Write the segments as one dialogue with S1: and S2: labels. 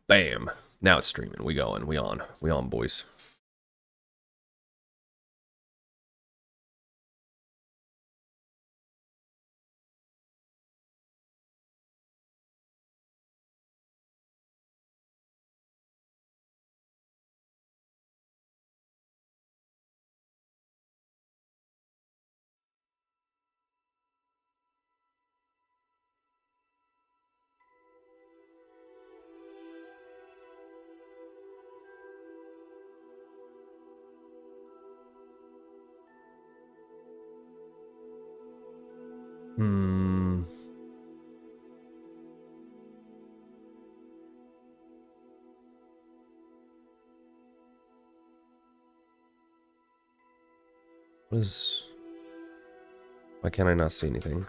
S1: Bam. Now it's streaming. We going. We on. We on, boys. What is... Why can't I not see anything?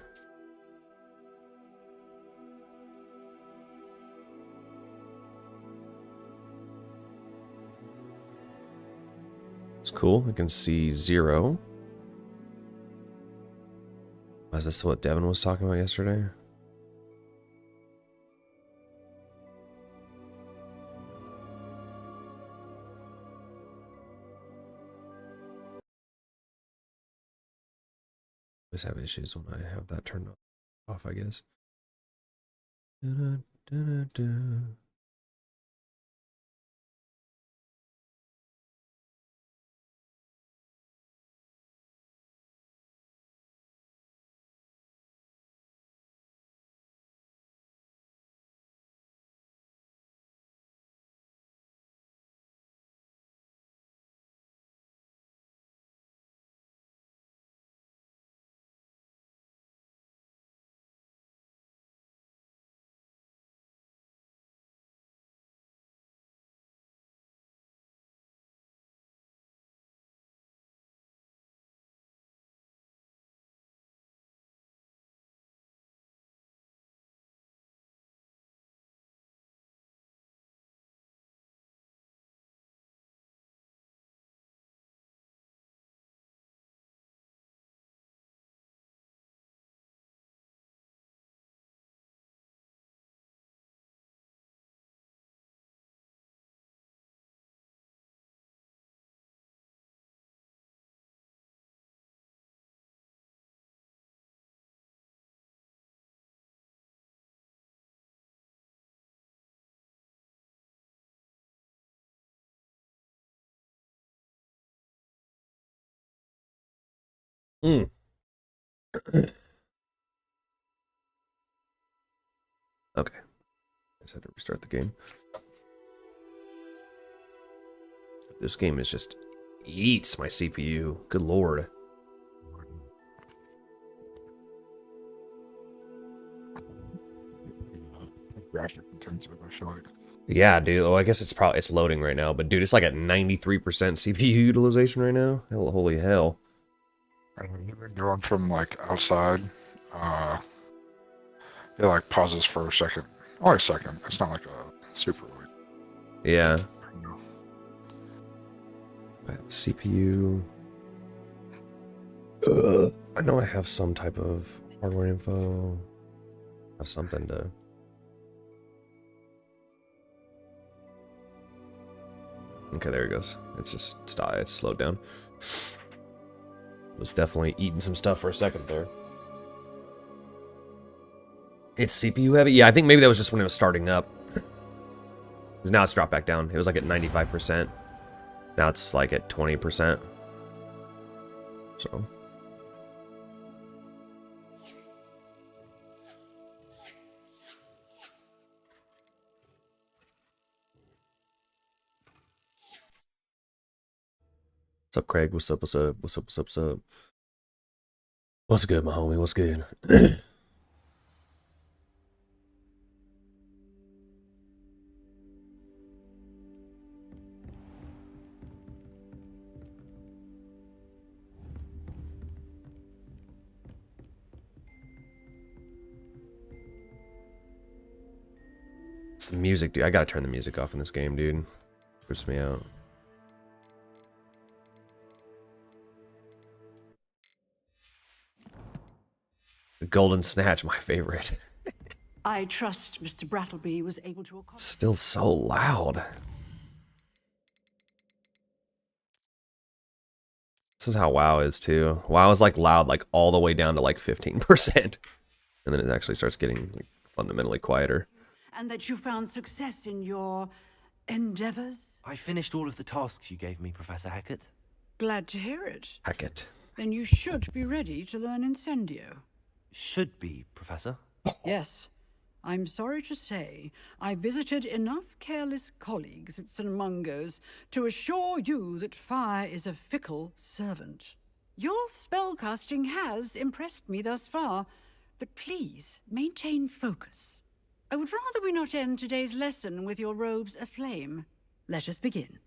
S1: It's cool. I can see 0. Is this what Devin was talking about yesterday? I always have issues when I have that turned off, I guess. Mm. Okay. I just had to restart the game. This game is just eats my CPU. Good lord.
S2: Graphic intensive, I feel like.
S1: Yeah, dude. Oh, I guess it's loading right now, but dude, it's like at 93% CPU utilization right now. Hell, holy hell.
S2: And when you're going from like outside, it like pauses for a second. Only a second. It's not like a super like.
S1: Yeah.
S2: You know.
S1: CPU. I know I have some type of hardware info. I have something to. Okay, there it goes. It's just it's slowed down. Was definitely eating some stuff for a second there. It's CPU heavy? Yeah, I think maybe that was just when it was starting up. Because now it's dropped back down. It was like at 95%. Now it's like at 20%. So. What's up, Craig? What's up? What's up? What's up? What's up? What's up? What's good, my homie? What's good? It's the music, dude. I gotta turn the music off in this game, dude. Trips me out. The Golden Snatch, my favorite.
S3: I trust Mr. Brattleby was able to accomplish.
S1: Still so loud. This is how WoW is too. WoW is like loud, like all the way down to like 15%. And then it actually starts getting like, fundamentally quieter.
S3: And that you found success in your endeavors?
S4: I finished all of the tasks you gave me, Professor Hackett.
S3: Glad to hear it.
S1: Hackett.
S3: Then you should be ready to learn Incendio.
S4: Should be, Professor.
S3: Yes. I'm sorry to say, I visited enough careless colleagues at St. Mungo's to assure you that fire is a fickle servant. Your spellcasting has impressed me thus far, but please maintain focus. I would rather we not end today's lesson with your robes aflame. Let us begin.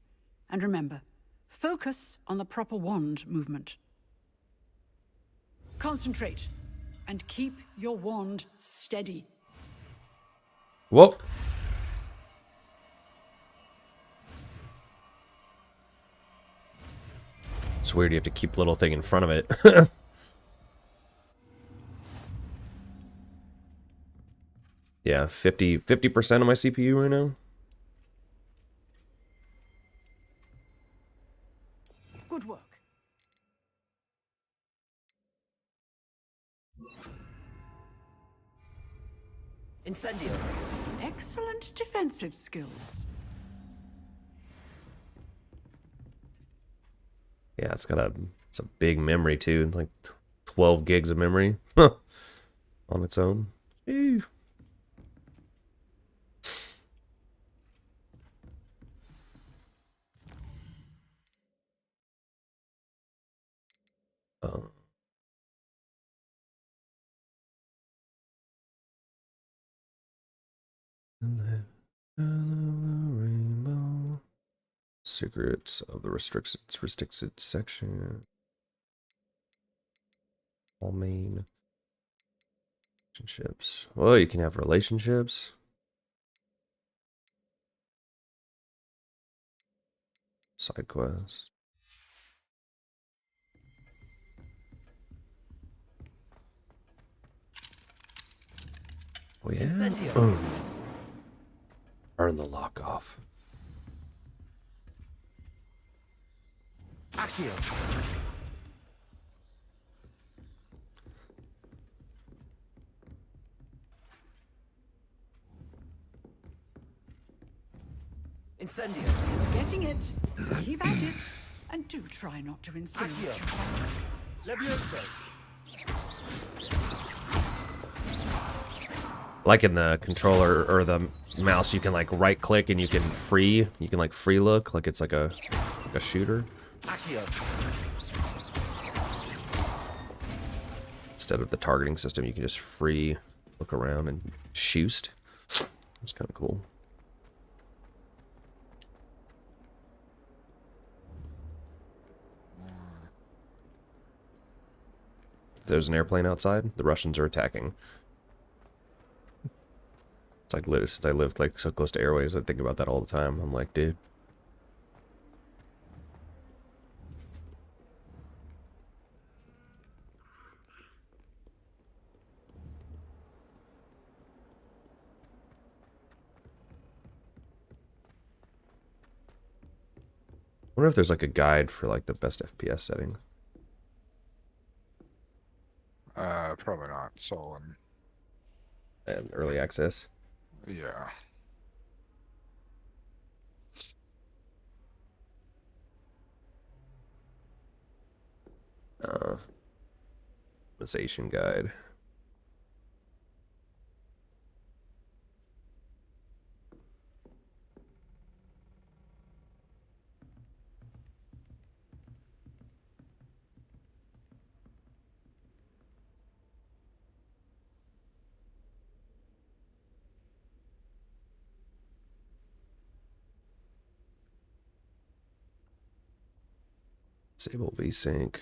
S3: And remember, focus on the proper wand movement. Concentrate, and keep your wand steady.
S1: Whoa. It's weird you have to keep the little thing in front of it. Yeah, 50% of my CPU right now.
S3: Good work.
S4: Incendio.
S3: Excellent defensive skills.
S1: Yeah, it's a big memory too. It's like 12 gigs of memory on its own. Ew. Rainbow. Secrets of the restricted section. All main relationships. Well, you can have relationships. Side quest. Oh yeah.
S4: Incendio.
S1: Turn the lock off.
S4: Accio. Incendio.
S3: Getting it. Keep at it. And do try not to insinuate
S4: Accio.
S3: yourself.
S4: Levioso.
S1: Like in the controller or the mouse, you can like right click and you can like free look, like it's like a shooter.
S4: Accio.
S1: Instead of the targeting system, you can just free look around and shoot. It's kind of cool. If there's an airplane outside, the Russians are attacking. It's like since I lived like so close to airways, I think about that all the time. I'm like, dude. I wonder if there's like a guide for like the best FPS setting.
S2: Probably not. Solon.
S1: And early access.
S2: Yeah.
S1: Optimization guide. Disable VSync.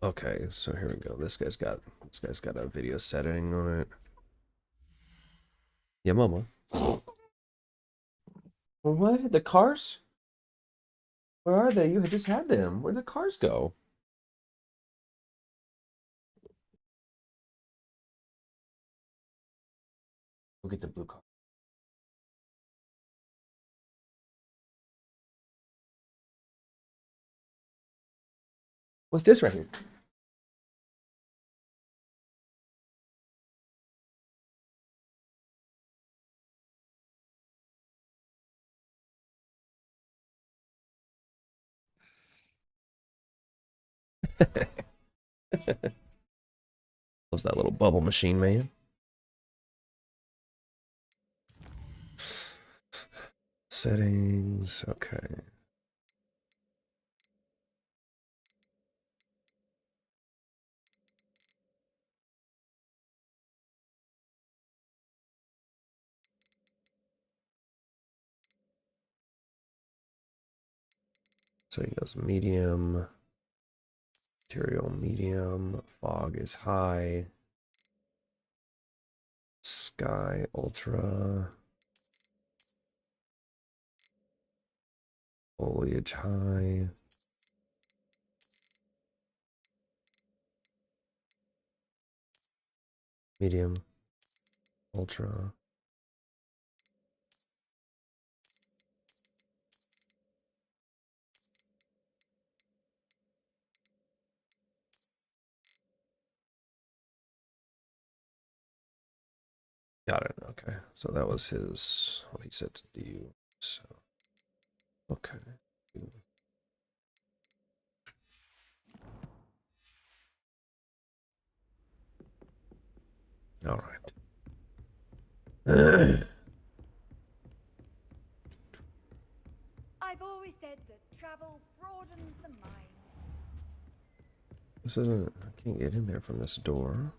S1: Okay, so here we go. This guy's got a video setting on it. Yeah, mama. What? The cars? Where are they? You had just had them. Where'd the cars go? Go get the blue car. What's this right here? Was that little bubble machine, man? Settings, okay. So he goes medium, material medium, fog is high, sky ultra, foliage high. Medium, ultra. Got it. Okay. So that was his, what he said to do. So, okay. All right.
S5: I've always said that travel broadens the mind.
S1: This isn't, I can't get in there from this door.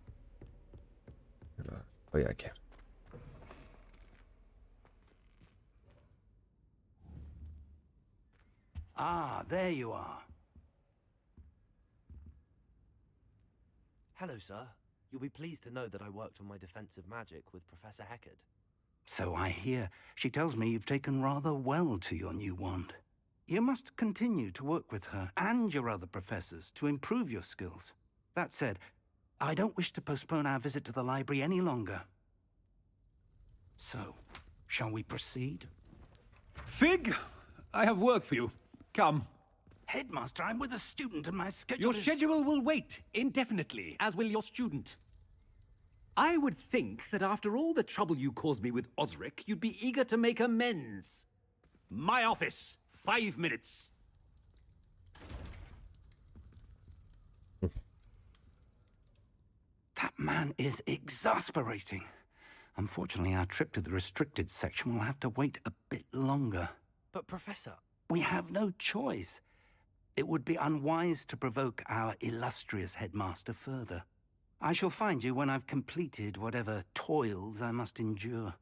S1: Oh yeah, I can.
S6: Ah, there you are.
S4: Hello, sir. You'll be pleased to know that I worked on my defensive magic with Professor Heckard.
S6: So I hear. She tells me you've taken rather well to your new wand. You must continue to work with her and your other professors to improve your skills. That said, I don't wish to postpone our visit to the library any longer. So, shall we proceed?
S7: Fig, I have work for you. Come.
S6: Headmaster, I'm with a student and my schedule
S7: Your
S6: is...
S7: schedule will wait indefinitely, as will your student. I would think that after all the trouble you caused me with Osric, you'd be eager to make amends. My office, 5 minutes.
S6: That man is exasperating. Unfortunately, our trip to the restricted section will have to wait a bit longer.
S4: But, Professor...
S6: We have no choice. It would be unwise to provoke our illustrious headmaster further. I shall find you when I've completed whatever toils I must endure.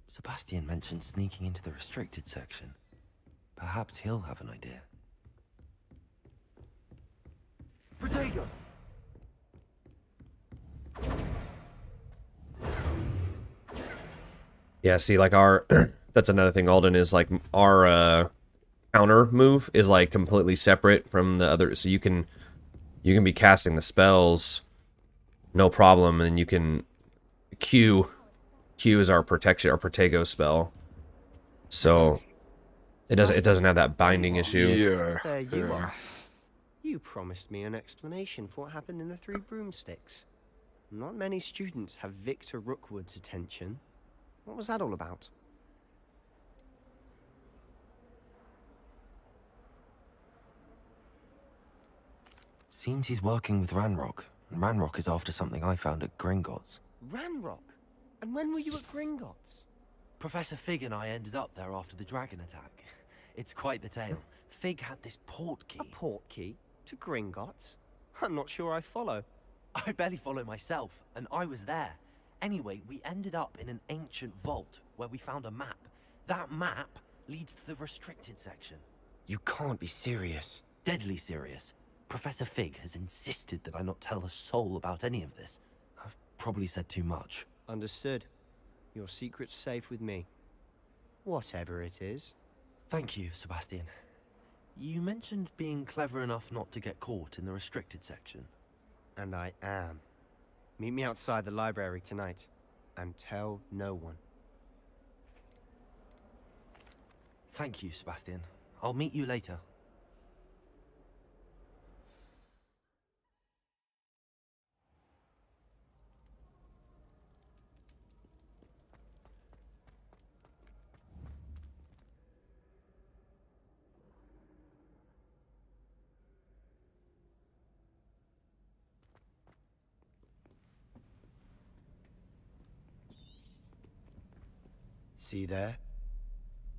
S4: Sebastian mentioned sneaking into the restricted section. Perhaps he'll have an idea. Protego!
S1: Yeah, see, like our, that's another thing, Alden, is like our counter move is like completely separate from the other, so you can be casting the spells, no problem, and you can, Q is our protection, our Protego spell, so it doesn't have that binding issue.
S2: Yeah.
S8: There you
S2: yeah.
S8: are. You promised me an explanation for what happened in the Three Broomsticks. Not many students have Victor Rookwood's attention. What was that all about?
S4: Seems he's working with Ranrock, and Ranrock is after something I found at Gringotts.
S8: Ranrock? And when were you at Gringotts?
S4: Professor Fig and I ended up there after the dragon attack. It's quite the tale. Fig had this port key.
S8: A port key? To Gringotts? I'm not sure I follow.
S4: I barely follow myself, and I was there. Anyway, we ended up in an ancient vault where we found a map. That map leads to the restricted section. You can't be serious. Deadly serious. Professor Fig has insisted that I not tell a soul about any of this. I've probably said too much. Understood. Your secret's safe with me. Whatever it is. Thank you, Sebastian. You mentioned being clever enough not to get caught in the restricted section. And I am. Meet me outside the library tonight, and tell no one. Thank you, Sebastian. I'll meet you later. See there?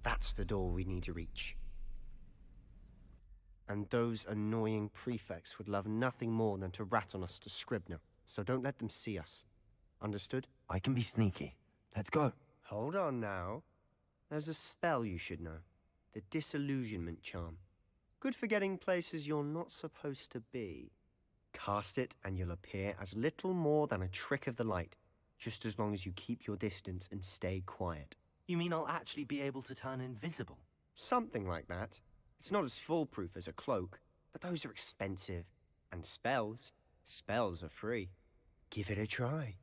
S4: That's the door we need to reach. And those annoying prefects would love nothing more than to rat on us to Scribner, so don't let them see us. Understood? I can be sneaky. Let's go. Hold on now. There's a spell you should know. The Disillusionment Charm. Good for getting places you're not supposed to be. Cast it and you'll appear as little more than a trick of the light, just as long as you keep your distance and stay quiet. You mean I'll actually be able to turn invisible? Something like that. It's not as foolproof as a cloak, but those are expensive. And spells are free. Give it a try.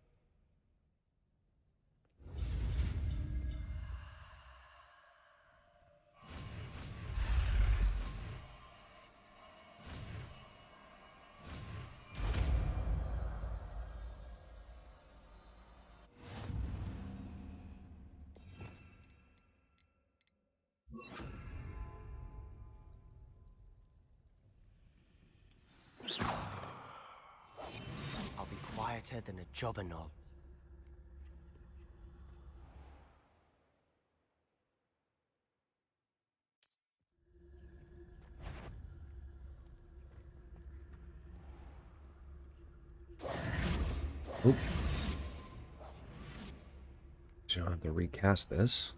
S4: I'll be quieter than a jobberknoll.
S1: Oop. So I have to recast this.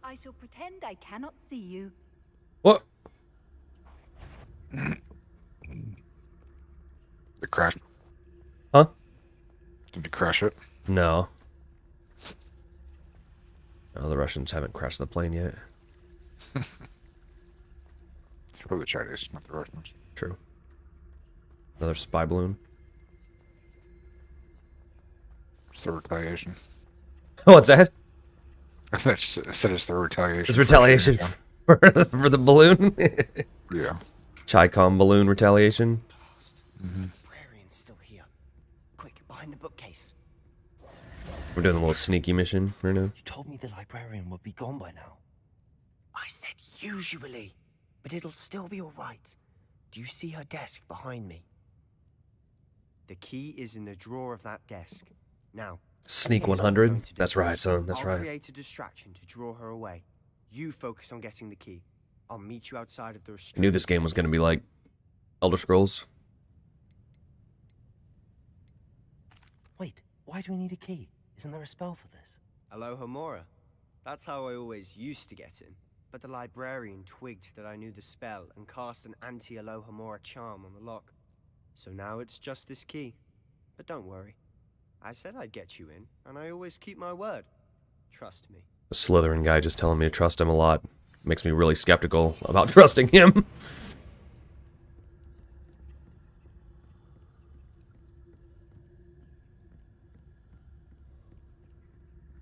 S5: I shall pretend I cannot see you.
S1: What?
S2: It crashed.
S1: Huh?
S2: Did you crash it?
S1: No. No, the Russians haven't crashed the plane yet.
S2: It's probably the Chinese, not the Russians.
S1: True. Another spy balloon.
S2: It's the retaliation.
S1: What's that?
S2: I said it's the retaliation.
S1: It's retaliation for the balloon?
S2: Yeah.
S1: Chi-Com balloon retaliation.
S4: Librarian's still here. Quick, behind the bookcase.
S1: We're doing a little sneaky mission right now.
S4: You told me the librarian would be gone by now. I said usually, but it'll still be all right. Do you see her desk behind me? The key is in the drawer of that desk. Now,
S1: Sneak
S4: here's what we're
S1: 100?
S4: going to do.
S1: That's right, son. That's
S4: I'll
S1: right.
S4: create a distraction to draw her away. You focus on getting the key. I'll meet you outside of the
S1: I knew this game was going to be like Elder Scrolls.
S4: Wait, why do we need a key? Isn't there a spell for this? Alohomora. That's how I always used to get in. But the librarian twigged that I knew the spell and cast an anti-Alohomora charm on the lock. So now it's just this key. But don't worry. I said I'd get you in, and I always keep my word. Trust me.
S1: The Slytherin guy just telling me to trust him a lot. Makes me really skeptical about trusting him.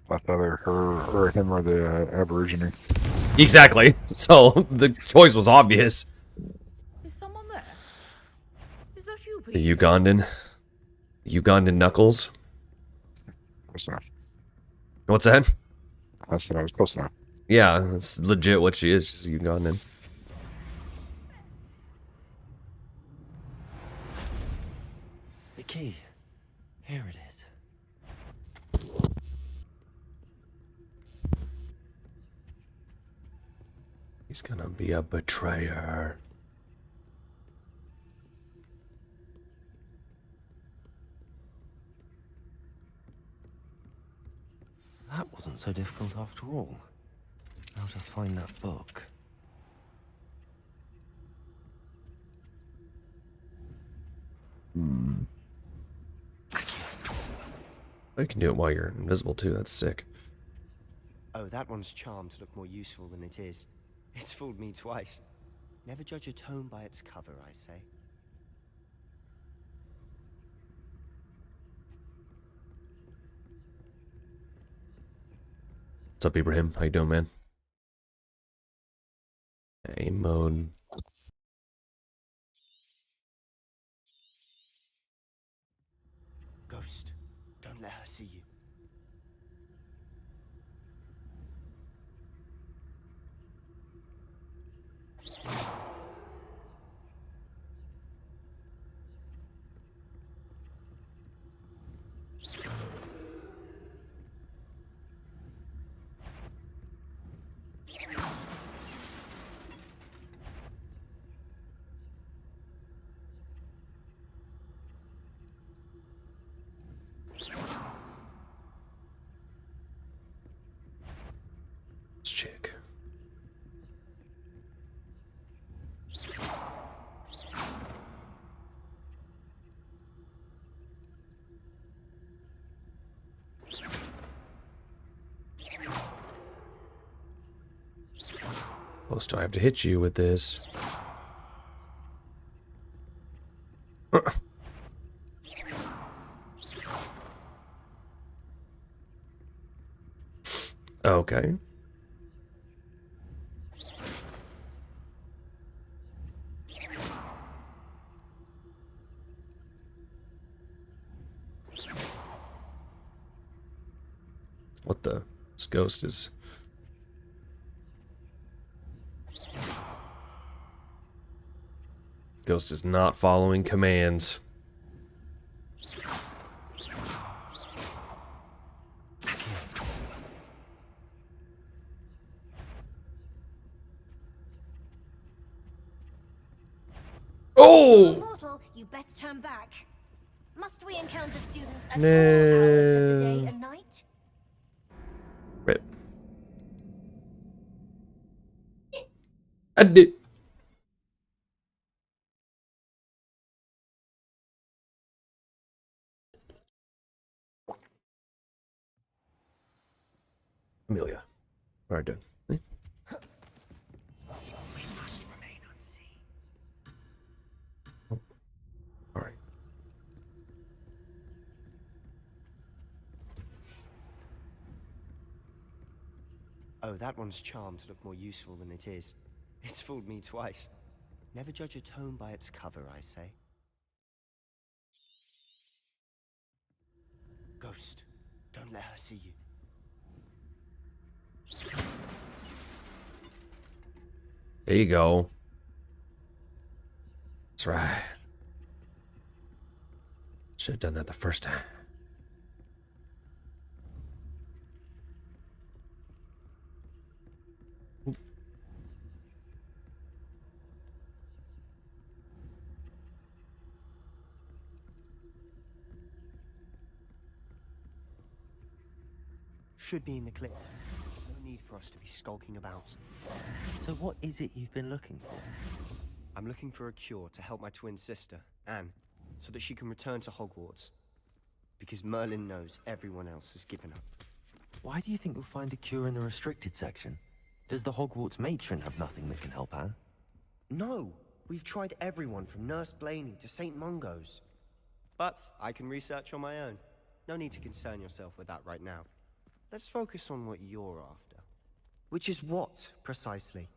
S2: Left either her or him or the Aborigine.
S1: Exactly. So the choice was obvious.
S3: Is someone there? Is that you,
S1: The
S3: Pete?
S1: Ugandan Knuckles.
S2: Close enough.
S1: What's that?
S2: I said I was close enough.
S1: Yeah, that's legit what she is. She's Ugandan.
S4: The key. Here it is.
S1: He's gonna be a betrayer.
S9: wasn't so difficult after all. How to find that book?
S1: You can do it while you're invisible too. That's sick.
S8: Oh, that one's charmed to look more useful than it is. It's fooled me twice. Never judge a tome by its cover, I say.
S1: What's up, Ibrahim? How you doing, man? Aim mode.
S8: Ghost, don't let her see you.
S1: This chick. Close do I have to hit you with this? Okay. What the? This ghost is... Ghost is not following commands. Oh!
S10: Mortal, you best turn back. Must we encounter students at all hours of the day and night?
S1: Rip. I did. Amelia, what are you doing?
S8: We must remain unseen.
S1: Oh. All right.
S8: Oh, that one's charmed to look more useful than it is. It's fooled me twice. Never judge a tome by its cover, I say. Ghost, don't let her see you.
S1: There you go. That's right. Should have done that the first time.
S8: Should be in the clip. No need for us to be skulking about.
S9: So what is it you've been looking for?
S8: I'm looking for a cure to help my twin sister, Anne, so that she can return to Hogwarts. Because Merlin knows everyone else has given up.
S9: Why do you think you'll find a cure in the restricted section? Does the Hogwarts matron have nothing that can help Anne?
S8: No! We've tried everyone from Nurse Blaney to St. Mungo's. But I can research on my own. No need to concern yourself with that right now. Let's focus on what you're after. Which is what, precisely?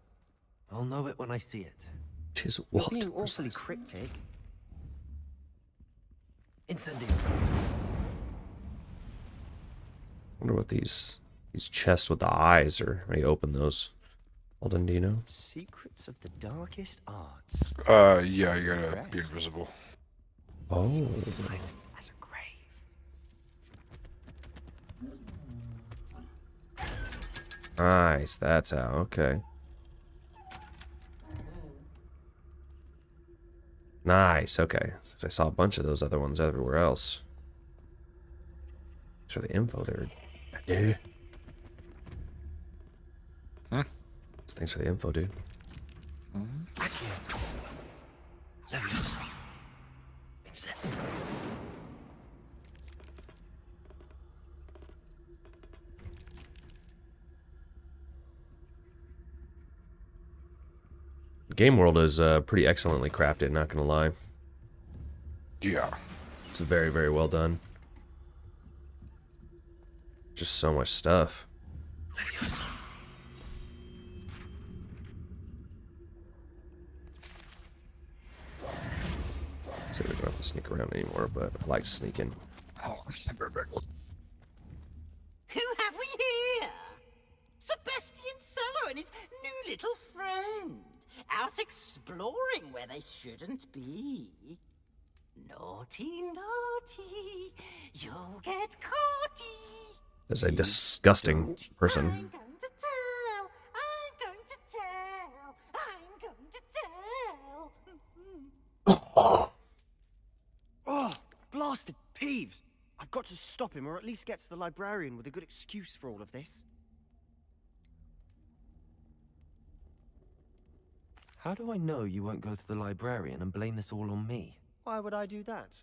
S9: I'll know it when I see it.
S1: She's
S8: You're
S1: what?
S8: being awfully
S1: Precisely?
S8: cryptic.
S9: Incendiary.
S1: Wonder what these chests with the eyes are. How you open those? Alden, do you know?
S8: Secrets of the darkest arts.
S2: Yeah, you gotta be invisible.
S1: Oh.
S8: Silent as a grave.
S1: Nice, that's how, okay. Nice, okay. Since I saw a bunch of those other ones everywhere else. So the info there. Yeah. Thanks for the info, dude. Game world is pretty excellently crafted, not gonna lie.
S2: Yeah.
S1: It's very, very well done. Just so much stuff. So we don't have to sneak around anymore, but I like sneaking.
S2: Oh,
S11: Who have we here? Sebastian Cello and his new little friend. Out exploring where they shouldn't be. Naughty, naughty. You'll get caughty.
S1: As a disgusting person.
S11: I'm going to tell. I'm going to tell. I'm going to tell.
S8: Oh, blasted Peeves! I've got to stop him, or at least get to the librarian with a good excuse for all of this.
S9: How do I know you won't go to the librarian and blame this all on me?
S8: Why would I do that?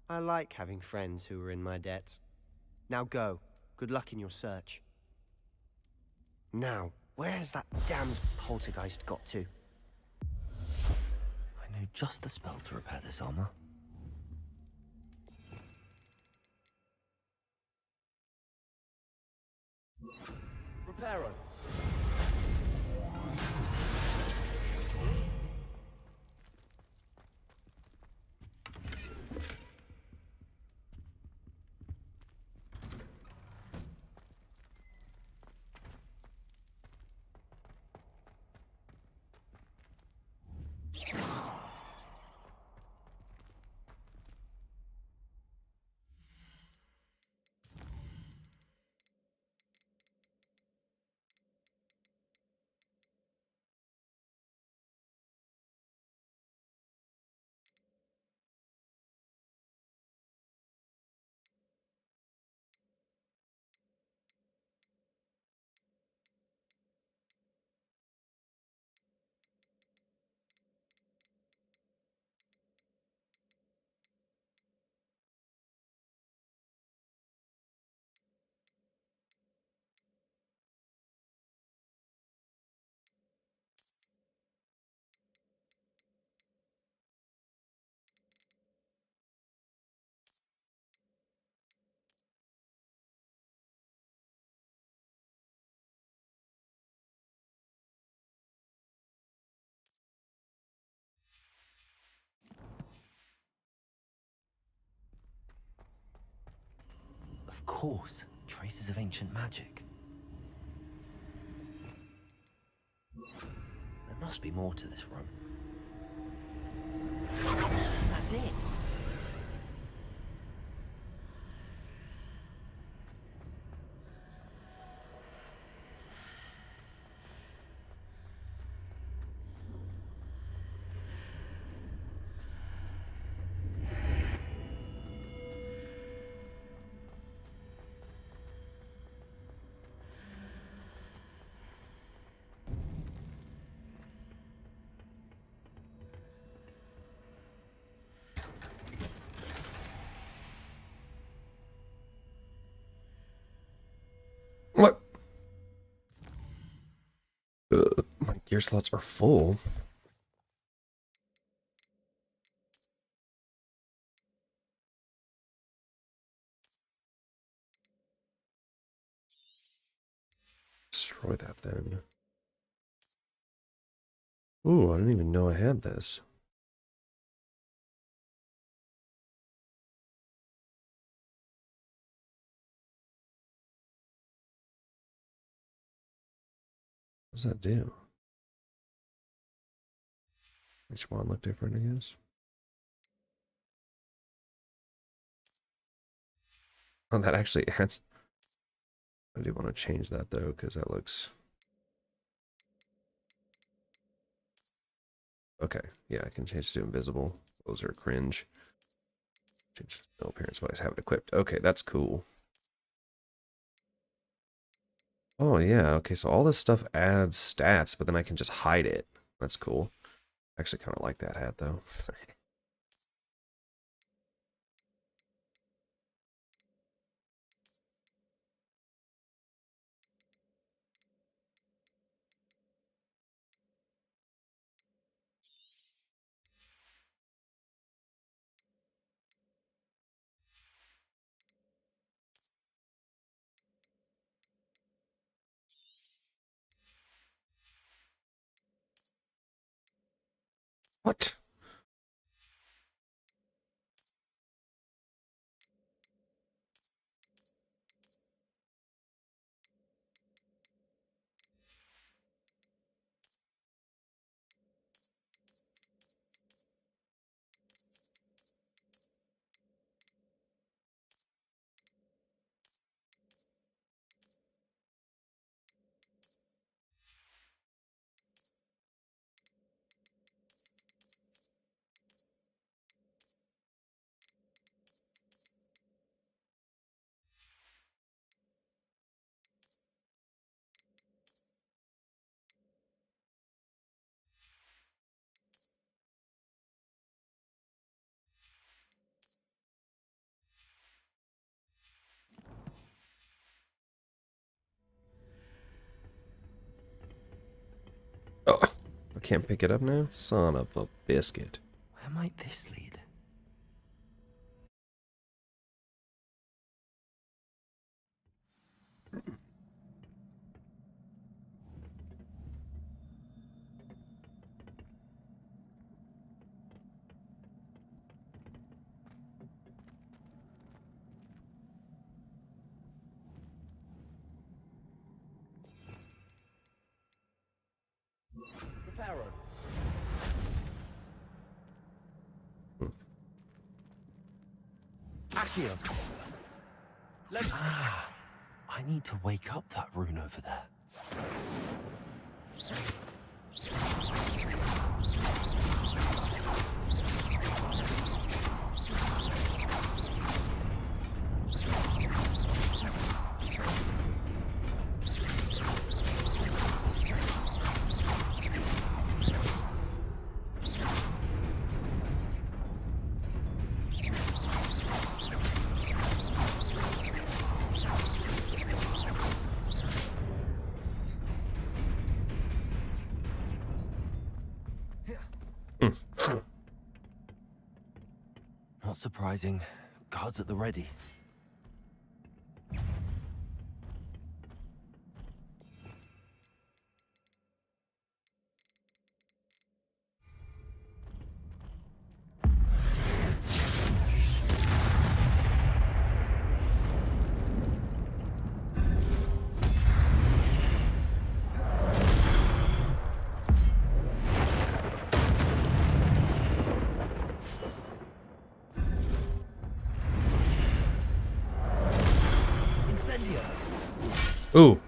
S8: I like having friends who are in my debt. Now go. Good luck in your search. Now, where's that damned poltergeist got to?
S9: I know just the spell to repair this armor.
S8: Reparo.
S9: Of course, traces of ancient magic. There must be more to this room.
S11: That's it.
S1: What? My gear slots are full. Destroy that then. Ooh, I didn't even know I had this. What does that do? Each one look different, I guess. Oh, that actually adds. I do want to change that though, because that looks. Okay, yeah, I can change to invisible. Those are cringe. Change no appearance, but I have it equipped. Okay, that's cool. Oh, yeah. Okay, so all this stuff adds stats, but then I can just hide it. That's cool. I actually kind of like that hat, though. What? Oh, I can't pick it up now? Son of a biscuit.
S9: Where might this lead? Ah, I need to wake up that rune over there. Not surprising. Guards at the ready.
S1: Ooh.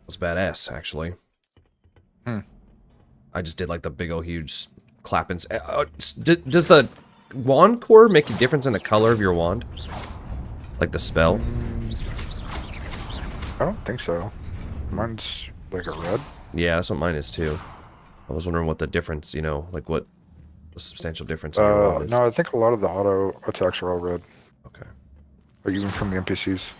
S1: That's badass, actually. I just did like the big old huge clapping. Does the wand core make a difference in the color of your wand? Like the spell?
S2: I don't think so. Mine's like a red.
S1: Yeah, that's what mine is too. I was wondering what the difference, you know, like what the substantial difference in your wand is.
S2: No, I think a lot of the auto attacks are all red.
S1: Okay.
S2: Like even from the NPCs.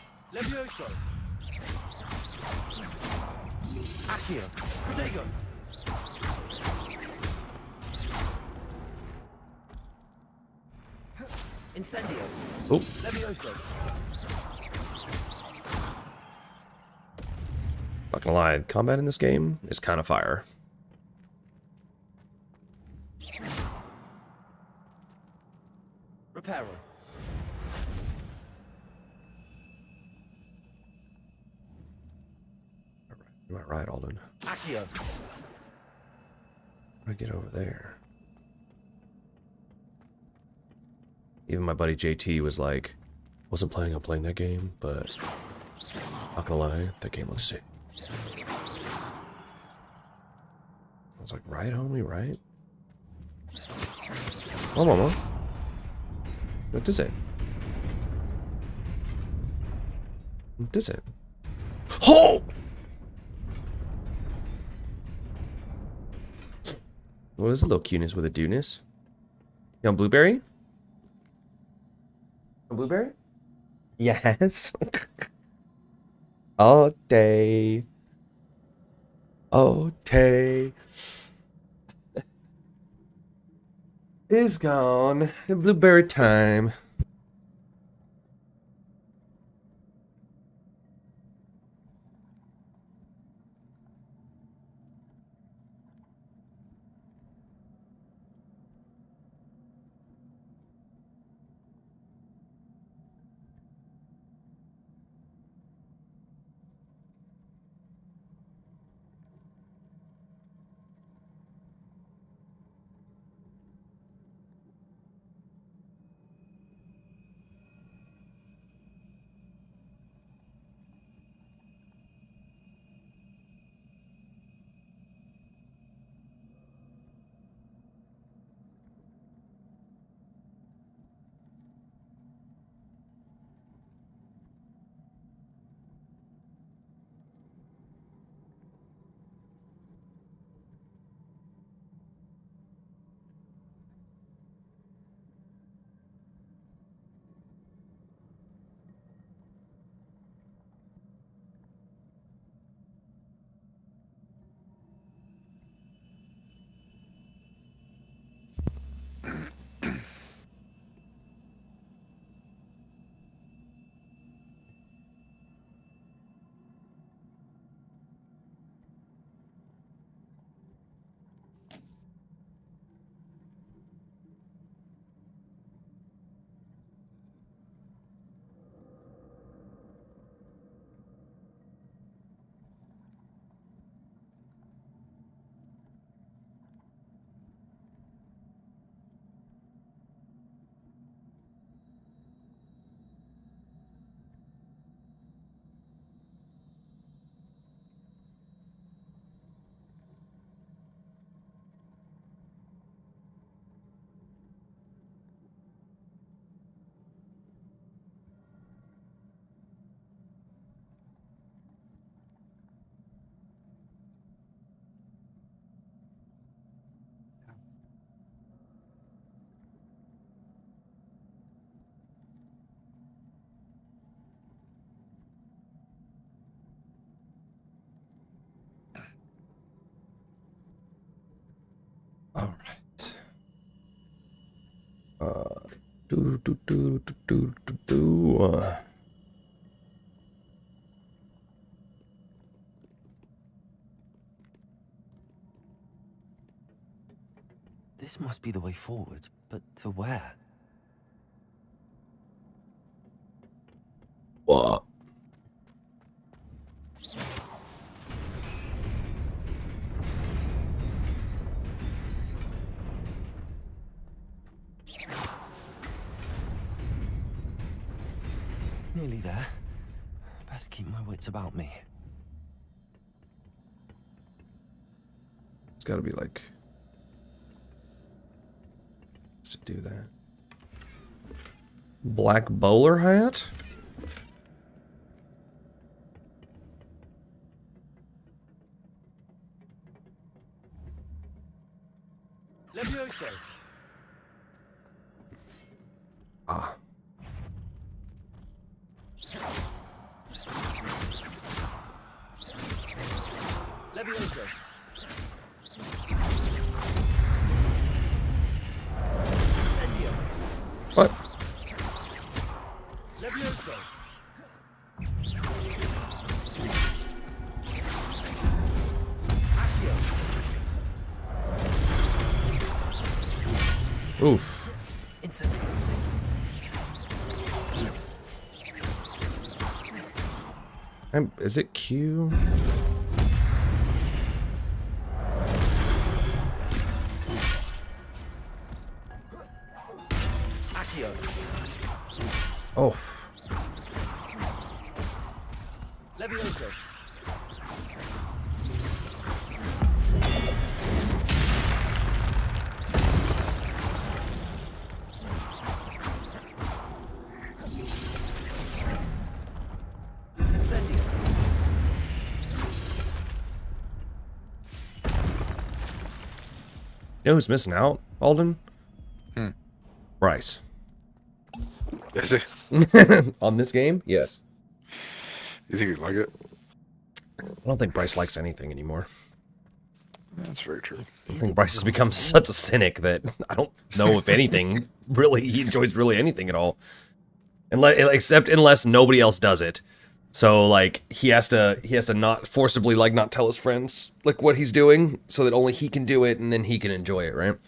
S8: Incendio.
S1: Oh.
S8: Levioso.
S1: Not gonna lie, combat in this game is kind of fire.
S8: Reparo.
S1: Am I right, Alden?
S4: Accio.
S1: I get over there. Even my buddy JT was like, wasn't planning on playing that game, but not gonna lie, that game looks sick. I was like, right, homie, right? Oh, mama. What is it? What is it? Oh! What is a little cuteness with a do-ness? You on blueberry? A blueberry? Yes. All day. All day. Is gone. Blueberry time. All right. Do do do do do do do.
S9: This must be the way forward, but to where?
S1: What?
S9: Nearly there. Best keep my wits about me.
S1: It's gotta be like to do that. Black bowler hat?
S4: Levioso.
S1: Ah.
S4: Levioso. Incendio.
S1: What?
S4: Levioso.
S1: Oof.
S9: Incendio.
S1: Is it Q? Oh.
S8: Levioso. Incendio.
S1: You know who's missing out, Alden?
S2: Hmm.
S1: Bryce.
S2: Is it?
S1: On this game? Yes.
S2: You think you'd like it?
S1: I don't think Bryce likes anything anymore.
S2: That's very true.
S1: I think Bryce has become such a cynic that I don't know if anything really he enjoys really anything at all, unless nobody else does it. So like he has to not forcibly like not tell his friends like what he's doing so that only he can do it and then he can enjoy it, right?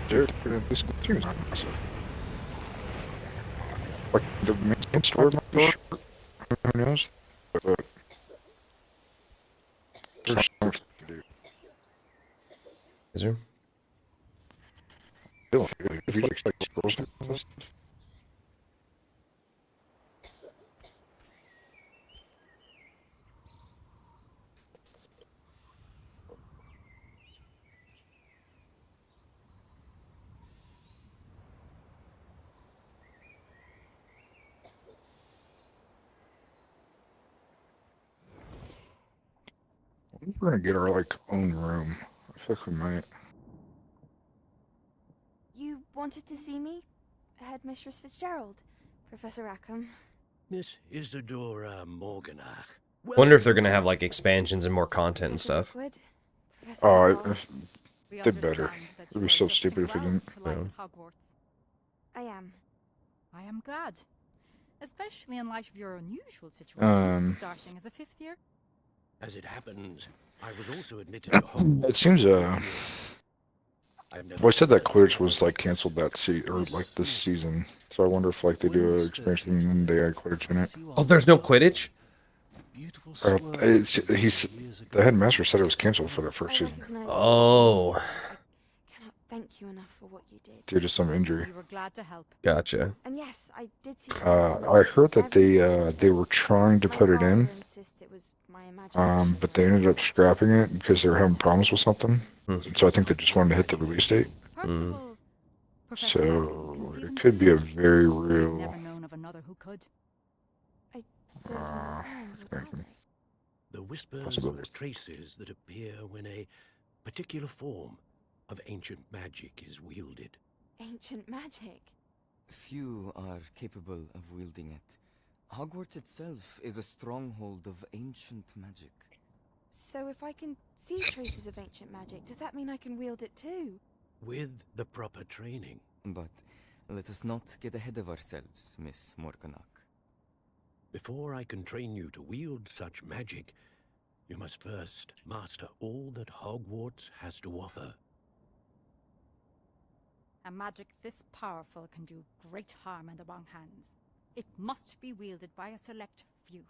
S2: Dude, this seems massive. Like the main story might be short. Who knows? But there's so much to do.
S1: Is there?
S2: If you like squirrels and this stuff. I think we're gonna get our like own room. I feel like we might.
S12: You wanted to see me? Headmistress Fitzgerald, Professor Rackham.
S13: Miss Isadora Morganach.
S1: Wonder if they're gonna have like expansions and more content and stuff.
S2: Oh, they better. It would be so stupid if we didn't.
S12: I am.
S14: I am glad. Especially in light of your unusual situation, starting as a 5th year.
S13: As it happens, I was also admitted to Hogwarts.
S2: It seems well, I said that Quidditch was like canceled that this season. So I wonder if like they do an expansion and then they add Quidditch in it.
S1: Oh, there's no Quidditch?
S2: The headmaster said it was canceled for that first season.
S1: Oh.
S12: Cannot thank you enough for what you did.
S2: Due to some injury.
S14: We were glad to help.
S1: Gotcha.
S12: And yes, I did see
S2: I heard that they were trying to put it in, but they ended up scrapping it because they were having problems with something. So I think they just wanted to hit the release date. So it could be a very real.
S14: Never known of another who could.
S12: I don't understand. What are they?
S13: The whispers or traces that appear when a particular form of ancient magic is wielded.
S12: Ancient magic?
S15: Few are capable of wielding it. Hogwarts itself is a stronghold of ancient magic.
S12: So if I can see traces of ancient magic, does that mean I can wield it too?
S13: With the proper training.
S15: But let us not get ahead of ourselves, Miss Morganach.
S13: Before I can train you to wield such magic, you must first master all that Hogwarts has to offer.
S14: A magic this powerful can do great harm in the wrong hands. It must be wielded by a select few.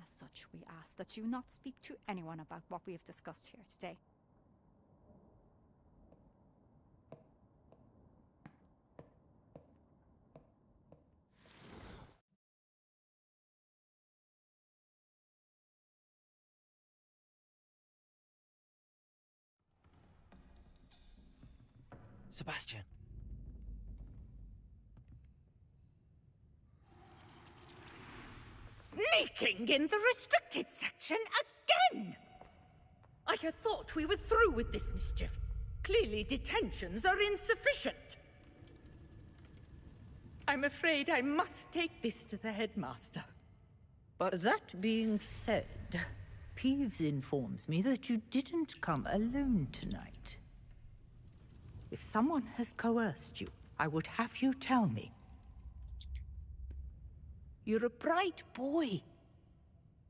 S14: As such, we ask that you not speak to anyone about what we have discussed here today.
S9: Sebastian.
S11: Sneaking in the restricted section again! I had thought we were through with this mischief. Clearly detentions are insufficient. I'm afraid I must take this to the headmaster. But that being said, Peeves informs me that you didn't come alone tonight. If someone has coerced you, I would have you tell me. You're a bright boy.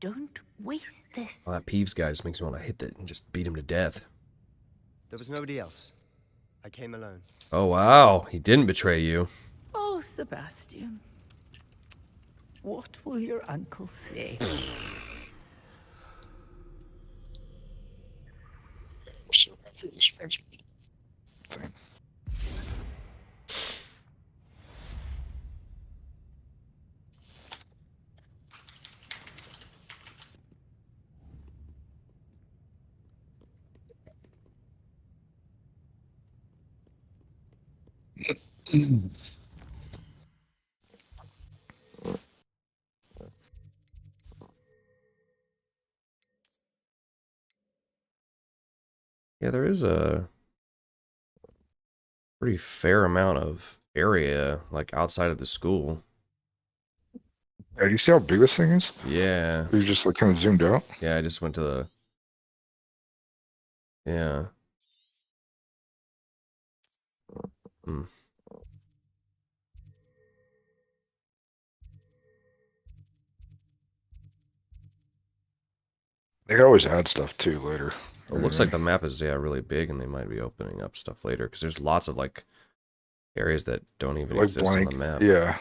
S11: Don't waste this.
S1: Oh, that Peeves guy just makes me want to hit it and just beat him to death.
S8: There was nobody else. I came alone.
S1: Oh, wow. He didn't betray you.
S11: Oh, Sebastian. What will your uncle say?
S2: I'm so happy with this French thing.
S1: Yeah, there is a pretty fair amount of area, like, outside of the school.
S2: Yeah, do you see how big this thing is?
S1: Yeah.
S2: You just like kind of zoomed out?
S1: Yeah, I just went to the... Yeah. Hmm.
S2: They could always add stuff too later.
S1: It looks like the map is, yeah, really big, and they might be opening up stuff later, because there's lots of, like, areas that don't even
S2: like
S1: exist
S2: blank.
S1: on the map.
S2: Yeah.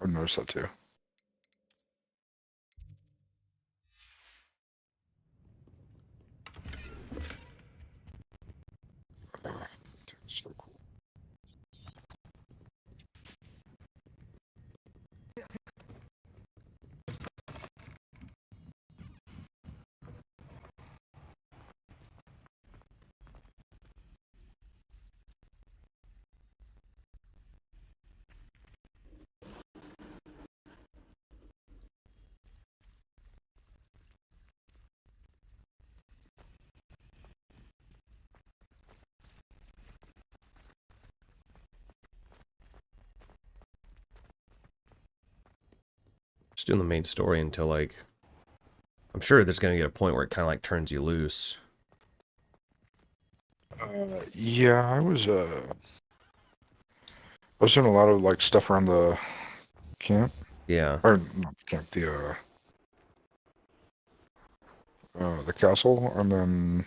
S2: I've noticed that too. So cool.
S1: Just doing the main story until, like... I'm sure there's gonna get a point where it kind of, like, turns you loose.
S2: Yeah, I was doing a lot of like stuff around the camp.
S1: Yeah.
S2: Or not the camp, the castle, and then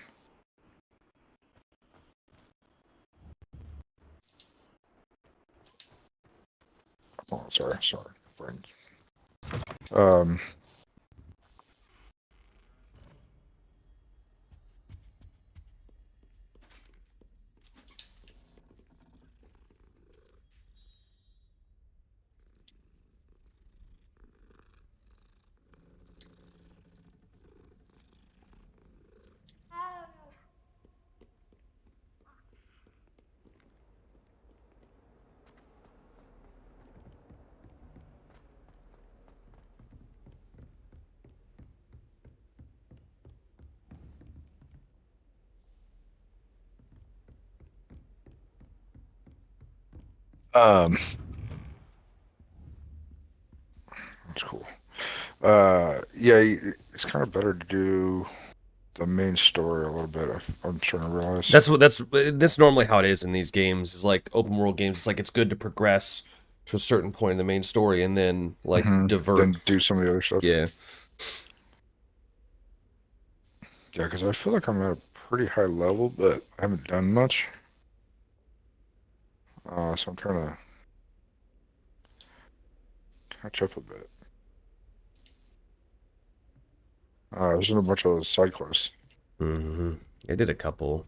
S2: oh, sorry. Friends. That's cool. Yeah, it's kind of better to do the main story a little bit. I'm starting to realize.
S1: That's normally how it is in these games. Is like open world games. It's like it's good to progress to a certain point in the main story and then like divert.
S2: Then do some of the other stuff.
S1: Yeah.
S2: Yeah, because I feel like I'm at a pretty high level, but I haven't done much. So I'm trying to catch up a bit. There's a bunch of side quests.
S1: Mm-hmm. I did a couple.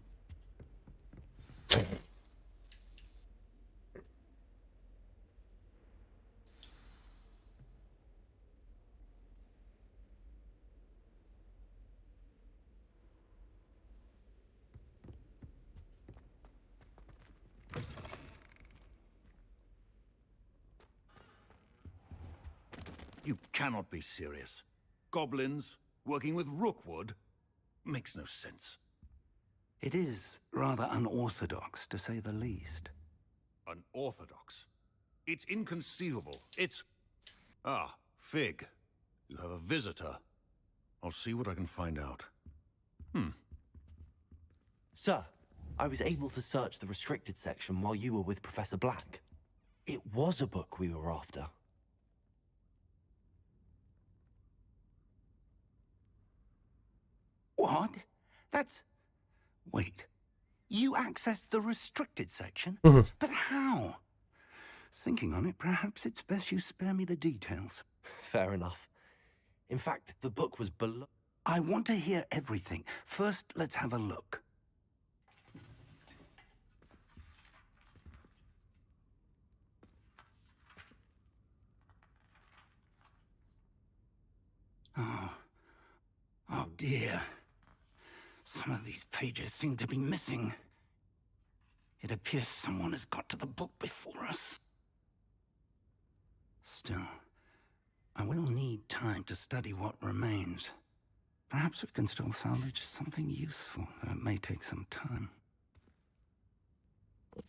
S16: You cannot be serious. Goblins working with Rookwood makes no sense.
S6: It is rather unorthodox, to say the least.
S16: Unorthodox? It's inconceivable. It's... Ah, Fig. You have a visitor. I'll see what I can find out.
S9: Sir, I was able to search the restricted section while you were with Professor Black. It was a book we were after.
S6: What? That's... Wait. You accessed the restricted section?
S1: Mhm.
S6: But how? Thinking on it, perhaps it's best you spare me the details.
S9: Fair enough. In fact, the book was below...
S6: I want to hear everything. First, let's have a look. Oh dear. Some of these pages seem to be missing. It appears someone has got to the book before us. Still, I will need time to study what remains. Perhaps we can still salvage something useful, though it may take some time.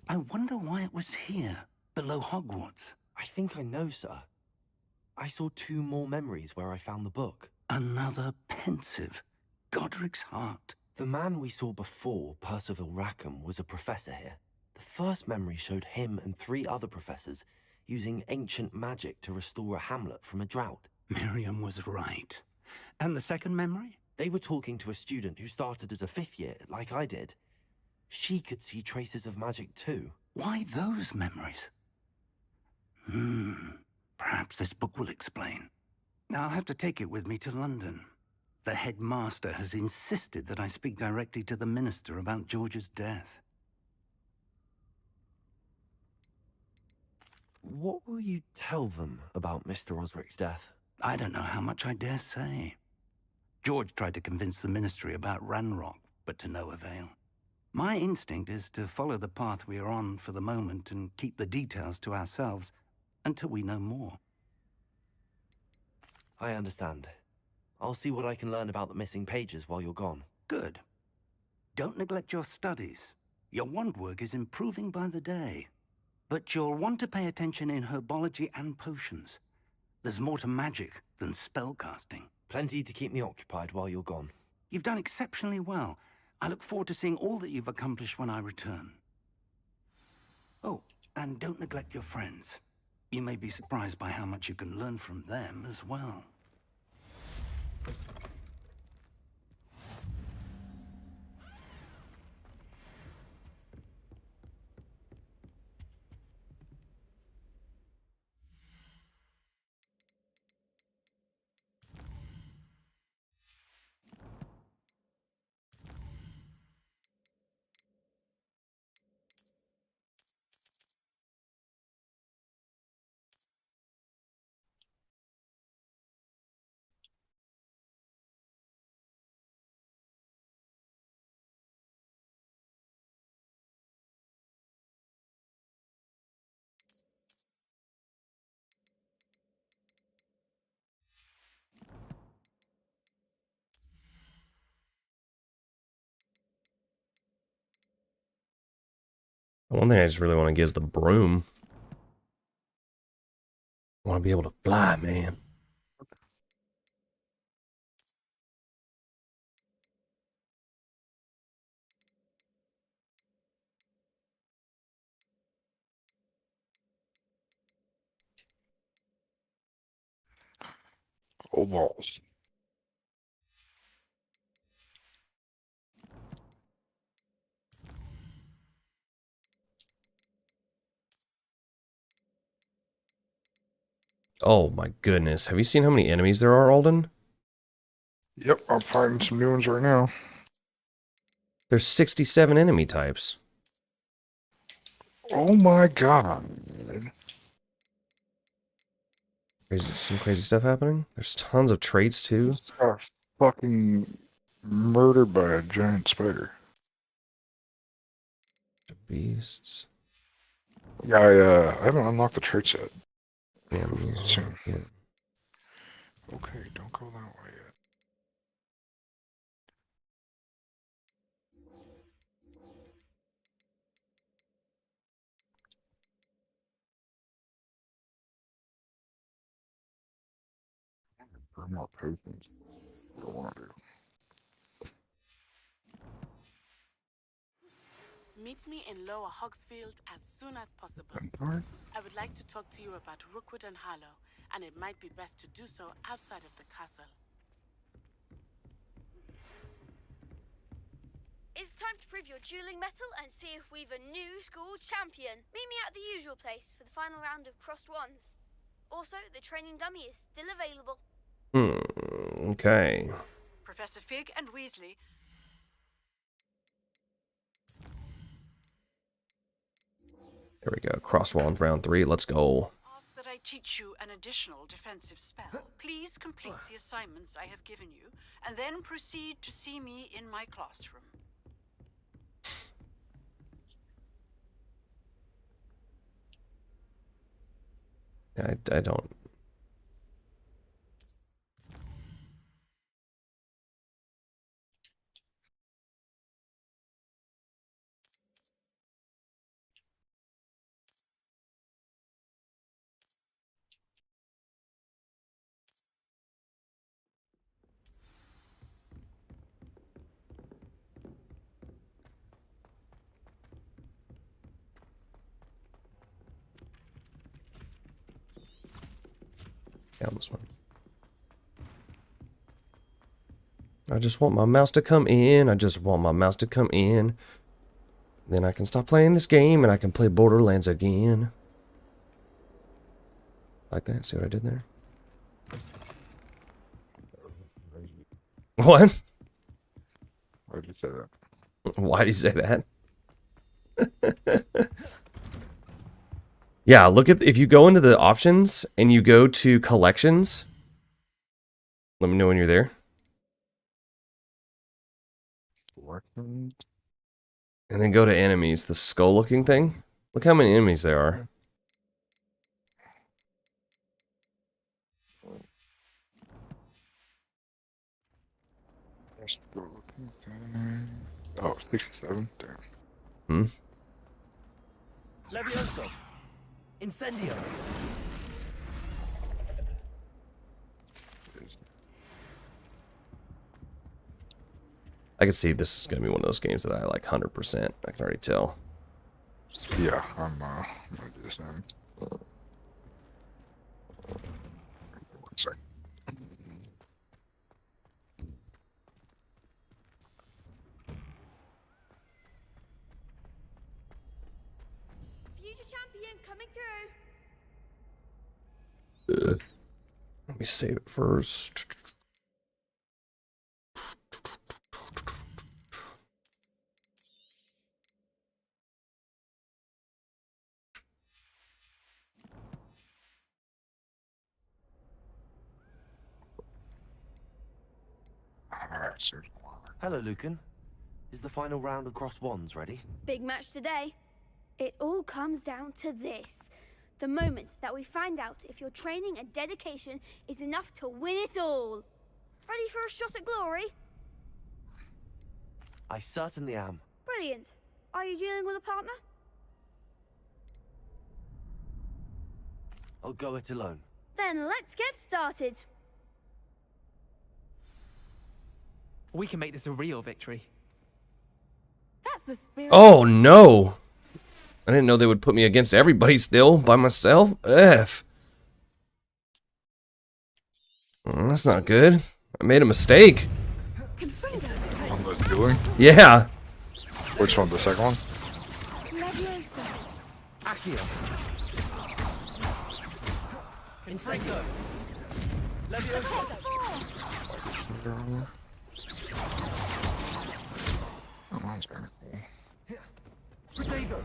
S6: I wonder why it was here, below Hogwarts.
S9: I think I know, sir. I saw 2 more memories where I found the book.
S6: Another pensive. Godric's heart.
S9: The man we saw before, Percival Rackham, was a professor here. The first memory showed him and 3 other professors using ancient magic to restore a hamlet from a drought.
S6: Miriam was right. And the second memory?
S9: They were talking to a student who started as a 5th year, like I did. She could see traces of magic too.
S6: Why those memories? Perhaps this book will explain. I'll have to take it with me to London. The headmaster has insisted that I speak directly to the minister about George's death.
S9: What will you tell them about Mr. Osric's death?
S6: I don't know how much I dare say. George tried to convince the ministry about Ranrock, but to no avail. My instinct is to follow the path we are on for the moment and keep the details to ourselves until we know more.
S9: I understand. I'll see what I can learn about the missing pages while you're gone.
S6: Good. Don't neglect your studies. Your wand work is improving by the day. But you'll want to pay attention in herbology and potions. There's more to magic than spellcasting.
S9: Plenty to keep me occupied while you're gone.
S6: You've done exceptionally well. I look forward to seeing all that you've accomplished when I return. Oh, and don't neglect your friends. You may be surprised by how much you can learn from them as well.
S1: One thing I just really want to get is the broom. I want to be able to fly, man.
S2: Oh, balls.
S1: Oh my goodness. Have you seen how many enemies there are, Alden?
S2: Yep, I'm finding some new ones right now.
S1: There's 67 enemy types.
S2: Oh my god.
S1: Some crazy stuff happening. There's tons of traits too.
S2: Just got fucking murdered by a giant spider.
S1: Beasts.
S2: Yeah, I haven't unlocked the traits yet.
S1: Yeah,
S2: Soon.
S1: yeah.
S2: Okay, don't go that way yet. For more potions. What I want to do.
S17: Meet me in Lower Hogsfield as soon as possible.
S2: Alright.
S17: I would like to talk to you about Rookwood and Harlow, and it might be best to do so outside of the castle.
S10: It's time to prove your dueling mettle and see if we've a new school champion. Meet me at the usual place for the final round of crossed wands. Also, the training dummy is still available.
S1: Okay.
S3: Professor Fig and Weasley.
S1: There we go. Crosswands round 3. Let's go.
S3: Ask that I teach you an additional defensive spell. Please complete the assignments I have given you, and then proceed to see me in my classroom.
S1: I don't. Down this one. I just want my mouse to come in. I just want my mouse to come in. Then I can stop playing this game and I can play Borderlands again. Like that? See what I did there? What?
S2: Why did you say that?
S1: Why did you say that? Yeah, look at, if you go into the options and you go to collections, let me know when you're there.
S2: Collections.
S1: And then go to enemies, the skull looking thing. Look how many enemies there are.
S2: Oh, 67? Damn.
S1: Hmm?
S9: Levioso! Incendio!
S1: I can see this is going to be one of those games that I like 100%. I can already tell.
S2: Yeah, I'm gonna do this now. 1 second.
S10: Future champion coming through.
S1: Let me save it first.
S9: Hello, Lucan. Is the final round of cross wands ready?
S10: Big match today. It all comes down to this. The moment that we find out if your training and dedication is enough to win it all. Ready for a shot at glory?
S9: I certainly am.
S10: Brilliant. Are you dealing with a partner?
S9: I'll go it alone.
S10: Then let's get started.
S18: We can make this a real victory.
S17: That's the spirit.
S1: Oh no! I didn't know they would put me against everybody still, by myself. F. That's not good. I made a mistake.
S2: On the dueling?
S1: Yeah.
S2: Which one? The second one?
S9: Accio! Incendio! Levioso!
S2: That one's kind of cool.
S9: Potato.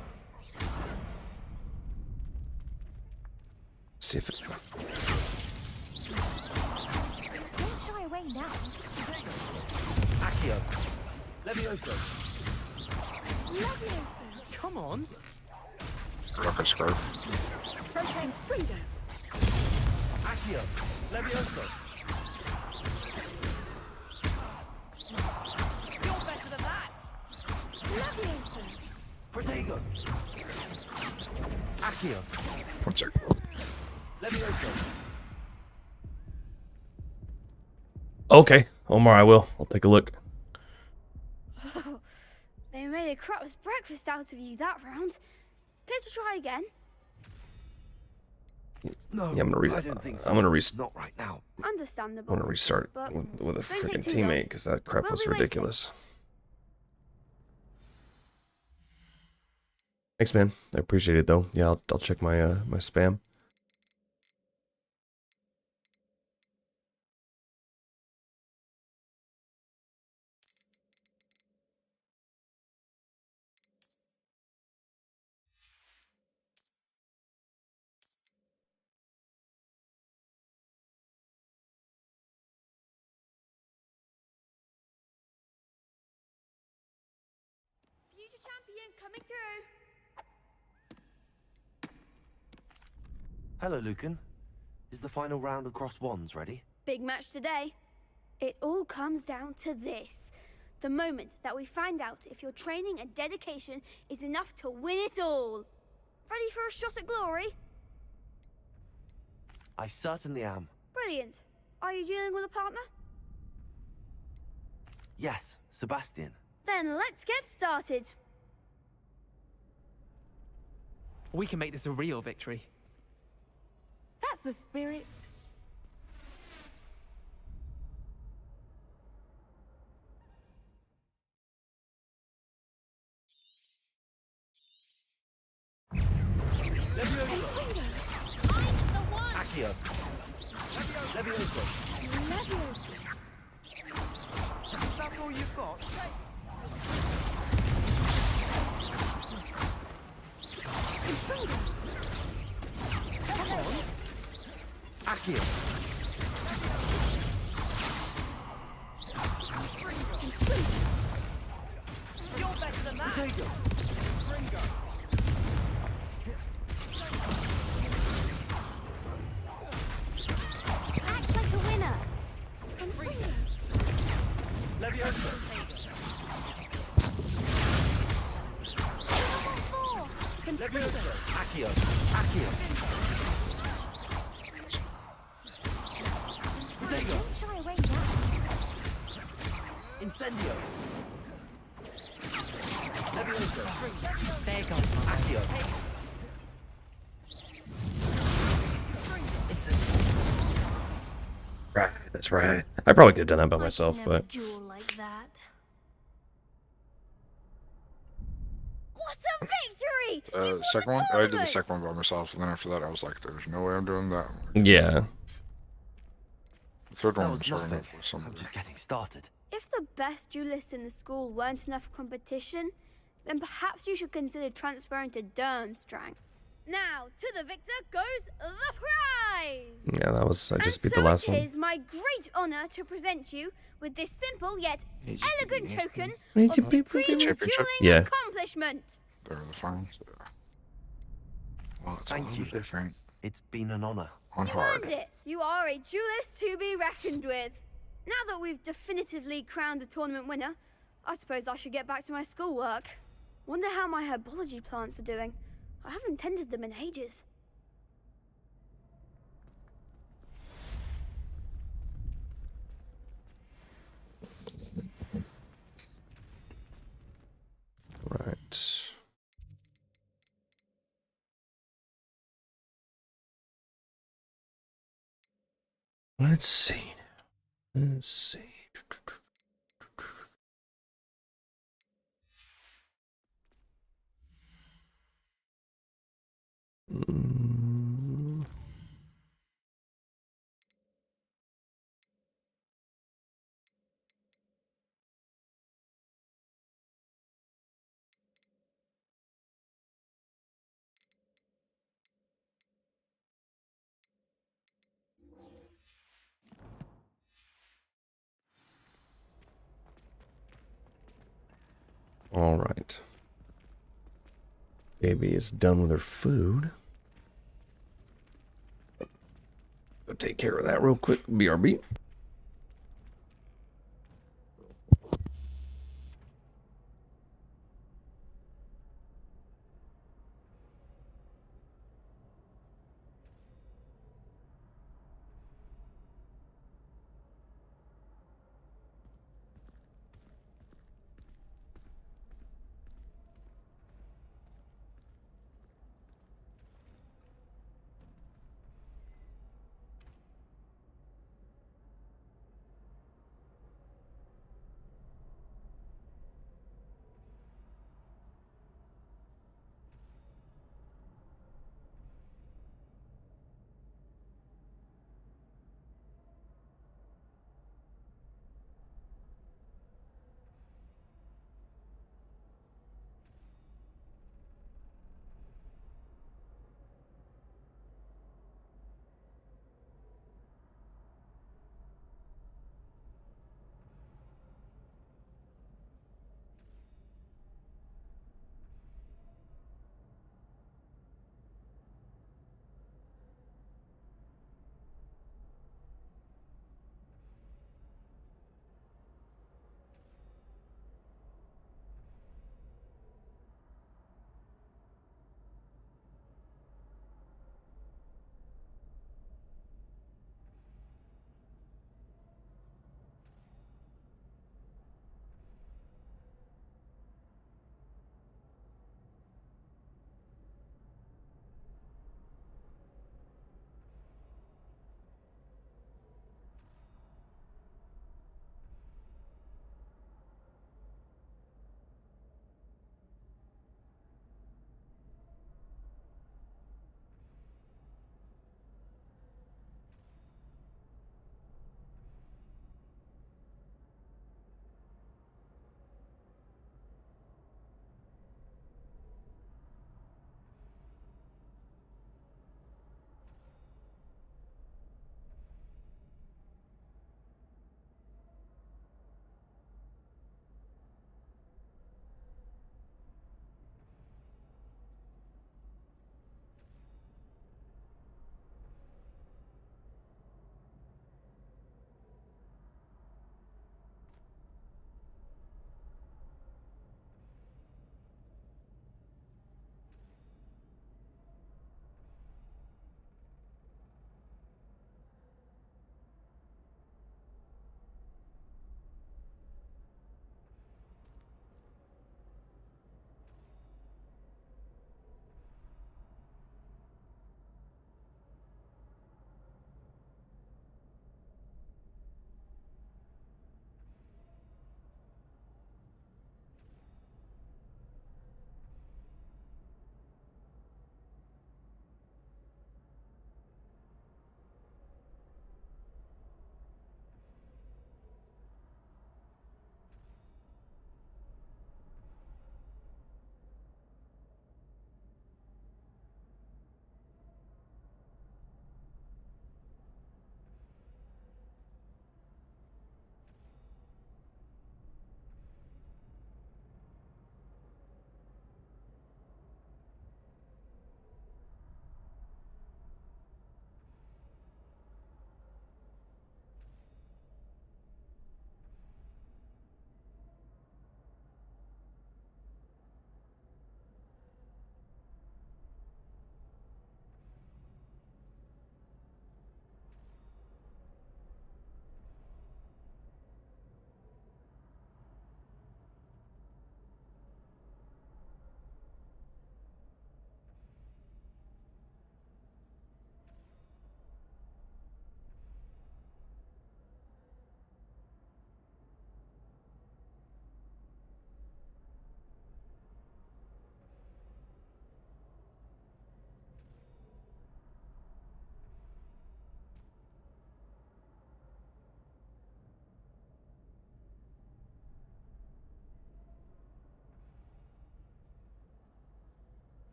S1: See if it...
S10: Don't shy away now.
S9: Accio. Levioso.
S10: Levioso.
S18: Come on.
S2: Rocket Scarf.
S10: Protein Freedom.
S9: Accio. Levioso.
S10: You're better than that. Levioso.
S9: Protego. Accio.
S2: One sec.
S9: Levioso.
S1: Okay, Omar, I will. I'll take a look.
S10: They made a crap's breakfast out of you that round. Care to try again?
S9: No,
S1: Yeah, I'm gonna
S9: I don't think so.
S1: I'm gonna
S9: Not right now.
S10: Understandable.
S1: I'm gonna restart
S10: but
S1: with a
S10: don't take
S1: freaking
S10: too long.
S1: teammate because that crap
S10: We'll
S1: was
S10: be waiting.
S1: ridiculous. Thanks, man. I appreciate it though. Yeah, I'll check my my spam.
S10: Future champion coming through.
S9: Hello, Lucan. Is the final round of Cross Wands ready?
S10: Big match today. It all comes down to this. The moment that we find out if your training and dedication is enough to win it all. Ready for a shot at glory?
S9: I certainly am.
S10: Brilliant. Are you dealing with a partner?
S9: Yes, Sebastian.
S10: Then let's get started.
S18: We can make this a real victory.
S5: That's the spirit.
S9: Accio. Levioso.
S18: Is that all you've got?
S9: Accio.
S18: You're better than that.
S9: Potato.
S10: Act like a winner.
S9: Levioso. Levioso. Accio. Accio. Potato.
S10: Don't shy away now.
S9: Incendio. Levioso.
S18: There you go.
S9: Accio. Incendio.
S1: Right, that's right. I probably could have done that by myself,
S10: Never
S1: but
S10: duel like that. What a victory!
S2: Second one? I did the second one by myself, and then after that I was like, there's no way I'm doing that one.
S1: yeah.
S2: The third
S9: That
S2: one
S9: was
S2: was starting
S9: nothing.
S2: up with somebody.
S9: I'm just getting started.
S10: If the best duelists in the school weren't enough competition, then perhaps you should consider transferring to Durmstrang. Now, to the victor goes the prize!
S1: Yeah, that was... I just
S10: And
S1: beat
S10: so
S1: the last
S10: it
S1: one.
S10: is my great honor to present you with this simple yet elegant token
S1: Did
S10: of
S1: you beat
S10: supreme
S2: Championship?
S10: dueling
S1: Yeah.
S10: accomplishment.
S2: There are the finals. Well, it's
S9: Thank
S2: a
S9: you.
S2: little different.
S9: It's been an honor.
S2: On
S10: You
S2: hard.
S10: earned it. You are a duelist to be reckoned with. Now that we've definitively crowned the tournament winner, I suppose I should get back to my schoolwork. Wonder how my herbology plants are doing. I haven't tended them in ages.
S1: Right. Let's see. Let's see. Mm. Alright. Baby is done with her food. Go take care of that real quick. BRB.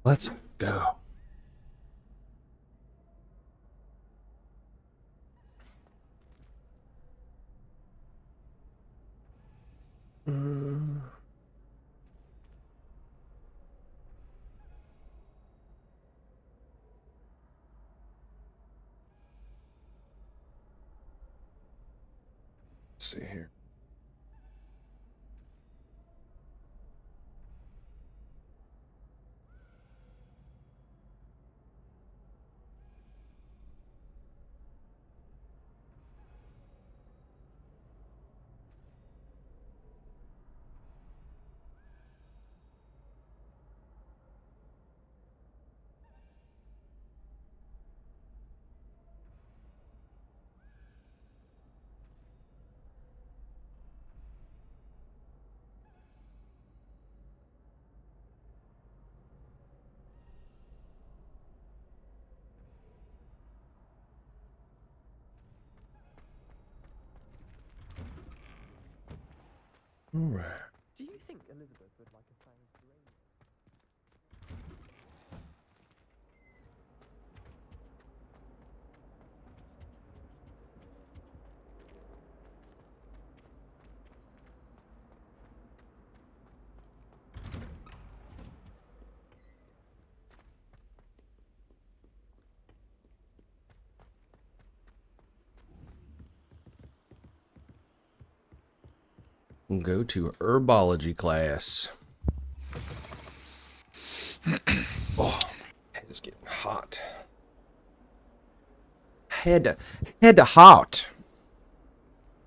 S1: Let's go. Let's see here. All right.
S18: Do you think Elizabeth would like a phone to ring?
S1: Go to herbology class. Oh, head is getting hot. Head hot.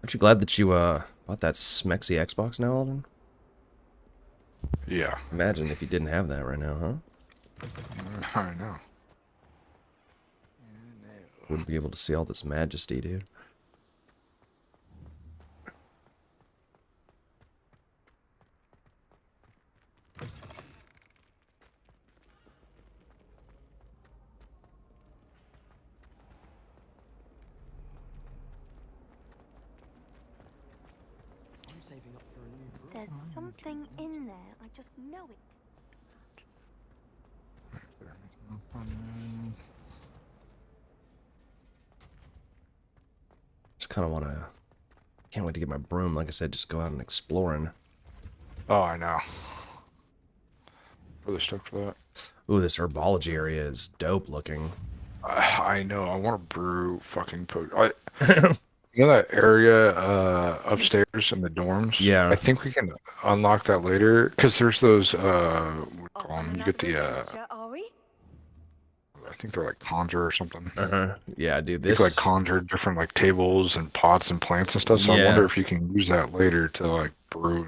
S1: Aren't you glad that you bought that smexy Xbox now, Alden?
S2: Yeah.
S1: Imagine if you didn't have that right now, huh?
S2: I know.
S1: Wouldn't be able to see all this majesty, dude.
S12: There's something in there. I just know it.
S1: Just kind of want to... Can't wait to get my broom. Like I said, just go out and exploring.
S2: Oh, I know. Really stoked for that.
S1: Ooh, this herbology area is dope looking.
S2: I know. I want to brew fucking you know that area upstairs in the dorms?
S1: Yeah.
S2: I think we can unlock that later because there's those what do you call them? You get the I think they're like conjure or something.
S1: Yeah, dude.
S2: You can like conjure different like tables and pots and plants and stuff. So I wonder if you can use that later to like brew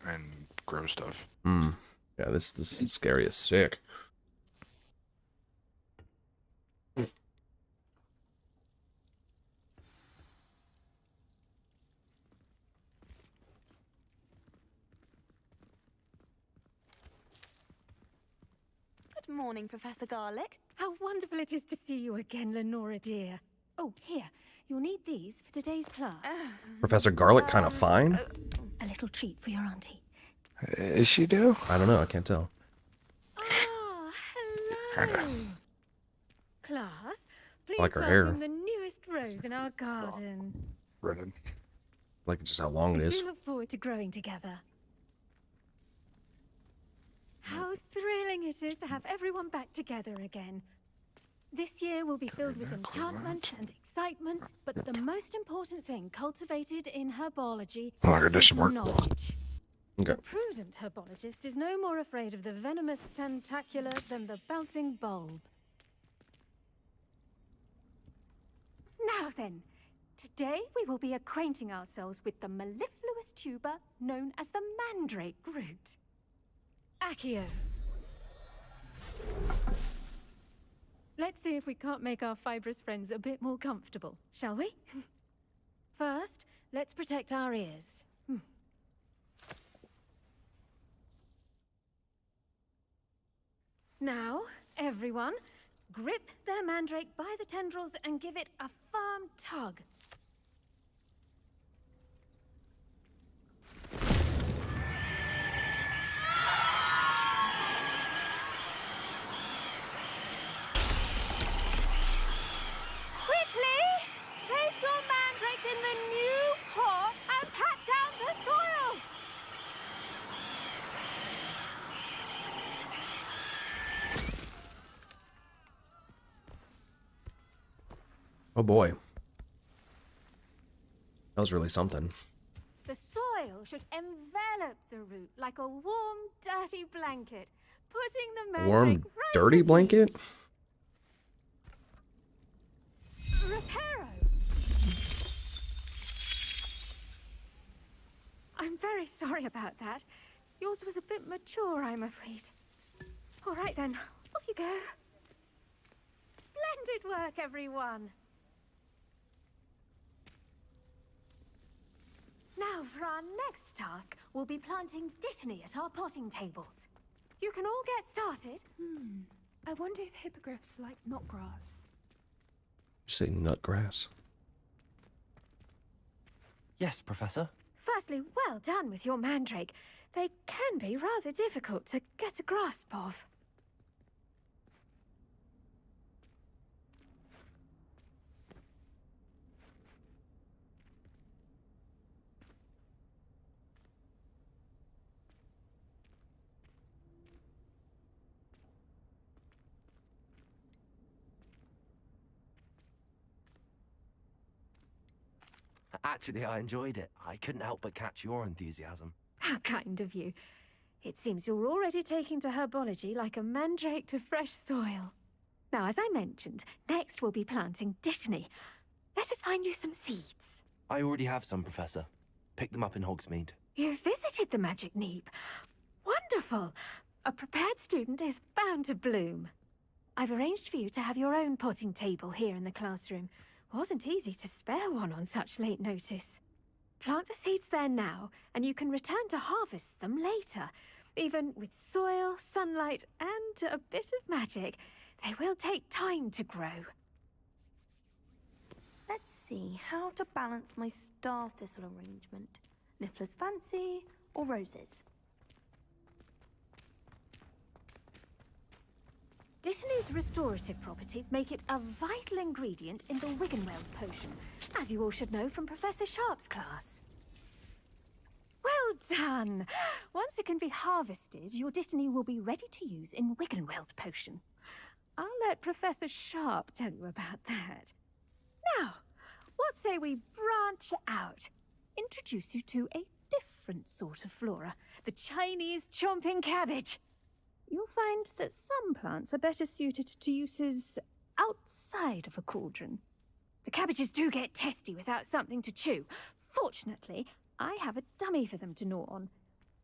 S2: and grow stuff.
S1: Yeah, this is scary as sick.
S12: Good morning, Professor Garlick.
S5: How wonderful it is to see you again, Lenora dear. Oh, here. You'll need these for today's class.
S1: Professor Garlic kind of fine?
S5: A little treat for your auntie.
S2: Is she do?
S1: I don't know. I can't tell.
S5: Oh, hello. Class, please
S1: like her
S5: welcome
S1: hair.
S5: the newest rose in our garden.
S2: Redden.
S1: Like just how long it
S5: I
S1: is.
S5: do look forward to growing together. How thrilling it is to have everyone back together again. This year will be filled with enchantment and excitement, but the most important thing cultivated in herbology is knowledge.
S1: Okay.
S5: The prudent herbologist is no more afraid of the venomous tentacula than the bouncing bulb. Now then, today we will be acquainting ourselves with the mellifluous tuber known as the mandrake root. Accio. Let's see if we can't make our fibrous friends a bit more comfortable, shall we? First, let's protect our ears. Now, everyone, grip their mandrake by the tendrils and give it a firm tug.
S1: Oh boy. That was really something.
S5: The soil should envelop the root like a warm, dirty blanket, putting the
S1: A
S5: mandrake
S1: warm,
S5: right
S1: dirty
S5: at
S1: blanket?
S5: ease. Reparo! I'm very sorry about that. Yours was a bit mature, I'm afraid. All right then, off you go. Splendid work, everyone. Now, for our next task, we'll be planting dittany at our potting tables. You can all get started.
S12: I wonder if hippogriffs like knotgrass.
S1: Say nutgrass.
S9: Yes, Professor.
S5: Firstly, well done with your mandrake. They can be rather difficult to get a grasp of.
S9: Actually, I enjoyed it. I couldn't help but catch your enthusiasm.
S5: How kind of you. It seems you're already taking to herbology like a mandrake to fresh soil. Now, as I mentioned, next we'll be planting dittany. Let us find you some seeds.
S9: I already have some, Professor. Picked them up in Hogsmeade.
S5: You visited the Magic Neep. Wonderful! A prepared student is bound to bloom. I've arranged for you to have your own potting table here in the classroom. Wasn't easy to spare one on such late notice. Plant the seeds there now, and you can return to harvest them later. Even with soil, sunlight, and a bit of magic, they will take time to grow.
S12: Let's see how to balance my star thistle arrangement. Niffler's fancy or roses?
S5: Dittany's restorative properties make it a vital ingredient in the Wiggenweld potion, as you all should know from Professor Sharp's class. Well done! Once it can be harvested, your dittany will be ready to use in Wiggenweld potion. I'll let Professor Sharp tell you about that. Now, what say we branch out? Introduce you to a different sort of flora, the Chinese chomping cabbage. You'll find that some plants are better suited to uses outside of a cauldron. The cabbages do get testy without something to chew. Fortunately, I have a dummy for them to gnaw on.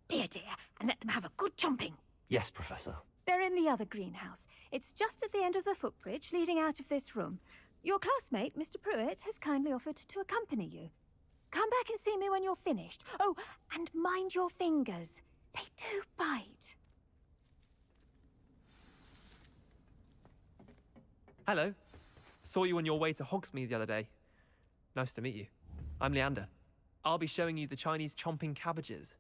S5: Be a dear and let them have a good chomping.
S9: Yes, Professor.
S5: They're in the other greenhouse. It's just at the end of the footbridge leading out of this room. Your classmate, Mr. Pruitt, has kindly offered to accompany you. Come back and see me when you're finished. Oh, and mind your fingers. They do bite.
S18: Hello. Saw you on your way to Hogsmeade the other day. Nice to meet you. I'm Leander. I'll be showing you the Chinese chomping cabbages.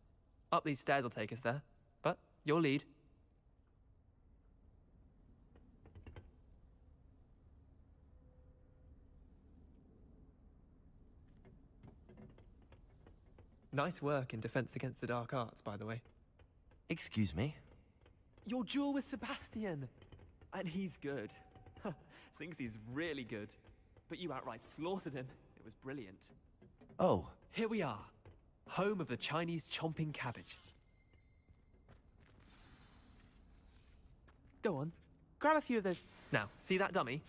S18: Up these stairs will take us there, but your lead. Nice work in Defense Against the Dark Arts, by the way.
S9: Excuse me?
S18: Your duel with Sebastian! And he's good. Thinks he's really good. But you outright slaughtered him. It was brilliant.
S9: Oh.
S18: Here we are. Home of the Chinese chomping cabbage. Go on. Grab a few of those. Now, see that dummy?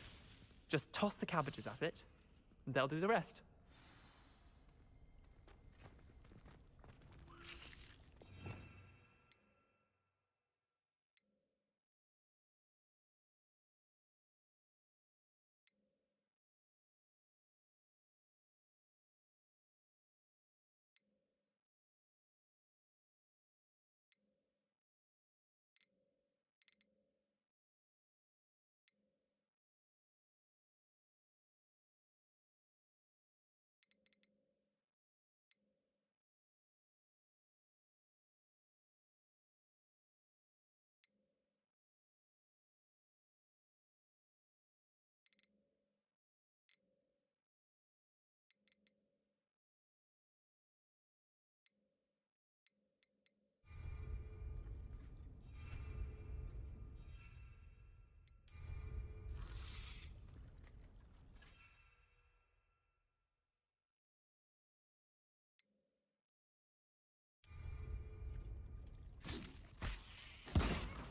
S18: Just toss the cabbages at it, and they'll do the rest.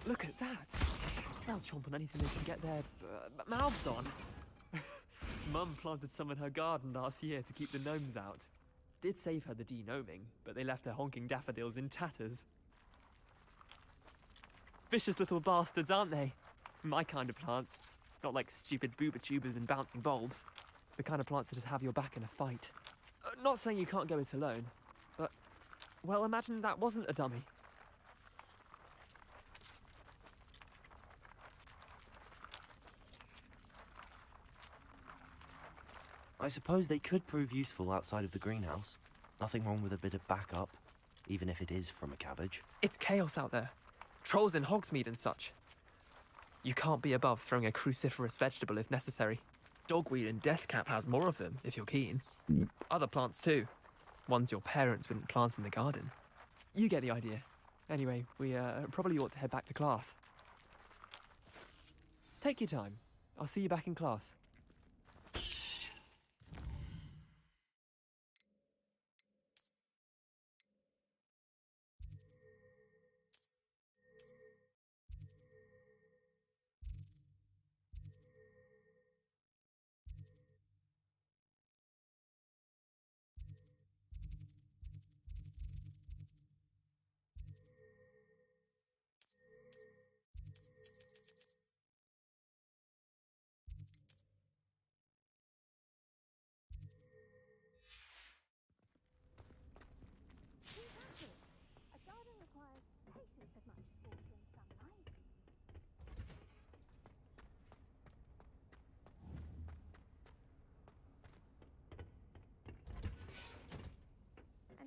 S18: Look at that. They'll chomp on anything they can get their mouths on. Mum planted some in her garden last year to keep the gnomes out. Did save her the de-gnoming, but they left her honking daffodils in tatters. Vicious little bastards, aren't they? My kind of plants. Not like stupid booba tubers and bouncing bulbs. The kind of plants that just have your back in a fight. Not saying you can't go it alone, but, well, imagine that wasn't a dummy.
S9: I suppose they could prove useful outside of the greenhouse. Nothing wrong with a bit of backup, even if it is from a cabbage.
S18: It's chaos out there. Trolls in Hogsmeade and such. You can't be above throwing a cruciferous vegetable if necessary. Dogweed and deathcap has more of them, if you're keen. Other plants too. Ones your parents wouldn't plant in the garden. You get the idea. Anyway, we probably ought to head back to class. Take your time. I'll see you back in class.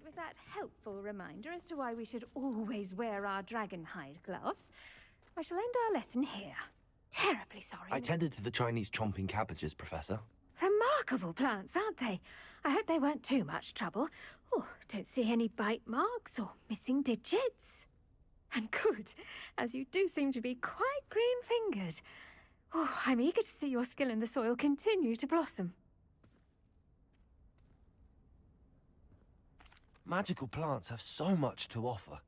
S5: With that helpful reminder as to why we should always wear our dragon hide gloves, I shall end our lesson here. Terribly sorry.
S9: I tended to the Chinese chomping cabbages, Professor.
S5: Remarkable plants, aren't they? I hope they weren't too much trouble. Oh, don't see any bite marks or missing digits. And good, as you do seem to be quite green-fingered. Oh, I'm eager to see your skill in the soil continue to blossom.
S9: Magical plants have so much to offer.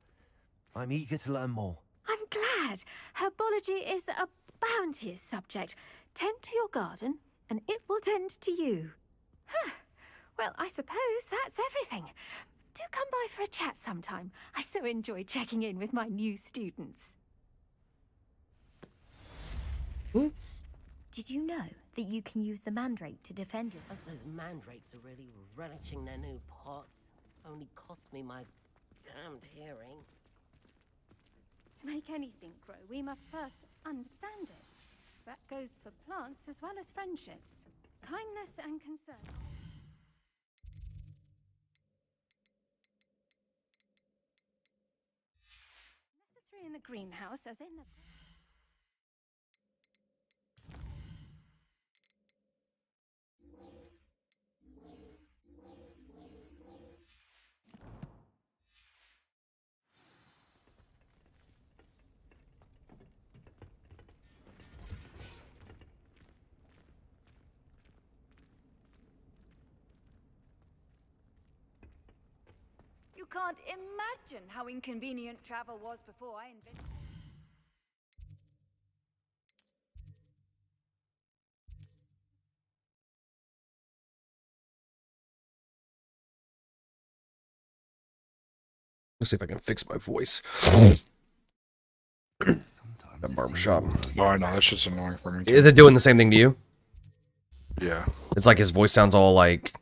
S9: I'm eager to learn more.
S5: I'm glad. Herbology is a bounteous subject. Tend to your garden, and it will tend to you. Huh. Well, I suppose that's everything. Do come by for a chat sometime. I so enjoy checking in with my new students.
S19: Did you know that you can use the mandrake to defend yourself?
S20: Those mandrakes are really relishing their new pots. Only cost me my damned hearing.
S5: To make anything grow, we must first understand it. That goes for plants as well as friendships. Kindness and concern. Necessary in the greenhouse as in the...
S21: You can't imagine how inconvenient travel was before I invented...
S1: Let's see if I can fix my voice. That barbershop.
S2: Oh, I know, that's just annoying for me.
S1: Is it doing the same thing to you?
S2: Yeah.
S1: It's like his voice sounds all like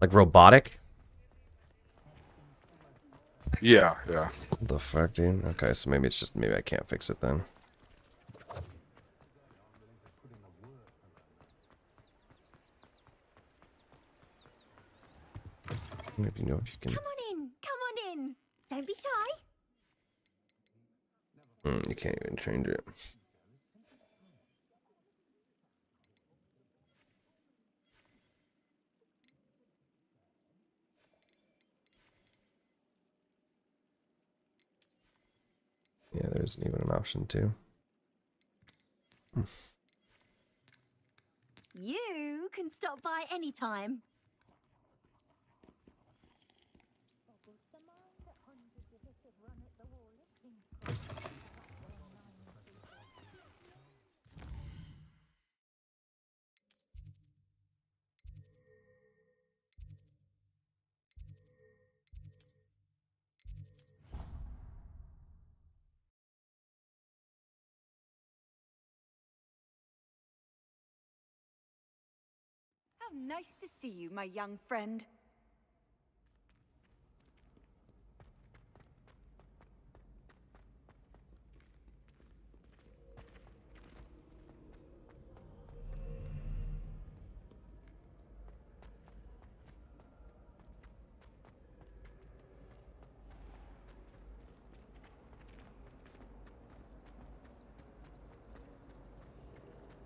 S1: robotic.
S2: Yeah, yeah.
S1: What the fuck, dude? Okay, so maybe it's just, maybe I can't fix it then. If you know if you can.
S19: Come on in. Don't be shy.
S1: You can't even change it. Yeah, there isn't even an option to.
S19: You can stop by anytime.
S21: nice to see you, my young friend.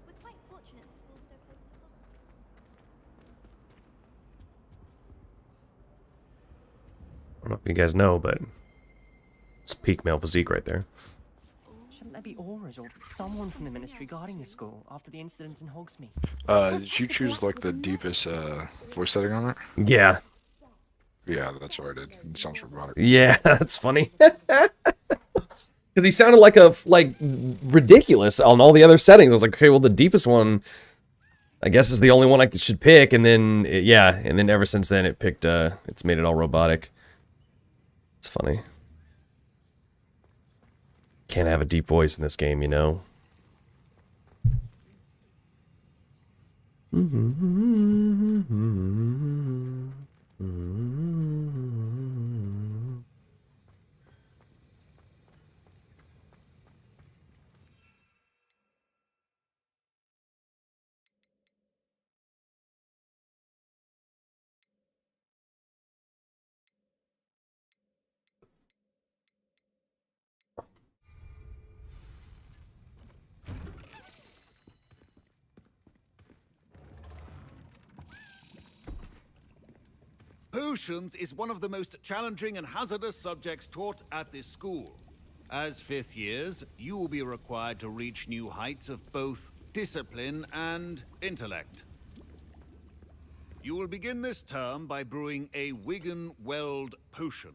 S19: We're quite fortunate the school's so close to home.
S1: I don't know if you guys know, but it's peak male physique right there.
S8: Shouldn't there be auras or someone from the ministry guarding the school after the incident in Hogsmeade?
S2: Did you choose like the deepest voice setting on it?
S1: Yeah.
S2: Yeah, that's what I did. It sounds robotic.
S1: Yeah, that's funny. Because he sounded like ridiculous on all the other settings. I was like, okay, well, the deepest one, I guess, is the only one I should pick. And then, yeah, and then ever since then, it picked, it's made it all robotic. It's funny. Can't have a deep voice in this game, you know?
S16: Potions is one of the most challenging and hazardous subjects taught at this school. As fifth years, you will be required to reach new heights of both discipline and intellect. You will begin this term by brewing a Wigan Weld potion.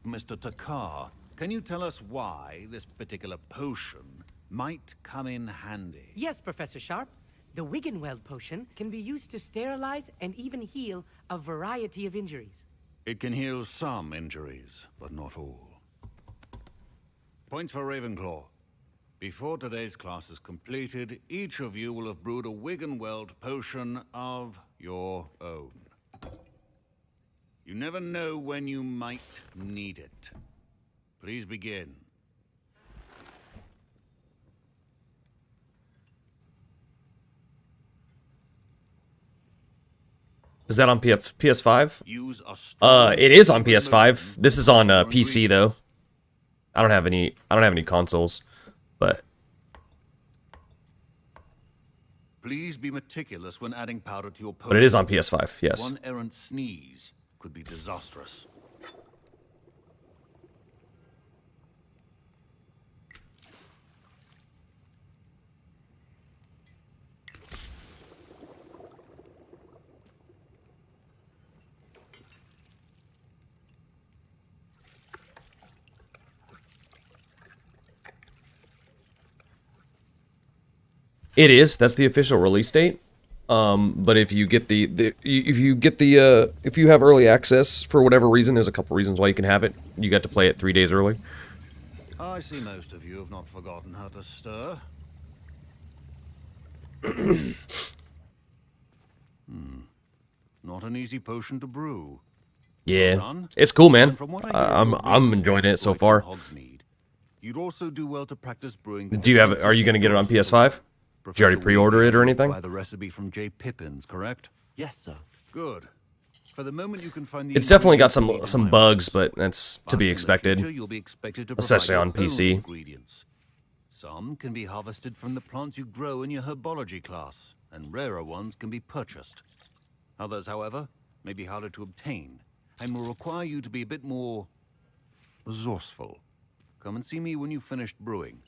S16: Mr. Takar, can you tell us why this particular potion might come in handy?
S7: Yes, Professor Sharp. The Wiggenweld potion can be used to sterilize and even heal a variety of injuries.
S16: It can heal some injuries, but not all. Points for Ravenclaw. Before today's class is completed, each of you will have brewed a Wiggenweld potion of your own. You never know when you might need it. Please begin.
S1: Is that on PS5? It is on PS5. This is on PC though. I don't have any consoles, but
S16: Please be meticulous when adding powder to your potion.
S1: but it is on PS5. Yes.
S16: One errant sneeze could be disastrous.
S1: It is. That's the official release date. But if you get if you have early access for whatever reason, there's a couple reasons why you can have it. You got to play it 3 days early.
S16: I see most of you have not forgotten how to stir. Not an easy potion to brew.
S1: Yeah, it's cool, man.
S16: From what I hear,
S1: I'm enjoying it so far.
S16: Hogsmeade, you'd also do well to practice brewing.
S1: Do you have? Are you gonna get it on PS5? Did you already pre-order it or anything?
S16: Buy the recipe from J. Pippin's, correct?
S9: Yes, sir.
S16: Good. For the moment, you can find the.
S1: It's definitely got some bugs, but that's to be expected,
S16: You'll be expected to
S1: especially
S16: provide
S1: on
S16: your own
S1: PC.
S16: ingredients. Some can be harvested from the plants you grow in your herbology class, and rarer ones can be purchased. Others, however, may be harder to obtain, and will require you to be a bit more resourceful. Come and see me when you've finished brewing,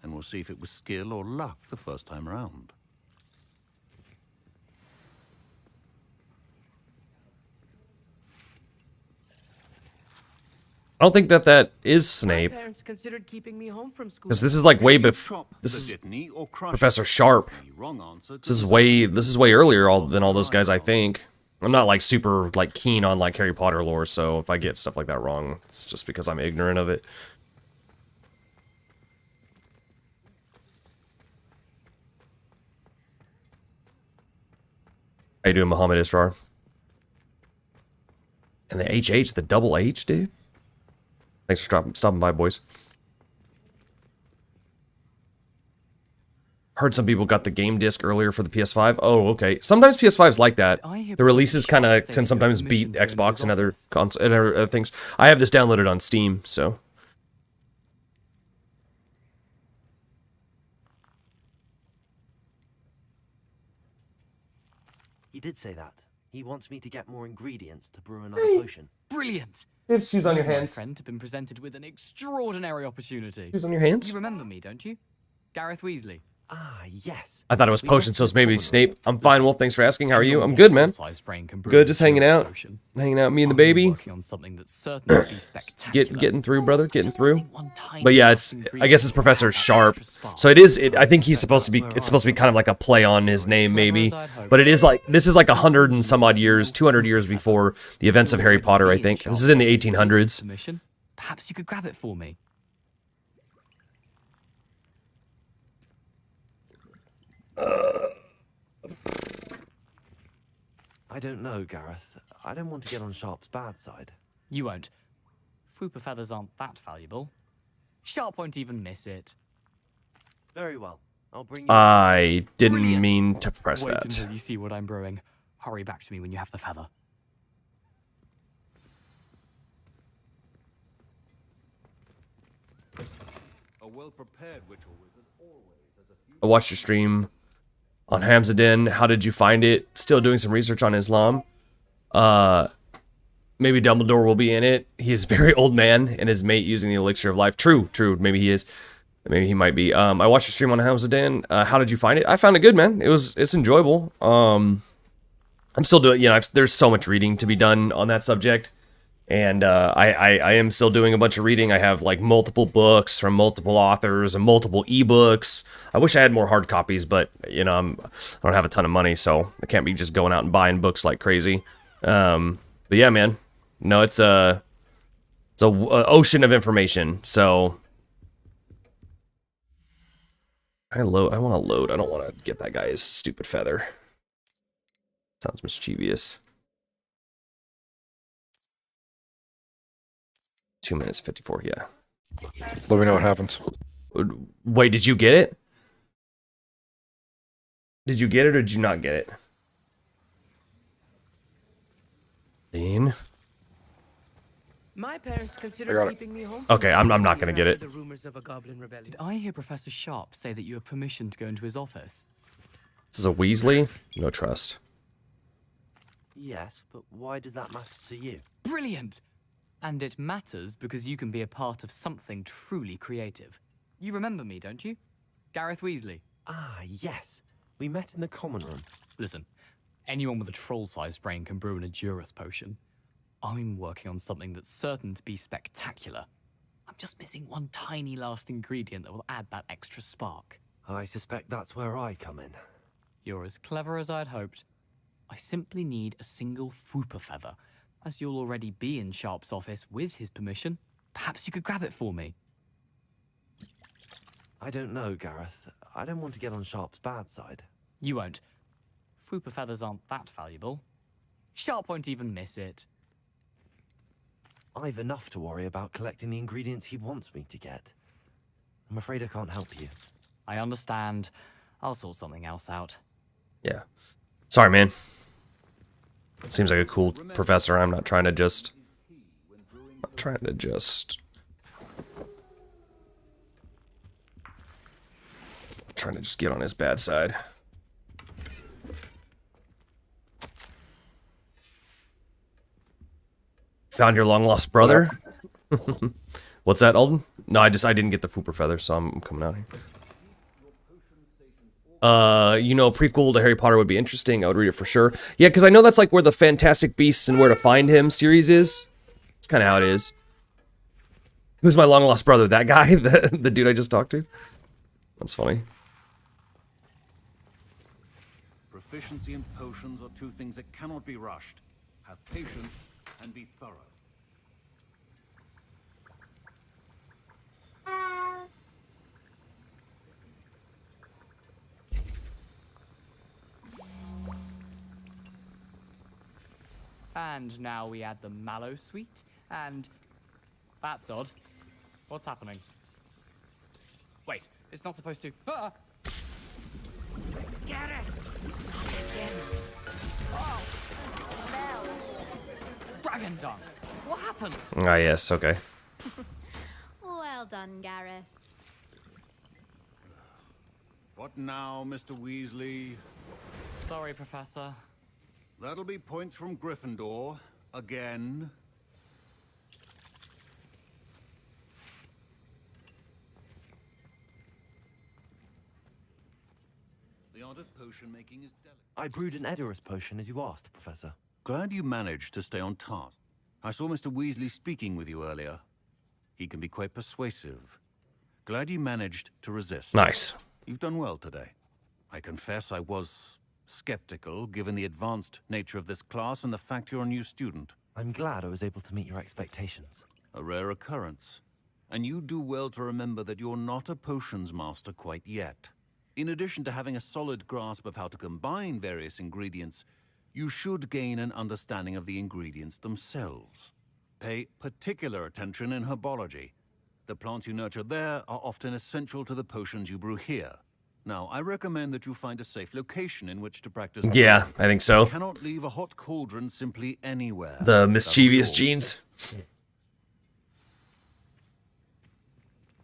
S16: and we'll see if it was skill or luck the first time around.
S1: I don't think that is Snape,
S7: My parents considered keeping me home from school.
S1: because this is like way before. This is Professor Sharp. This is way earlier than all those guys. I think. I'm not like super like keen on like Harry Potter lore, so if I get stuff like that wrong, it's just because I'm ignorant of it. How you doing, Muhammad Israr? And the HH, the double H, dude. Thanks for stopping by, boys. Heard some people got the game disc earlier for the PS5. Oh, okay. Sometimes PS5's like that. The releases kind of can sometimes beat Xbox and other other things. I have this downloaded on Steam, so.
S9: He did say that. He wants me to get more ingredients to brew another potion.
S4: Brilliant!
S1: You have shoes on your
S4: You, my
S1: hands.
S4: friend, have been presented with an extraordinary opportunity.
S1: Shoes on your hands?
S4: You remember me, don't you? Gareth Weasley.
S9: Ah, yes.
S1: I thought it was potion, so it's maybe Snape. I'm fine, Wolf. Thanks for asking. How are you? I'm good, man. Good, just hanging out. Hanging out, me and the baby.
S4: On something that's certain to be spectacular.
S1: Getting through, brother. Getting through. But yeah, I guess it's Professor Sharp. So it is. I think he's supposed to be. It's supposed to be kind of like a play on his name, maybe. But it is like this is like 100 and some odd years, 200 years before the events of Harry Potter. I think this is in the 1800s.
S4: Perhaps you could grab it for me.
S9: I don't know, Gareth. I don't want to get on Sharp's bad side.
S4: You won't. Fooper feathers aren't that valuable. Sharp won't even miss it.
S9: Very well. I'll bring you.
S1: I didn't mean to press
S4: Wait
S1: that.
S4: until you see what I'm brewing. Hurry back to me when you have the feather.
S16: A well-prepared ritual wizard always has a few...
S1: I watched your stream on Hamzaden. How did you find it? Still doing some research on Islam. Maybe Dumbledore will be in it. He is a very old man and his mate using the elixir of life. True. Maybe he is. Maybe he might be. I watched your stream on Hamzaden. How did you find it? I found it good, man. It's enjoyable. I'm still doing, there's so much reading to be done on that subject. And I am still doing a bunch of reading. I have like multiple books from multiple authors and multiple ebooks. I wish I had more hard copies, but I don't have a ton of money, so I can't be just going out and buying books like crazy. But yeah, man, no, it's a ocean of information. So I want to load. I don't want to get that guy's stupid feather. Sounds mischievous. 2 minutes 54, yeah.
S2: Let me know what happens.
S1: Wait, did you get it? Did you get it or did you not get it? Dean?
S7: My parents considered keeping me home.
S1: Okay, I'm not gonna get it.
S7: The rumors of a goblin rebellion.
S4: Did I hear Professor Sharp say that you have permission to go into his office?
S1: This is a Weasley? No trust.
S9: Yes, but why does that matter to you?
S4: Brilliant! And it matters because you can be a part of something truly creative. You remember me, don't you? Gareth Weasley.
S9: Ah, yes. We met in the common room.
S4: Listen, anyone with a troll-sized brain can brew an Adurus potion. I'm working on something that's certain to be spectacular. I'm just missing one tiny last ingredient that will add that extra spark.
S9: I suspect that's where I come in.
S4: You're as clever as I'd hoped. I simply need a single Fooper feather. As you'll already be in Sharp's office with his permission, perhaps you could grab it for me.
S9: I don't know, Gareth. I don't want to get on Sharp's bad side.
S4: You won't. Fooper feathers aren't that valuable. Sharp won't even miss it.
S9: I've enough to worry about collecting the ingredients he wants me to get. I'm afraid I can't help you.
S4: I understand. I'll sort something else out.
S1: Yeah. Sorry, man. Seems like a cool professor. I'm not trying to just... trying to just get on his bad side. Found your long lost brother? What's that, Alden? No, I didn't get the Fooper feather, so I'm coming out here. Prequel to Harry Potter would be interesting. I would read it for sure. Yeah, because I know that's like where the Fantastic Beasts and Where to Find Him series is. It's kind of how it is. Who's my long lost brother? That guy? The dude I just talked to? That's funny.
S16: Proficiency in potions are two things that cannot be rushed. Have patience and be thorough.
S4: And now we add the mallow sweet, and... That's odd. What's happening? Wait, it's not supposed to... Ah!
S7: Get it!
S4: Oh! Dragon tongue! What happened?
S1: Ah, yes, okay.
S5: Well done, Gareth.
S16: What now, Mr. Weasley?
S4: Sorry, Professor.
S16: That'll be points from Gryffindor. Again. The art of potion making is delicate.
S9: I brewed an Edorus potion as you asked, Professor.
S16: Glad you managed to stay on task. I saw Mr. Weasley speaking with you earlier. He can be quite persuasive. Glad you managed to resist.
S1: Nice.
S16: You've done well today. I confess I was skeptical, given the advanced nature of this class and the fact you're a new student.
S9: I'm glad I was able to meet your expectations.
S16: A rare occurrence. And you do well to remember that you're not a potions master quite yet. In addition to having a solid grasp of how to combine various ingredients, you should gain an understanding of the ingredients themselves. Pay particular attention in herbology. The plants you nurture there are often essential to the potions you brew here. Now, I recommend that you find a safe location in which to practice.
S1: Yeah, I think so.
S16: You cannot leave a hot cauldron simply anywhere.
S1: The mischievous genes.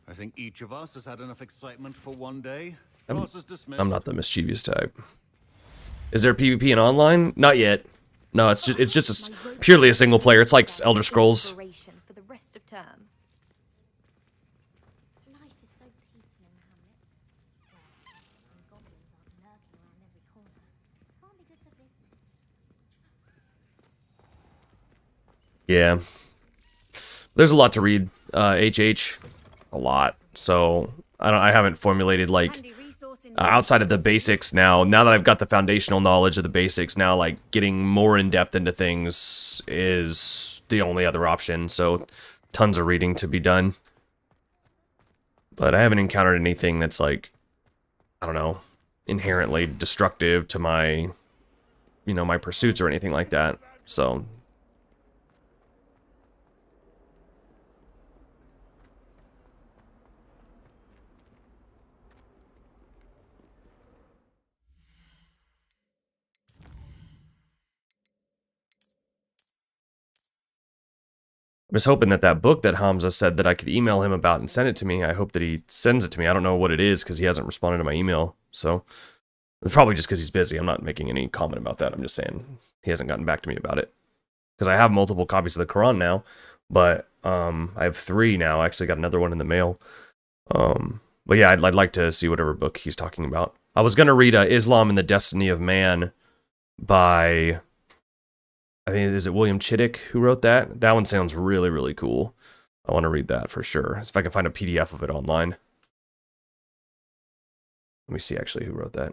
S16: I think each of us has had enough excitement for one day.
S1: I'm
S16: Class is dismissed.
S1: not the mischievous type. Is there PvP in online? Not yet. No, it's just purely a single player. It's like Elder Scrolls.
S12: For the rest of term.
S19: Life is so peaceful in Hamlet. Well, and goblins aren't lurking around every corner. Can't be good for business.
S1: Yeah. There's a lot to read. HH, a lot. So I haven't formulated like outside of the basics now. Now that I've got the foundational knowledge of the basics, now like getting more in depth into things is the only other option. So tons of reading to be done. But I haven't encountered anything that's like, I don't know, inherently destructive to my, you know, my pursuits or anything like that. So I'm just hoping that that book that Hamza said that I could email him about and send it to me, I hope that he sends it to me. I don't know what it is because he hasn't responded to my email. So it's probably just because he's busy. I'm not making any comment about that. I'm just saying he hasn't gotten back to me about it. Because I have multiple copies of the Quran now, but I have 3 now. I actually got another one in the mail. But yeah, I'd like to see whatever book he's talking about. I was going to read Islam and the Destiny of Man by... I think, is it William Chittick who wrote that? That one sounds really, really cool. I want to read that for sure. If I can find a PDF of it online. Let me see actually who wrote that.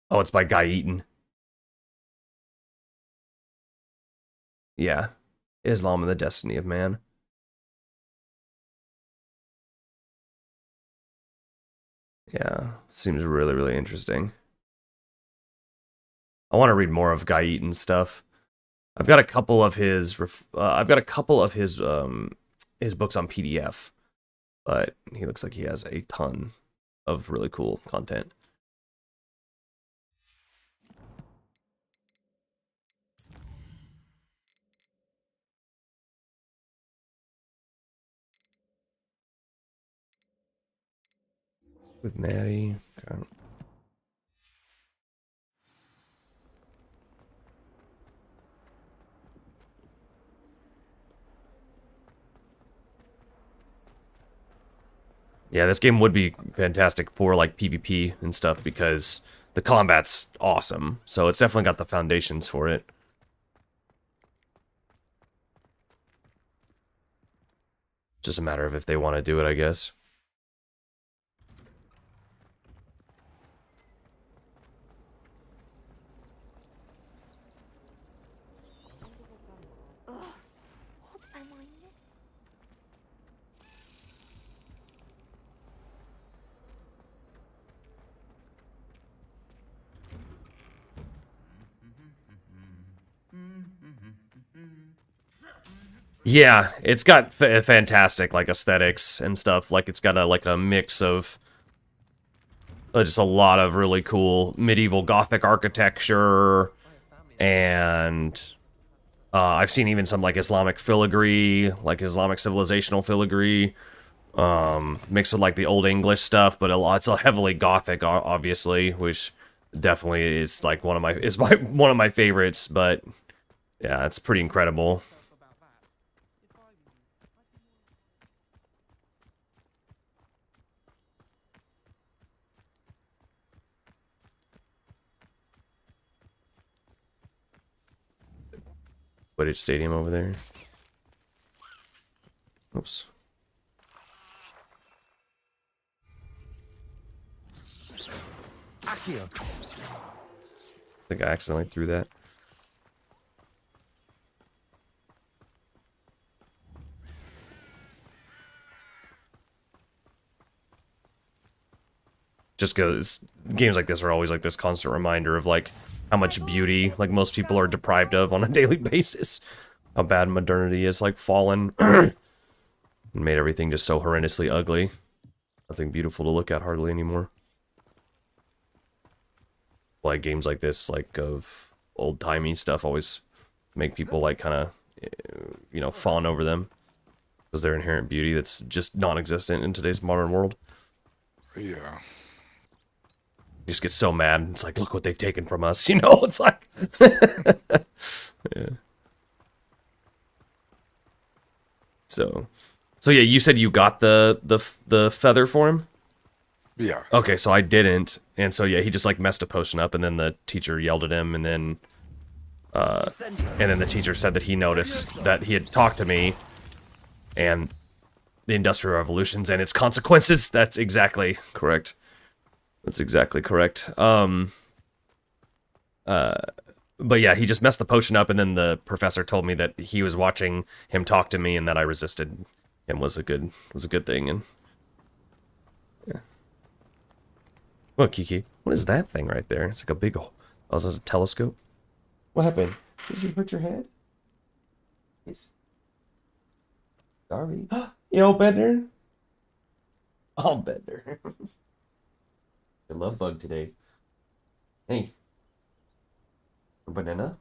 S1: Oh, it's by Guy Eaton. Yeah. Islam and the Destiny of Man. Yeah, seems really, really interesting. I want to read more of Guy Eaton's stuff. I've got a couple of his his books on PDF, but he looks like he has a ton of really cool content. With Natty. Okay. Yeah, this game would be fantastic for like PvP and stuff because the combat's awesome. So it's definitely got the foundations for it. Just a matter of if they want to do it, I guess. Yeah, it's got fantastic like aesthetics and stuff. Like it's got a mix of just a lot of really cool medieval Gothic architecture, and I've seen even some like Islamic filigree, like Islamic civilizational filigree, mixed with like the Old English stuff. But it's a heavily Gothic, obviously, which definitely is like one of my favorites. But yeah, it's pretty incredible. Footage stadium over there. Oops. I think I accidentally threw that. Just goes, games like this are always like this constant reminder of like how much beauty like most people are deprived of on a daily basis. How bad modernity is like fallen and made everything just so horrendously ugly. Nothing beautiful to look at hardly anymore. Like games like this, like of old-timey stuff, always make people like kind of, you know, fawn over them because their inherent beauty that's just non-existent in today's modern world.
S2: Yeah.
S1: You just get so mad. It's like, look what they've taken from us. You know, it's like, yeah. So yeah, you said you got the feather for him?
S2: Yeah.
S1: Okay, so I didn't, and so yeah, he just like messed a potion up, and then the teacher yelled at him, and then the teacher said that he noticed that he had talked to me, and the Industrial Revolutions and its consequences. That's exactly correct. That's exactly correct. But yeah, he just messed the potion up, and then the professor told me that he was watching him talk to me, and that I resisted him was a good thing. And yeah. Well, Kiki, what is that thing right there? It's like a big old. Oh, is it a telescope? What happened? Did you hurt your head? Yes. Sorry. Yo, Bender. Oh, Bender. I love bug today. Hey. A banana?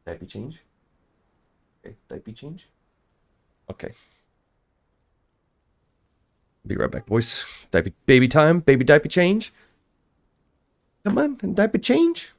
S1: Diaper change? Okay, diaper change? Okay. Be right back, boys. Diaper, baby time, baby diaper change. Come on, diaper change.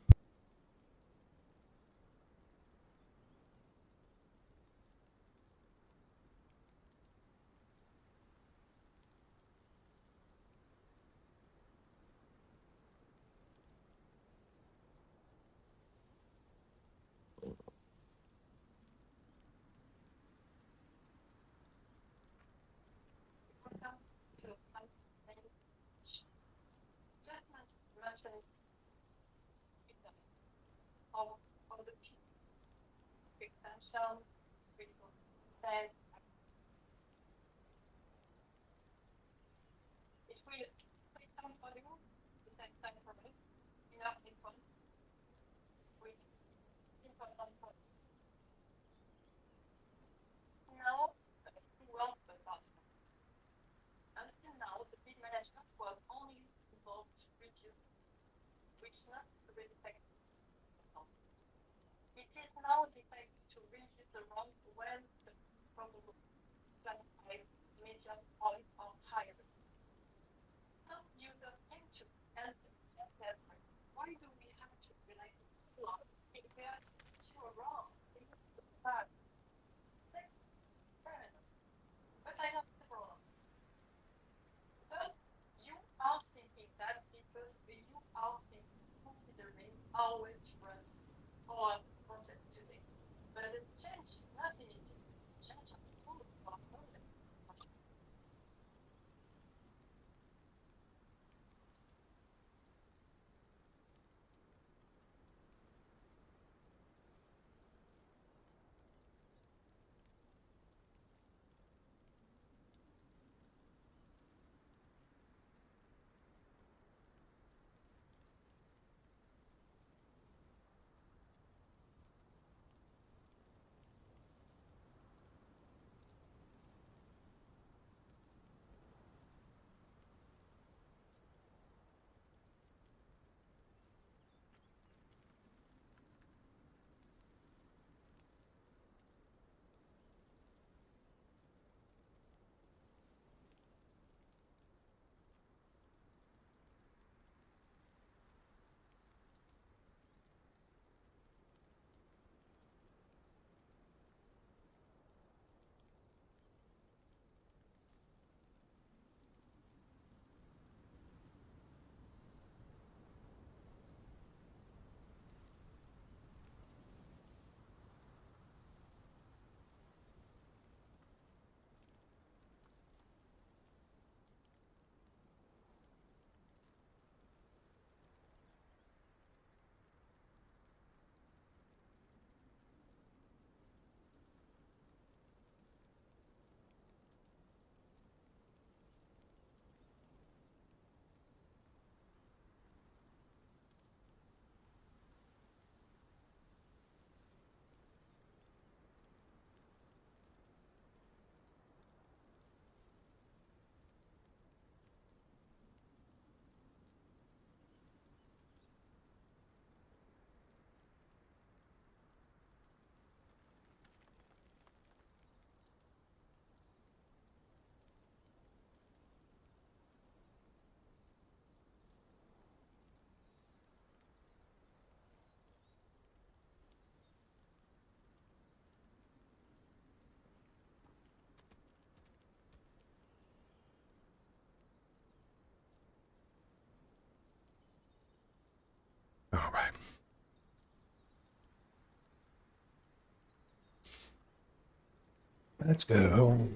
S1: Let's go.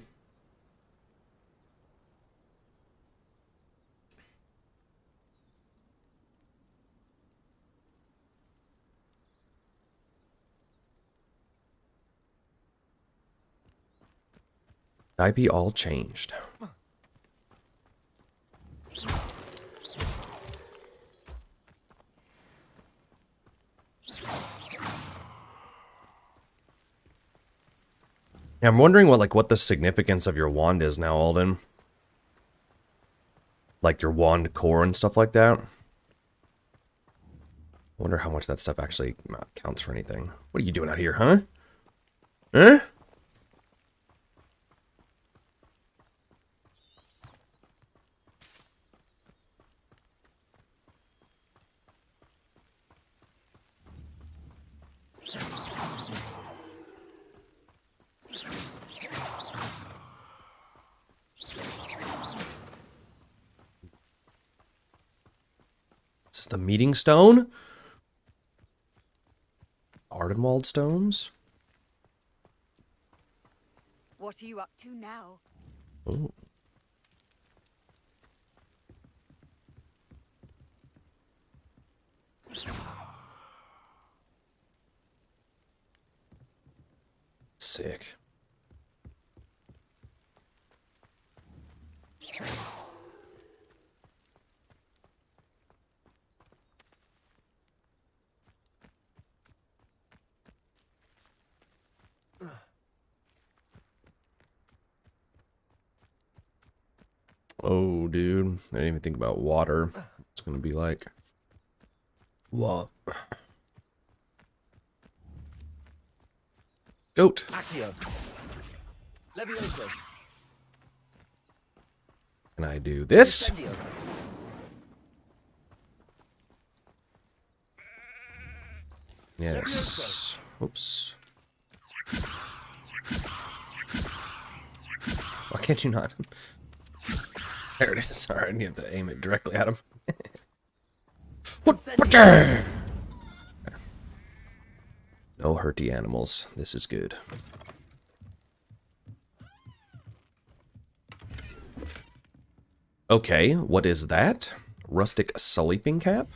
S1: IP all changed. Yeah, I'm wondering what the significance of your wand is now, Alden. Like your wand core and stuff like that. I wonder how much that stuff actually counts for anything. What are you doing out here, huh? Huh? Is this the meeting stone? Ardenwald stones?
S21: What are you up to now?
S1: Oh. Sick. Oh, dude. I didn't even think about water. It's gonna be like... What? Goat.
S9: Accio. Levioso.
S1: Can I do this?
S9: Incendio.
S1: Yes. Oops. Why can't you not? There it is. Sorry, you have to aim it directly at him. No hurty animals. This is good. Okay, what is that? Rustic sleeping cap?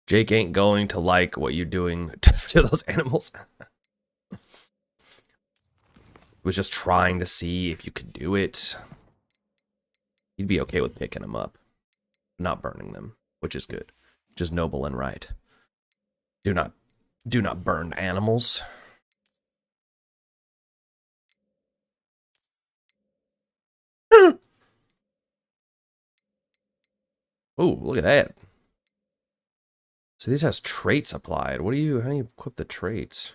S1: Jake ain't going to like what you're doing to those animals. Was just trying to see if you could do it. He'd be okay with picking them up, not burning them, which is good. Just noble and right. Do not burn animals. Oh, look at that. So this has traits applied. How do you equip the traits?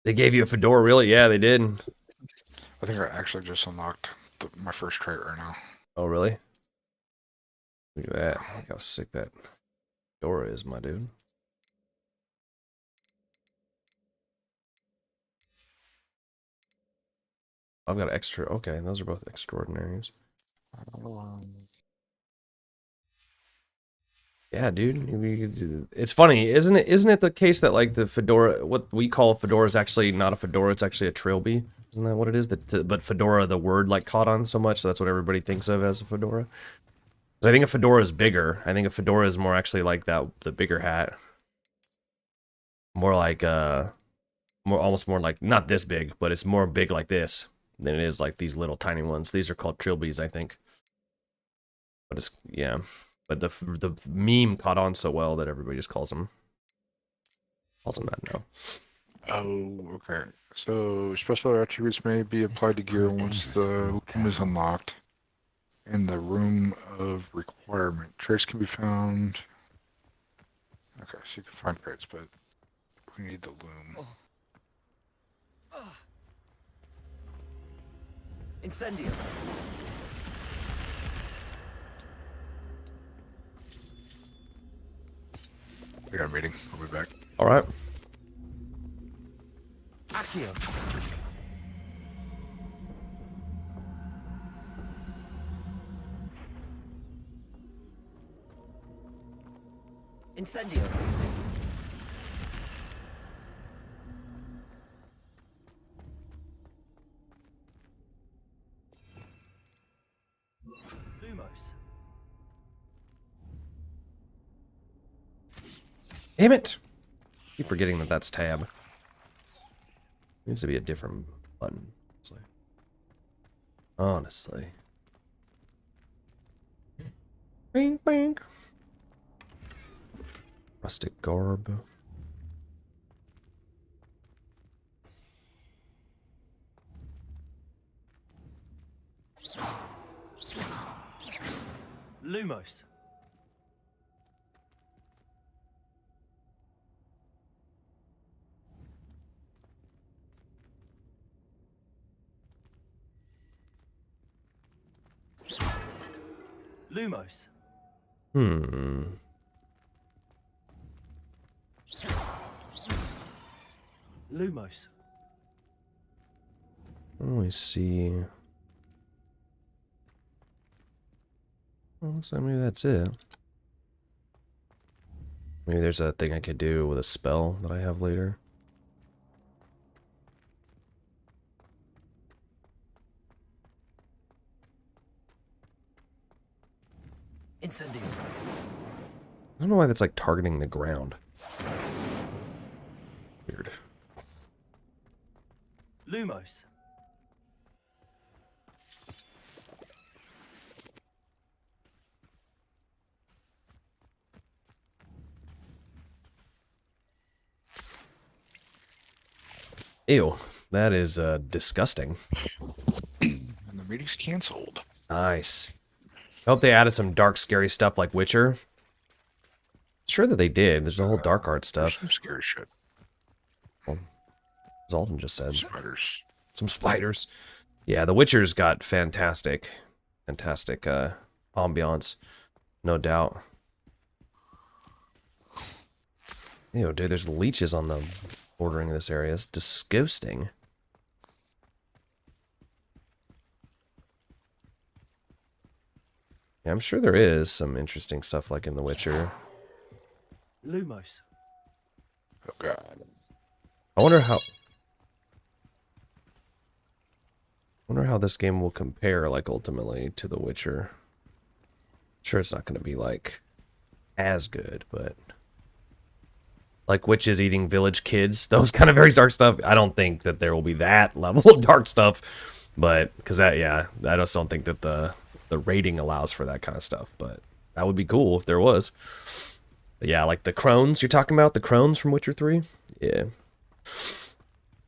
S1: They gave you a fedora, really? Yeah, they did.
S2: I think I actually just unlocked my first trait right now.
S1: Oh, really? Look at that. Look how sick that fedora is, my dude. I've got extra. Okay, those are both extraordinaries. Yeah, dude. It's funny, isn't it? Isn't it the case that like the fedora, what we call a fedora, is actually not a fedora? It's actually a trilby. Isn't that what it is? But fedora, the word like caught on so much, so that's what everybody thinks of as a fedora. I think a fedora is bigger. I think a fedora is more actually like the bigger hat. More like almost more like not this big, but it's more big like this than it is like these little tiny ones. These are called trilbies, I think. But it's yeah. But the meme caught on so well that everybody just calls them that now.
S2: Oh, okay. So special attributes may be applied to gear once the room is unlocked. In the room of requirement, traits can be found. Okay, so you can find traits, but we need the loom.
S9: Incendio.
S2: We got a meeting. We'll be back.
S1: All right.
S9: Accio. Incendio. Lumos.
S1: Damn it! Keep forgetting that that's tab. Needs to be a different button. Honestly. Bing, bing. Rustic garb.
S9: Lumos. Lumos. Lumos.
S1: Let me see. Well, so maybe that's it. Maybe there's a thing I could do with a spell that I have later.
S9: Incendio.
S1: I don't know why that's like targeting the ground. Weird.
S9: Lumos.
S1: Ew, that is disgusting.
S2: And the meeting's canceled.
S1: Nice. I hope they added some dark, scary stuff like Witcher. Sure that they did. There's a whole dark art stuff.
S2: Some scary shit.
S1: Well, Zoltan just said.
S2: Spiders.
S1: Some spiders. Yeah, The Witcher's got fantastic ambiance. No doubt. Ew, dude, there's leeches on the bordering of this area. It's disgusting. Yeah, I'm sure there is some interesting stuff like in The Witcher.
S9: Lumos.
S2: Oh god.
S1: I wonder how this game will compare, like, ultimately to The Witcher. Sure, it's not going to be, like, as good, but... like witches eating village kids, those kind of very dark stuff. I don't think that there will be that level of dark stuff, but, because that, yeah, I just don't think that the rating allows for that kind of stuff, but that would be cool if there was. But yeah, like the crones you're talking about, the crones from Witcher 3? Yeah.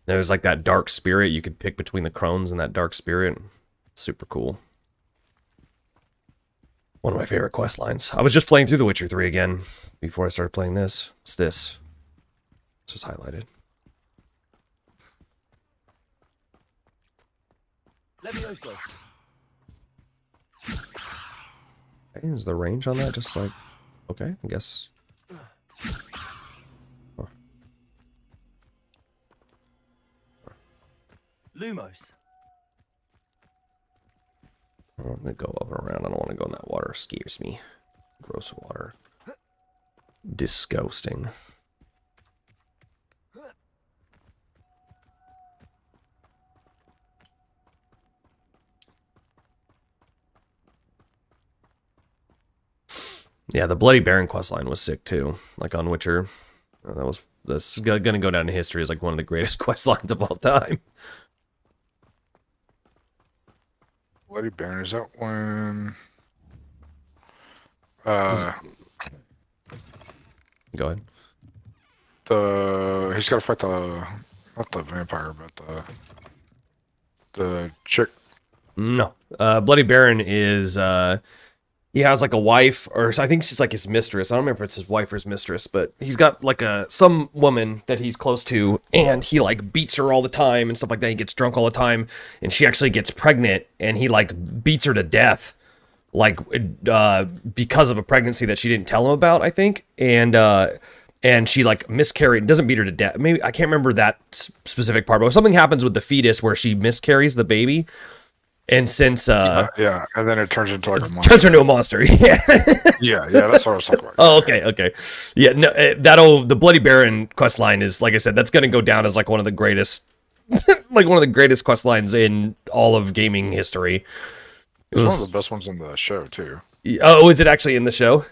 S1: There's like that dark spirit. You could pick between the crones and that dark spirit. Super cool. One of my favorite quest lines. I was just playing through The Witcher 3 again before I started playing this. It's this. It's just highlighted.
S9: Levioso.
S1: Okay, is the range on that just like... okay, I guess... huh.
S9: Lumos.
S1: I'm gonna go up and around. I don't want to go in that water. It scares me. Gross water. Disgusting. Yeah, the Bloody Baron questline was sick too. Like on Witcher. That's gonna go down in history as like one of the greatest quest lines of all time.
S2: Bloody Baron, is that when...
S1: Go ahead.
S2: He's got to fight the... not the vampire, but the chick.
S1: No. Bloody Baron is... he has like a wife, or I think she's like his mistress. I don't remember if it's his wife or his mistress, but he's got like some woman that he's close to, and he like beats her all the time and stuff like that. He gets drunk all the time, and she actually gets pregnant, and he like beats her to death, like because of a pregnancy that she didn't tell him about, I think, and she like miscarried. Doesn't beat her to death. Maybe I can't remember that specific part, but something happens with the fetus where she miscarries the baby. And since
S2: yeah, and then it turns into like a monster.
S1: turns into a monster. Yeah.
S2: yeah, that's what I was talking about.
S1: Oh, okay. Yeah, no, the Bloody Baron quest line is, like I said, that's gonna go down as like one of the greatest, like one of the greatest quest lines in all of gaming history.
S2: It's one of the best ones in the show too.
S1: Oh, is it actually in the show?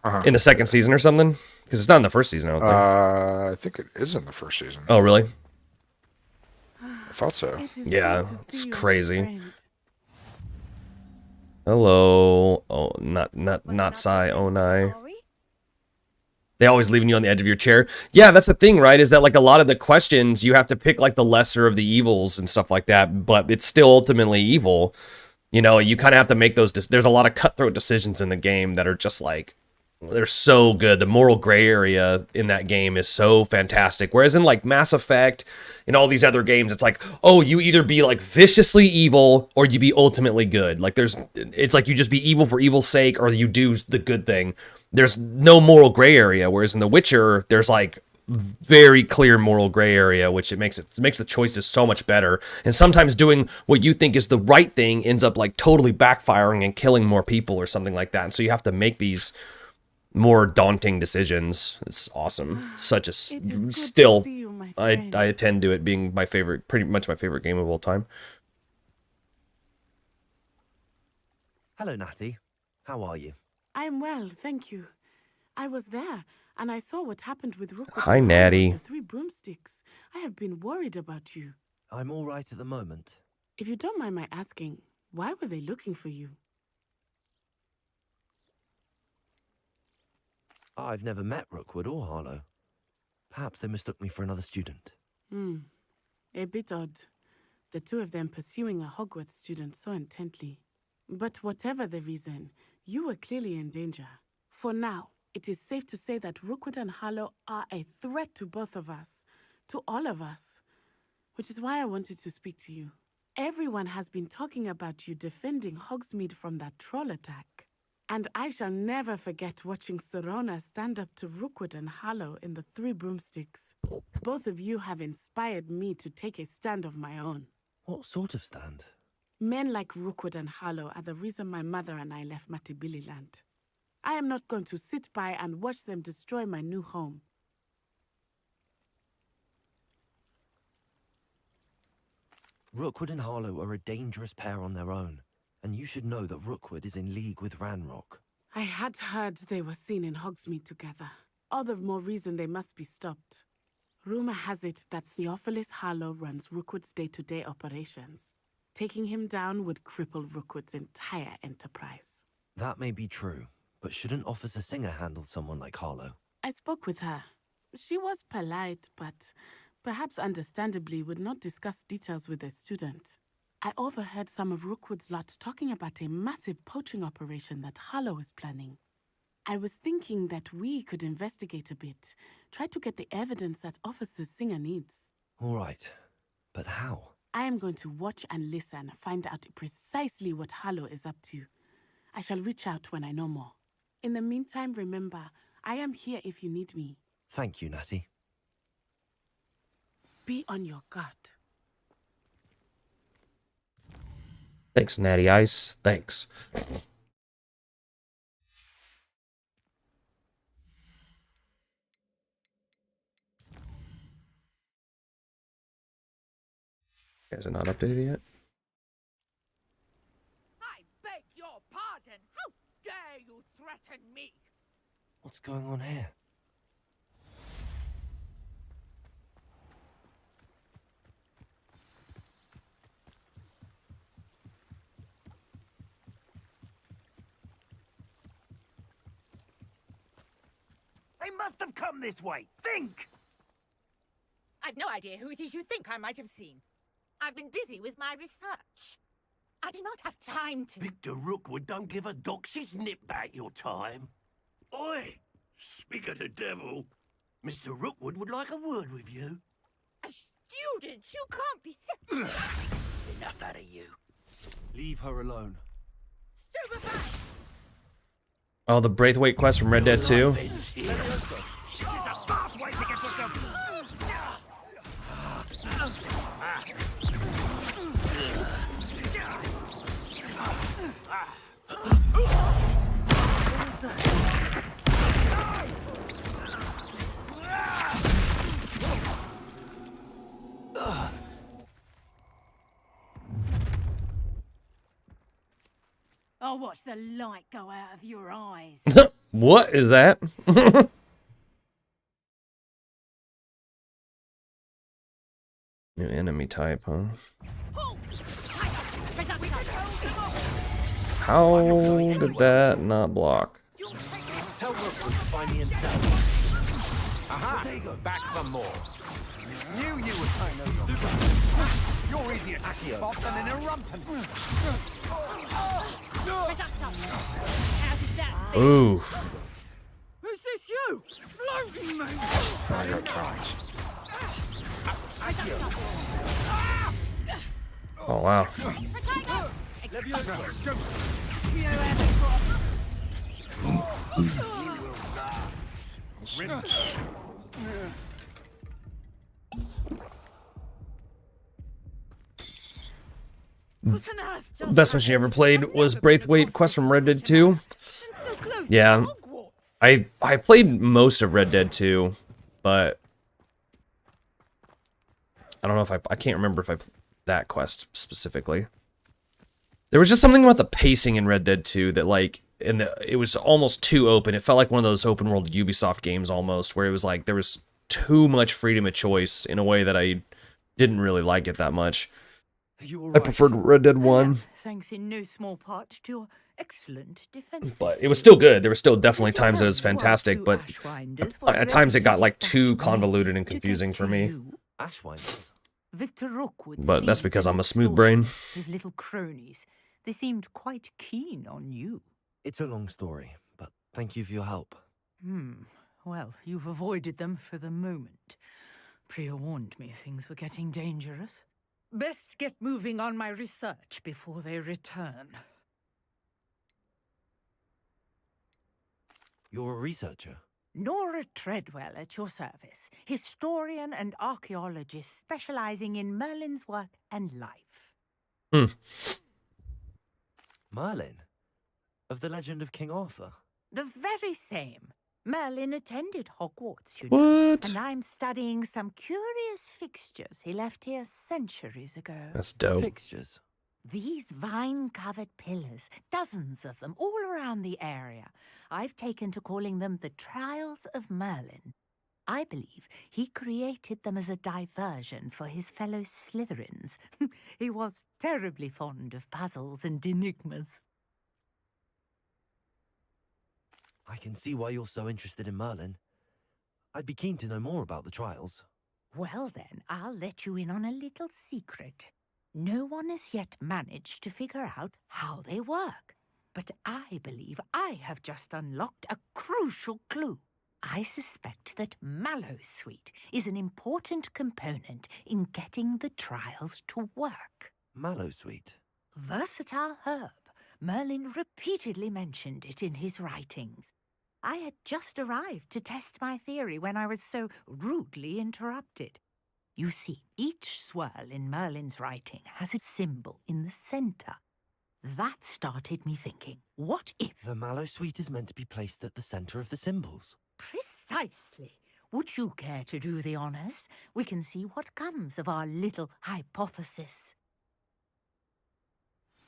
S2: Uh-huh.
S1: In the second season or something? Because it's not in the first season, I don't think.
S2: I think it is in the first season.
S1: Oh, really?
S2: I thought so.
S1: Yeah, it's crazy. Hello. Oh, not Sai Onai. They always leaving you on the edge of your chair. Yeah, that's the thing, right? Is that like a lot of the questions you have to pick like the lesser of the evils and stuff like that, but it's still ultimately evil. You know, you kind of have to make those. There's a lot of cutthroat decisions in the game that are just like, they're so good. The moral gray area in that game is so fantastic. Whereas in like Mass Effect and all these other games, it's like, oh, you either be like viciously evil or you be ultimately good. Like it's like you just be evil for evil's sake or you do the good thing. There's no moral gray area. Whereas in The Witcher, there's like very clear moral gray area, which it makes the choices so much better. And sometimes doing what you think is the right thing ends up like totally backfiring and killing more people or something like that. And so you have to make these more daunting decisions. It's awesome. Such a still I attend to it being my favorite, pretty much my favorite game of all time.
S9: Hello, Natty. How are you?
S17: I'm well, thank you. I was there, and I saw what happened with Rookwood.
S1: Hi, Natty.
S17: The 3 broomsticks. I have been worried about you.
S9: I'm all right at the moment.
S17: If you don't mind my asking, why were they looking for you?
S9: I've never met Rookwood or Harlow. Perhaps they mistook me for another student.
S17: A bit odd. The 2 of them pursuing a Hogwarts student so intently. But whatever the reason, you were clearly in danger. For now, it is safe to say that Rookwood and Harlow are a threat to both of us, to all of us. Which is why I wanted to speak to you. Everyone has been talking about you defending Hogsmeade from that troll attack. And I shall never forget watching Serona stand up to Rookwood and Harlow in the 3 broomsticks. Both of you have inspired me to take a stand of my own.
S9: What sort of stand?
S17: Men like Rookwood and Harlow are the reason my mother and I left Matabeleland. I am not going to sit by and watch them destroy my new home.
S9: Rookwood and Harlow are a dangerous pair on their own. And you should know that Rookwood is in league with Ranrock.
S17: I had heard they were seen in Hogsmeade together. All the more reason they must be stopped. Rumor has it that Theophilus Harlow runs Rookwood's day-to-day operations. Taking him down would cripple Rookwood's entire enterprise.
S9: That may be true, but shouldn't Officer Singer handle someone like Harlow?
S17: I spoke with her. She was polite, but perhaps understandably would not discuss details with a student. I overheard some of Rookwood's lot talking about a massive poaching operation that Harlow is planning. I was thinking that we could investigate a bit, try to get the evidence that Officer Singer needs.
S9: All right, but how?
S17: I am going to watch and listen, find out precisely what Harlow is up to. I shall reach out when I know more. In the meantime, remember, I am here if you need me.
S9: Thank you, Natty.
S17: Be on your guard.
S1: Thanks, Natty Ice. Thanks. Is it not updated yet?
S15: I beg your pardon. How dare you threaten me?
S9: What's going on here?
S22: They must have come this way. Think!
S7: I've no idea who it is you think I might have seen. I've been busy with my research. I do not have time to...
S13: Victor Rookwood don't give a doxy's nip back your time. Oi! Speak of the devil. Mr. Rookwood would like a word with you.
S15: A student? You can't be...
S13: Enough out of you.
S9: Leave her alone.
S15: Stupefy!
S1: Oh, the Braithwaite quest from Red Dead 2?
S22: This is a fast way to get yourself...
S11: I'll watch the light go out of your eyes.
S1: What is that? New enemy type, huh? How did that not block?
S9: Tell Rook to find me himself.
S22: Aha! Back for more. Knew you would find out. You're easier to spot than an irrumpent.
S1: Ooh.
S11: Is this you? Floating me!
S2: I got trounced.
S1: Oh wow. Best mission you ever played was Braithwaite Quest from Red Dead 2. Yeah, I played most of Red Dead 2, but I don't know if I can't remember if I played that quest specifically. There was just something about the pacing in Red Dead 2 that like, it was almost too open. It felt like one of those open world Ubisoft games almost, where it was like there was too much freedom of choice in a way that I didn't really like it that much. I preferred Red Dead 1.
S11: Thanks in no small part to your excellent defense.
S1: But it was still good. There were still definitely times that it was fantastic, but at times it got like too convoluted and confusing for me.
S9: Ashwinders.
S11: Victor Rookwood.
S1: But that's because I'm a smooth brain.
S11: His little cronies. They seemed quite keen on you.
S9: It's a long story, but thank you for your help.
S11: Well, you've avoided them for the moment. Priya warned me things were getting dangerous. Best get moving on my research before they return.
S9: You're a researcher?
S11: Nora Treadwell at your service, historian and archaeologist specializing in Merlin's work and life.
S9: Merlin? Of the legend of King Arthur?
S11: The very same. Merlin attended Hogwarts, you know.
S1: What?
S11: And I'm studying some curious fixtures he left here centuries ago.
S1: That's dope.
S9: Fixtures?
S11: These vine-covered pillars, dozens of them, all around the area. I've taken to calling them the Trials of Merlin. I believe he created them as a diversion for his fellow Slytherins. He was terribly fond of puzzles and enigmas.
S9: I can see why you're so interested in Merlin. I'd be keen to know more about the trials.
S11: Well then, I'll let you in on a little secret. No one has yet managed to figure out how they work. But I believe I have just unlocked a crucial clue. I suspect that Mallowsweet is an important component in getting the trials to work.
S9: Mallowsweet?
S11: Versatile herb. Merlin repeatedly mentioned it in his writings. I had just arrived to test my theory when I was so rudely interrupted. You see, each swirl in Merlin's writing has a symbol in the center. That started me thinking, what if...
S9: The Mallowsweet is meant to be placed at the center of the symbols.
S11: Precisely. Would you care to do the honors? We can see what comes of our little hypothesis.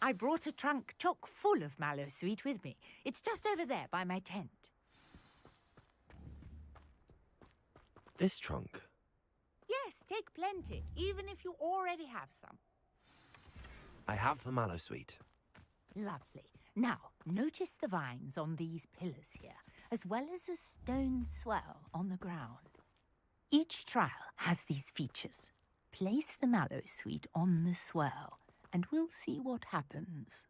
S11: I brought a trunk chock full of Mallowsweet with me. It's just over there by my tent.
S9: This trunk?
S11: Yes, take plenty, even if you already have some.
S9: I have the Mallowsweet.
S11: Lovely. Now, notice the vines on these pillars here, as well as a stone swell on the ground. Each trial has these features. Place the Mallowsweet on the swell, and we'll see what happens.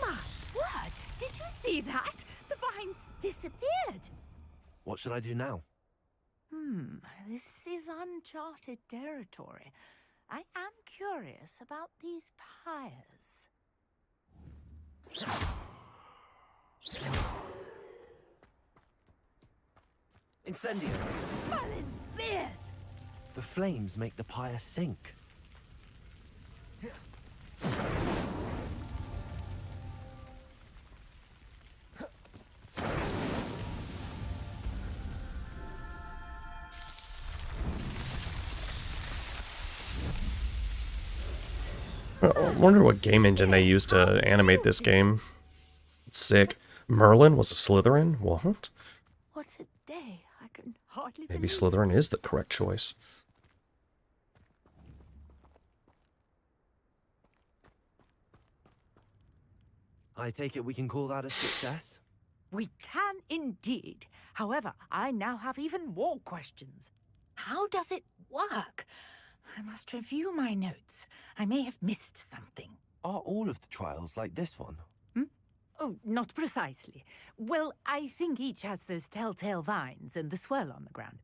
S11: My word! Did you see that? The vines disappeared.
S9: What should I do now?
S11: This is uncharted territory. I am curious about these pyres.
S9: Incendio!
S11: Merlin's beard!
S9: The flames make the pyre sink.
S1: I wonder what game engine they used to animate this game. It's sick. Merlin was a Slytherin? What?
S11: What a day. I can hardly
S1: Maybe
S11: believe
S1: Slytherin is the correct choice.
S9: I take it we can call that a success?
S11: We can indeed. However, I now have even more questions. How does it work? I must review my notes. I may have missed something.
S9: Are all of the trials like this one?
S11: Oh, not precisely. Well, I think each has those telltale vines and the swirl on the ground.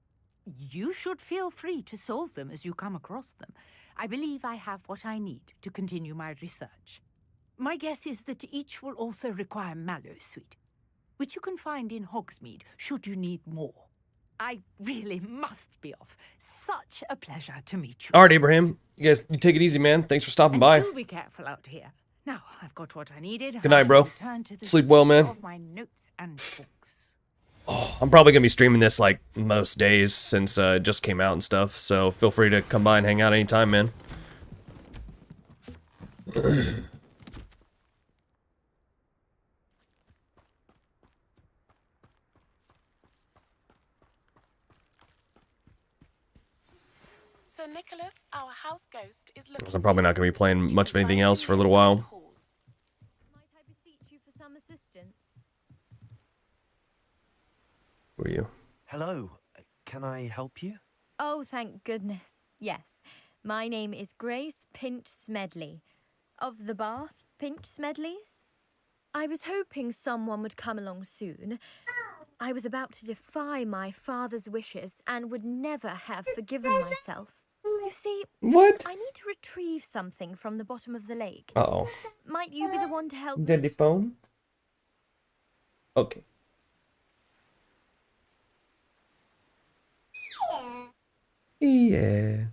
S11: You should feel free to solve them as you come across them. I believe I have what I need to continue my research. My guess is that each will also require Mallowsweet, which you can find in Hogsmeade should you need more. I really must be off. Such a pleasure to meet you.
S1: All right, Abraham. You take it easy, man. Thanks for stopping by.
S11: Do be careful out here. Now, I've got what I needed.
S1: Good night, bro. Sleep well, man.
S11: Of my notes and books.
S1: Oh, I'm probably going to be streaming this like most days since it just came out and stuff. So feel free to come by and hang out anytime, man.
S17: Sir Nicholas, our house ghost, is looking.
S1: I'm probably not going to be playing much of anything else for a little while.
S19: Might I beseech you for some assistance?
S1: Who are you?
S9: Hello. Can I help you?
S19: Oh, thank goodness. Yes. My name is Grace Pinch Smedley. Of the Bath Pinch Smedleys? I was hoping someone would come along soon. I was about to defy my father's wishes and would never have forgiven myself. You see,
S1: what?
S19: I need to retrieve something from the bottom of the lake.
S1: Uh-oh.
S19: Might you be the one to help me?
S1: Daddy phone? Okay. Yeah.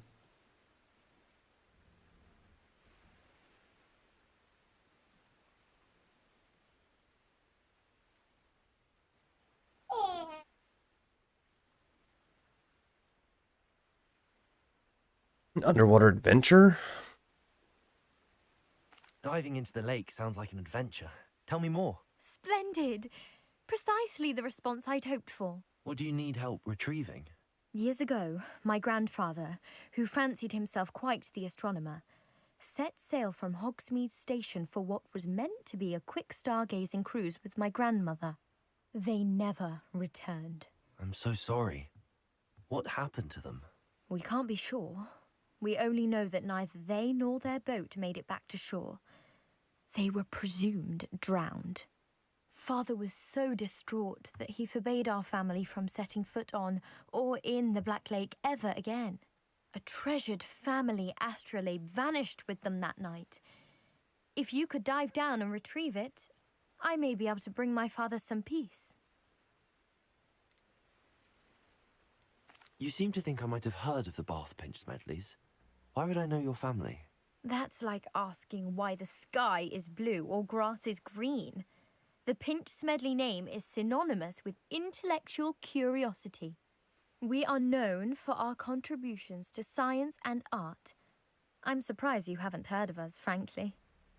S1: An underwater adventure?
S9: Diving into the lake sounds like an adventure. Tell me more.
S19: Splendid. Precisely the response I'd hoped for.
S9: What do you need help retrieving?
S19: Years ago, my grandfather, who fancied himself quite the astronomer, set sail from Hogsmeade Station for what was meant to be a quick stargazing cruise with my grandmother. They never returned.
S9: I'm so sorry. What happened to them?
S19: We can't be sure. We only know that neither they nor their boat made it back to shore. They were presumed drowned. Father was so distraught that he forbade our family from setting foot on or in the Black Lake ever again. A treasured family astrolabe vanished with them that night. If you could dive down and retrieve it, I may be able to bring my father some peace.
S9: You seem to think I might have heard of the Bath Pinch Smedleys. Why would I know your family?
S19: That's like asking why the sky is blue or grass is green. The Pinch Smedley name is synonymous with intellectual curiosity. We are known for our contributions to science and art. I'm surprised you haven't heard of us, frankly.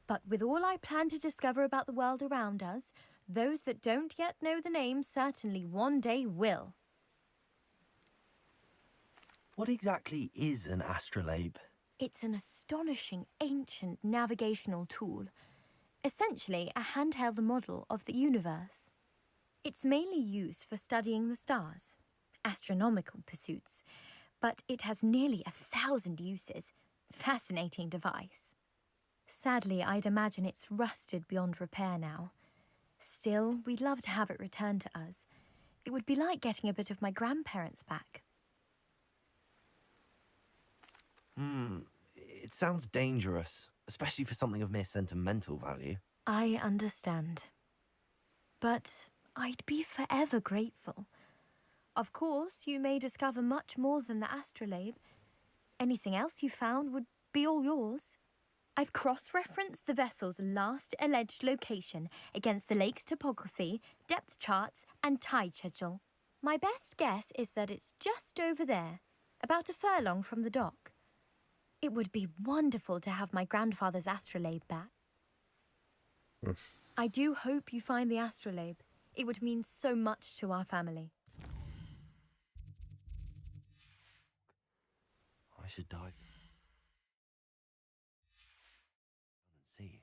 S19: But with all I plan to discover about the world around us, those that don't yet know the name certainly one day will.
S9: What exactly is an astrolabe?
S19: It's an astonishing ancient navigational tool. Essentially a handheld model of the universe. It's mainly used for studying the stars, astronomical pursuits, but it has nearly 1,000 uses. Fascinating device. Sadly, I'd imagine it's rusted beyond repair now. Still, we'd love to have it returned to us. It would be like getting a bit of my grandparents back.
S9: It sounds dangerous, especially for something of mere sentimental value.
S19: I understand. But I'd be forever grateful. Of course, you may discover much more than the astrolabe. Anything else you found would be all yours. I've cross-referenced the vessel's last alleged location against the lake's topography, depth charts, and tide schedule. My best guess is that it's just over there, about a furlong from the dock. It would be wonderful to have my grandfather's astrolabe back. I do hope you find the astrolabe. It would mean so much to our family.
S9: I should dive and see.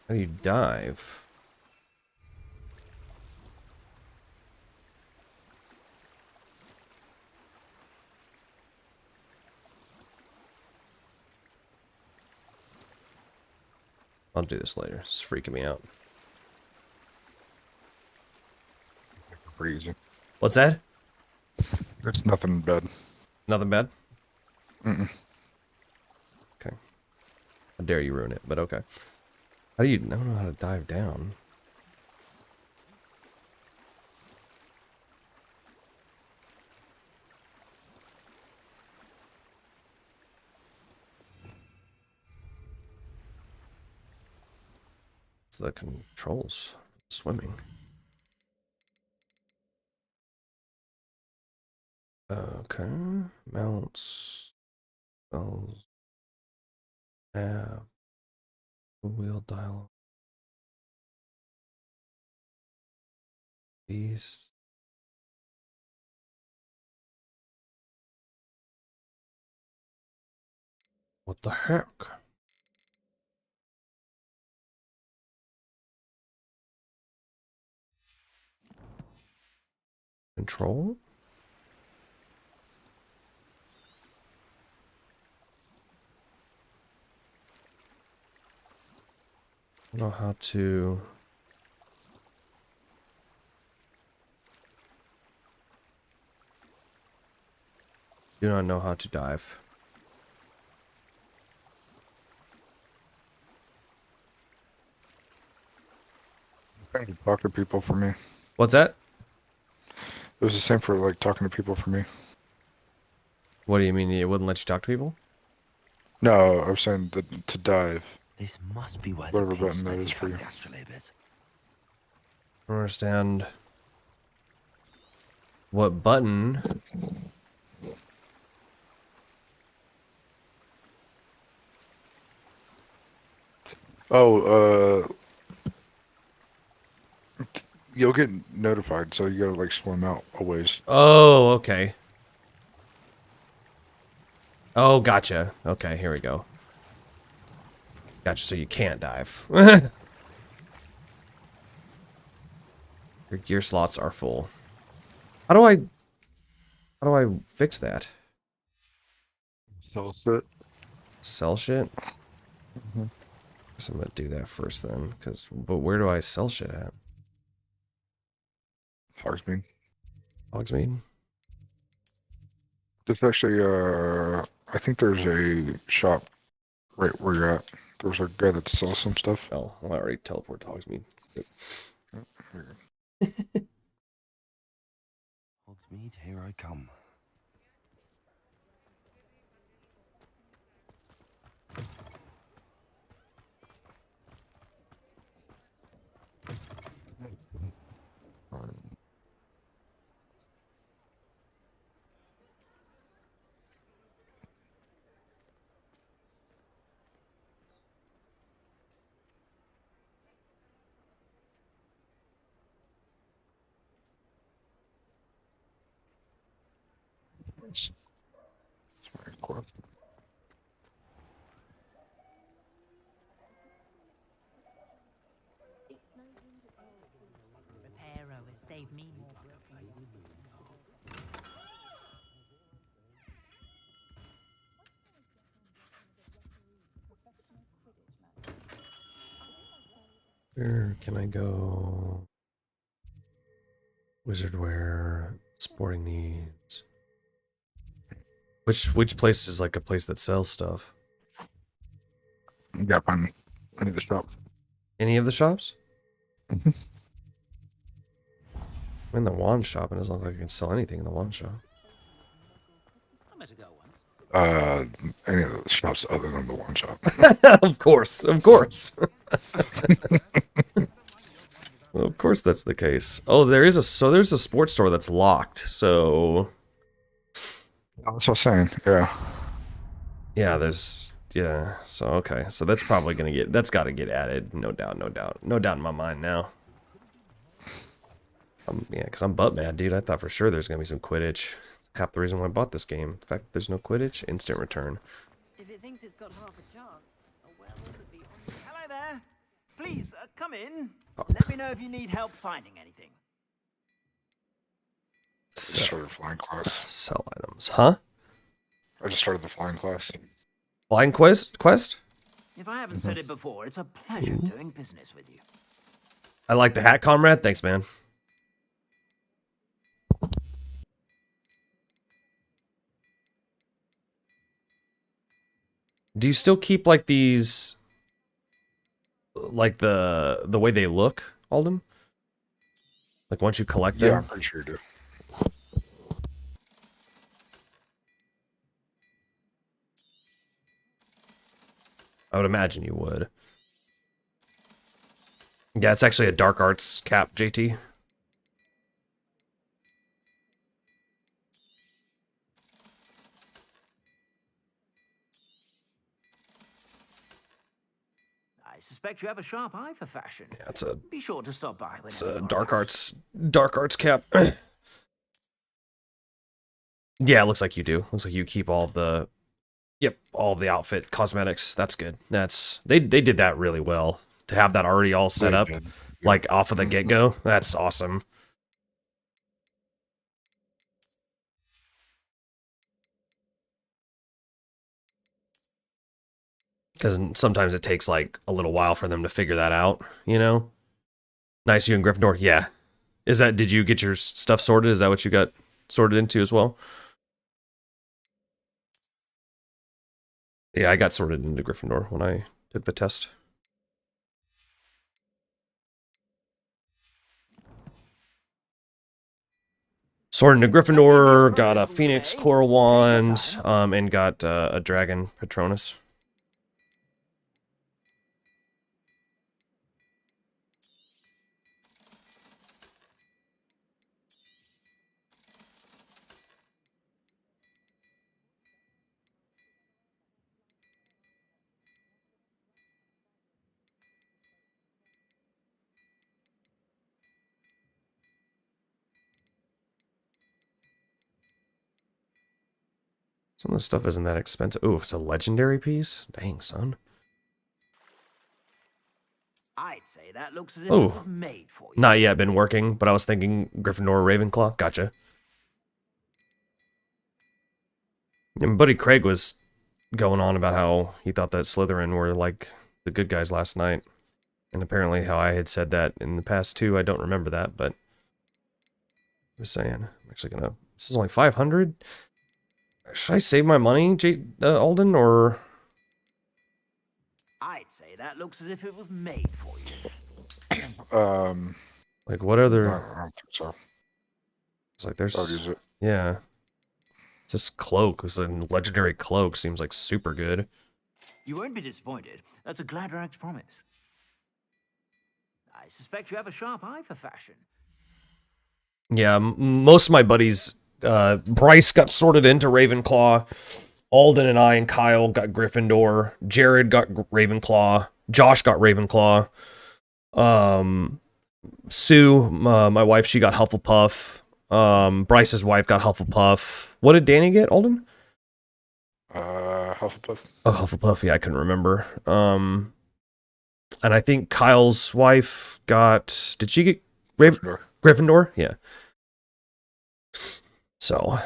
S1: How do you dive? I'll do this later. It's freaking me out.
S2: Pretty easy.
S1: What's that?
S2: It's nothing bad.
S1: Nothing bad?
S2: Mm-mm.
S1: Okay. How dare you ruin it, but okay. How do you... I don't know how to dive down. It's the controls. Swimming. Okay. Mounts. Spells. Wheel dial. Beast. What the heck? Control? I don't know how to... Do not know how to dive.
S2: Trying to talk to people for me.
S1: What's that?
S2: It was the same for like talking to people for me.
S1: What do you mean it wouldn't let you talk to people?
S2: No, I was saying that to dive.
S9: This must be where
S2: Whatever
S9: the pinch
S2: button that
S9: lady
S2: is for
S9: found
S2: you.
S9: the astrolabe is.
S1: I don't understand. What button?
S2: Oh, you'll get notified, so you gotta like swim out a ways.
S1: Oh, okay. Oh, gotcha. Okay, here we go. Gotcha, so you can't dive. Your gear slots are full. How do I fix that?
S2: Sell shit.
S1: Sell shit?
S2: Mm-hmm.
S1: Guess I'm gonna do that first then, but where do I sell shit at?
S2: Hogsmeade.
S1: Hogsmeade?
S2: There's actually, I think there's a shop right where you're at. There's a guy that sells some stuff.
S1: Oh, well, I already teleported to Hogsmeade.
S9: Hogsmeade, here I come.
S2: That's very cool.
S11: Reparo has saved me more work than
S1: Where can I go? Wizard wear, sporting needs. Which place is like a place that sells stuff?
S2: You gotta find any of the shop.
S1: Any of the shops?
S2: Mhm.
S1: I'm in the wand shop, and it doesn't look like I can sell anything in the wand shop.
S2: Any of the shops other than the one shop.
S1: Of course, of course. Well, of course that's the case. Oh, there's a sports store that's locked. So
S2: That's what I'm saying. Yeah.
S1: yeah, so okay. So that's probably that's got to get added, no doubt, no doubt. No doubt in my mind now. Yeah, cuz I'm butt mad, dude. I thought for sure there's going to be some Quidditch. Half the reason why I bought this game. In fact, there's no Quidditch, instant return.
S6: If it thinks it's got half a chance, well, it could be on. Hello there. Please, come in. Let me know if you need help finding anything.
S2: I just started flying class.
S1: Sell items. Huh?
S2: I just started the flying class.
S1: Flying quest?
S6: If I haven't said it before, it's a pleasure doing business with you.
S1: I like the hat, comrade. Thanks, man. Do you still keep like these, like the way they look, Alden? Like once you collect them?
S2: Yeah, I'm pretty sure you do.
S1: I would imagine you would. Yeah, it's actually a dark arts cap, JT.
S6: I suspect you have a sharp eye for fashion.
S1: Yeah, it's a
S6: Be sure to stop by.
S1: It's a dark arts cap. Yeah, it looks like you do. Looks like you keep all of the, all of the outfit cosmetics. That's good. They did that really well to have that already all set up, like off of the get go. That's awesome. Because sometimes it takes like a little while for them to figure that out, you know? Nice, you and Gryffindor. Yeah. Did you get your stuff sorted? Is that what you got sorted into as well? Yeah, I got sorted into Gryffindor when I took the test. Sorted into Gryffindor, got a Phoenix Coral Wand, and got a Dragon Patronus. Some of the stuff isn't that expensive. Ooh, it's a legendary piece? Dang, son.
S6: I'd say that looks as if it was made for you.
S1: Not yet been working, but I was thinking Gryffindor, Ravenclaw. Gotcha. And buddy Craig was going on about how he thought that Slytherin were like the good guys last night. And apparently how I had said that in the past too. I don't remember that, but I was saying, I'm actually gonna, this is only 500. Should I save my money, Alden, or?
S6: I'd say that looks as if it was made for you.
S1: Like what other?
S2: I don't think so.
S1: It's like there's.
S2: I'll use it.
S1: Yeah. It's this cloak. This legendary cloak seems like super good.
S6: You won't be disappointed. That's a Gladrax promise. I suspect you have a sharp eye for fashion.
S1: Yeah, most of my buddies, Bryce got sorted into Ravenclaw. Alden and I and Kyle got Gryffindor. Jared got Ravenclaw. Josh got Ravenclaw. Sue, my wife, she got Hufflepuff. Bryce's wife got Hufflepuff. What did Danny get, Alden?
S2: Hufflepuff.
S1: Oh, Hufflepuff, yeah, I couldn't remember. And I think Kyle's wife got... Did she get Gryffindor? Yeah. So,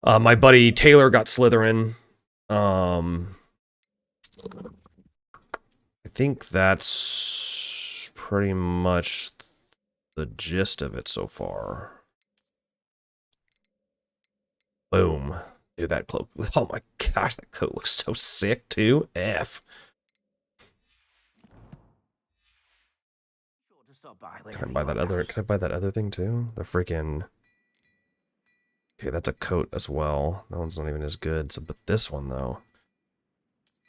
S1: my buddy Taylor got Slytherin. I think that's pretty much the gist of it so far. Boom. Dude, that cloak. Oh my gosh, that coat looks so sick too. F. Can I buy that other thing too? The freaking. Okay, that's a coat as well. That one's not even as good. So, but this one though.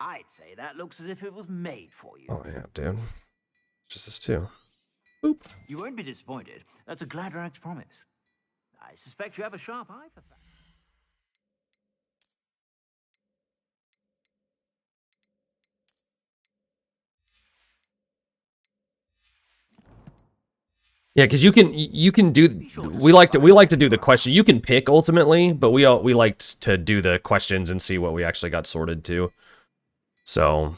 S6: I'd say that looks as if it was made for you.
S1: Oh yeah, dude. It's just this too.
S6: You won't be disappointed. That's a Gladrag's promise. I suspect you have a sharp eye for that.
S1: Yeah, because you can do. We like to do the question. You can pick ultimately, but we liked to do the questions and see what we actually got sorted to. So.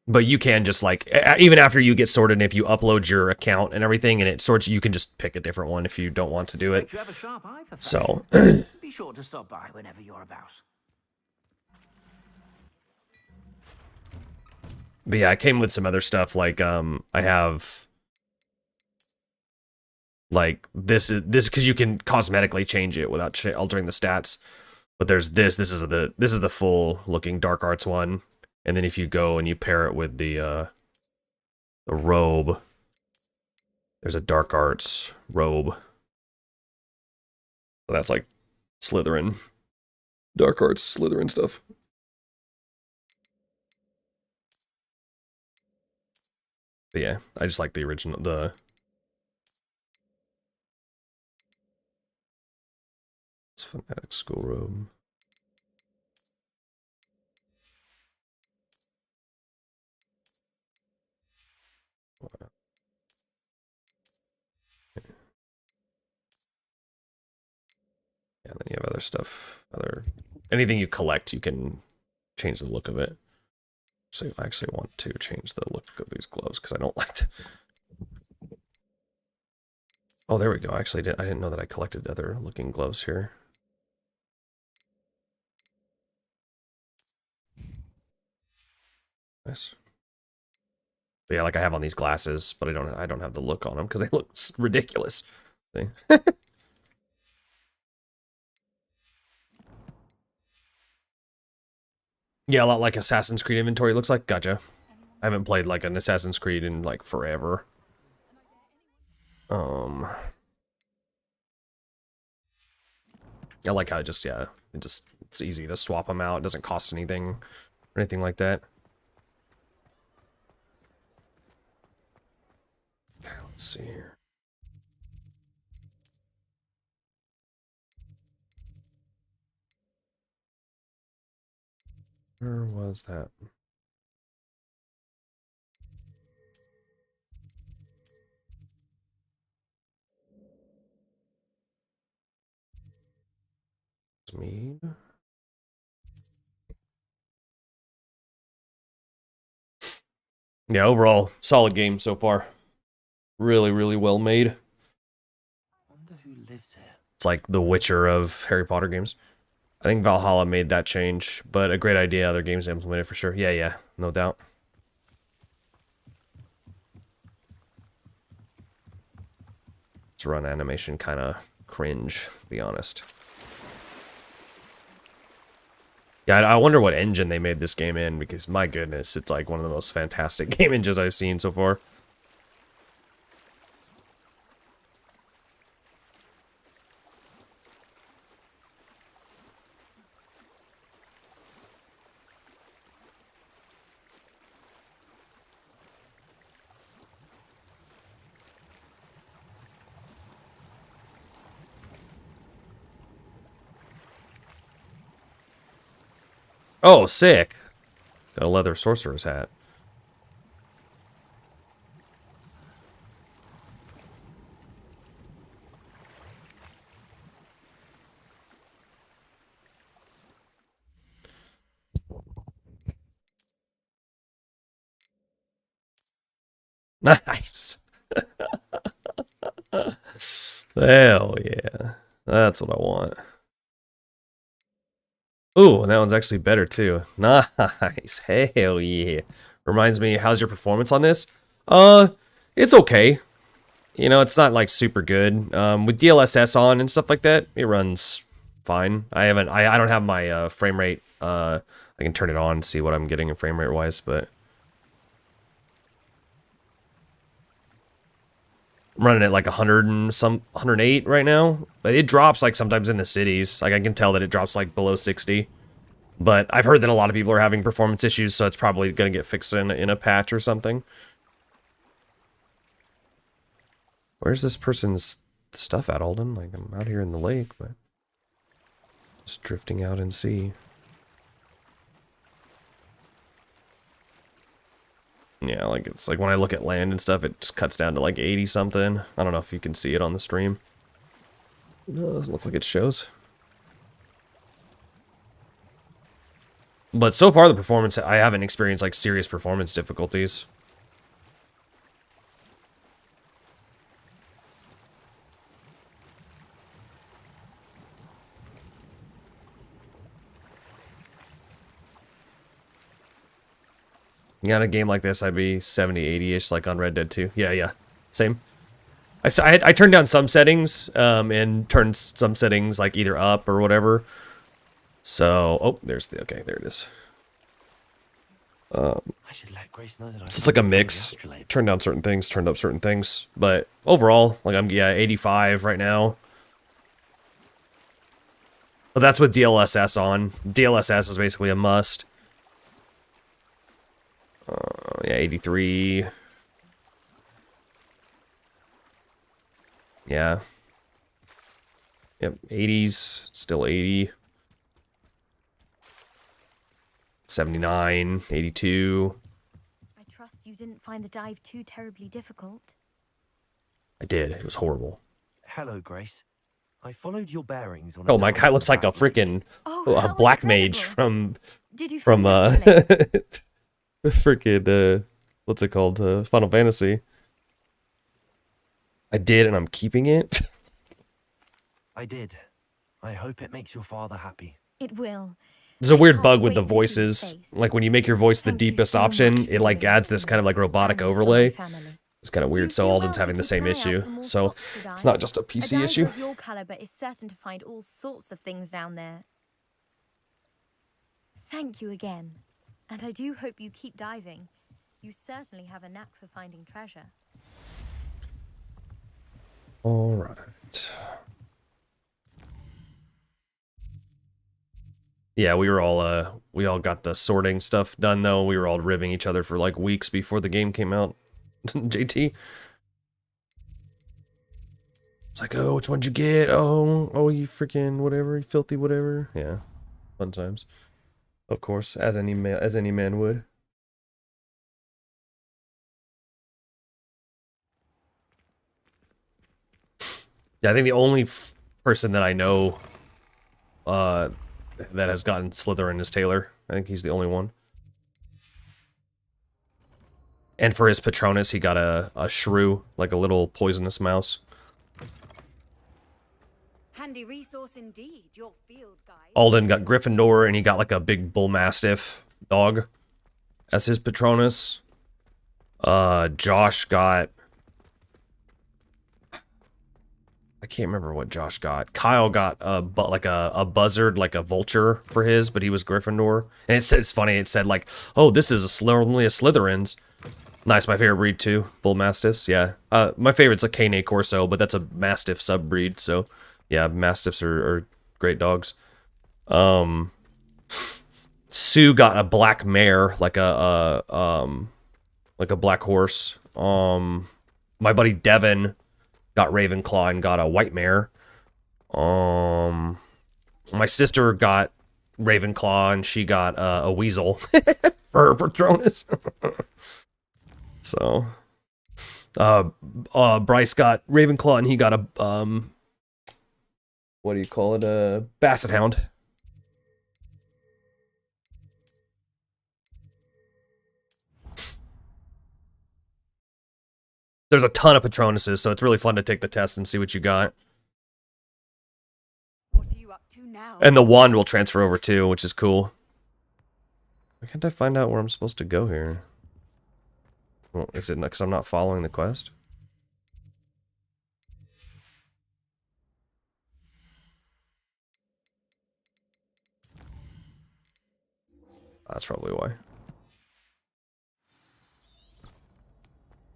S1: But you can just like, even after you get sorted, and if you upload your account and everything and it sorts, you can just pick a different one if you don't want to do it. So.
S6: Be sure to stop by whenever you're about.
S1: But yeah, I came with some other stuff like, I have. Like, this is because you can cosmetically change it without altering the stats. But there's this is the full looking Dark Arts one. And then if you go and you pair it with the robe, there's a Dark Arts robe. So that's like Slytherin, Dark Arts Slytherin stuff. But yeah, I just like the original, it's Fanatic School robe. Yeah, then you have other stuff, anything you collect, you can change the look of it. So I actually want to change the look of these gloves because I don't like to. Oh, there we go. Actually, I didn't know that I collected other looking gloves here. Nice. But yeah, like I have on these glasses, but I don't have the look on them because they look ridiculous. See? Yeah, a lot like Assassin's Creed inventory looks like. Gotcha. I haven't played like an Assassin's Creed in like forever. I like how it's easy to swap them out. It doesn't cost anything or anything like that. Okay, let's see here. Where was that? Me. Yeah, overall, solid game so far. Really, really well made.
S9: Wonder who lives here.
S1: It's like the Witcher of Harry Potter games. I think Valhalla made that change, but a great idea. Other games implemented for sure. Yeah, no doubt. This run animation kind of cringe, to be honest. Yeah, I wonder what engine they made this game in, because my goodness, it's like one of the most fantastic game engines I've seen so far. Oh, sick. Got a leather sorcerer's hat. Nice. Hell yeah. That's what I want. Ooh, that one's actually better too. Nice. Hell yeah. Reminds me, how's your performance on this? It's okay. You know, it's not like super good. With DLSS on and stuff like that, it runs fine. I don't have my frame rate. I can turn it on and see what I'm getting in frame rate wise, but I'm running at like 100 and some 108 right now. But it drops like sometimes in the cities. Like I can tell that it drops like below 60. But I've heard that a lot of people are having performance issues, so it's probably gonna get fixed in a patch or something. Where's this person's stuff at, Alden? Like, I'm out here in the lake, but just drifting out in sea. Yeah, like, it's like when I look at land and stuff, it just cuts down to like 80 something. I don't know if you can see it on the stream. No, it doesn't look like it shows. But so far, the performance, I haven't experienced like serious performance difficulties. Yeah, in a game like this, I'd be 70, 80-ish, like on Red Dead 2. Yeah, same. I turned down some settings, and turned some settings, like, either up or whatever. So, oh, there's the, okay, there it is.
S9: I should let Grace know that
S1: So it's like a mix. Turned down certain things, turned up certain things. But overall, like, I'm, yeah, 85 right now. But that's with DLSS on. DLSS is basically a must. Yeah, 83. Yeah. Yep, 80s, still 80. 79, 82.
S19: I trust you didn't find the dive too terribly difficult.
S1: I did. It was horrible.
S9: Hello, Grace. I followed your bearings on.
S1: Oh, my guy looks like a freaking black mage from
S19: Did you
S1: from
S19: find that
S1: freaking what's it called? Final Fantasy. I did, and I'm keeping it.
S9: I did. I hope it makes your father happy.
S19: It will.
S1: There's a weird bug with the voices. Like when you make your voice the deepest option, it like adds this kind of like robotic overlay. It's kind of weird. So Alden's having the same issue. So it's not just a PC issue.
S19: Of your caliber is certain to find all sorts of things down there. Thank you again, and I do hope you keep diving. You certainly have a knack for finding treasure.
S1: All right. Yeah, we all got the sorting stuff done though. We were all ribbing each other for like weeks before the game came out. JT. It's like, oh, which one'd you get? Oh, you freaking whatever, you filthy whatever. Yeah, fun times. Of course, as any man would. Yeah, I think the only person that I know that has gotten Slytherin is Taylor. I think he's the only one. And for his Patronus, he got a shrew, like a little poisonous mouse.
S21: Handy resource indeed, your field guide.
S1: Alden got Gryffindor, and he got like a big bull mastiff dog as his Patronus. Josh got... I can't remember what Josh got. Kyle got a buzzard, like a vulture for his, but he was Gryffindor. And it's funny, it said like, oh, this is only a Slytherin's. Nice, my favorite breed too. Bull Mastiffs, yeah. My favorite's a Cane Corso, but that's a Mastiff subbreed, so yeah, Mastiffs are great dogs. Sue got a black mare, like a black horse. My buddy Devin got Ravenclaw and got a white mare. My sister got Ravenclaw and she got a weasel for her Patronus. So, Bryce got Ravenclaw and he got a what do you call it? A Basset Hound. There's a ton of Patronuses, so it's really fun to take the test and see what you got.
S21: What are you up to now.
S1: And the wand will transfer over too, which is cool. Why can't I find out where I'm supposed to go here? Well, is it because I'm not following the quest? That's probably why.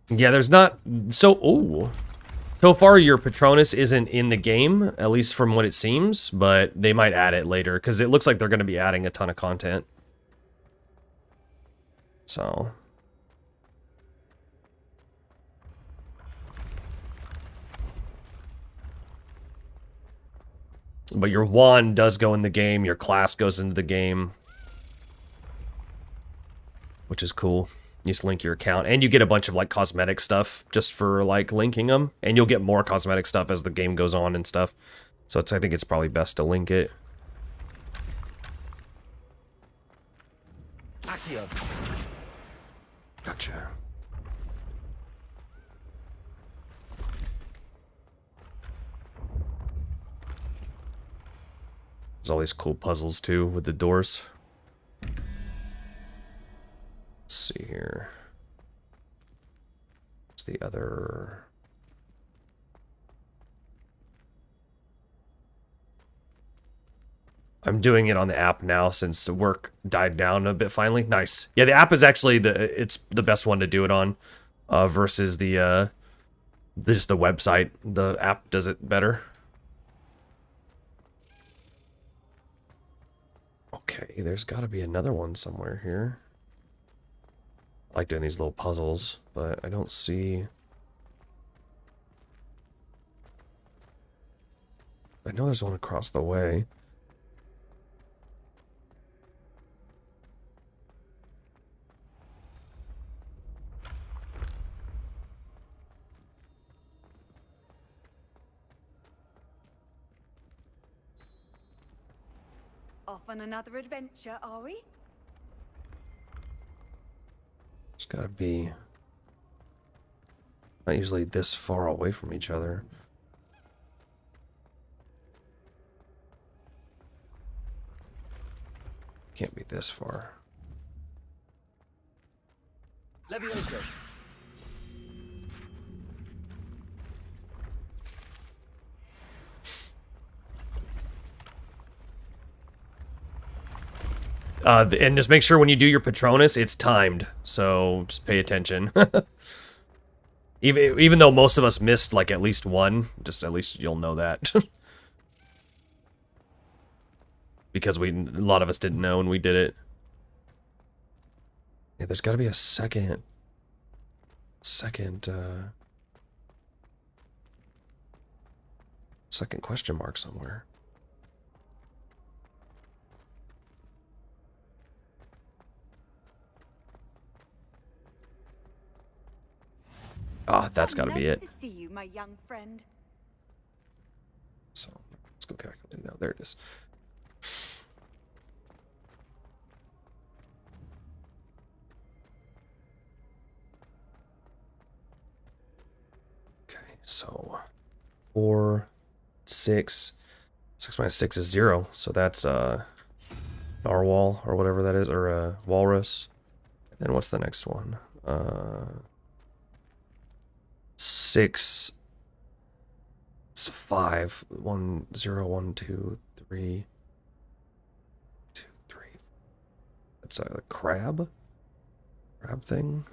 S1: Yeah, there's not... So, ooh. So far, your Patronus isn't in the game, at least from what it seems, but they might add it later, because it looks like they're going to be adding a ton of content. So... But your wand does go in the game, your class goes into the game. Which is cool. You just link your account, and you get a bunch of, like, cosmetic stuff just for, like, linking them. And you'll get more cosmetic stuff as the game goes on and stuff. So I think it's probably best to link it. Gotcha. There's all these cool puzzles, too, with the doors. Let's see here. What's the other... I'm doing it on the app now since the work died down a bit finally. Nice. Yeah, the app is actually it's the best one to do it on versus the just the website. The app does it better. Okay, there's got to be another one somewhere here. I like doing these little puzzles, but I don't see... I know there's one across the way.
S21: Off on another adventure, are we?
S1: It's gotta be not usually this far away from each other. Can't be this far.
S22: Levioso.
S1: And just make sure when you do your Patronus, it's timed. So just pay attention. Even though most of us missed like at least one, just at least you'll know that. Because a lot of us didn't know when we did it. Yeah, there's got to be a second question mark somewhere. Ah, that's got to be it.
S21: Nice to see you, my young friend.
S1: So let's go calculate now. There it is. Okay, so 4, 6. 6 minus 6 is 0. So that's narwhal or whatever that is, or walrus. And then what's the next one? 6. It's 5. 1, 0, 1, 2, 3. 2, 3. That's a crab? Crab thing?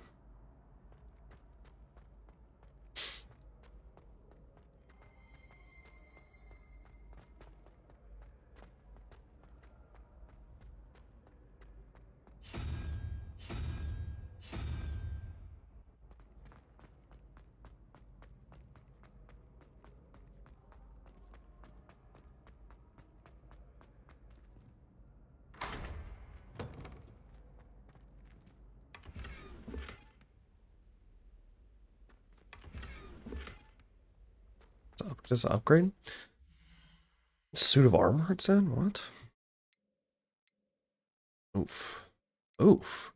S1: Just upgrade? Suit of armor, it said? What? Oof. Oof.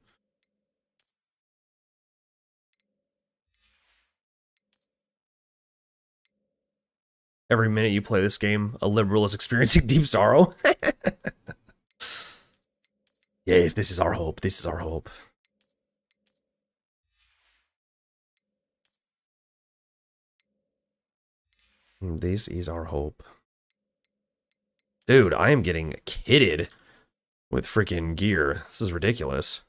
S1: Every minute you play this game, a liberal is experiencing deep sorrow. Yes, this is our hope. This is our hope. This is our hope. Dude, I am getting kitted with freaking gear. This is ridiculous.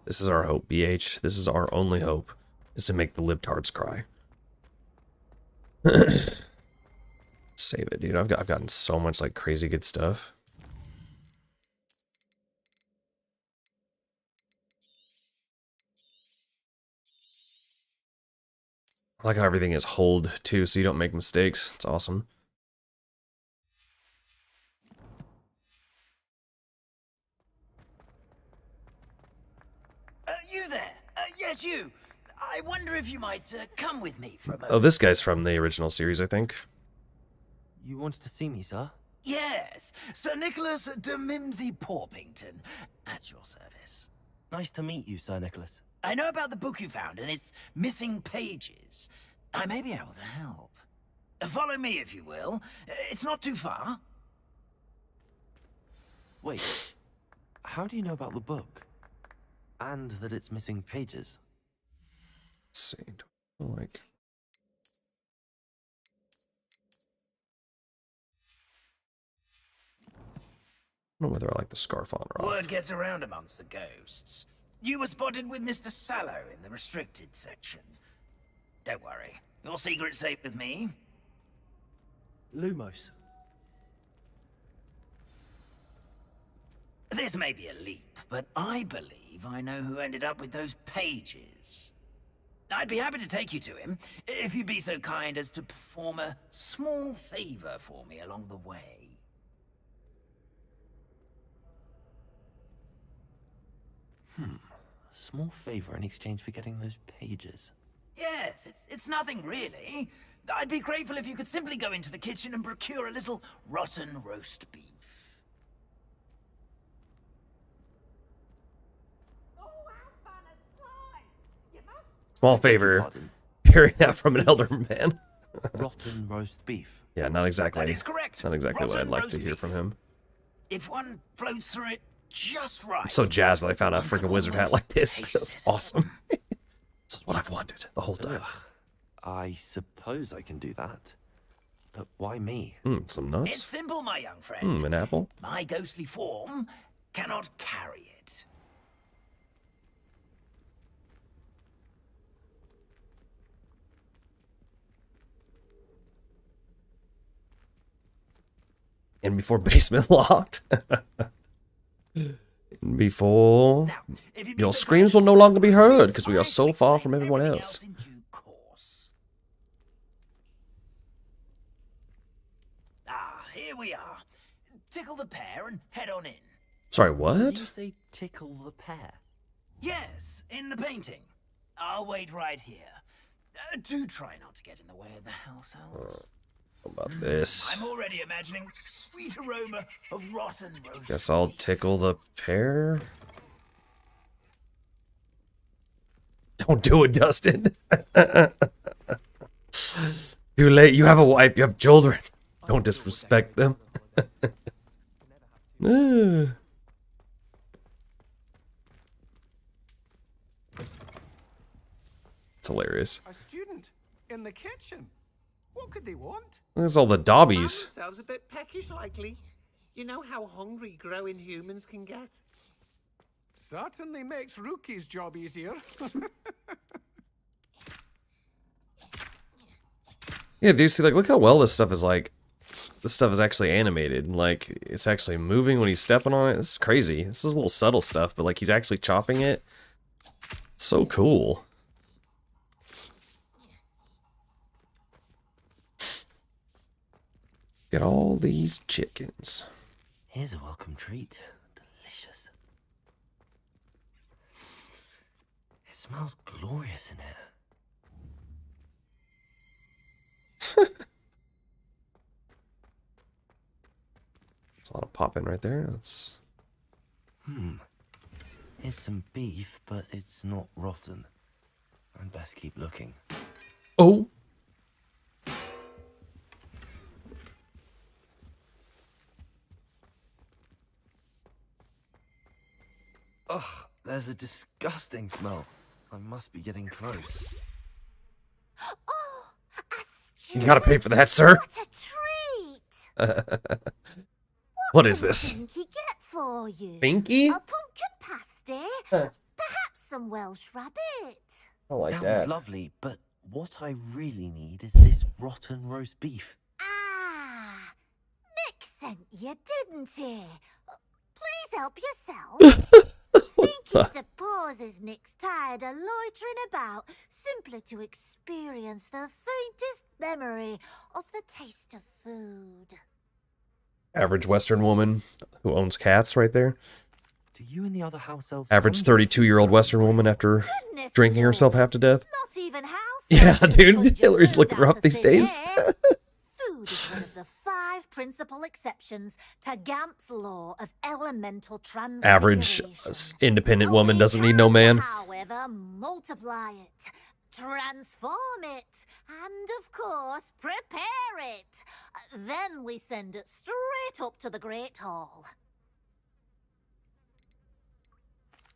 S1: This is our hope, BH. This is our only hope, is to make the libtards cry. Save it, dude. I've gotten so much like crazy good stuff. I like how everything is hold too, so you don't make mistakes. It's awesome.
S6: You there? Yes, you. I wonder if you might come with me for a moment.
S1: Oh, this guy's from the original series, I think.
S9: You wanted to see me, sir?
S6: Yes, Sir Nicholas de Mimsy Porpington, at your service.
S9: Nice to meet you, Sir Nicholas.
S6: I know about the book you found and its missing pages. I may be able to help. Follow me, if you will. It's not too far.
S9: Wait, how do you know about the book? And that it's missing pages?
S1: Let's see. Like... I don't know whether I like the scarf on or off.
S6: Word gets around amongst the ghosts. You were spotted with Mr. Sallow in the restricted section. Don't worry. Your secret's safe with me.
S9: Lumos.
S6: This may be a leap, but I believe I know who ended up with those pages. I'd be happy to take you to him, if you'd be so kind as to perform a small favor for me along the way.
S9: A small favor in exchange for getting those pages.
S6: Yes, it's nothing really. I'd be grateful if you could simply go into the kitchen and procure a little rotten roast beef.
S1: Small favor. Hearing that from an elder man.
S9: Rotten roast beef.
S1: Yeah, not exactly.
S6: That is correct.
S1: Not exactly what I'd
S6: Rotten
S1: like
S6: roast
S1: to hear from him.
S6: If one floats through it just right.
S1: I'm so jazzed that I found a freaking wizard hat like this. That's awesome. This is what I've wanted the whole time.
S9: I suppose I can do that. But why me?
S1: Some
S6: It's
S1: nuts.
S6: simple, my young friend.
S1: An apple.
S6: My ghostly form cannot carry it.
S1: And before basement locked. Before your screams will no longer be heard because we are so far from everyone else.
S6: Ah, here we are. Tickle the pear and head on in.
S1: Sorry,
S9: Did
S1: what?
S9: you say tickle the pear?
S6: Yes, in the painting. I'll wait right here. Do try not to get in the way of the house elves.
S1: How about this?
S6: I'm already imagining sweet aroma of rotten roast.
S1: Guess I'll tickle the pear. Don't do it, Dustin. Too late. You have a wife. You have children. Don't disrespect them. It's hilarious.
S22: A student in the kitchen. What could they want?
S1: There's all the dobbies.
S22: Themselves a bit peckish, likely. You know how hungry growing humans can get. Certainly makes Rookie's job easier.
S1: Yeah, dude, see, like, look how well this stuff is, like, this stuff is actually animated. Like, it's actually moving when he's stepping on it. This is crazy. This is a little subtle stuff, but, like, he's actually chopping it. So cool. Get all these chickens.
S9: Here's a welcome treat. Delicious. It smells glorious in here.
S1: lot of popping right there. That's...
S9: Here's some beef, but it's not rotten. I'd best keep looking.
S1: Oh!
S9: Ugh, there's a disgusting smell. I must be getting close.
S1: You gotta pay for that, sir.
S3: What a treat!
S1: What is this?
S3: Finky get for you?
S1: Finky?
S3: A pumpkin pasty?
S1: Huh.
S3: Perhaps some Welsh rabbit?
S1: I like
S9: Sounds
S1: that.
S9: lovely, but what I really need is this rotten roast beef.
S3: Ah, Nick sent you, didn't he? Please help yourself. Finky supposes Nick's tired of loitering about simply to experience the faintest memory of the taste of food.
S1: Average Western woman who owns cats right there.
S9: Do you and the other house elves
S1: Average 32-year-old Western woman after drinking herself half to death.
S3: Not even house
S1: Yeah, dude. Hillary's looking rough these days.
S3: Food is one of the 5 principal exceptions to Gamp's law of elemental transfiguration.
S1: Average independent woman doesn't need no man.
S3: However, multiply it, transform it, and of course, prepare it. Then we send it straight up to the Great Hall.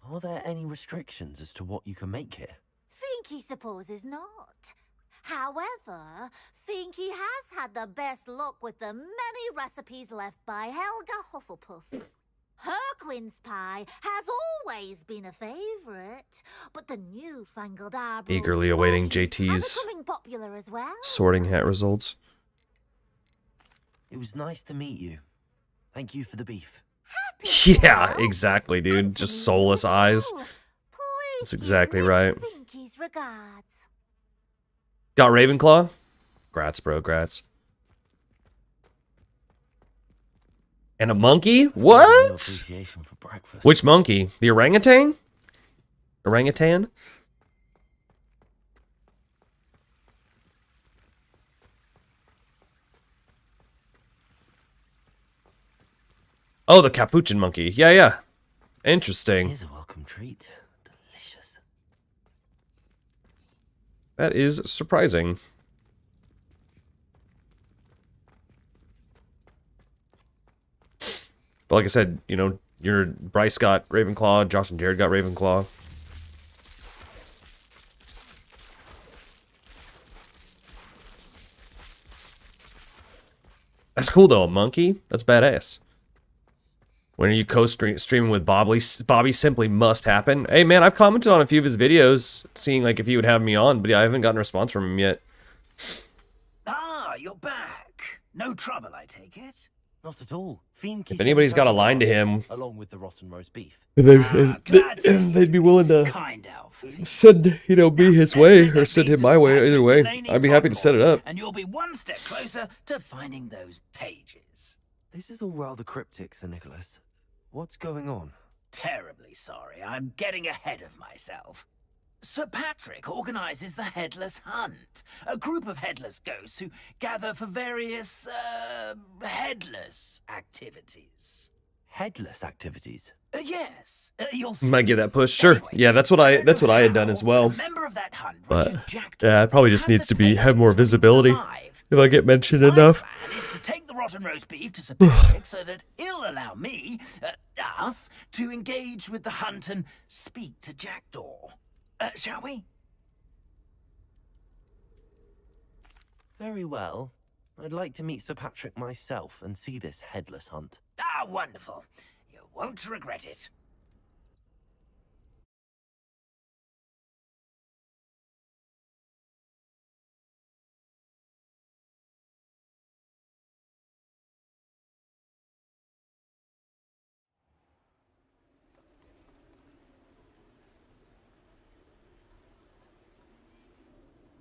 S9: Are there any restrictions as to what you can make here?
S3: Finky supposes not. However, Finky has had the best luck with the many recipes left by Helga Hufflepuff. Her quince pie has always been a favourite, but the newfangled arbor
S1: Eagerly awaiting
S3: smokies
S1: JT's
S3: are becoming popular as well.
S1: sorting hat results.
S9: It was nice to meet you. Thank you for the beef.
S1: Yeah, exactly, dude. Just soulless eyes. That's exactly right.
S3: Finky's regards.
S1: Got Ravenclaw? Grats, bro, grats. And a monkey? What?
S9: Appreciation for breakfast.
S1: Which monkey? The orangutan? Orangutan? Oh, the capuchin monkey. Yeah, yeah. Interesting.
S9: Here's a welcome treat. Delicious.
S1: That is surprising. But like I said, you know, your Bryce got Ravenclaw, Josh and Jared got Ravenclaw. That's cool though, a monkey. That's badass. When are you co-streaming with Bobby? Bobby simply must happen. Hey man, I've commented on a few of his videos, seeing like if he would have me on, but yeah, I haven't gotten a response from him yet.
S6: Ah, you're back. No trouble, I take it.
S9: Not at all.
S1: If anybody's got a line to him,
S9: along with the rotten roast beef.
S1: they'd be willing to send, you know, me his way or send him my way. Either way, I'd be happy to set it up.
S6: And you'll be one step closer to finding those pages.
S9: This is all rather cryptic, Sir Nicholas. What's going on?
S6: Terribly sorry, I'm getting ahead of myself. Sir Patrick organizes the Headless Hunt, a group of headless ghosts who gather for various, headless activities.
S9: Headless activities?
S6: Yes, you'll see.
S1: Might give that push, sure. Yeah, that's what I had done as well. But yeah, it probably just needs to have more visibility if I get mentioned enough.
S6: Is to take the rotten roast beef to Sir Patrick so that he'll allow me, us, to engage with the hunt and speak to Jackdaw. Shall we?
S9: Very well. I'd like to meet Sir Patrick myself and see this headless hunt.
S6: Ah, wonderful. You won't regret it.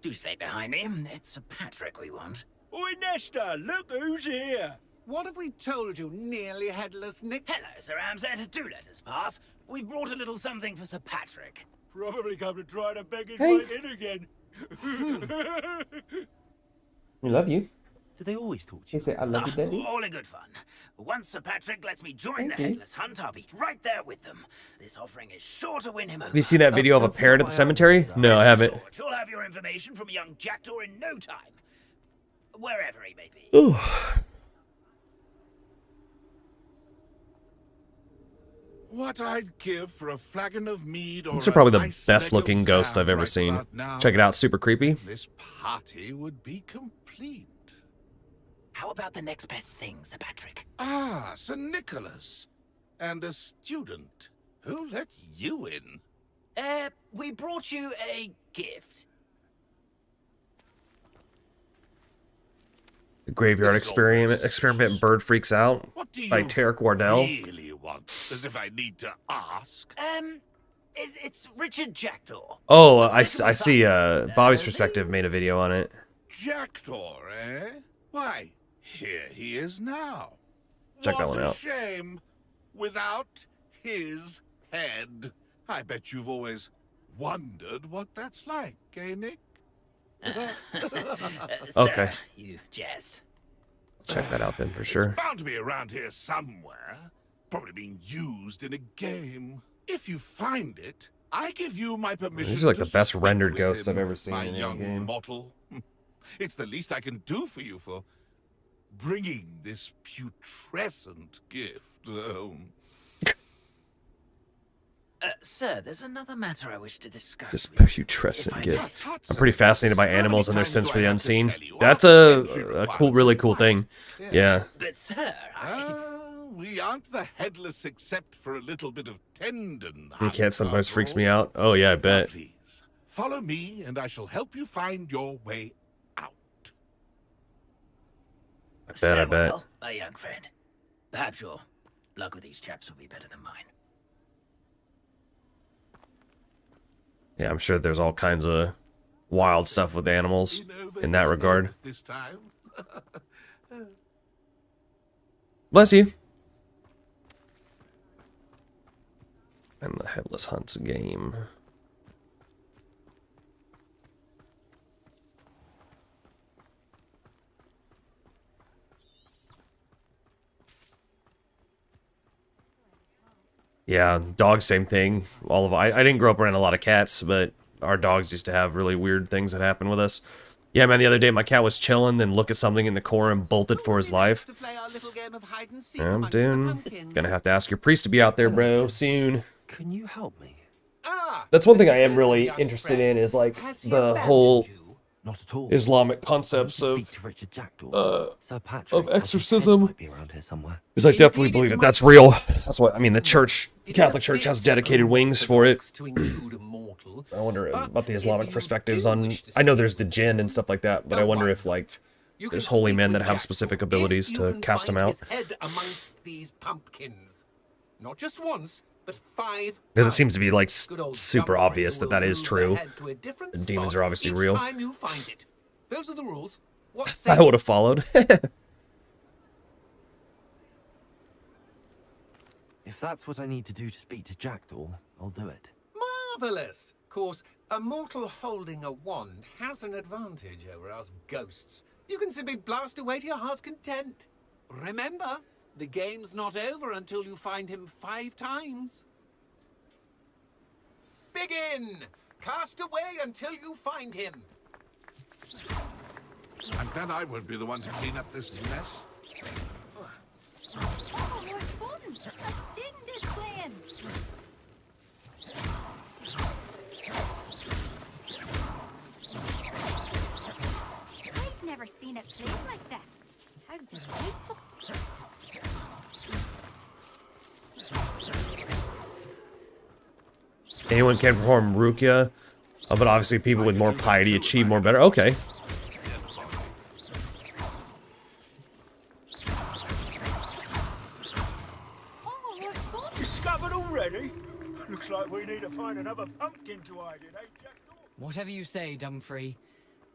S6: Do stay behind me. It's Sir Patrick we want.
S22: Oi, Nesta, look who's here. What have we told you, nearly headless Nick?
S6: Hello, Sir Ramsay. Do let us pass. We've brought a little something for Sir Patrick.
S22: Probably come to try to beg his
S1: Hey.
S22: way in again.
S1: We love you.
S9: Do they always talk to
S1: He
S9: you?
S1: say, "I love you, Daddy."
S6: All in good fun. Once Sir Patrick lets me join
S1: Thank
S6: the
S1: you.
S6: Headless Hunt, I'll be right there with them. This offering is sure to win him over.
S1: Have you seen that video of a parrot at the cemetery? No, I haven't.
S6: You'll have your information from young Jackdaw in no time. Wherever he may be.
S1: Ooh.
S10: What I'd give for a flagon of mead or
S1: These are probably the
S10: nice
S1: best
S10: leg of
S1: looking ghosts
S10: lamb
S1: I've ever
S10: right
S1: seen.
S10: about now,
S1: Check it out, super creepy.
S10: this party would be complete.
S6: How about the next best thing, Sir Patrick?
S10: Ah, Sir Nicholas. And a student. Who let you in?
S6: We brought you a gift.
S1: The Graveyard Experiment Bird Freaks Out by Tarek Wardell.
S10: Really want, as if I need to ask.
S6: It's Richard Jackdaw.
S1: Oh, I see. Bobby's Perspective made a video on it.
S10: Jackdaw, eh? Why, here he is now.
S1: Check that one
S10: What a
S1: out.
S10: shame. Without his head. I bet you've always wondered what that's like, eh, Nick?
S1: Okay.
S6: Sir, you jest.
S1: Check that out then for sure.
S10: It's bound to be around here somewhere. Probably being used in a game. If you find it, I give you my permission.
S1: These are like
S10: to
S1: the best
S10: speak
S1: rendered
S10: with
S1: ghosts
S10: him,
S1: I've ever seen
S10: my
S1: in a
S10: young
S1: game.
S10: mortal. It's the least I can do for you for bringing this putrescent gift home.
S6: Sir, there's another matter I wish to discuss.
S1: This
S6: with you,
S1: putrescent
S6: if I
S1: gift.
S6: may.
S1: I'm pretty fascinated by animals and their sense for the unseen. That's a cool, really cool thing. Yeah.
S6: But sir,
S10: We aren't the headless except for a little bit of tendon.
S1: The cat sometimes freaks me out. Oh yeah, I bet.
S10: Follow me, and I shall help you find your way out.
S1: I bet. I bet.
S6: Farewell, my young friend. Perhaps your luck with these chaps will be better than mine.
S1: Yeah, I'm sure there's all kinds of wild stuff with animals in that regard.
S10: This time.
S1: Bless you. And the Headless Hunts game. Yeah, dogs, same thing. I didn't grow up around a lot of cats, but our dogs used to have really weird things that happened with us. Yeah, man, the other day my cat was chilling, then looked at something in the corner and bolted for his life. I'm gonna have to ask your priest to be out there, bro, soon.
S9: Can you help me?
S1: That's one thing I am really interested in, is like the whole
S9: Not at all.
S1: Islamic concepts of
S9: Sir Patrick
S1: of
S9: said his head
S1: exorcism.
S9: might be around here somewhere.
S1: Because I definitely believe that that's real. That's what I mean. The church, the Catholic Church, has dedicated wings for it. I wonder about the Islamic perspectives on. I know there's the jinn and stuff like that, but I wonder if like there's holy men that have specific abilities to cast them out.
S22: Head amongst these pumpkins. Not just once, but 5.
S1: Because it seems to be like super obvious that that is true. The demons are obviously real.
S22: Time you find it. Those are the rules. What
S1: I would have followed.
S9: If that's what I need to do to speak to Jackdaw, I'll do it.
S22: Marvelous! Of course, a mortal holding a wand has an advantage over us ghosts. You can simply blast away to your heart's content. Remember, the game's not over until you find him 5 times. Begin! Cast away until you find him.
S10: I'm glad I won't be the one to clean up this mess.
S5: Oh, what fun! A sting displaying!
S3: I've never seen it played like this. How delightful.
S1: Anyone can perform Ruqya, but obviously people with more piety achieve more better. Okay.
S14: Discovered already? Looks like we need to find another pumpkin to hide in, eh, Jackdaw?
S4: Whatever you say, Dumfrey.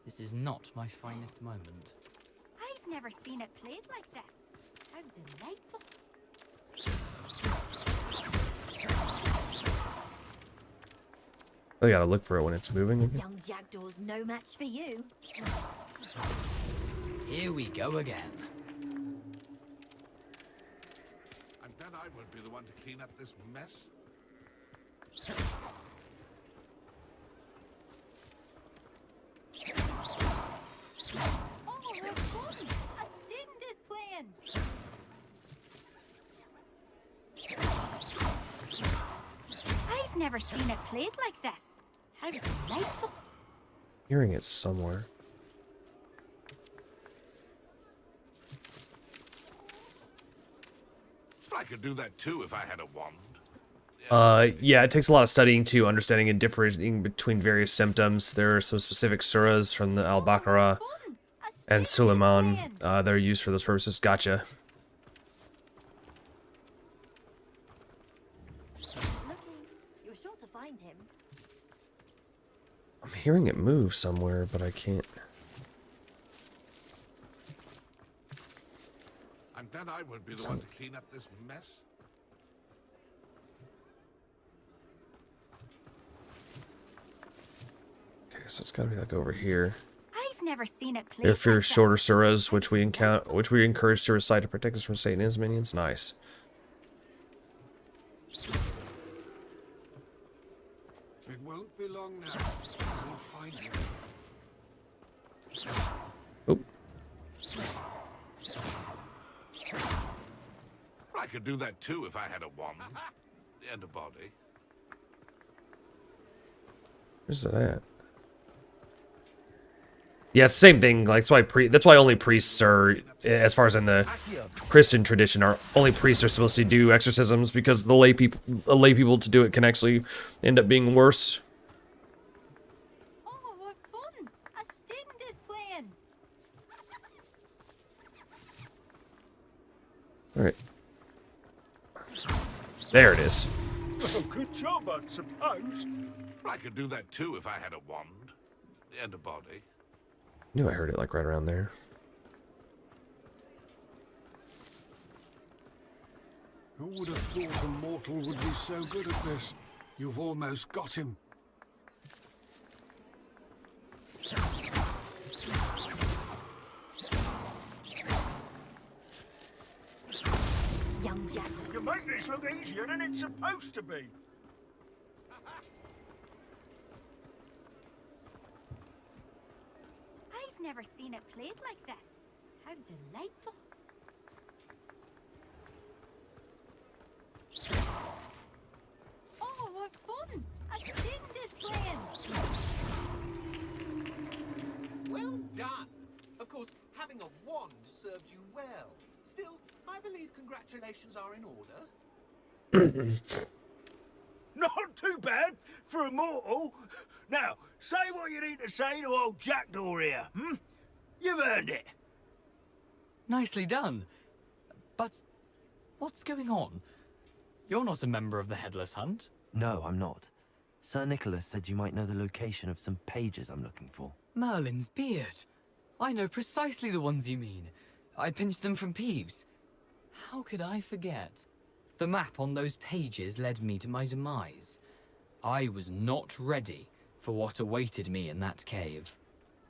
S4: This is not my finest moment.
S3: I've never seen it played like this. How delightful.
S1: I gotta look for it when it's moving.
S3: Young Jackdaw's no match for you.
S4: Here we go again.
S10: I bet I won't be the one to clean up this mess.
S5: Oh, we're fun! A student is playing!
S19: I've never seen it played like this. How delightful.
S1: Hearing it somewhere.
S10: I could do that too if I had a wand.
S1: Yeah, it takes a lot of studying to understanding and differentiating between various symptoms. There are some specific surahs from the Al-Baqarah and Suleiman that are used for those purposes. Gotcha.
S19: You're sure to find him.
S1: I'm hearing it move somewhere, but I can't.
S10: I bet I won't be the one to clean up this mess.
S1: Okay, so it's gotta be like over here.
S19: I've never seen it played
S1: There are few
S19: like
S1: shorter surahs, which we encourage to recite to protect us from Satan and his minions. Nice.
S10: It won't be long now. We'll find you.
S1: Oh.
S10: I could do that too if I had a wand and a body.
S1: Where's it at? Yeah, it's the same thing. Like that's why only priests are, as far as in the Christian tradition, are only priests are supposed to do exorcisms, because the lay people to do it can actually end up being worse.
S5: Oh, what fun! A student is playing!
S1: All right. There it is.
S14: Well, good job, I suppose.
S10: I could do that too if I had a wand and a body.
S1: Knew I heard it like right around there.
S10: Who would have thought a mortal would be so good at this? You've almost got him.
S5: Young Jack.
S14: You make this look easier than it's supposed to be.
S19: I've never seen it played like this. How delightful.
S5: Oh, what fun! A student is playing!
S22: Well done. Of course, having a wand served you well. Still, I believe congratulations are in order.
S14: Not too bad for a mortal. Now, say what you need to say to old Jackdaw here, hmm? You've earned it.
S4: Nicely done. But what's going on? You're not a member of the Headless Hunt.
S9: No, I'm not. Sir Nicholas said you might know the location of some pages I'm looking for.
S4: Merlin's beard. I know precisely the ones you mean. I pinched them from Peeves. How could I forget? The map on those pages led me to my demise. I was not ready for what awaited me in that cave.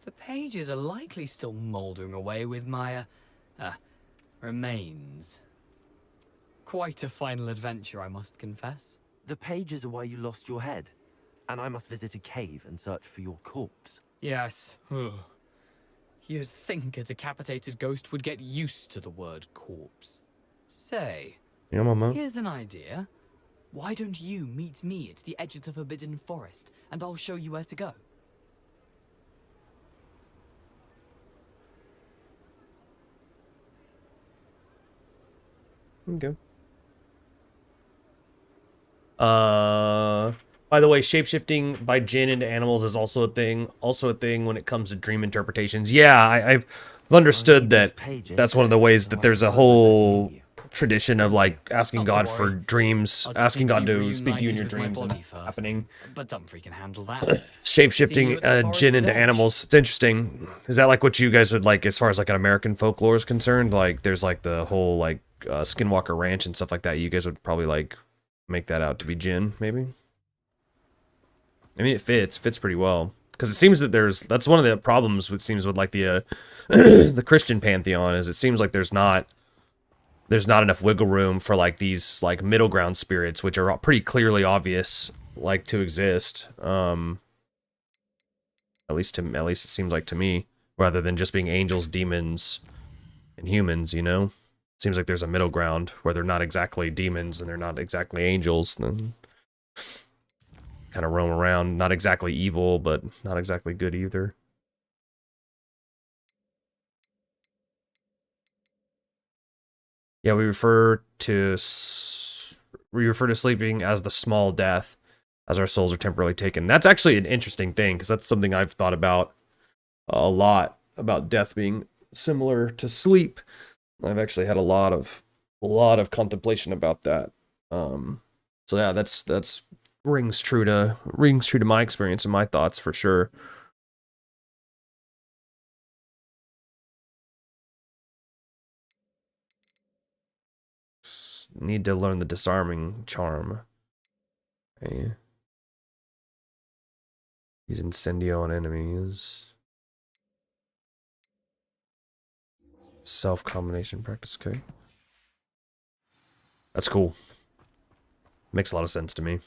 S4: The pages are likely still mouldering away with my, remains. Quite a final adventure, I must confess.
S9: The pages are why you lost your head, and I must visit a cave and search for your corpse.
S4: Yes. You'd think a decapitated ghost would get used to the word corpse. Say,
S1: Yeah, Mama.
S4: here's an idea. Why don't you meet me at the edge of the Forbidden Forest, and I'll show you where to go?
S1: Okay. By the way, shapeshifting by jinn into animals is also a thing. Also a thing when it comes to dream interpretations. Yeah, I've understood that that's one of the ways that there's a whole tradition of like asking God for dreams, asking God to speak to you in your dreams and happening.
S4: But Dumfrey can handle that.
S1: Shapeshifting jinn into animals. It's interesting. Is that like what you guys would like as far as like an American folklore is concerned? Like there's like the whole like Skinwalker Ranch and stuff like that. You guys would probably like make that out to be jinn, maybe? I mean, it fits pretty well. Because it seems that that's one of the problems with like the the Christian pantheon is it seems like there's not enough wiggle room for like these like middle ground spirits, which are pretty clearly obvious like to exist. At least it seems like to me, rather than just being angels, demons, and humans, you know? Seems like there's a middle ground where they're not exactly demons and they're not exactly angels. Then kind of roam around, not exactly evil, but not exactly good either. Yeah, we refer to sleeping as the small death, as our souls are temporarily taken. That's actually an interesting thing, because that's something I've thought about a lot, about death being similar to sleep. I've actually had a lot of contemplation about that. So yeah, that's rings true to my experience and my thoughts for sure. Need to learn the disarming charm. Okay. Use incendio on enemies. Self-combination practice, okay. That's cool. Makes a lot of sense to me.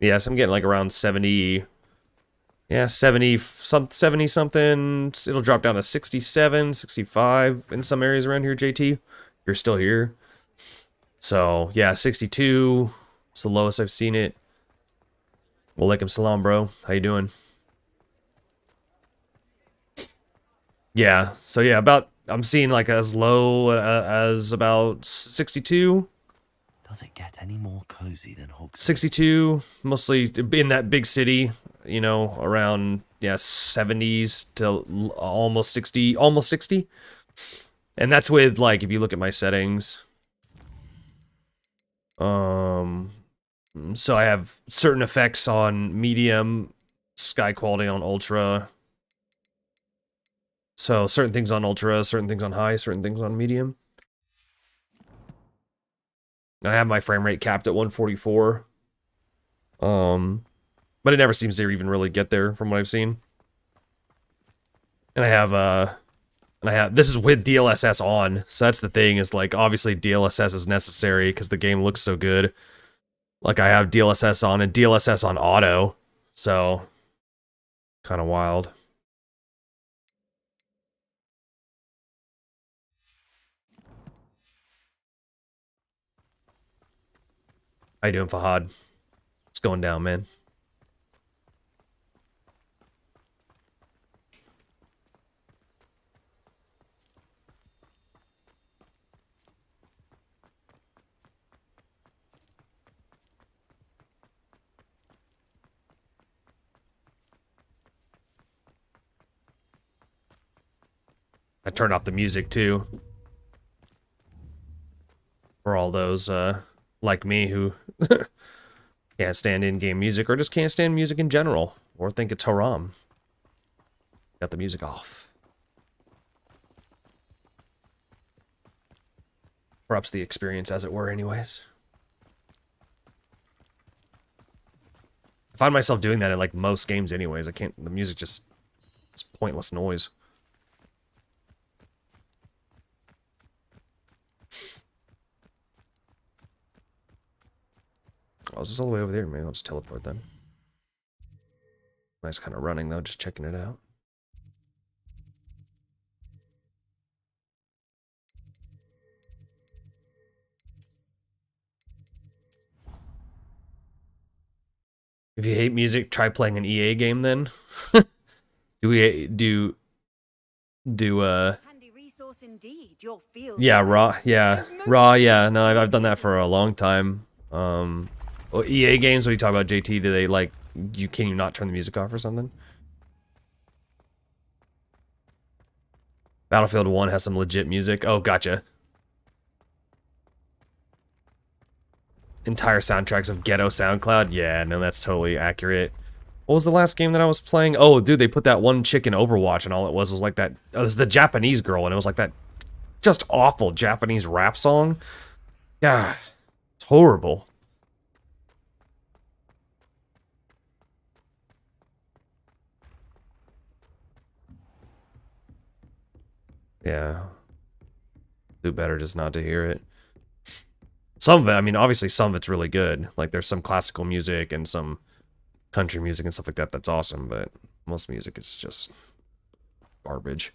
S1: Yes, I'm getting like around 70. Yeah, 70 something. It'll drop down to 67, 65 in some areas around here, JT. You're still here. So, yeah, 62. It's the lowest I've seen it. Walaikum salam, bro. How you doing? Yeah, so yeah, I'm seeing like as low as about 62.
S9: Does it get any more cozy than Hogwarts?
S1: 62, mostly in that big city, you know, around, yeah, 70s to almost 60, And that's with, like, if you look at my settings. So I have certain effects on medium, sky quality on ultra. So certain things on ultra, certain things on high, certain things on medium. I have my frame rate capped at 144. But it never seems to even really get there from what I've seen. And I have this is with DLSS on, so that's the thing, is like obviously DLSS is necessary because the game looks so good. Like I have DLSS on and DLSS on auto, so kind of wild. How you doing, Fahad? It's going down, man. I turned off the music too. For all those like me who can't stand in-game music or just can't stand music in general or think it's haram. Got the music off. Perhaps the experience, as it were, anyways. I find myself doing that in like most games anyways. I can't, the music just, it's pointless noise. Oh, is this all the way over there? Maybe I'll just teleport then. Nice kind of running though, just checking it out. If you hate music, try playing an EA game then. Yeah, raw, yeah. Raw, yeah. No, I've done that for a long time. Well, EA games, when you talk about JT, do they like, can you not turn the music off or something? Battlefield 1 has some legit music. Oh, gotcha. Entire soundtracks of Ghetto SoundCloud. Yeah, no, that's totally accurate. What was the last game that I was playing? Oh, dude, they put that one chick in Overwatch, and all it was like that. It was the Japanese girl, and it was like that just awful Japanese rap song. Yeah, it's horrible. Yeah. Do better just not to hear it. Some of it, I mean, obviously some of it's really good. Like, there's some classical music and some country music and stuff like that that's awesome, but most music is just garbage.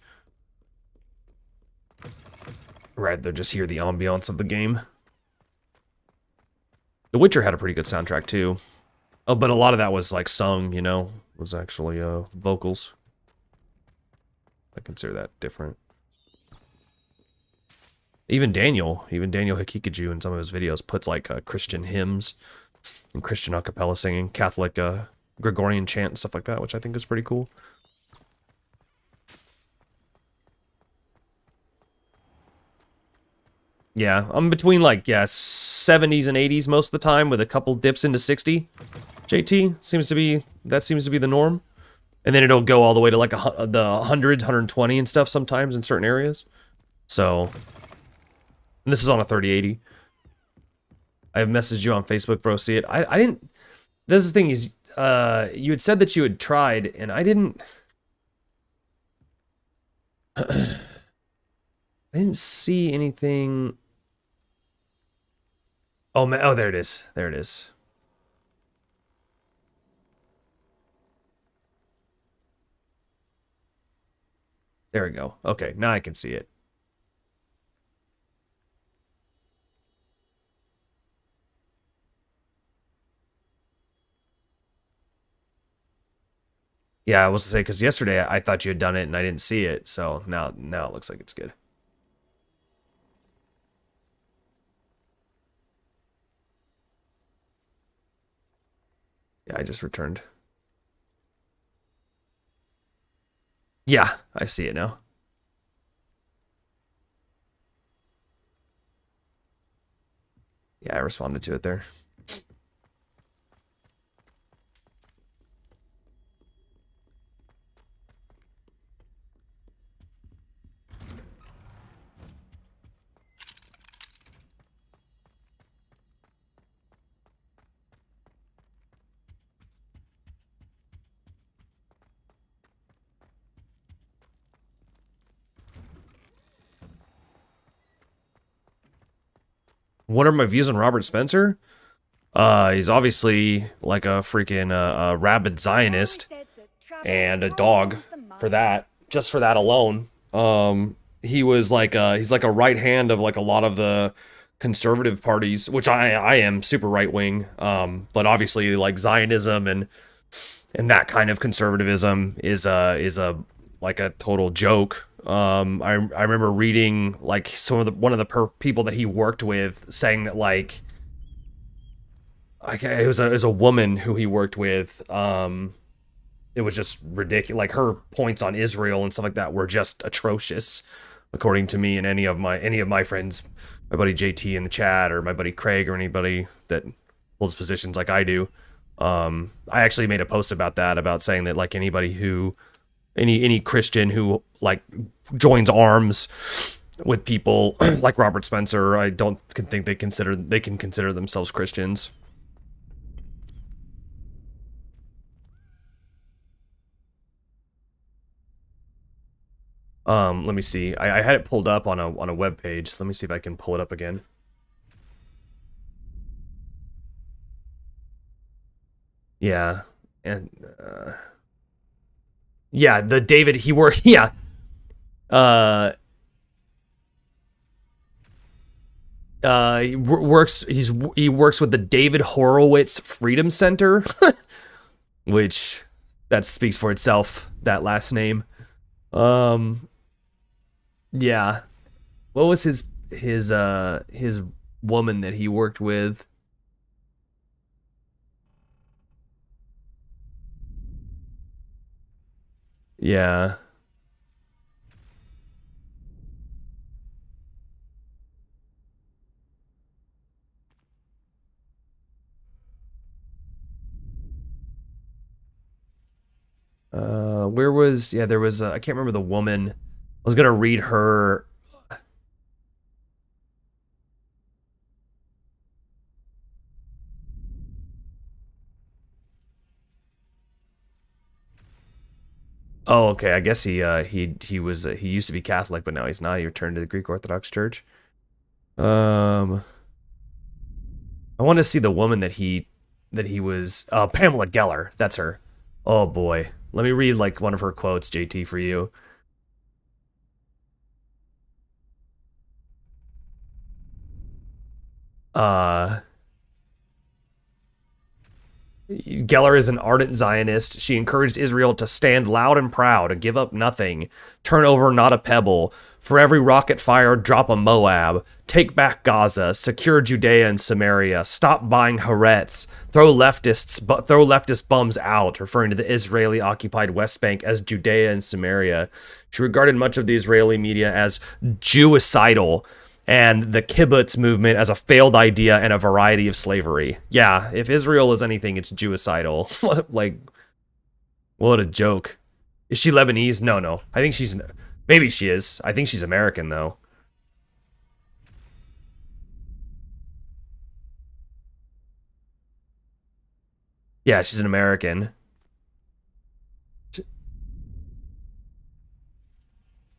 S1: Rather just hear the ambiance of the game. The Witcher had a pretty good soundtrack too. Oh, but a lot of that was like sung, you know, was actually vocals. I consider that different. Even Daniel Hikikaju in some of his videos puts like Christian hymns and Christian a cappella singing, Catholic Gregorian chant and stuff like that, which I think is pretty cool. Yeah, I'm between like, yeah, 70s and 80s most of the time with a couple dips into 60. JT seems to be the norm. And then it'll go all the way to like the 100, 120 and stuff sometimes in certain areas. So, and this is on a 3080. I have messaged you on Facebook, bro. See it. I didn't. This is the thing is, you had said that you had tried, and I didn't. I didn't see anything. Oh man! Oh, there it is. There it is. There we go. Okay, now I can see it. Yeah, I was to say, because yesterday I thought you had done it and I didn't see it, so now it looks like it's good. Yeah, I just returned. Yeah, I see it now. Yeah, I responded to it there. What are my views on Robert Spencer? He's obviously like a freaking rabid Zionist and a dog for that. Just for that alone. He was like he's like a right hand of like a lot of the conservative parties, which I am super right wing. But obviously like Zionism and that kind of conservatism is a like a total joke. I remember reading like one of the people that he worked with saying that like it was a woman who he worked with. It was just ridiculous. Like her points on Israel and stuff like that were just atrocious, according to me and any of my friends, my buddy JT in the chat or my buddy Craig or anybody that holds positions like I do. I actually made a post about that, about saying that like anybody who any Christian who like joins arms with people like Robert Spencer, I don't think they can consider themselves Christians. Let me see. I had it pulled up on a web page. Let me see if I can pull it up again. Yeah, and yeah, the David he worked. Yeah, he works. He works with the David Horowitz Freedom Center, which that speaks for itself. That last name. Yeah. What was his woman that he worked with? Yeah. Where was, yeah, there was, I can't remember the woman. I was gonna read her. Oh, okay. I guess he was he used to be Catholic, but now he's not. He returned to the Greek Orthodox Church. I want to see the woman that he was. Pamela Geller. That's her. Oh boy. Let me read like one of her quotes, JT, for you. Geller is an ardent Zionist. She encouraged Israel to stand loud and proud and give up nothing, turn over not a pebble. For every rocket fired, drop a Moab. Take back Gaza, secure Judea and Samaria. Stop buying Haaretz. Throw leftist bums out, referring to the Israeli-occupied West Bank as Judea and Samaria. She regarded much of the Israeli media as Jewicidal, and the kibbutz movement as a failed idea and a variety of slavery. Yeah, if Israel is anything, it's Jewicidal. Like, what a joke. Is she Lebanese? No. I think she's... Maybe she is. I think she's American, though. Yeah, she's an American.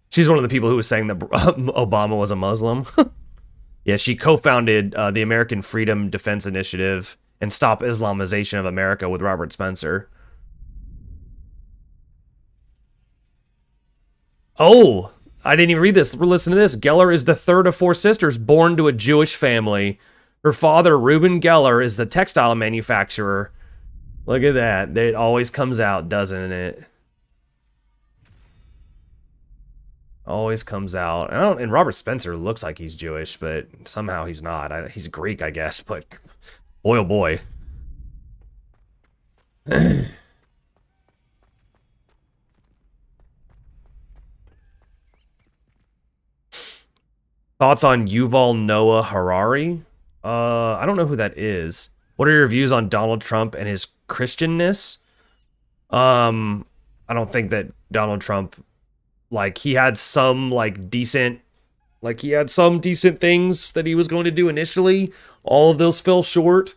S1: She's one of the people who was saying that Obama was a Muslim. Yeah, she co-founded the American Freedom Defense Initiative and Stop Islamization of America with Robert Spencer. Oh, I didn't even read this. Listen to this. Geller is the third of 4 sisters born to a Jewish family. Her father, Reuben Geller, is the textile manufacturer. Look at that. It always comes out, doesn't it? Always comes out. And Robert Spencer looks like he's Jewish, but somehow he's not. He's Greek, I guess, but boy, oh boy. Thoughts on Yuval Noah Harari? I don't know who that is. What are your views on Donald Trump and his Christianness? I don't think that Donald Trump, like, he had some decent things that he was going to do initially. All of those fell short.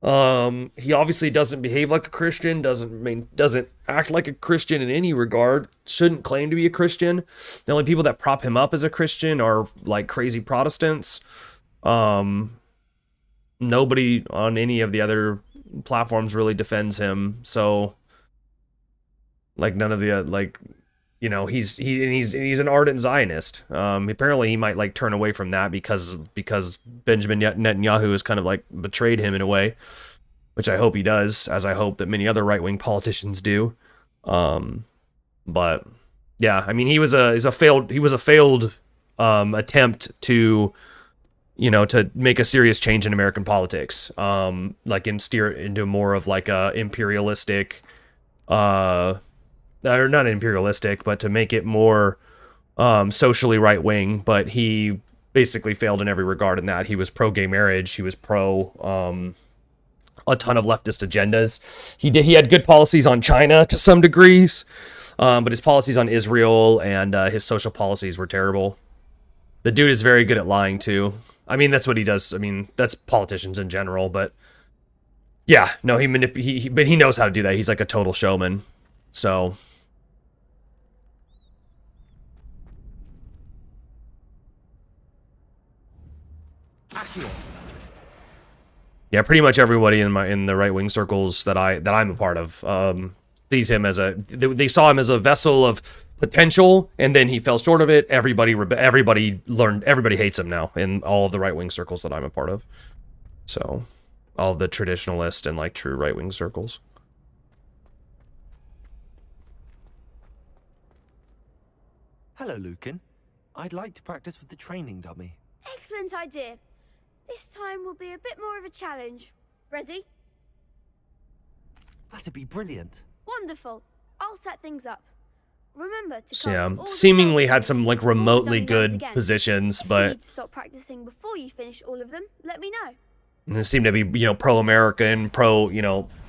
S1: He obviously doesn't behave like a Christian, doesn't act like a Christian in any regard, shouldn't claim to be a Christian. The only people that prop him up as a Christian are like crazy Protestants. Nobody on any of the other platforms really defends him, so like none of the he's an ardent Zionist. Apparently he might like turn away from that because Benjamin Netanyahu has kind of like betrayed him in a way, which I hope he does, as I hope that many other right-wing politicians do. But yeah, I mean, he was a failed attempt to to make a serious change in American politics, and steer it into more of like a imperialistic, or not imperialistic, but to make it more socially right wing. But he basically failed in every regard in that. He was pro gay marriage. He was pro a ton of leftist agendas. He had good policies on China to some degrees, but his policies on Israel and his social policies were terrible. The dude is very good at lying too. I mean, that's what he does. I mean, that's politicians in general. But yeah, no, but he knows how to do that. He's like a total showman. So. Yeah, pretty much everybody in the right wing circles that I'm a part of sees him as they saw him as a vessel of potential, and then he fell short of it. Everybody hates him now in all of the right wing circles that I'm a part of. So, all of the traditionalist and like true right wing circles.
S9: Hello, Lucan. I'd like to practice with the training dummy.
S18: Excellent idea. This time will be a bit more of a challenge. Ready?
S9: That'd be brilliant.
S18: Wonderful. I'll set things up. Remember to
S1: So, yeah, seemingly had some like remotely good positions, but
S18: if you need to stop practicing before you finish all of them, let me know.
S1: They seem to be, pro-American, pro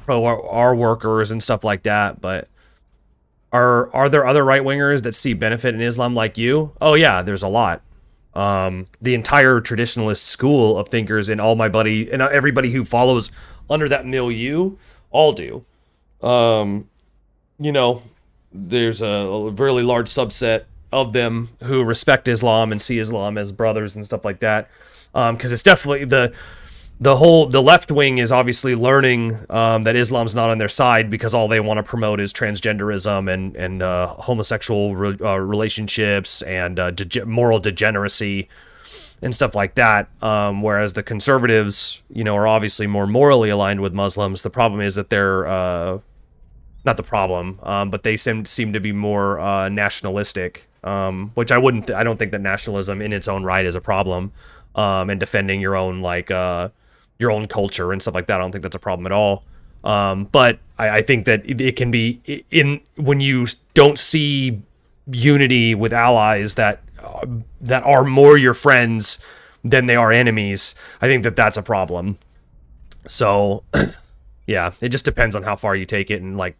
S1: our workers and stuff like that, but Are there other right-wingers that see benefit in Islam like you? Oh yeah, there's a lot. The entire traditionalist school of thinkers and all my buddy and everybody who follows under that milieu all do. You know, there's a really large subset of them who respect Islam and see Islam as brothers and stuff like that. Because it's definitely the left wing is obviously learning that Islam's not on their side because all they want to promote is transgenderism and homosexual relationships and moral degeneracy and stuff like that. Whereas the conservatives, you know, are obviously more morally aligned with Muslims. The problem is that they're not the problem, but they seem to be more nationalistic, which I don't think that nationalism in its own right is a problem, and defending your own your own culture and stuff like that. I don't think that's a problem at all. But I think that it can be when you don't see unity with allies that are more your friends than they are enemies. I think that that's a problem. So. Yeah, it just depends on how far you take it and like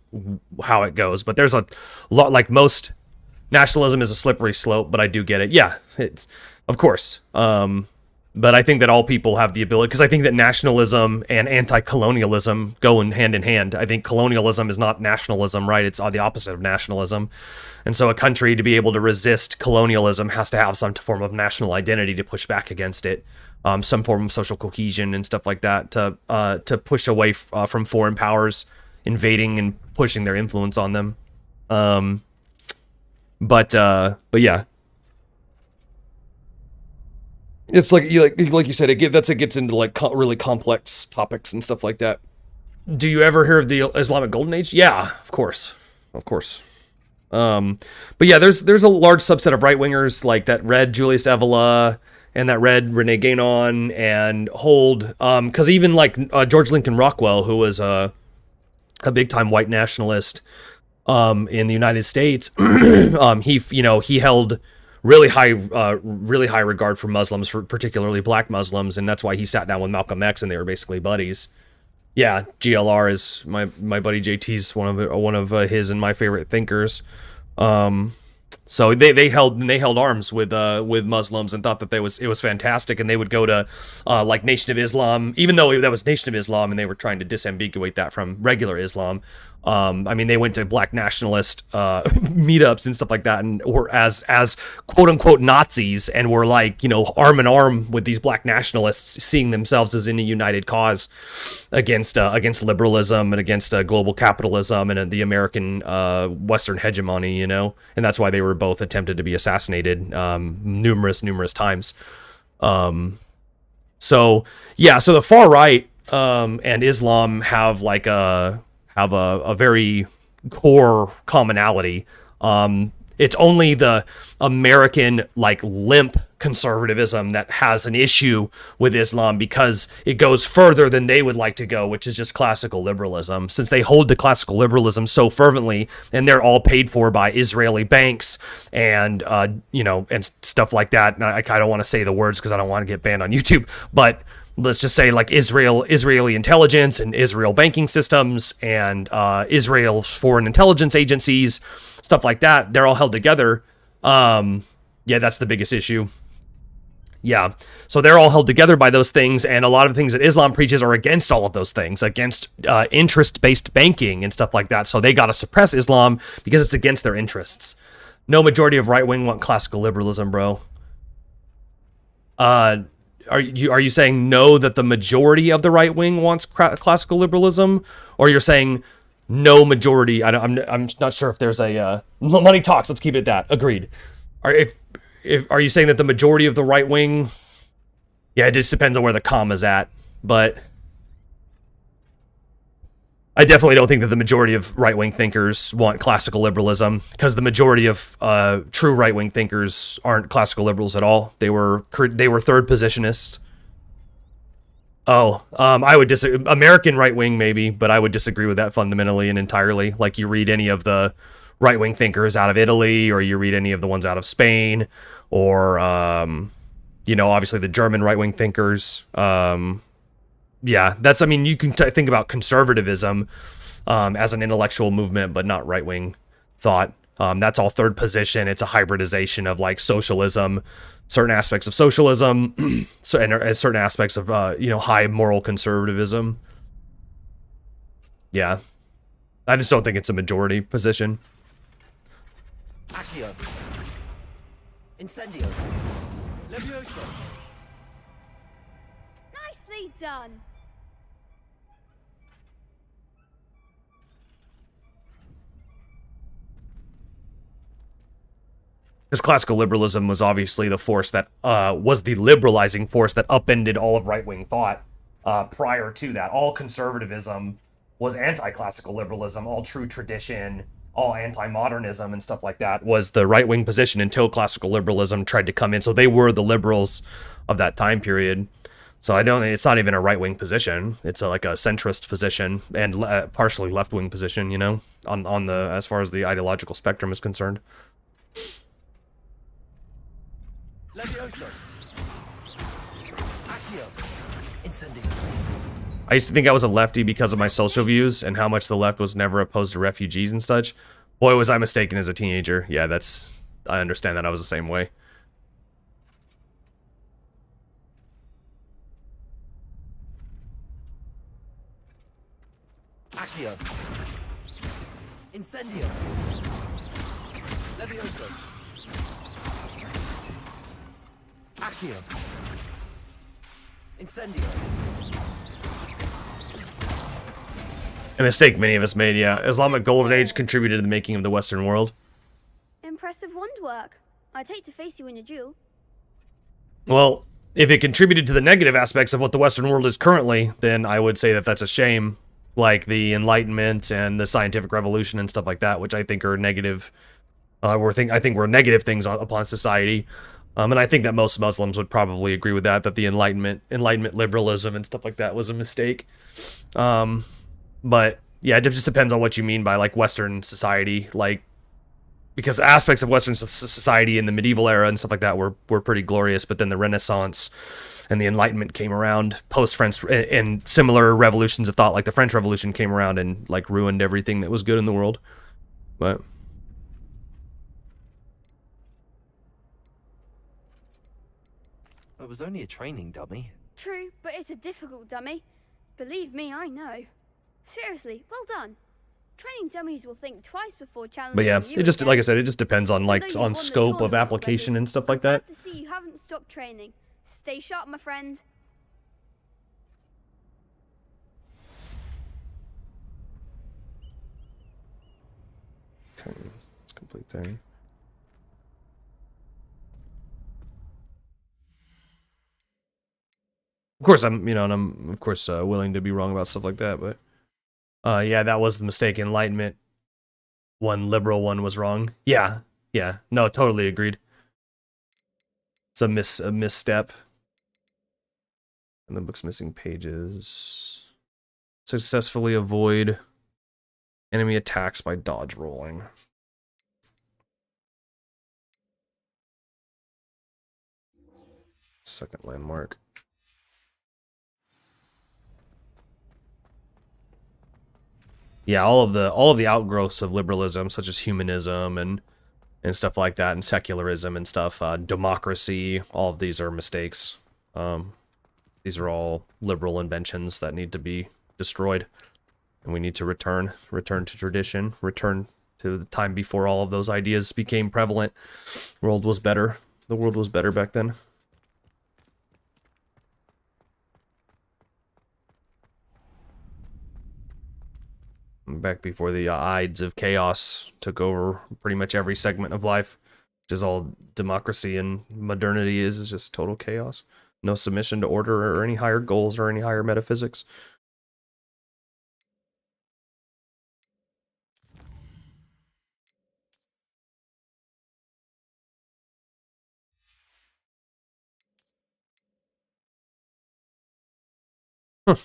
S1: how it goes. But there's a lot, like most nationalism is a slippery slope, but I do get it. Yeah, it's of course. But I think that all people have the ability, because I think that nationalism and anti-colonialism go in hand. I think colonialism is not nationalism, right? It's the opposite of nationalism. And so a country to be able to resist colonialism has to have some form of national identity to push back against it. Some form of social cohesion and stuff like that to push away from foreign powers invading and pushing their influence on them. But yeah, it's like you said, it gets into like really complex topics and stuff like that. Do you ever hear of the Islamic Golden Age? Yeah, of course. But yeah, there's a large subset of right wingers like that read Julius Evola and that read Rene Guénon and hold, because even like George Lincoln Rockwell, who was a big time white nationalist in the United States, he held really high regard for Muslims, for particularly black Muslims, and that's why he sat down with Malcolm X and they were basically buddies. Yeah, GLR is my buddy JT's one of his and my favorite thinkers. So they held arms with Muslims and thought that it was fantastic, and they would go to like Nation of Islam, even though that was Nation of Islam, and they were trying to disambiguate that from regular Islam. I mean, they went to black nationalist meetups and stuff like that, and were as quote unquote Nazis, and were like, arm in arm with these black nationalists, seeing themselves as in a united cause against liberalism and against global capitalism and the American Western hegemony, and that's why they were both attempted to be assassinated numerous times. So the far right and Islam have like a very core commonality. It's only the American like limp conservatism that has an issue with Islam because it goes further than they would like to go, which is just classical liberalism. Since they hold to classical liberalism so fervently, and they're all paid for by Israeli banks and and stuff like that. And I don't want to say the words because I don't want to get banned on YouTube, but let's just say like Israeli intelligence and Israel banking systems and Israel's foreign intelligence agencies, stuff like that. They're all held together. That's the biggest issue. Yeah. So they're all held together by those things. And a lot of the things that Islam preaches are against all of those things, against interest-based banking and stuff like that. So they got to suppress Islam because it's against their interests. No majority of right wing want classical liberalism, bro. Are you saying no, that the majority of the right wing wants classical liberalism, or you're saying no majority? I'm not sure if there's a money talks. Let's keep it at that. Agreed. Are you saying that the majority of the right wing? Yeah, it just depends on where the comma's at, but I definitely don't think that the majority of right-wing thinkers want classical liberalism, because the majority of true right-wing thinkers aren't classical liberals at all. They were third positionists. I would disagree. American right-wing maybe, but I would disagree with that fundamentally and entirely. Like, you read any of the right-wing thinkers out of Italy, or you read any of the ones out of Spain, or obviously the German right-wing thinkers. Yeah, you can think about conservatism as an intellectual movement, but not right-wing thought. That's all third position. It's a hybridization of like socialism, certain aspects of socialism, and certain aspects of high moral conservatism. Yeah, I just don't think it's a majority position.
S9: Accio. Incendio. Levioso.
S18: Nicely done.
S1: Because classical liberalism was obviously the force that was the liberalizing force that upended all of right-wing thought. Prior to that, all conservatism was anti-classical liberalism. All true tradition, all anti-modernism and stuff like that was the right-wing position until classical liberalism tried to come in. So they were the liberals of that time period. So it's not even a right-wing position. It's like a centrist position and partially left-wing position, on the as far as the ideological spectrum is concerned.
S9: Levioso. Accio. Incendio.
S1: I used to think I was a lefty because of my social views and how much the left was never opposed to refugees and such. Boy, was I mistaken as a teenager. Yeah, I understand that I was the same way.
S9: Accio. Incendio. Levioso. Accio. Incendio.
S1: A mistake many of us made, yeah. Islamic Golden Age contributed to the making of the Western world.
S18: Impressive wand work. I'd hate to face you in a duel.
S1: Well, if it contributed to the negative aspects of what the Western world is currently, then I would say that that's a shame. Like the Enlightenment and the Scientific Revolution and stuff like that, which I think are negative. I think were negative things upon society. And I think that most Muslims would probably agree with that the Enlightenment liberalism and stuff like that was a mistake. But yeah, it just depends on what you mean by like Western society, like because aspects of Western society in the medieval era and stuff like that were pretty glorious, but then the Renaissance and the Enlightenment came around post-French, and similar revolutions of thought like the French Revolution came around and like ruined everything that was good in the world. But
S9: it was only a training dummy.
S18: True, but it's a difficult dummy. Believe me, I know. Seriously, well done. Training dummies will think twice before challenging
S1: But yeah,
S18: you
S1: it just
S18: again.
S1: like I said, it just depends on
S18: Even though you won the
S1: scope of
S18: tournament
S1: application
S18: already,
S1: and stuff like
S18: I'm
S1: that.
S18: glad to see you haven't stopped training. Stay sharp, my friend.
S1: Okay, let's complete thing. Of course, I'm of course willing to be wrong about stuff like that, but yeah, that was the mistake. Enlightenment, one liberal, one was wrong. Yeah, no, totally agreed. It's a misstep. And the book's missing pages. Successfully avoid enemy attacks by dodge rolling. Second landmark. Yeah, all of the outgrowths of liberalism, such as humanism and stuff like that, and secularism and stuff, democracy, all of these are mistakes. These are all liberal inventions that need to be destroyed, and we need to return to tradition, return to the time before all of those ideas became prevalent. The world was better back then. Back before the Ides of chaos took over pretty much every segment of life, which is all democracy and modernity is just total chaos. No submission to order or any higher goals or any higher metaphysics. Huh.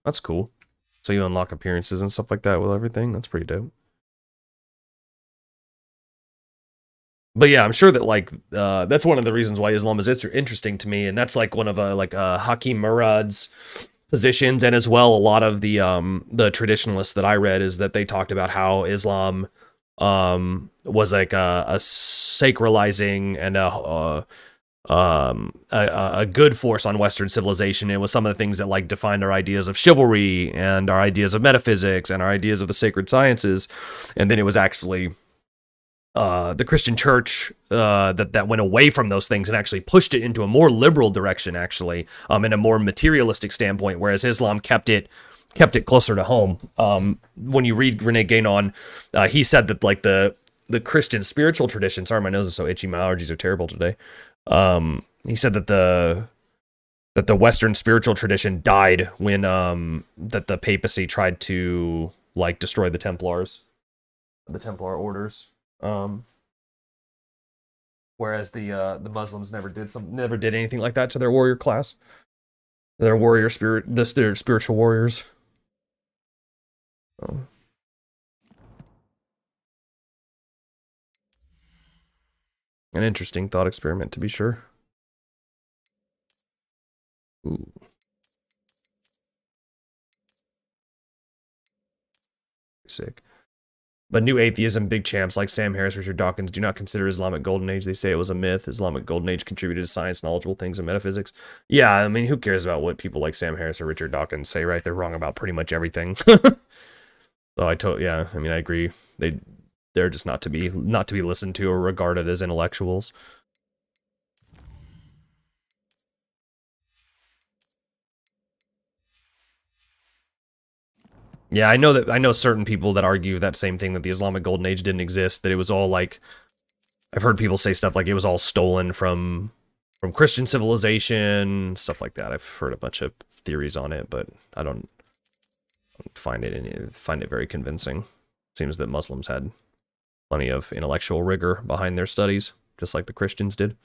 S1: That's cool. So you unlock appearances and stuff like that with everything. That's pretty dope. But yeah, I'm sure that like that's one of the reasons why Islam is interesting to me, and that's like one of Hakim Murad's positions, and as well a lot of the traditionalists that I read is that they talked about how Islam was like a sacralizing and a good force on Western civilization. It was some of the things that like defined our ideas of chivalry and our ideas of metaphysics and our ideas of the sacred sciences. And then it was actually the Christian church that went away from those things and actually pushed it into a more liberal direction, actually, in a more materialistic standpoint, whereas Islam kept it closer to home. When you read Rene Guénon, he said that like the Christian spiritual tradition, sorry, my nose is so itchy, my allergies are terrible today. He said that the Western spiritual tradition died when that the papacy tried to like destroy the Templar orders. Whereas the Muslims never did anything like that to their warrior class, their warrior spirit, their spiritual warriors. An interesting thought experiment, to be sure. Ooh. Sick. But new atheism big champs like Sam Harris, Richard Dawkins do not consider Islamic Golden Age. They say it was a myth. Islamic Golden Age contributed to science, knowledgeable things, and metaphysics. Yeah, I mean, who cares about what people like Sam Harris or Richard Dawkins say, right? They're wrong about pretty much everything. So yeah, I mean, I agree. They're just not to be listened to or regarded as intellectuals. Yeah, I know certain people that argue that same thing, that the Islamic Golden Age didn't exist, that it was all like, I've heard people say stuff like it was all stolen from Christian civilization, stuff like that. I've heard a bunch of theories on it, but I don't find it very convincing. Seems that Muslims had plenty of intellectual rigor behind their studies, just like the Christians did.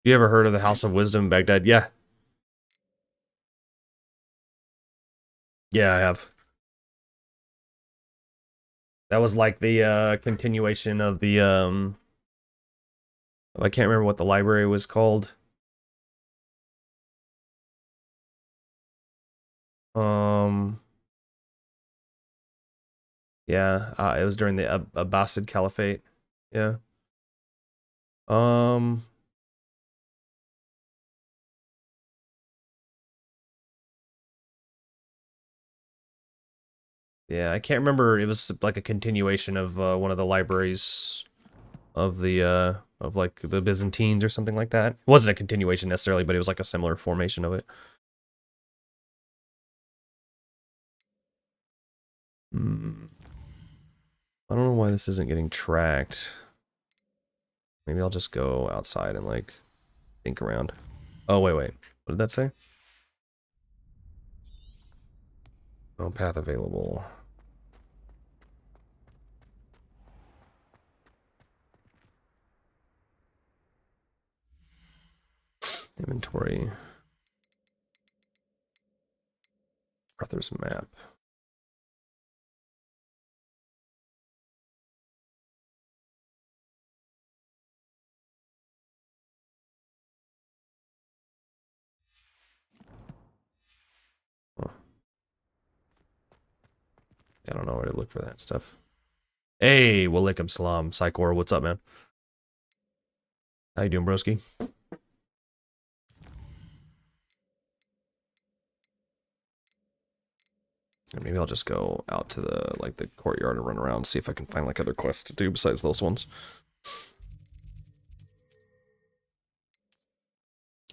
S1: You ever heard of the House of Wisdom in Baghdad? Yeah. Yeah, I have. That was like the continuation of the I can't remember what the library was called. Yeah, it was during the Abbasid Caliphate. Yeah. Yeah, I can't remember. It was like a continuation of one of the libraries of the of like the Byzantines or something like that. It wasn't a continuation necessarily, but it was like a similar formation of it. I don't know why this isn't getting tracked. Maybe I'll just go outside and like think around. Oh, wait. What did that say? Oh, path available. Inventory. Arthur's map. Huh. I don't know where to look for that stuff. Hey, walaikum salam. Psychor, what's up, man? How you doing, broski? Maybe I'll just go out to the courtyard and run around and see if I can find like other quests to do besides those ones.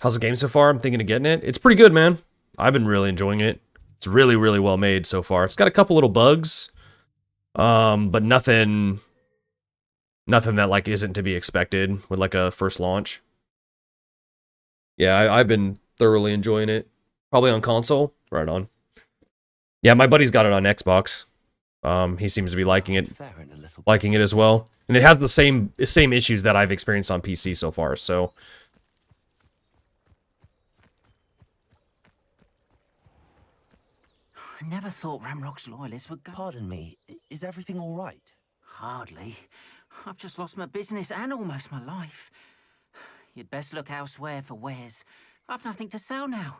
S1: How's the game so far? I'm thinking of getting it. It's pretty good, man. I've been really enjoying it. It's really, really well made so far. It's got a couple little bugs, but nothing that like isn't to be expected with like a first launch. Yeah, I've been thoroughly enjoying it. Probably on console. Right on. Yeah, my buddy's got it on Xbox. He seems to be liking it as well. And it has the same issues that I've experienced on PC so far, so...
S6: I never thought Ramrock's loyalists would go...
S9: Pardon me, is everything all right?
S6: Hardly. I've just lost my business and almost my life. You'd best look elsewhere for wares. I've nothing to sell now.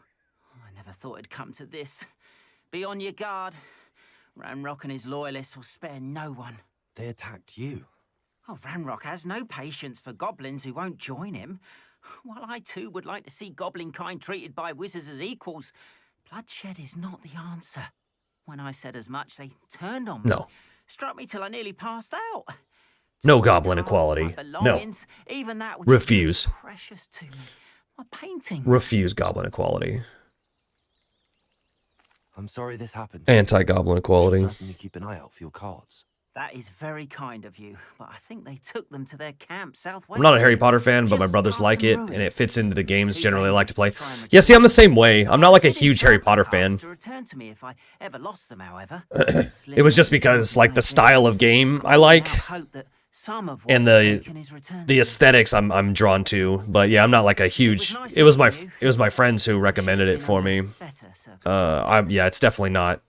S6: I never thought it'd come to this. Be on your guard. Ramrock and his loyalists will spare no one.
S9: They attacked you.
S6: Oh, Ramrock has no patience for goblins who won't join him. While I too would like to see goblin kind treated by wizards as equals, bloodshed is not the answer. When I said as much, they turned on me.
S1: No.
S6: Struck me till I nearly passed out.
S1: No goblin equality. No.
S6: Even that which
S1: Refuse.
S6: is precious to me. My paintings.
S1: Refuse goblin equality.
S9: I'm sorry this happened.
S1: Anti-goblin equality.
S9: You should certainly keep an eye out for your cards.
S6: That is very kind of you, but I think they took them to their camp southwest.
S1: I'm not a Harry Potter fan, but my brothers like it, and it fits into the games generally I like to play. Yeah, see, I'm the same way. I'm not like a huge Harry Potter fan.
S6: Return to me if I ever lost them, however.
S1: It was just because, like, the style of game I like, and the aesthetics I'm drawn to. But yeah, I'm not like a huge. It was my friends who recommended it for me. Yeah, it's definitely not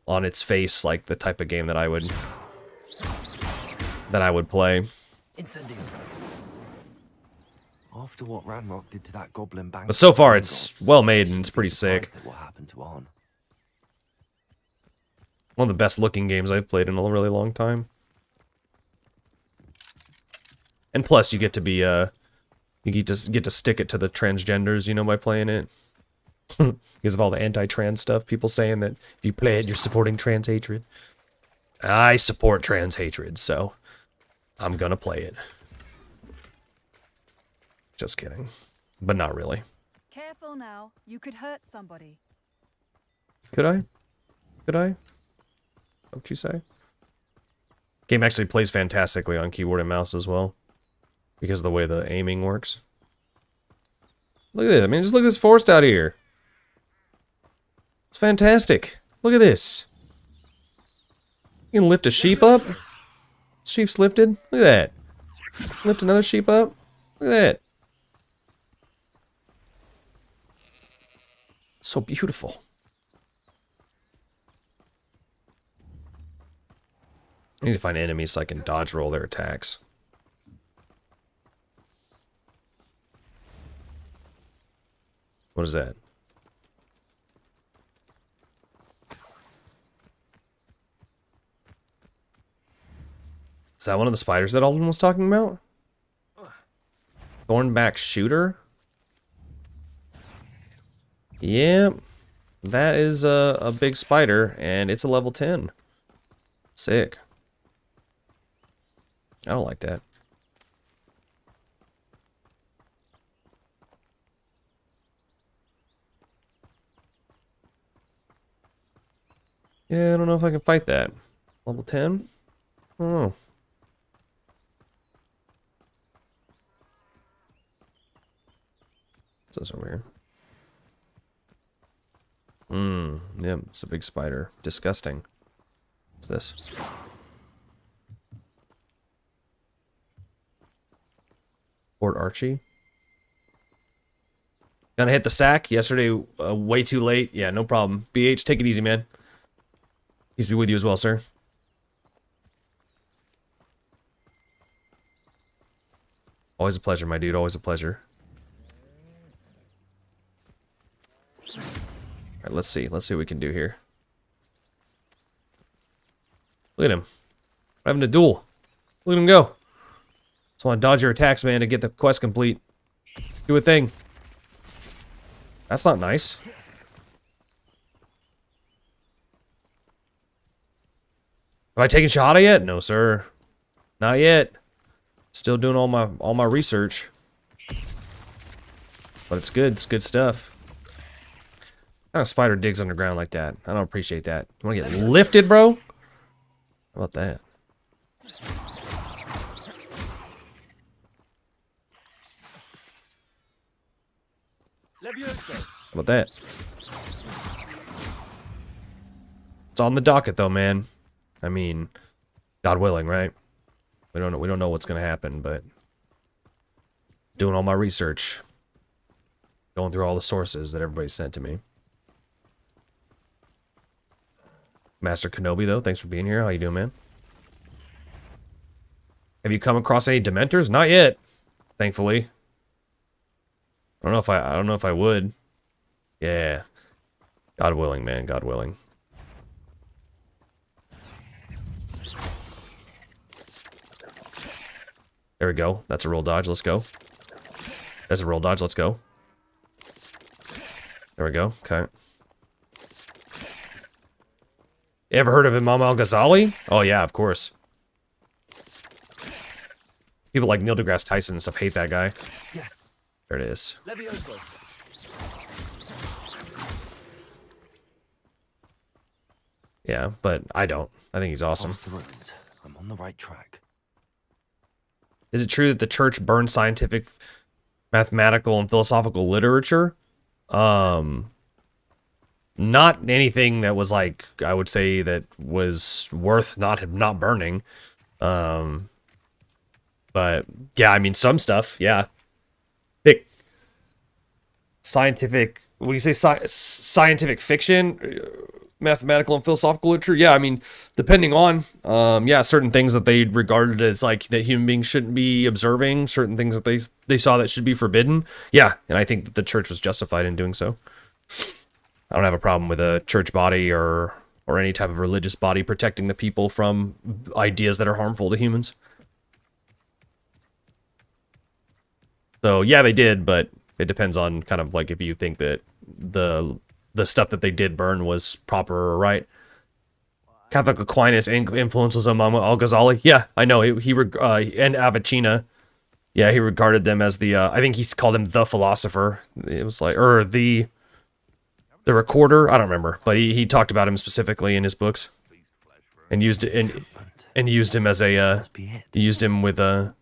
S1: on its face like the type of game that I would play.
S9: Incendio. After what Ranrock did to that goblin bank,
S1: But so far, it's well made and it's pretty sick.
S9: what happened to Arn.
S1: One of the best looking games I've played in a really long time. And plus, you get to be you get to stick it to the transgenders, you know, by playing it. Because of all the anti-trans stuff, people saying that if you play it, you're supporting trans hatred. I support trans hatred, so I'm gonna play it. Just kidding. But not really.
S21: Careful now, you could hurt somebody.
S1: Could I? Could I? What'd you say? Game actually plays fantastically on keyboard and mouse as well. Because of the way the aiming works. Look at this. I mean, just look at this forest out here. It's fantastic. Look at this. You can lift a sheep up. Sheep's lifted. Look at that. Lift another sheep up. Look at that. So beautiful. I need to find enemies so I can dodge roll their attacks. What is that? Is that one of the spiders that Alden was talking about? Thornback shooter? Yep. That is a big spider, and it's a level 10. Sick. I don't like that. Yeah, I don't know if I can fight that. Level 10? I don't know. What's this over here? Yep, it's a big spider. Disgusting. What's this? Fort Archie. Gonna hit the sack yesterday, way too late. Yeah, no problem. BH, take it easy, man. Peace be with you as well, sir. Always a pleasure, my dude. Always a pleasure. Alright, let's see. Let's see what we can do here. Look at him. We're having a duel. Look at him go. Just want to dodge your attacks, man, to get the quest complete. Do a thing. That's not nice. Have I taken Shahada yet? No, sir. Not yet. Still doing all my research. But it's good. It's good stuff. What kind of spider digs underground like that? I don't appreciate that. You want to get lifted, bro? How about that?
S14: Levioso.
S1: How about that? It's on the docket though, man. I mean, God willing, right? We don't know what's gonna happen, but doing all my research. Going through all the sources that everybody sent to me. Master Kenobi though, thanks for being here. How you doing, man? Have you come across any Dementors? Not yet, thankfully. I don't know if I would. Yeah. God willing, man. God willing. There we go. That's a roll dodge. Let's go. That's a roll dodge. Let's go. There we go. Okay. You ever heard of Imam al-Ghazali? Oh yeah, of course. People like Neil deGrasse Tyson and stuff hate that guy.
S9: Yes.
S1: There it is.
S9: Levioso.
S1: Yeah, but I don't. I think he's awesome.
S9: Past the ruins. I'm on the right track.
S1: Is it true that the church burned scientific, mathematical, and philosophical literature? Not anything that was like, I would say that was worth not burning. But yeah, I mean some stuff, yeah. Big scientific, when you say scientific fiction, mathematical and philosophical literature, yeah, I mean, depending on, yeah, certain things that they regarded as like that human beings shouldn't be observing, certain things that they saw that should be forbidden. Yeah, and I think that the church was justified in doing so. I don't have a problem with a church body or any type of religious body protecting the people from ideas that are harmful to humans. So yeah, they did, but it depends on kind of like if you think that the stuff that they did burn was proper or right. Catholic Aquinas influence was Imam al-Ghazali. Yeah, I know. And Avicenna. Yeah, he regarded them as the, I think he called him the philosopher. It was like, or the recorder. I don't remember, but he talked about him specifically in his books, and used it and used him as a used him with a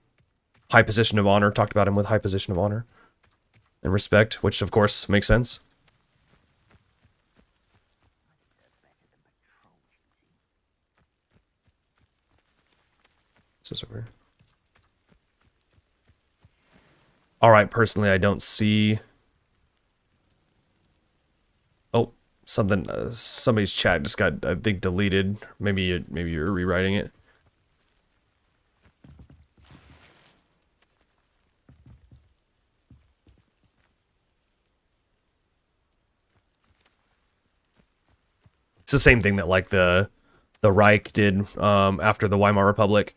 S1: high position of honor. Talked about him with high position of honor and respect, which of course makes sense. What's this over here? All right, personally, I don't see. Oh, something. Somebody's chat just got, I think, deleted. Maybe you're rewriting it. It's the same thing that like the Reich did after the Weimar Republic.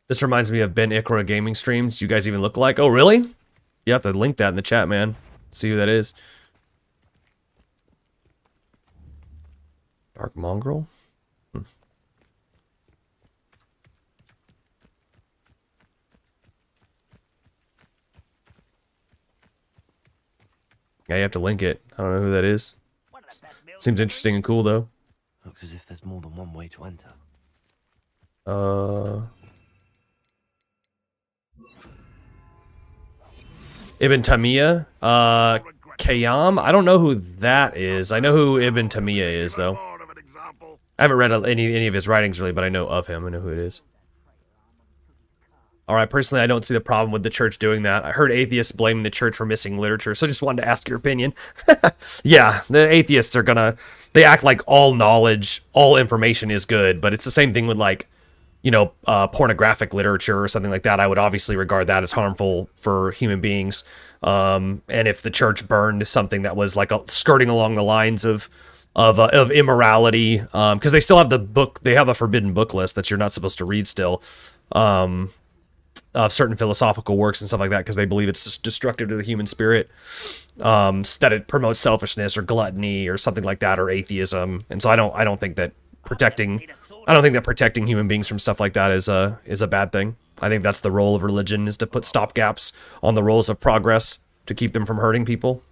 S1: This reminds me of Ben Ikra gaming streams. You guys even look alike? Oh, really? You have to link that in the chat, man. See who that is. Dark Mongrel? Yeah, you have to link it. I don't know who that is. Seems interesting and cool, though.
S9: Looks as if there's more than one way to enter.
S1: Ibn Taymiyyah? Khayyam? I don't know who that is. I know who Ibn Taymiyyah is, though. I haven't read any of his writings, really, but I know of him. I know who it is. Alright, personally, I don't see the problem with the church doing that. I heard atheists blaming the church for missing literature, so just wanted to ask your opinion. Yeah, the atheists are gonna... They act like all knowledge, all information is good, but it's the same thing with, like, you know, pornographic literature or something like that. I would obviously regard that as harmful for human beings. And if the church burned something that was, like, skirting along the lines of immorality, because they still have the book... They have a forbidden book list that you're not supposed to read still. Of certain philosophical works and stuff like that, because they believe it's just destructive to the human spirit, that it promotes selfishness or gluttony or something like that, or atheism. And so I don't think that protecting human beings from stuff like that is a bad thing. I think that's the role of religion, is to put stopgaps on the rolls of progress to keep them from hurting people,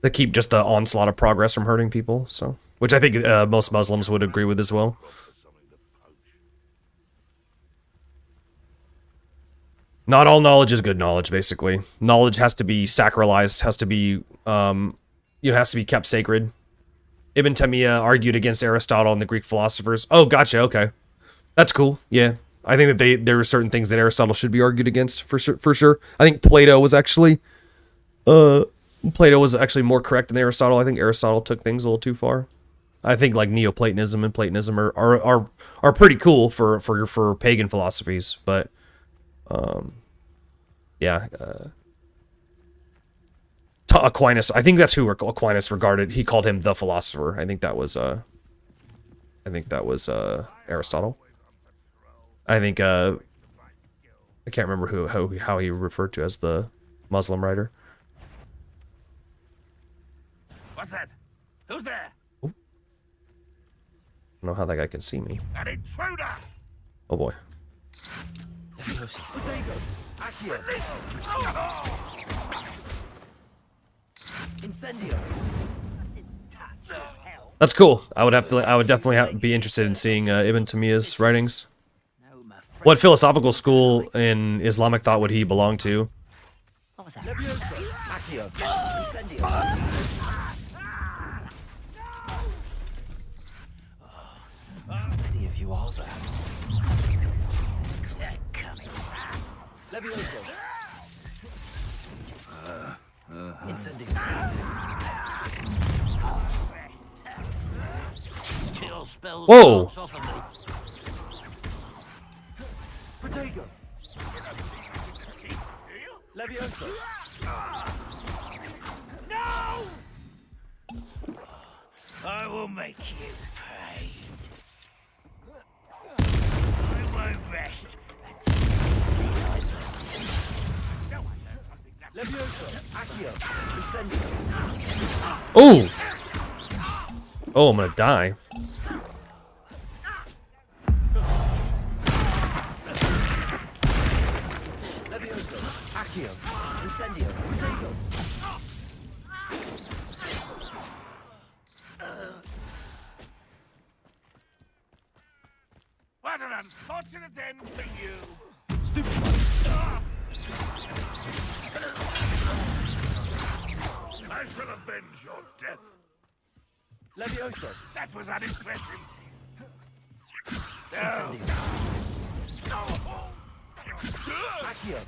S1: to keep just the onslaught of progress from hurting people. So, which I think most Muslims would agree with as well. Not all knowledge is good knowledge, basically. Knowledge has to be sacralized, has to be, has to be kept sacred. Ibn Taymiyyah argued against Aristotle and the Greek philosophers. Oh, gotcha, okay. That's cool, yeah. I think that there were certain things that Aristotle should be argued against, for sure. I think Plato was actually more correct than Aristotle. I think Aristotle took things a little too far. I think like Neoplatonism and Platonism are pretty cool for pagan philosophies, but Aquinas, I think that's who Aquinas regarded. He called him the philosopher. I think that was Aristotle. I think I can't remember how he referred to as the Muslim writer.
S10: What's that? Who's there?
S1: I don't know how that guy can see me.
S10: An intruder!
S1: Oh boy. That's cool. I would definitely be interested in seeing Ibn Taymiyyah's writings. What philosophical school in Islamic thought would he belong to?
S9: Many of you are there.
S1: Whoa!
S9: Protego. Levioso.
S14: No! I will make you pay. I won't rest until
S9: Levioso. Accio. Incendio.
S1: Oh! Oh, I'm gonna die.
S9: Levioso. Accio. Incendio. Protego.
S10: What an unfortunate end for you! I shall avenge your death.
S9: Levioso.
S10: That was unimpressive.
S9: Incendio. Accio.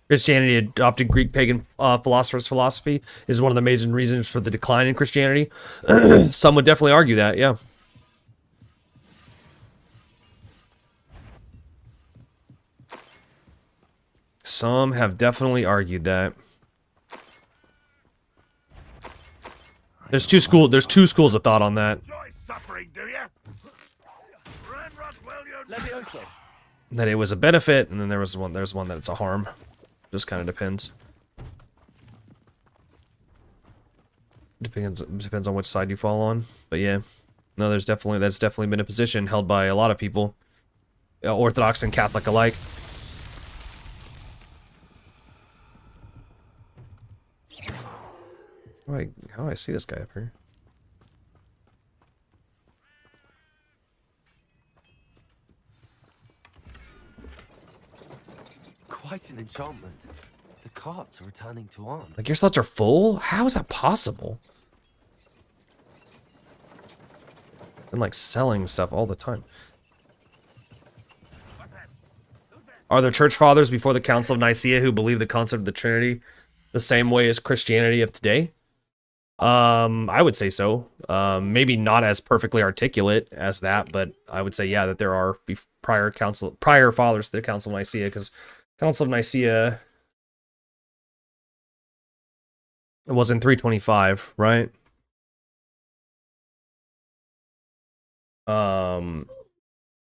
S1: Christianity adopted Greek pagan philosophers' philosophy is one of the major reasons for the decline in Christianity. Some would definitely argue that, yeah. Some have definitely argued that. There's two schools of thought on that.
S10: Enjoy suffering, do you?
S9: Levioso.
S1: That it was a benefit, and then there's one that it's a harm. Just kind of depends. Depends on which side you fall on. But yeah, no, that's definitely been a position held by a lot of people, Orthodox and Catholic alike. How do I see this guy up here?
S9: Quite an enchantment. The carts are returning to arm.
S1: Like, your slots are full? How is that possible? And like selling stuff all the time. Are there church fathers before the Council of Nicaea who believe the concept of the Trinity the same way as Christianity of today? I would say so. Maybe not as perfectly articulate as that, but I would say, yeah, that there are prior fathers to the Council of Nicaea, because Council of Nicaea, it was in 325, right?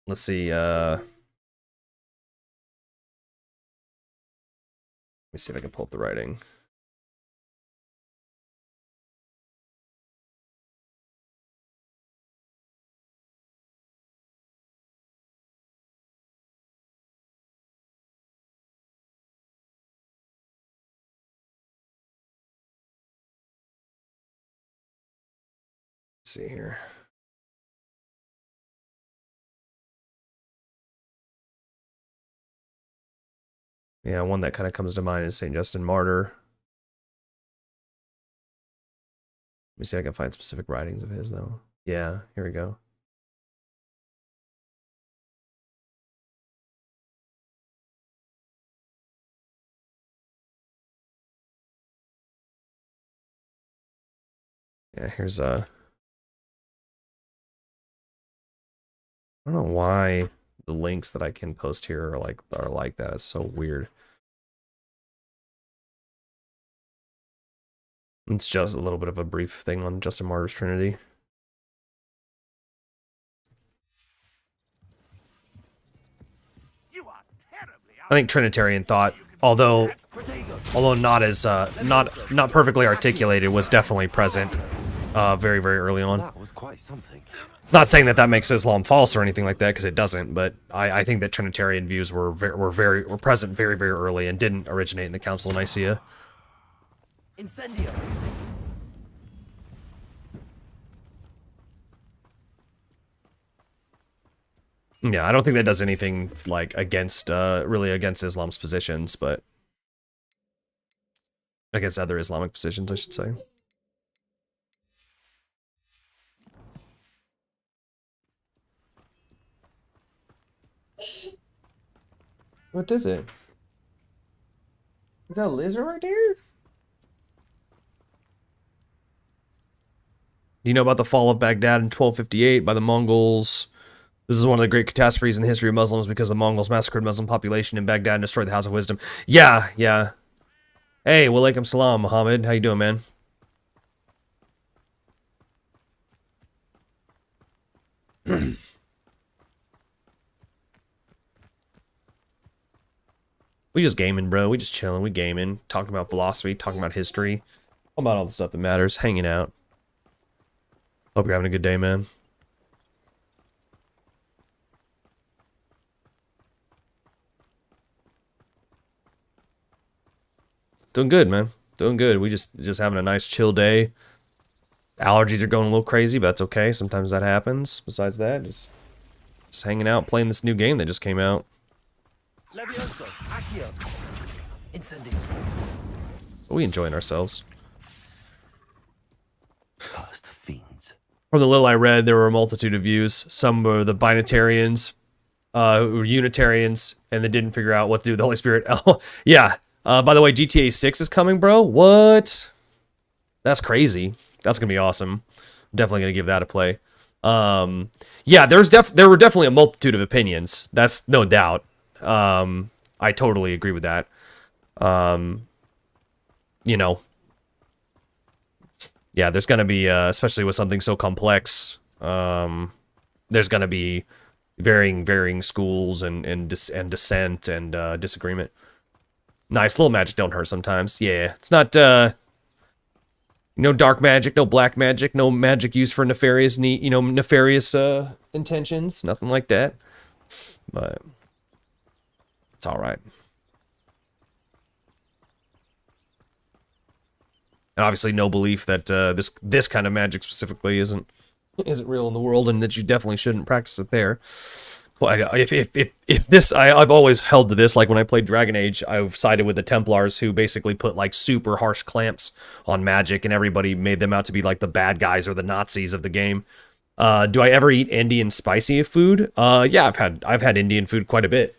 S1: Let's see, let me see if I can pull up the writing. see here. Yeah, one that kind of comes to mind is St. Justin Martyr. Let me see if I can find specific writings of his, though. Yeah, here we go. Yeah, here's I don't know why the links that I can post here are like that. It's so weird. It's just a little bit of a brief thing on Justin Martyr's Trinity. I think Trinitarian thought, although not as not perfectly articulated, was definitely present very very early on.
S9: That was quite something.
S1: Not saying that makes Islam false or anything like that, because it doesn't. But I think that Trinitarian views were present very very early and didn't originate in the Council of Nicaea.
S9: Incendio.
S1: Yeah, I don't think that does anything like against really against Islam's positions, but against other Islamic positions, I should say. What is it? Is that a lizard right there? Do you know about the fall of Baghdad in 1258 by the Mongols? This is one of the great catastrophes in the history of Muslims because the Mongols massacred Muslim population in Baghdad and destroyed the House of Wisdom. Yeah, yeah. Hey, walaikum salam, Muhammad. How you doing, man? We just gaming, bro. We just chilling. We gaming. Talking about philosophy. Talking about history. About all the stuff that matters. Hanging out. Hope you're having a good day, man. Doing good, man. Doing good. We just having a nice chill day. Allergies are going a little crazy, but that's okay. Sometimes that happens. Besides that, just hanging out, playing this new game that just came out.
S9: Levioso, Accio. Incendio.
S1: We enjoying ourselves.
S9: Cursed fiends.
S1: From the little I read, there were a multitude of views. Some were the binitarians, who were Unitarians, and they didn't figure out what to do with the Holy Spirit. Oh, yeah. By the way, GTA 6 is coming, bro. What? That's crazy. That's gonna be awesome. I'm definitely gonna give that a play. Yeah, there were definitely a multitude of opinions. That's no doubt. I totally agree with that. You know, yeah, there's gonna be, especially with something so complex, there's gonna be varying schools and dissent and disagreement. Nice, little magic don't hurt sometimes. Yeah, it's not, no dark magic, no black magic, no magic used for nefarious intentions, nothing like that. But it's all right. And obviously, no belief that this kind of magic specifically isn't real in the world, and that you definitely shouldn't practice it there. But if this, I've always held to this. Like when I played Dragon Age, I've sided with the Templars, who basically put like super harsh clamps on magic, and everybody made them out to be like the bad guys or the Nazis of the game. Do I ever eat Indian spicy food? Yeah, I've had Indian food quite a bit.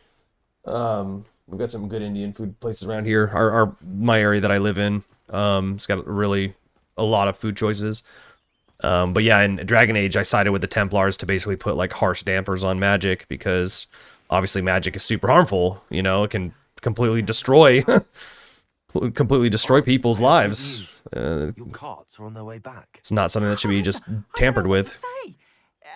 S1: We've got some good Indian food places around here. My area that I live in, it's got really a lot of food choices. But yeah, in Dragon Age, I sided with the Templars to basically put like harsh dampers on magic, because obviously magic is super harmful. You know, it can completely destroy people's lives.
S9: Your carts are on their way back.
S1: It's not something that should be just tampered with.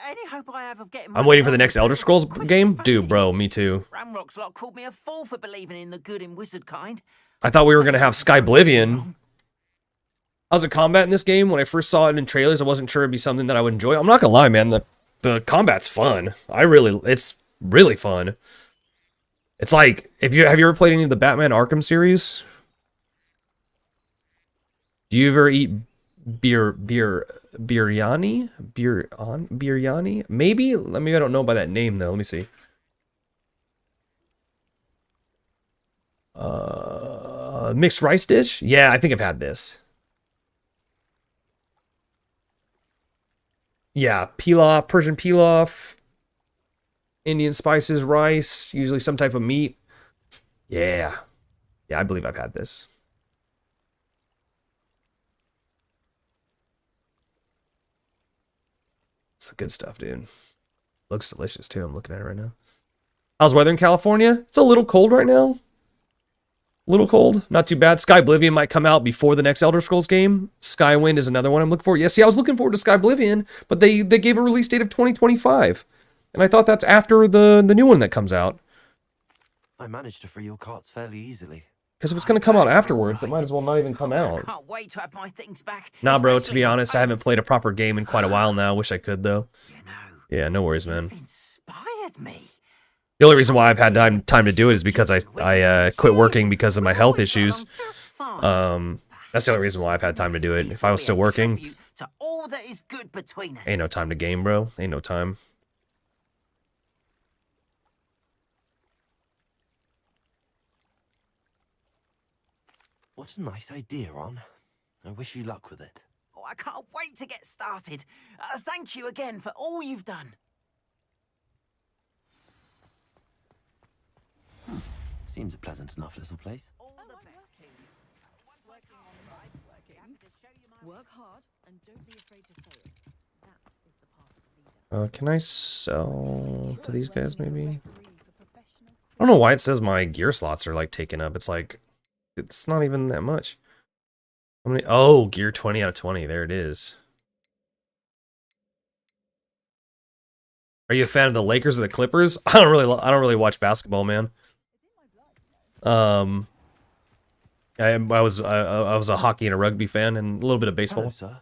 S6: Any hope I have of getting
S1: I'm waiting for the next Elder Scrolls game. Dude, bro, me too.
S6: Ramrock's lot called me a fool for believing in the good and wizard kind.
S1: I thought we were gonna have Skyblivion. How's the combat in this game? When I first saw it in trailers, I wasn't sure it'd be something that I would enjoy. I'm not gonna lie, man. The combat's fun. It's really fun. It's like, have you ever played any of the Batman Arkham series? Do you ever eat Biryani? Maybe? Maybe I don't know by that name though. Let me see. Mixed rice dish? Yeah, I think I've had this. Yeah, pilaf, Persian pilaf, Indian spices, rice, usually some type of meat. Yeah. Yeah, I believe I've had this. It's the good stuff, dude. Looks delicious too. I'm looking at it right now. How's weather in California? It's a little cold right now. Little cold, not too bad. Sky Oblivion might come out before the next Elder Scrolls game. Skywind is another one I'm looking for. Yeah, see, I was looking forward to Sky Oblivion, but they gave a release date of 2025. And I thought that's after the new one that comes out.
S9: I managed to free your carts fairly easily.
S1: Because if it's going to come out afterwards, it might as well not even come out.
S6: Can't wait to have my things back.
S1: Nah, bro, to be honest, I haven't played a proper game in quite a while now. Wish I could, though. Yeah, no worries, man.
S6: Inspired me.
S1: The only reason why I've had time to do it is because I quit working because of my health issues. That's the only reason why I've had time to do it. If I was still working,
S6: To all that is good between us.
S1: ain't no time to game, bro. Ain't no time.
S9: What a nice idea, Ron. I wish you luck with it.
S6: Oh, I can't wait to get started. Thank you again for all you've done.
S9: Seems a pleasant enough little place.
S8: Work hard and don't be afraid to fail. That is the part of the leader.
S1: Can I sell to these guys, maybe? I don't know why it says my gear slots are, like, taken up. It's like, it's not even that much. How many? Oh, gear 20 out of 20. There it is. Are you a fan of the Lakers or the Clippers? I don't really watch basketball, man. I was a hockey and a rugby fan and a little bit of baseball.
S9: Hello, sir.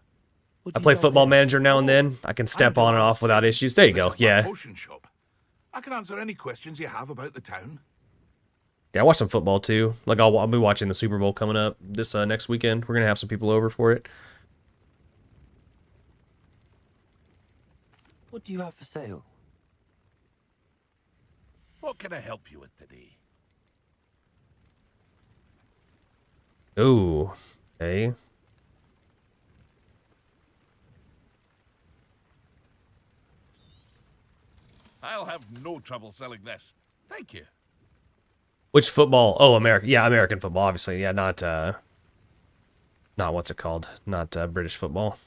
S1: I play Football Manager now and then. I can step on and off without issues. There you go. Yeah.
S10: Potion shop. I can answer any questions you have about the town.
S1: Yeah, I watch some football too. Like I'll be watching the Super Bowl coming up this next weekend. We're gonna have some people over for it.
S9: What do you have for sale?
S10: What can I help you with today?
S1: Ooh, hey.
S10: I'll have no trouble selling this. Thank you.
S1: Which football? Oh, American. Yeah, American football, obviously. Yeah, not what's it called? Not British football.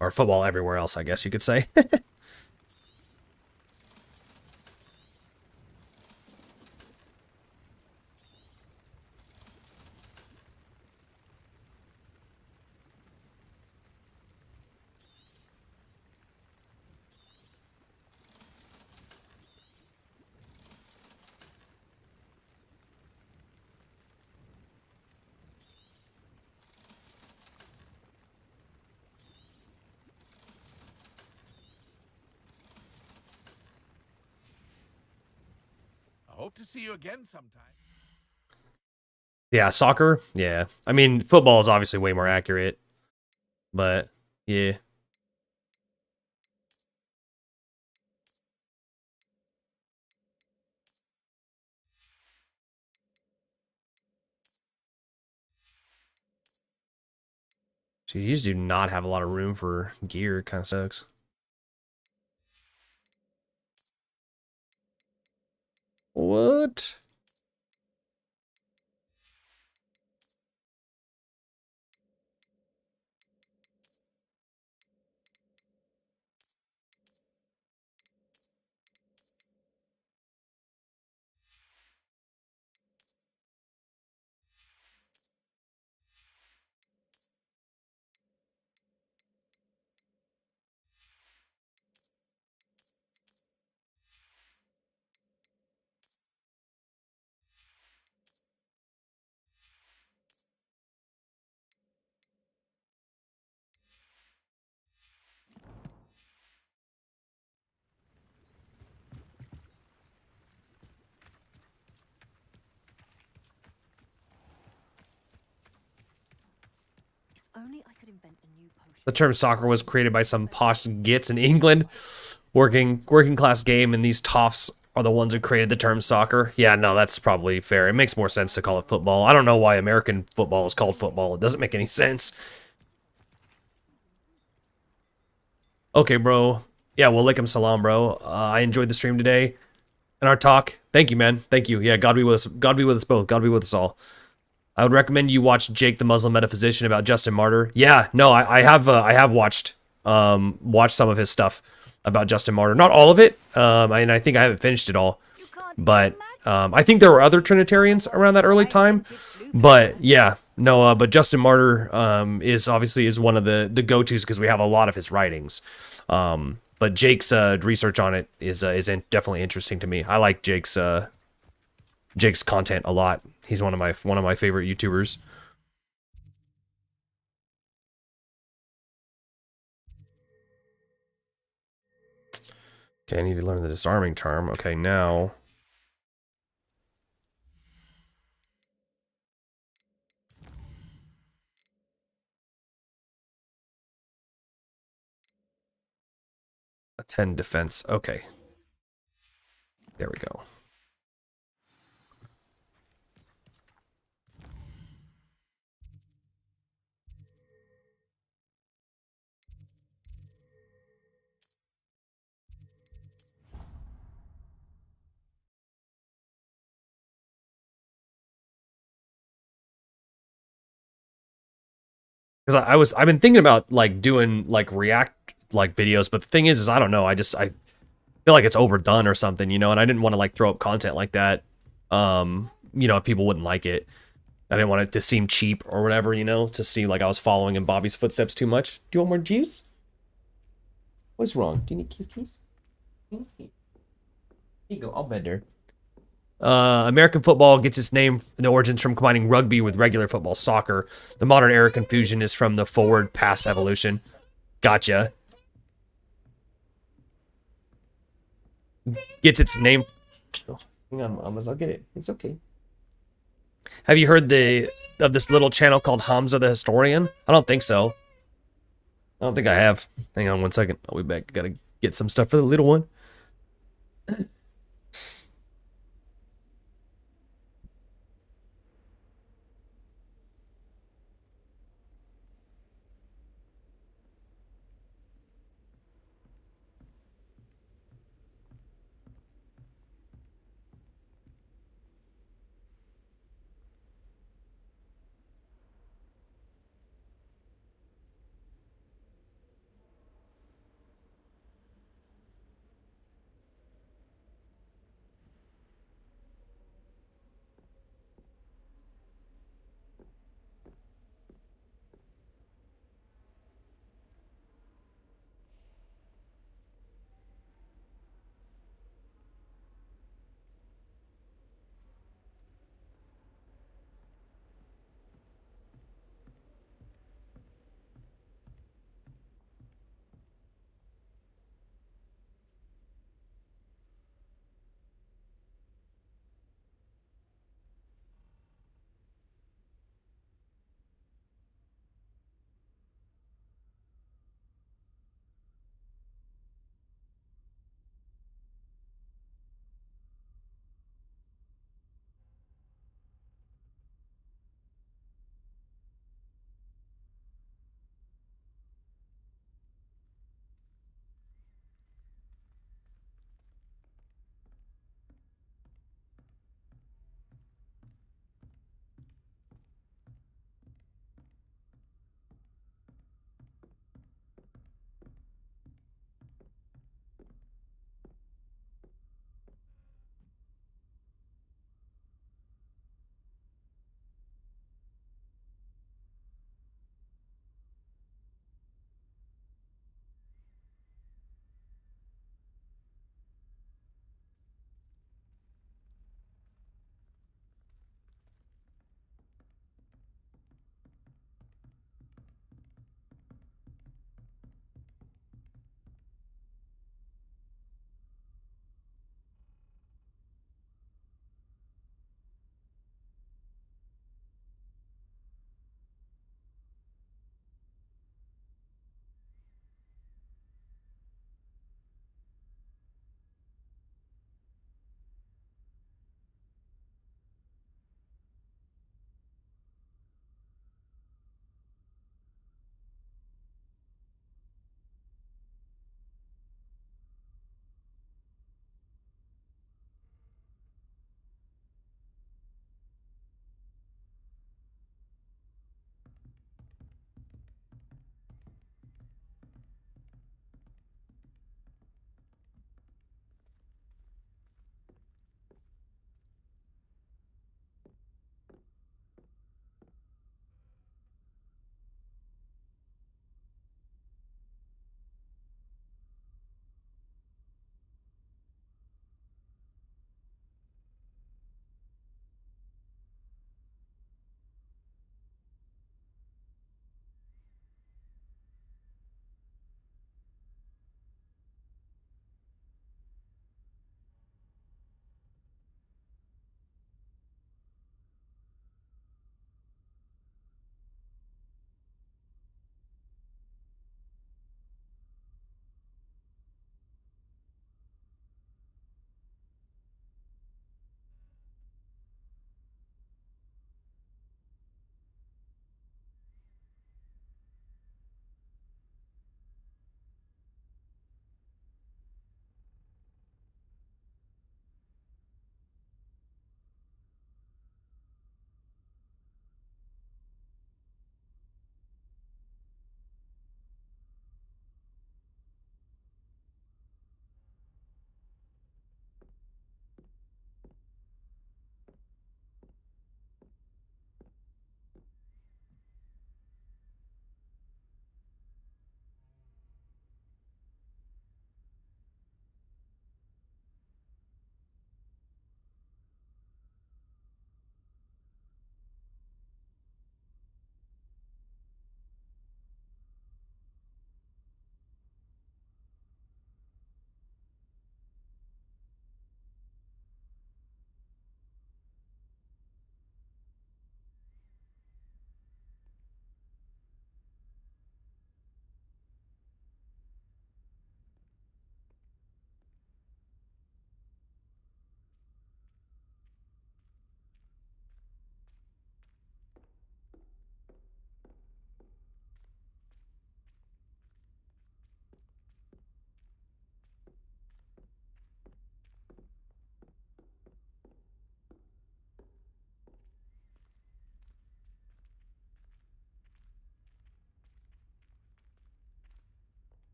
S1: Or football everywhere else, I guess you could say.
S10: I hope to see you again sometime.
S1: Yeah, soccer. Yeah, I mean football is obviously way more accurate, but yeah. Dude, you just do not have a lot of room for gear. It kind of sucks. What?
S8: only I could invent a new potion.
S1: The term soccer was created by some posh gits in England. Working class game, and these toffs are the ones who created the term soccer. Yeah, no, that's probably fair. It makes more sense to call it football. I don't know why American football is called football. It doesn't make any sense. Okay, bro. Yeah, well, alaikum salam, bro. I enjoyed the stream today and our talk. Thank you, man. Thank you. Yeah, God be with us. God be with us both. God be with us all. I would recommend you watch Jake the Muslim Metaphysician about Justin Martyr. Yeah, no, I have watched some of his stuff about Justin Martyr. Not all of it. And I think I haven't finished it all. But I think there were other Trinitarians around that early time. But yeah, no, but Justin Martyr is obviously one of the go-tos because we have a lot of his writings. But Jake's research on it is definitely interesting to me. I like Jake's content a lot. He's one of my favorite YouTubers. Okay, I need to learn the disarming charm. Okay, now a 10 defense. Okay. There we go. Because I've been thinking about like doing like React like videos, but the thing is I don't know. I feel like it's overdone or something, you know, and I didn't want to like throw up content like that. You know, if people wouldn't like it. I didn't want it to seem cheap or whatever, you know, to seem like I was following in Bobby's footsteps too much. Do you want more juice? What's wrong? Do you need keys? Here you go. I'll bend her. American football gets its name, the origins from combining rugby with regular football soccer. The modern era confusion is from the forward pass evolution. Gotcha. Gets its name. Oh, hang on, Mamas, I'll get it. It's okay. Have you heard of this little channel called Hamza the Historian? I don't think so. I don't think I have. Hang on one second. I'll be back. Gotta get some stuff for the little one.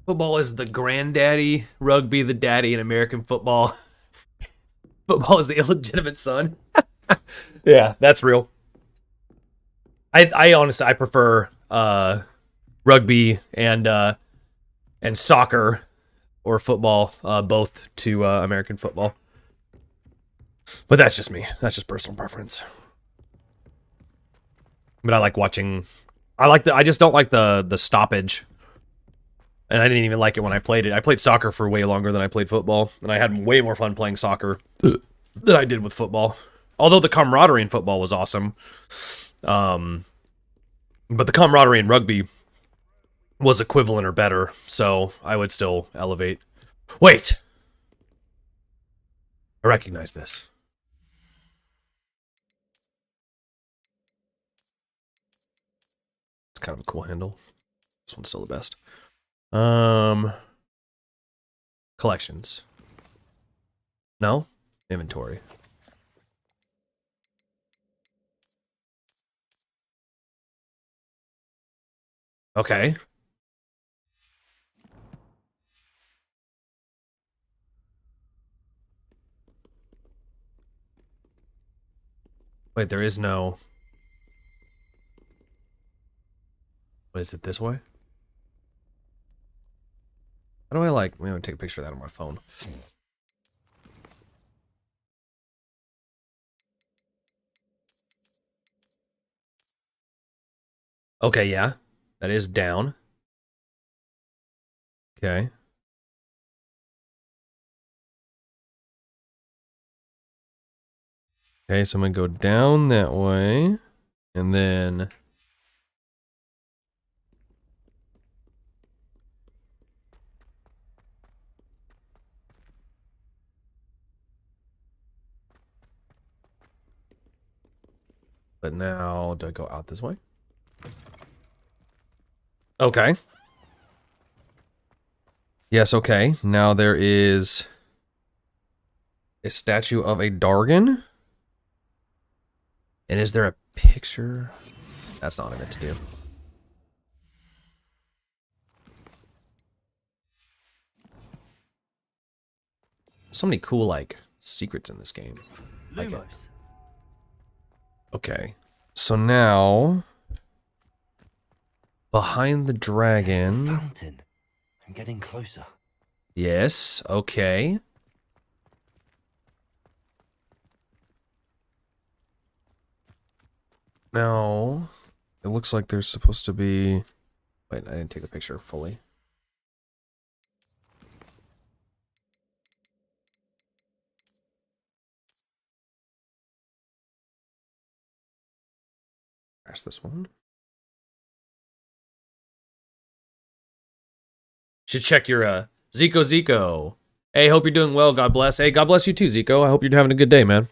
S1: Football is the granddaddy, rugby the daddy, and American football. Football is the illegitimate son. Yeah, that's real. I honestly I prefer rugby and soccer or football both to American football. But that's just me. That's just personal preference. But I like watching. I just don't like the stoppage. And I didn't even like it when I played it. I played soccer for way longer than I played football, and I had way more fun playing soccer than I did with football. Although the camaraderie in football was awesome. But the camaraderie in rugby was equivalent or better, so I would still elevate. Wait! I recognize this. It's kind of a cool handle. This one's still the best. Collections. No? Inventory. Okay. Wait, there is no... What is it, this way? How do I like... I'm gonna take a picture of that on my phone. Okay, yeah. That is down. Okay. Okay, so I'm gonna go down that way. And then... But now, do I go out this way? Okay. Yes, okay. Now there is a statue of a Dargon. And is there a picture? That's not what I meant to do. So many cool, like, secrets in this game. Like it. Okay. So now... Behind the dragon...
S9: The fountain. I'm getting closer.
S1: Yes, okay. Now, it looks like there's supposed to be... Wait, I didn't take the picture fully. Press this one. Should check your Zico. Hey, hope you're doing well. God bless. Hey, God bless you too, Zico. I hope you're having a good day, man.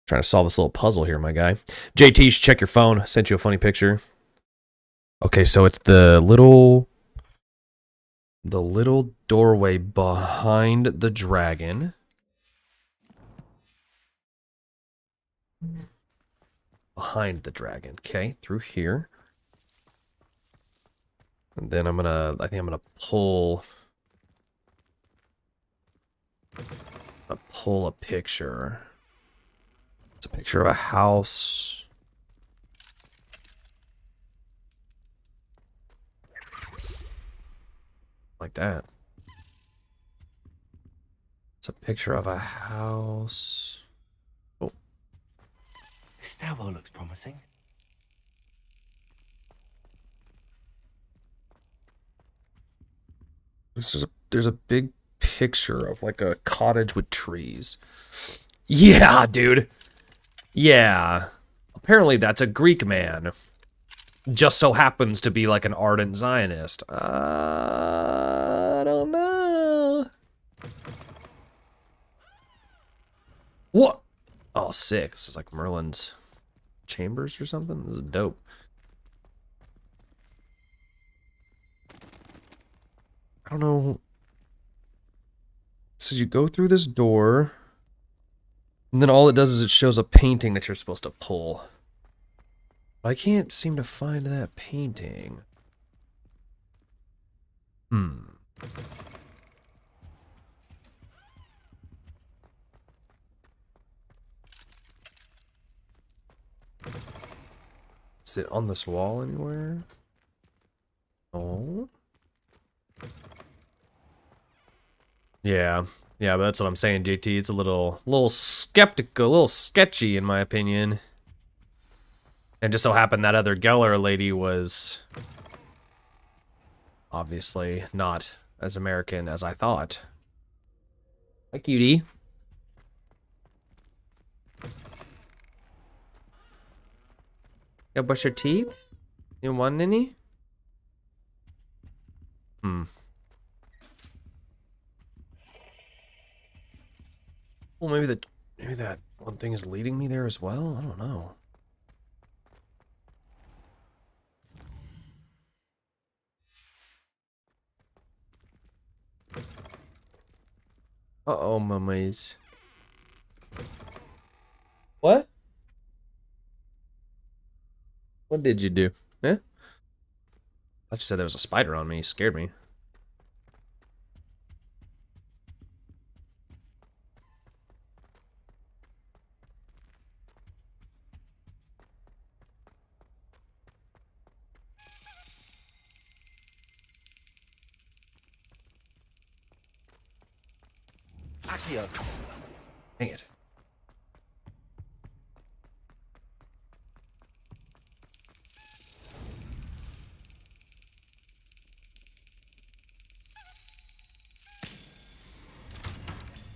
S1: Trying to solve this little puzzle here, my guy. JT, you should check your phone. I sent you a funny picture. Okay, so it's the little doorway behind the dragon. Behind the dragon. Okay, through here. And then I think I'm gonna pull a picture. It's a picture of a house. Like that. It's a picture of a house. Oh.
S9: This stairwell looks promising.
S1: There's a big picture of like a cottage with trees. Yeah, dude. Yeah. Apparently that's a Greek man. Just so happens to be like an ardent Zionist. I don't know. What? Oh, sick. This is like Merlin's chambers or something. This is dope. I don't know. It says you go through this door, and then all it does is it shows a painting that you're supposed to pull. I can't seem to find that painting. Hmm. Is it on this wall anywhere? Oh. Yeah. Yeah, but that's what I'm saying, JT. It's a little skeptical, a little sketchy in my opinion. And just so happened that other Geller lady was obviously not as American as I thought. Hi, cutie. You brush your teeth? You want any? Hmm. Well, maybe that one thing is leading me there as well. I don't know. Uh-oh, mummies. What? What did you do? Eh? I thought you said there was a spider on me. You scared me.
S9: Accio.
S1: Dang it.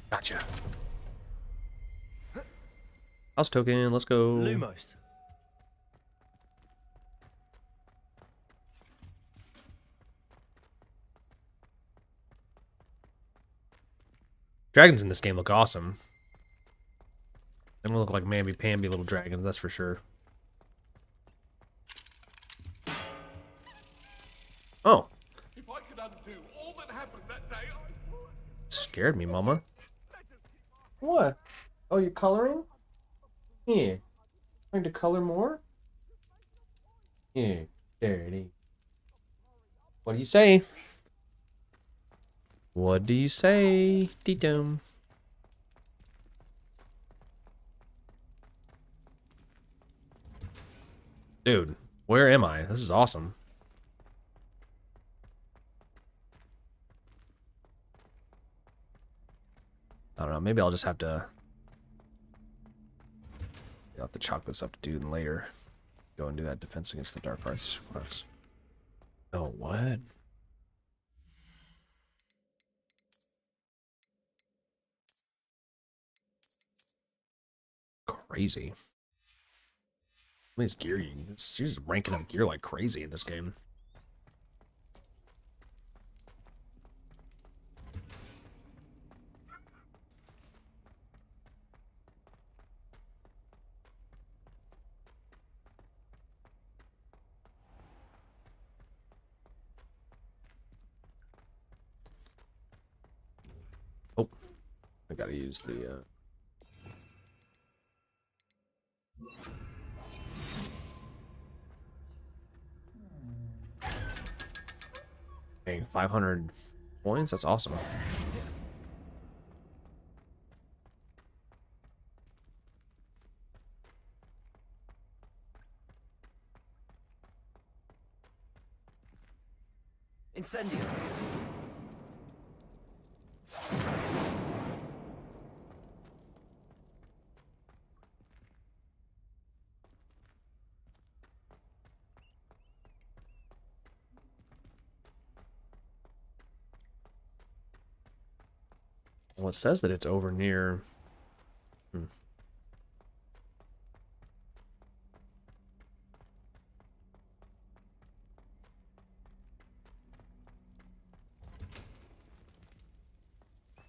S1: Gotcha. House token, let's go.
S9: Lumos.
S1: Dragons in this game look awesome. They don't look like mamby-pamby little dragons, that's for sure. Oh.
S10: If I could undo all that happened that day,
S1: Scared me, mama. What? Oh, you're coloring? Here. Trying to color more? Here. There it is. What do you say? What do you say? Dee-dum. Dude, where am I? This is awesome. I don't know, maybe I'll just have to... I'll have to chalk this up to do later. Go and do that defense against the dark arts class. Oh, what? Crazy. What is gear? She's just ranking up gear like crazy in this game. Oh, I gotta use the. Dang, 500 points? That's awesome.
S9: Incendio.
S1: Well, it says that it's over near... Hmm.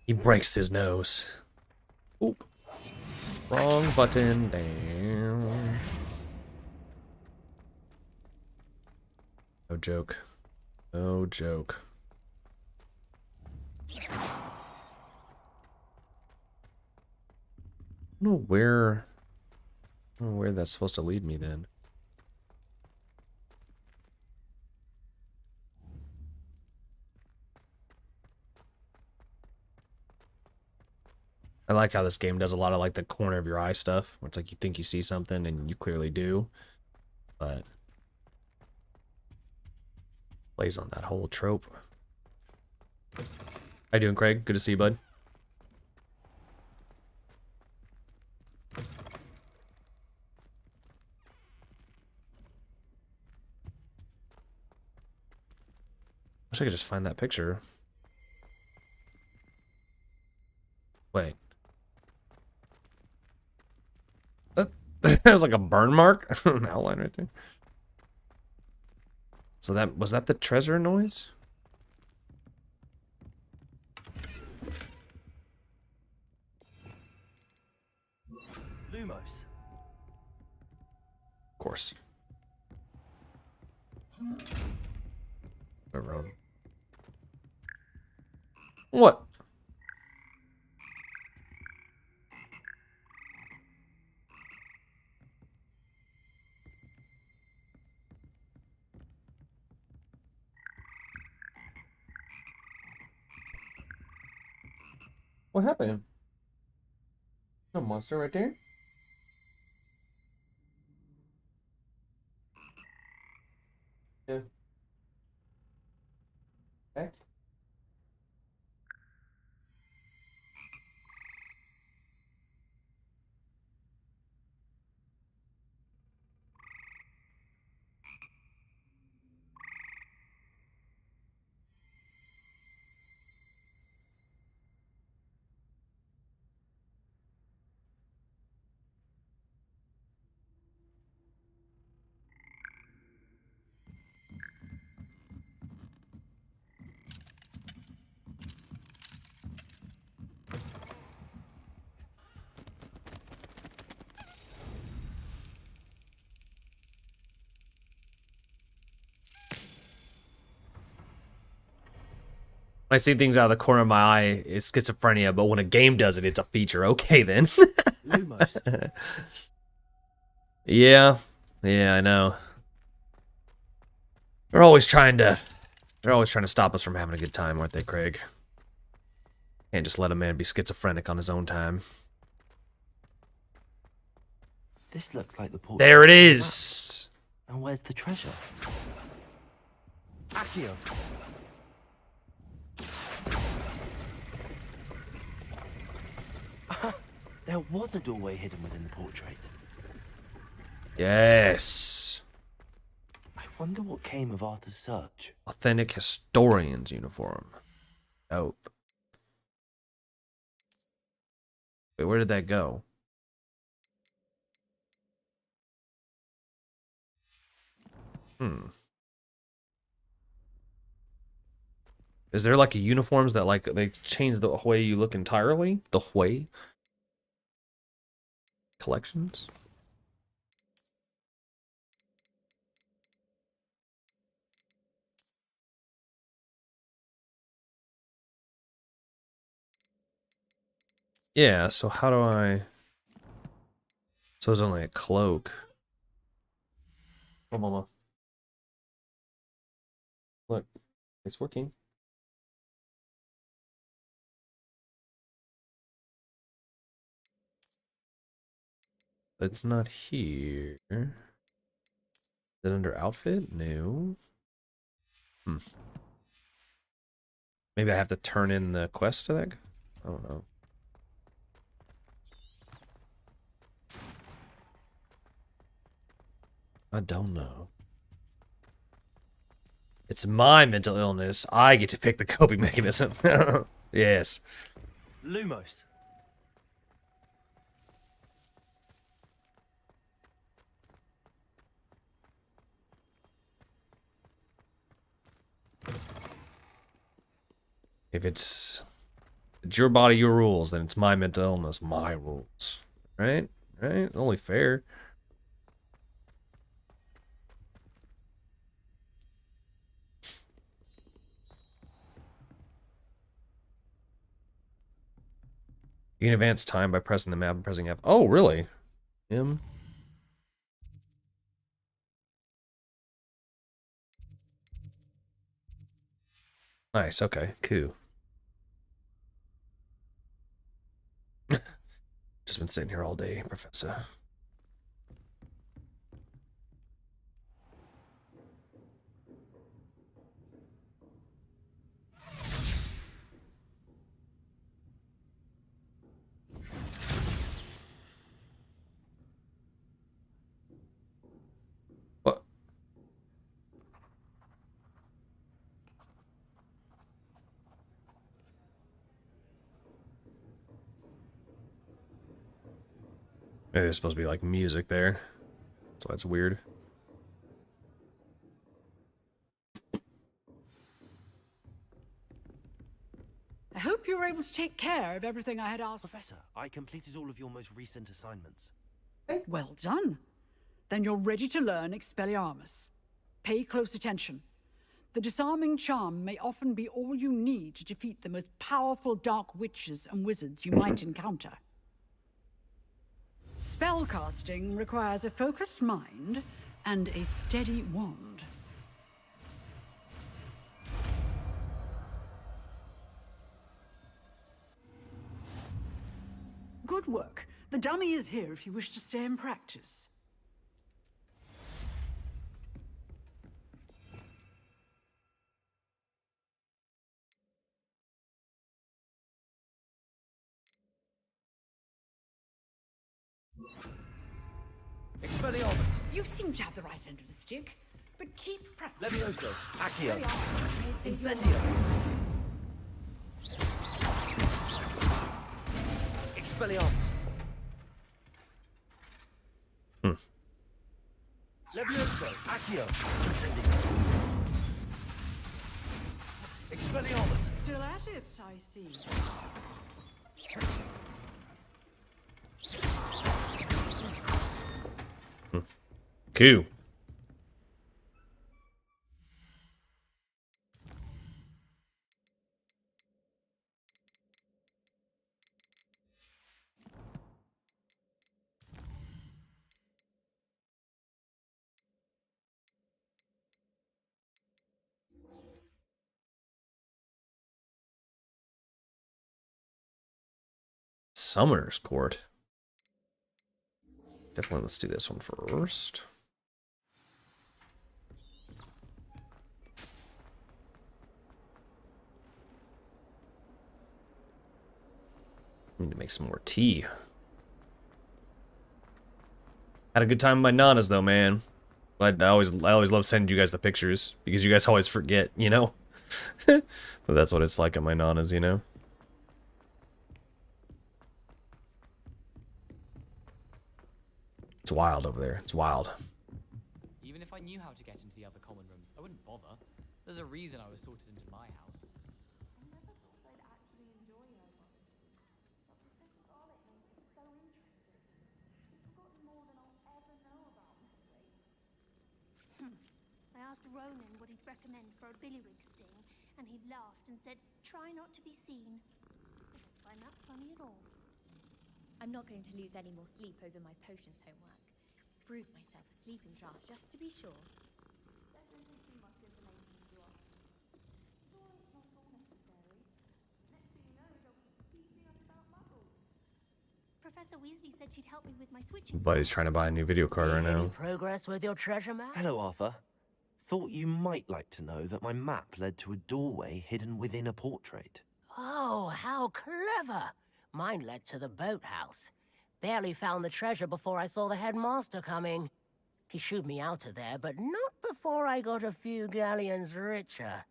S1: He breaks his nose. Oop. Wrong button. Damn. No joke. No joke. I don't know where... I don't know where that's supposed to lead me then. I like how this game does a lot of like the corner of your eye stuff, where it's like you think you see something and you clearly do, but plays on that whole trope. How you doing, Craig? Good to see you, bud. Wish I could just find that picture. Wait. That was like a burn mark? An outline right there. So that was that the treasure noise?
S9: Lumos.
S1: Of course. Around. What? What happened? A monster right there? Yeah. Okay. When I see things out of the corner of my eye, it's schizophrenia, but when a game does it, it's a feature. Okay, then.
S9: Lumos.
S1: Yeah. Yeah, I know. They're always trying to stop us from having a good time, aren't they, Craig? Can't just let a man be schizophrenic on his own time.
S9: This looks like the port.
S1: There it is.
S9: And where's the treasure? Accio. There was a doorway hidden within the portrait.
S1: Yes.
S9: I wonder what came of Arthur's search.
S1: Authentic historian's uniform. Dope. Wait, where did that go? Is there like a uniforms that like they change the way you look entirely? The way collections? Yeah, so how do I... So it's only a cloak. Oh, mama. Look, it's working. It's not here. Is it under outfit? No. Maybe I have to turn in the quest to that guy? I don't know. I don't know. It's my mental illness. I get to pick the coping mechanism. Yes.
S9: Lumos.
S1: If it's your body, your rules, then it's my mental illness, my rules. Right? Right? Only fair. You can advance time by pressing the map and pressing F. Oh, really? Nice, okay, cool. Just been sitting here all day, Professor. What? Maybe there's supposed to be like music there. That's why it's weird.
S16: I hope you were able to take care of everything I had asked.
S9: Professor, I completed all of your most recent assignments.
S16: Well done. Then you're ready to learn Expelliarmus. Pay close attention. The disarming charm may often be all you need to defeat the most powerful dark witches and wizards you might encounter. Spellcasting requires a focused mind and a steady wand. Good work. The dummy is here if you wish to stay and practice.
S9: Expelliarmus!
S16: You seem to have the right end of the stick, but keep practicing.
S9: Levioso! Accio!
S16: Incendio!
S9: Expelliarmus! Levioso! Accio! Incendio! Expelliarmus!
S16: Still at it, I see.
S1: Cool. Summoner's Court. Definitely let's do this one first. Need to make some more tea. Had a good time with my nanas though, man. I always love sending you guys the pictures because you guys always forget, you know. But that's what it's like at my nanas, you know. It's wild over there. It's wild.
S4: Even if I knew how to get into the other common rooms, I wouldn't bother. There's a reason I was sorted into my house.
S20: I asked Ronan what he'd recommend for a billywig sting, and he laughed and said, "Try not to be seen." I didn't find that funny at all.
S19: I'm not going to lose any more sleep over my potions homework. Brewed myself a sleeping draft just to be sure.
S20: Professor Weasley said she'd help me with my switching.
S1: Buddy's trying to buy a new video card right now.
S6: Progress with your treasure map?
S9: Hello, Arthur. Thought you might like to know that my map led to a doorway hidden within a portrait.
S6: Oh, how clever! Mine led to the boathouse. Barely found the treasure before I saw the headmaster coming. He shooed me out of there, but not before I got a few galleons richer.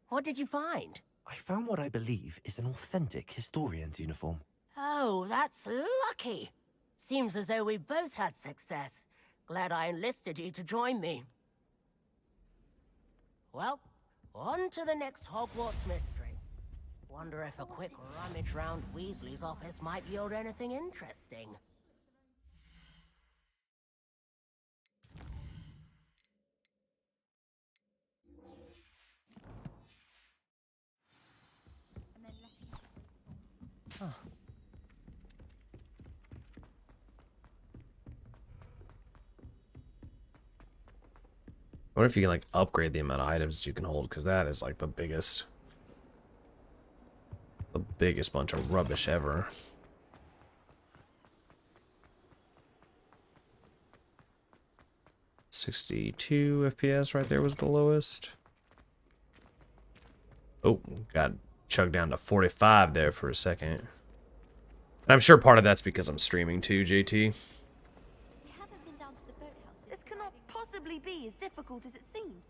S6: What did you find?
S9: I found what I believe is an authentic historian's uniform.
S6: Oh, that's lucky. Seems as though we both had success. Glad I enlisted you to join me. Well, on to the next Hogwarts mystery. Wonder if a quick rummage round Weasley's office might yield anything interesting.
S1: Huh. I wonder if you can like upgrade the amount of items that you can hold, because that is like the biggest bunch of rubbish ever. 62 FPS right there was the lowest. Oh, got chugged down to 45 there for a second. And I'm sure part of that's because I'm streaming too, JT.
S21: This cannot possibly be as difficult as it seems.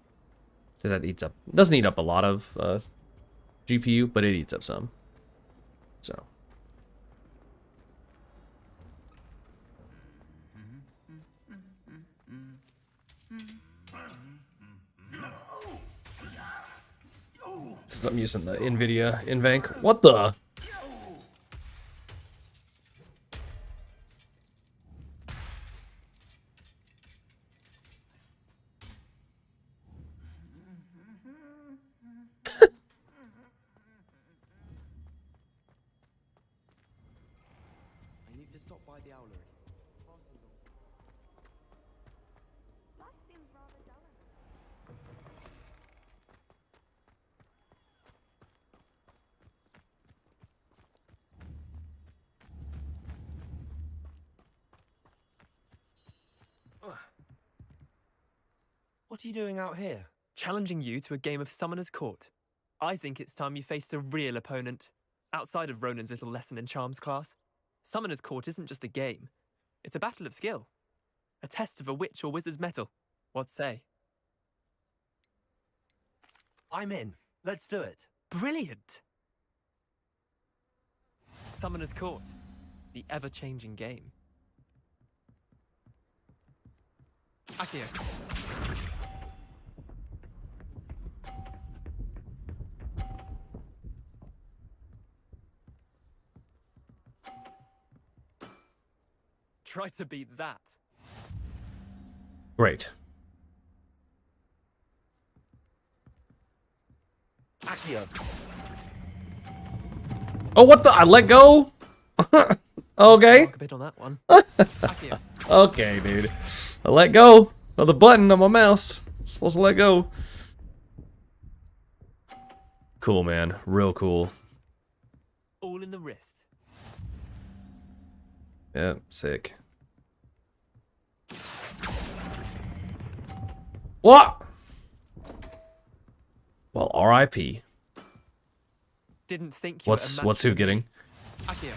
S1: Because that eats up, doesn't eat up a lot of GPU, but it eats up some. So. Since I'm using the NVIDIA NVENC. What the?
S9: I need to stop by the owlery.
S18: Life seems rather dull.
S7: What are you doing out here?
S12: Challenging you to a game of Summoner's Court. I think it's time you faced a real opponent, outside of Ronan's little lesson in Charms class. Summoner's Court isn't just a game. It's a battle of skill. A test of a witch or wizard's mettle. What say?
S9: I'm in. Let's do it.
S12: Brilliant! Summoner's Court. The ever-changing game. Akio. Try to beat that.
S1: Great.
S9: Akio.
S1: Oh, what the? I let go? Okay.
S12: Talk a bit on that one.
S1: Okay, dude. I let go of the button on my mouse. Supposed to let go. Cool, man. Real cool.
S12: All in the wrist.
S1: Yeah, sick. What? Well, R.I.P.
S12: Didn't think you
S1: What's who getting?
S12: Akio.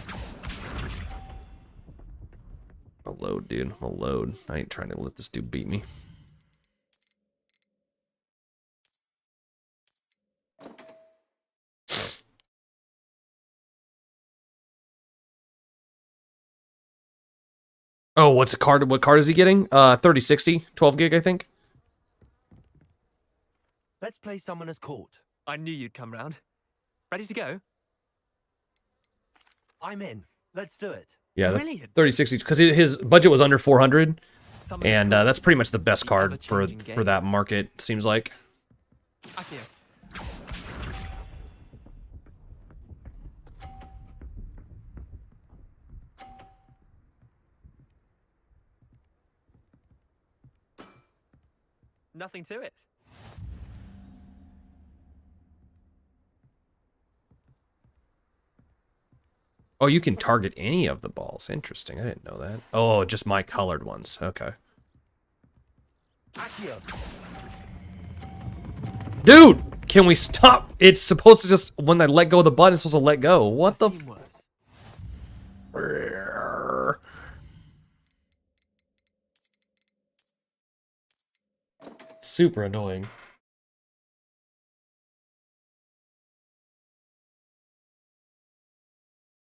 S1: I'll load, dude. I'll load. I ain't trying to let this dude beat me. Oh, what's a card? What card is he getting? 3060, 12 gig, I think.
S9: Let's play Summoner's Court.
S12: I knew you'd come round. Ready to go?
S9: I'm in. Let's do it.
S1: Yeah, 3060, because his budget was under 400, and that's pretty much the best card for that market, seems like.
S12: Akio. Nothing to it.
S1: Oh, you can target any of the balls. Interesting. I didn't know that. Oh, just my colored ones. Okay.
S9: Akio.
S1: Dude, can we stop? It's supposed to just, when I let go of the button, it's supposed to let go. What the? Super annoying.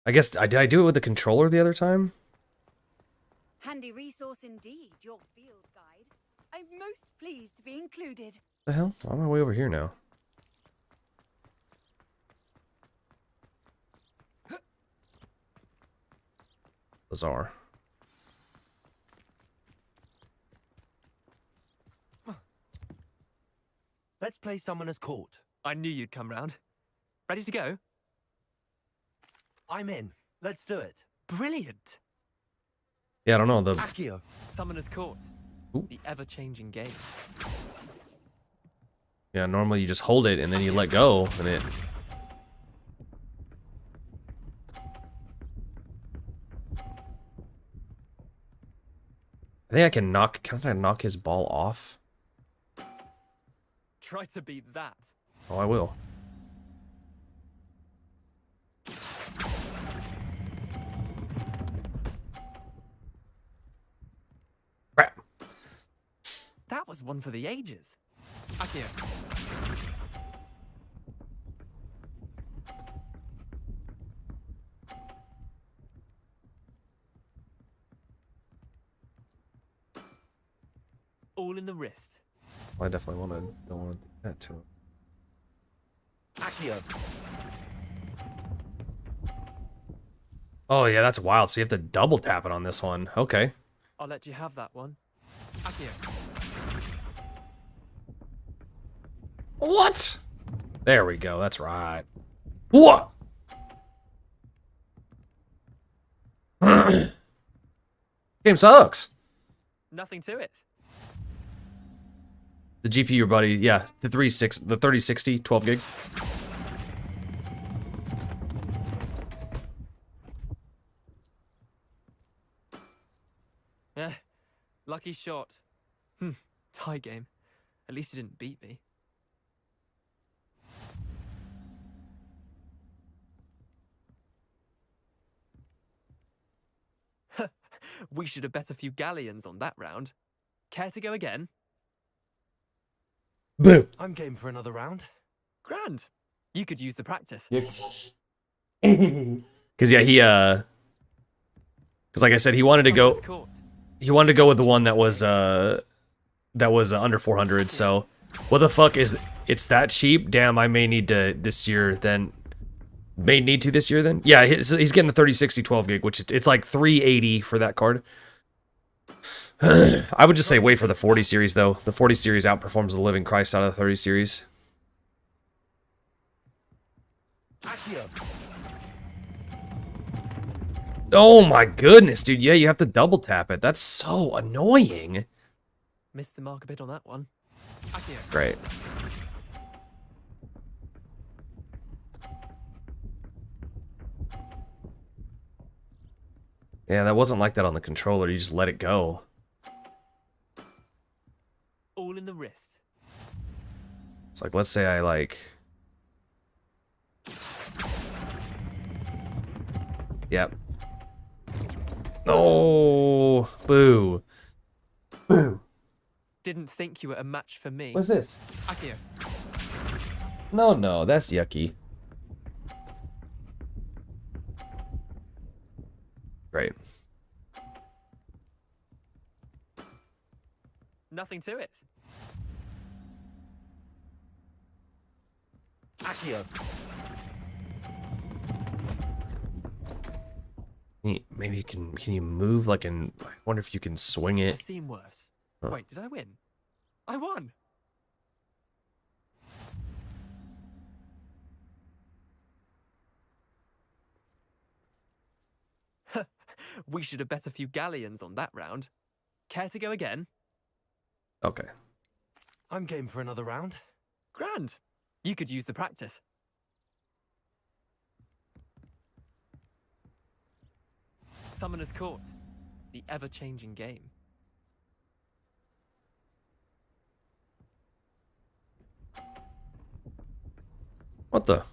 S1: I guess, did I do it with the controller the other time?
S21: Handy resource indeed, your field guide. I'm most pleased to be included.
S1: The hell? I'm on my way over here now. Bizarre.
S9: Let's play Summoner's Court.
S12: I knew you'd come round. Ready to go?
S9: I'm in. Let's do it.
S12: Brilliant.
S1: Yeah, I don't know. The
S9: Akio.
S12: Summoner's Court.
S1: Ooh.
S12: The ever-changing game.
S1: Yeah, normally you just hold it and then you let go and it. I think I can knock. Can I knock his ball off?
S12: Try to beat that.
S1: Oh, I will. Crap.
S12: That was one for the ages. Akio. All in the wrist.
S1: Well, I definitely don't want to do that to him.
S9: Akio.
S1: Oh yeah, that's wild. So you have to double tap it on this one. Okay.
S12: I'll let you have that one. Akio.
S1: What? There we go. That's right. What? Game sucks.
S12: Nothing to it.
S1: The GPU, buddy. Yeah, the 3060, 12 gig.
S12: Eh, lucky shot. Tie game. At least you didn't beat me. We should have bet a few galleons on that round. Care to go again?
S1: Boo.
S9: I'm game for another round.
S12: Grand. You could use the practice.
S1: Because yeah, because like I said, he wanted to go with the one that was under 400. So what the fuck is it's that cheap? Damn, I may need to this year then. May need to this year then. Yeah, he's getting the 3060 12 gig, which it's like 380 for that card. I would just say wait for the 40 series though. The 40 series outperforms the living Christ out of the 30 series.
S9: Akio.
S1: Oh my goodness, dude. Yeah, you have to double tap it. That's so annoying.
S12: Missed the mark a bit on that one. Akio.
S1: Great. Yeah, that wasn't like that on the controller. You just let it go.
S12: All in the wrist.
S1: It's like, let's say I like... Yep. Oh, boo. Boo.
S12: Didn't think you were a match for me.
S1: What's this?
S12: Akio.
S1: No, that's yucky. Great.
S12: Nothing to it.
S9: Akio.
S1: Maybe you can you move like an... I wonder if you can swing it.
S12: I've seen worse.
S1: Huh.
S12: Wait, did I win? I won! We should have bet a few galleons on that round. Care to go again?
S1: Okay.
S9: I'm game for another round.
S12: Grand. You could use the practice. Summoner's Court. The ever-changing game.
S1: What the?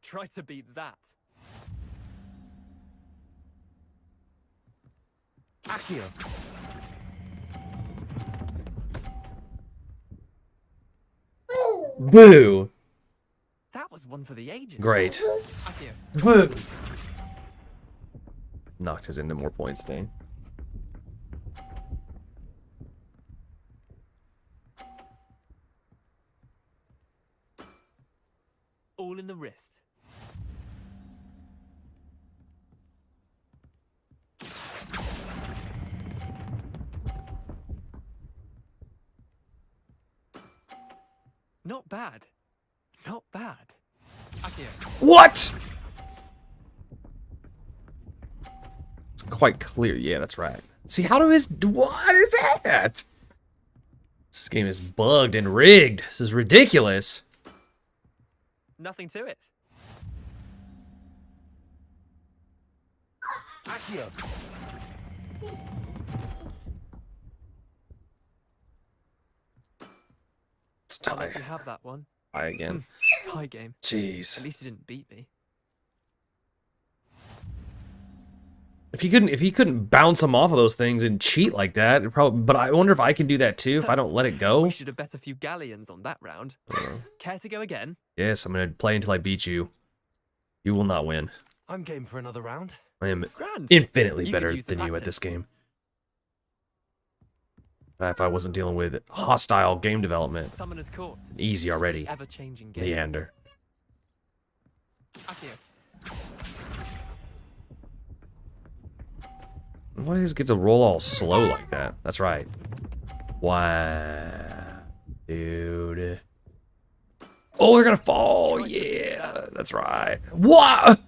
S12: Try to beat that.
S9: Akio.
S1: Boo.
S12: That was one for the ages.
S1: Great.
S12: Akio.
S1: Boo. Knocked us into more points, dang.
S12: All in the wrist. Not bad. Not bad. Akio.
S1: What? It's quite clear. Yeah, that's right. See, how do his... What is that? This game is bugged and rigged. This is ridiculous.
S12: Nothing to it.
S9: Accio.
S1: It's
S12: I'll
S1: tie.
S12: let you have that one.
S1: Tie again.
S12: Tie game.
S1: Jeez.
S12: At least you didn't beat me.
S1: If he couldn't bounce him off of those things and cheat like that, it probably. But I wonder if I can do that too if I don't let it go.
S12: We should have bet a few galleons on that round. Care to go again?
S1: Yes, I'm gonna play until I beat you. You will not win.
S9: I'm game for another round.
S1: I am
S12: Grand.
S1: infinitely
S12: You could
S1: better
S12: use the
S1: than you at
S12: practice.
S1: this game. If I wasn't dealing with hostile game development.
S12: Summoner's Court.
S1: Easy already.
S12: Ever-changing game.
S1: Leander.
S12: Accio.
S1: Why does it get to roll all slow like that? That's right. Wow. Dude. Oh, they're gonna fall. Yeah, that's right. What?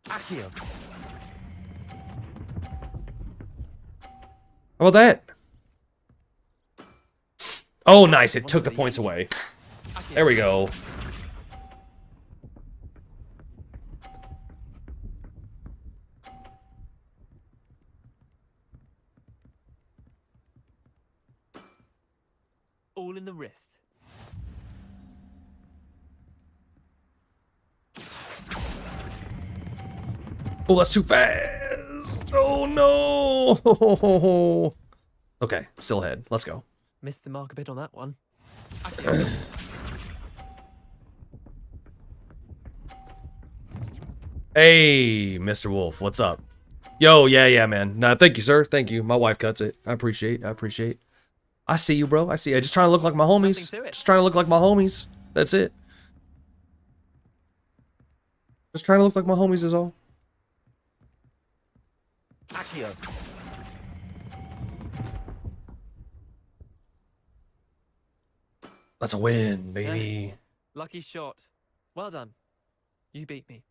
S9: Accio.
S1: How about that? Oh, nice. It took the points away. There we go.
S12: All in the wrist.
S1: Oh, that's too fast. Oh, no. Okay, still ahead. Let's go.
S12: Missed the mark a bit on that one.
S1: Hey, Mr. Wolf, what's up? Yo, yeah, man. Nah, thank you, sir. Thank you. My wife cuts it. I appreciate. I see you, bro. I see you. Just trying to look like my homies. Just trying to look like my homies. That's it. Just trying to look like my homies is all.
S9: Accio.
S1: That's a win, baby.
S12: Lucky shot. Well done. You beat me.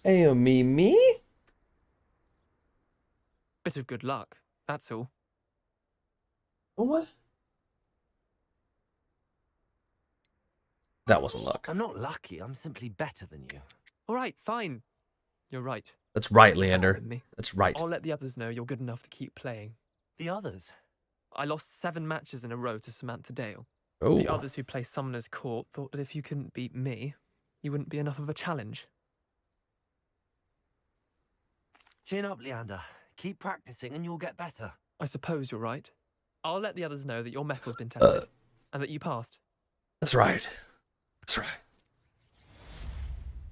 S1: Hey, me?
S12: Bit of good luck, that's all.
S1: What? That wasn't luck.
S9: I'm not lucky, I'm simply better than you.
S12: All right, fine. You're right.
S1: That's right,
S12: Better
S1: Leander.
S12: than me.
S1: That's right.
S12: I'll let the others know you're good enough to keep playing.
S9: The others?
S12: I lost 7 matches in a row to Samantha Dale.
S1: Oh.
S12: The others who play Summoner's Court thought that if you couldn't beat me, you wouldn't be enough of a challenge.
S9: Chin up, Leander. Keep practicing and you'll get better.
S12: I suppose you're right. I'll let the others know that your metal's been tested and that you passed.
S1: That's right. That's right.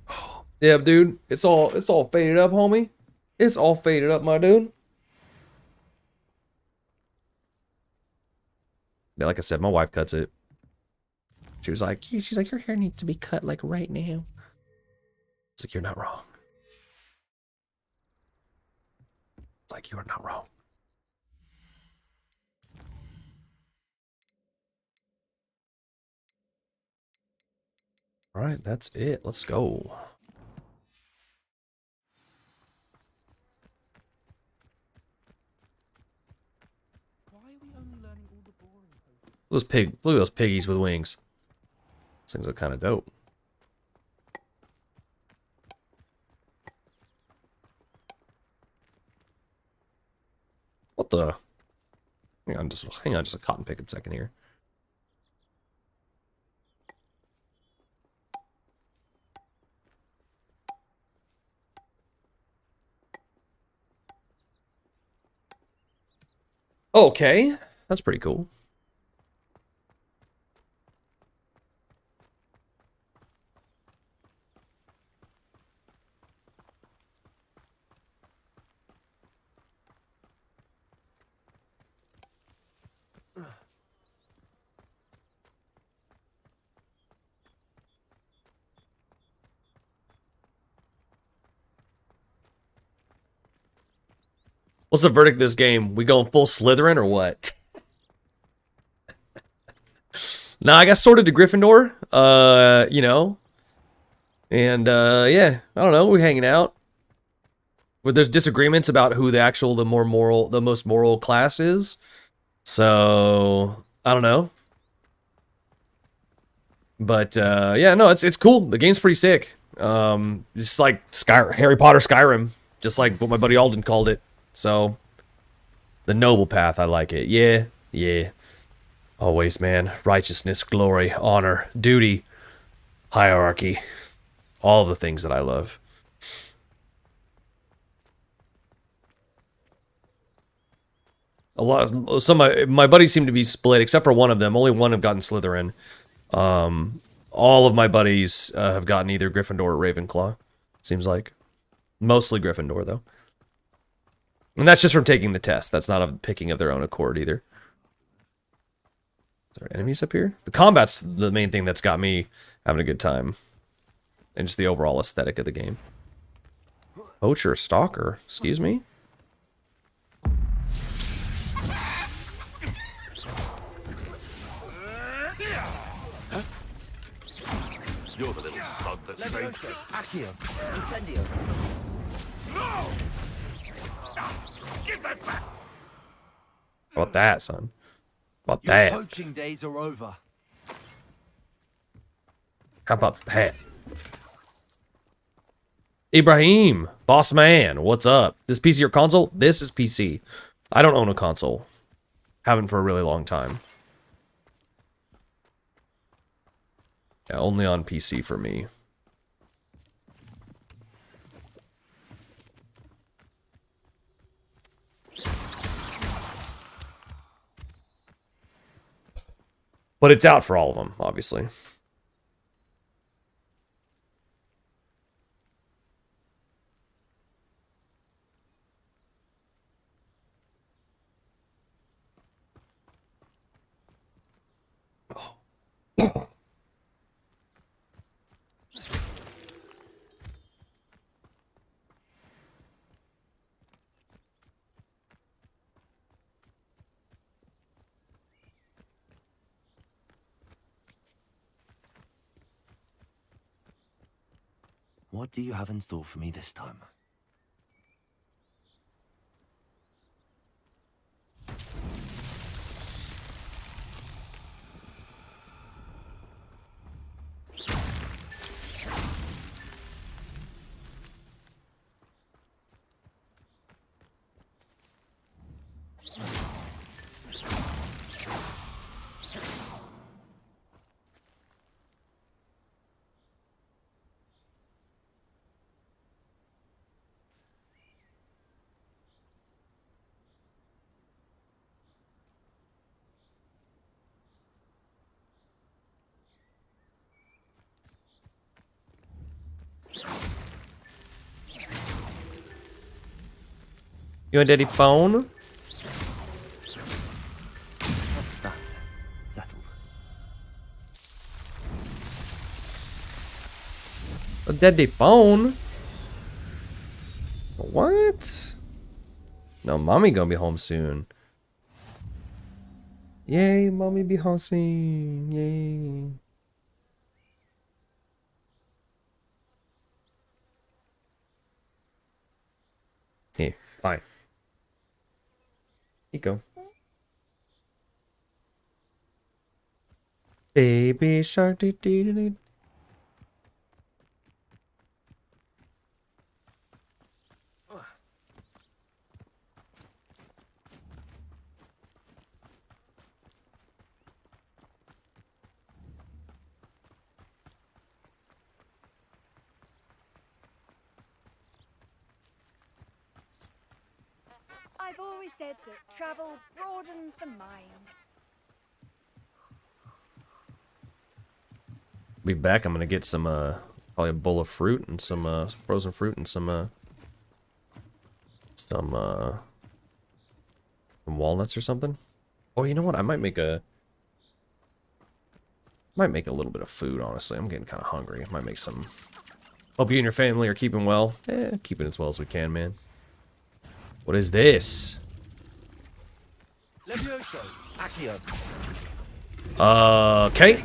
S1: Oh, yeah, dude. It's all faded up, homie. It's all faded up, my dude. Yeah, like I said, my wife cuts it. She's like, your hair needs to be cut like right now. It's like, you're not wrong. It's like, you are not wrong. All right, that's it. Let's go. Look at those piggies with wings. These things are kind of dope. What the? Hang on just a cotton picking second here. Okay, that's pretty cool. What's the verdict of this game? We going full Slytherin or what? Nah, I got sorted to Gryffindor. You know. And yeah, I don't know, we're hanging out. where there's disagreements about who the most moral class is. So I don't know. But yeah, no, it's cool. The game's pretty sick. It's like Harry Potter Skyrim, just like what my buddy Alden called it. So the noble path, I like it. Yeah, yeah. Always, man. Righteousness, glory, honor, duty, hierarchy. All the things that I love. Some of my buddies seem to be split, except for one of them. Only one have gotten Slytherin. All of my buddies have gotten either Gryffindor or Ravenclaw. Seems like. Mostly Gryffindor, though. And that's just from taking the test. That's not a picking of their own accord, either. Is there enemies up here? The combat's the main thing that's got me having a good time. And just the overall aesthetic of the game. Poacher, stalker. Excuse me?
S10: You're the little sod that saves you.
S6: Accio. Incendio.
S10: No! Give that back!
S1: How about that, son? How about
S9: Your
S1: that?
S9: poaching days are over.
S1: How about that? Ibrahim, boss man, what's up? This PC or console? This is PC. I don't own a console. Haven't for a really long time. Yeah, only on PC for me. But it's out for all of them, obviously.
S9: What do you have in store for me this time?
S1: You and Daddy phone?
S9: What's that? Settled.
S1: A Daddy phone? What? No, mommy gonna be home soon. Yay, mommy be home soon. Yay. Here, bye. Nico. Baby shark dee dee dee dee.
S21: I've always said that travel broadens the mind.
S1: Be back. I'm gonna get some probably a bowl of fruit and some frozen fruit and some walnuts or something. Or you know what? I might make a little bit of food, honestly. I'm getting kind of hungry. I might make some. Hope you and your family are keeping well. Keeping as well as we can, man. What is this?
S9: Levioso. Accio.
S1: Okay.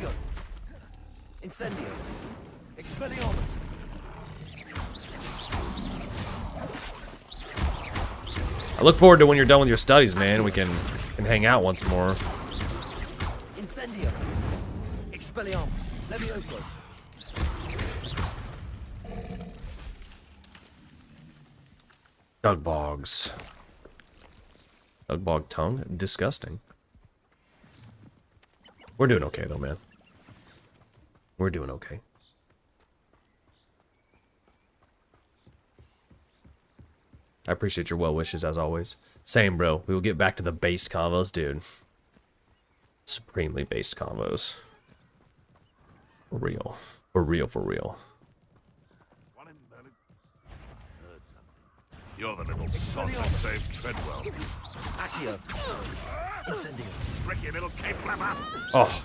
S9: Incendio. Expelliarmus.
S1: I look forward to when you're done with your studies, man. We can hang out once more.
S7: Incendio. Expelliarmus. Levioso.
S1: Dug bogs. Dug bog tongue? Disgusting. We're doing okay, though, man. We're doing okay. I appreciate your well wishes, as always. Same, bro. We will get back to the based combos, dude. Supremely based combos. For real. For real, for real.
S10: You're the little sod that saved Treadwell.
S7: Accio. Incendio.
S10: Tricky little cape flapper.
S1: Oh.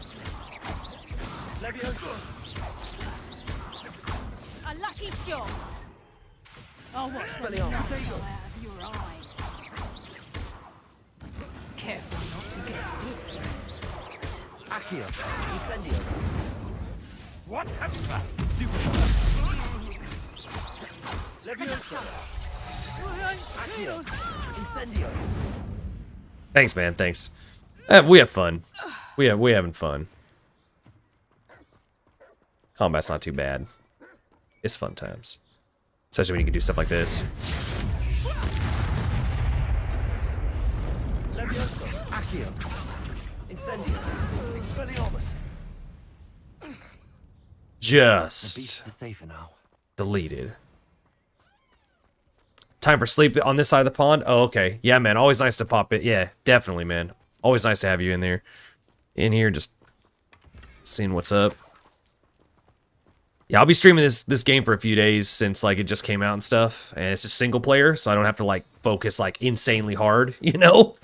S7: Levioso.
S5: A lucky shot. Oh, what's the knuckle out of your eyes? Careful not to get hit.
S7: Accio. Incendio.
S10: What have you done?
S7: Levioso. Accio. Incendio.
S1: Thanks, man. Thanks. We have fun. We having fun. Combat's not too bad. It's fun times. Especially when you can do stuff like this.
S7: Levioso. Accio. Incendio. Expelliarmus.
S1: Just
S9: safer now.
S1: deleted. Time for sleep on this side of the pond? Oh, okay. Yeah, man. Always nice to pop it. Yeah, definitely, man. Always nice to have you in there. In here, just seeing what's up. Yeah, I'll be streaming this game for a few days since, like, it just came out and stuff. And it's just single player, so I don't have to, like, focus, like, insanely hard, you know?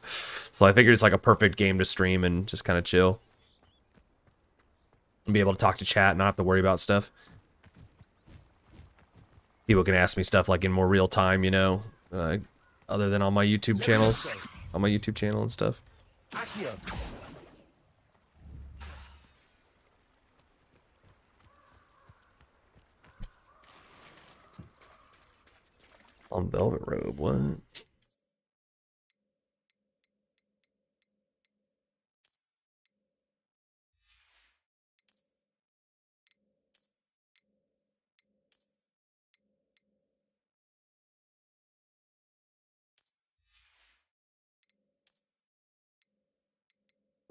S1: So I figured it's, like, a perfect game to stream and just kind of chill. And be able to talk to chat and not have to worry about stuff. People can ask me stuff, like, in more real time, you know? Other than on my YouTube channels. On my YouTube channel and stuff.
S7: Accio.
S1: On Velvet Robe, what?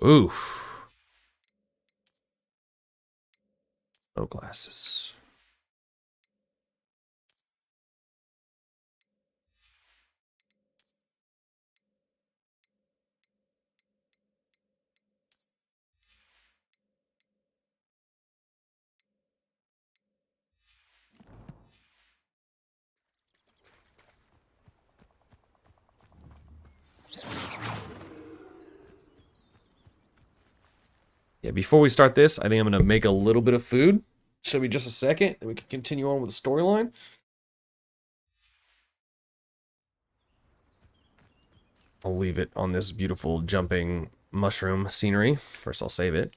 S1: Oof. No glasses. Yeah, before we start this, I think I'm going to make a little bit of food. Show me just a second, and we can continue on with the storyline. I'll leave it on this beautiful jumping mushroom scenery. First, I'll save it.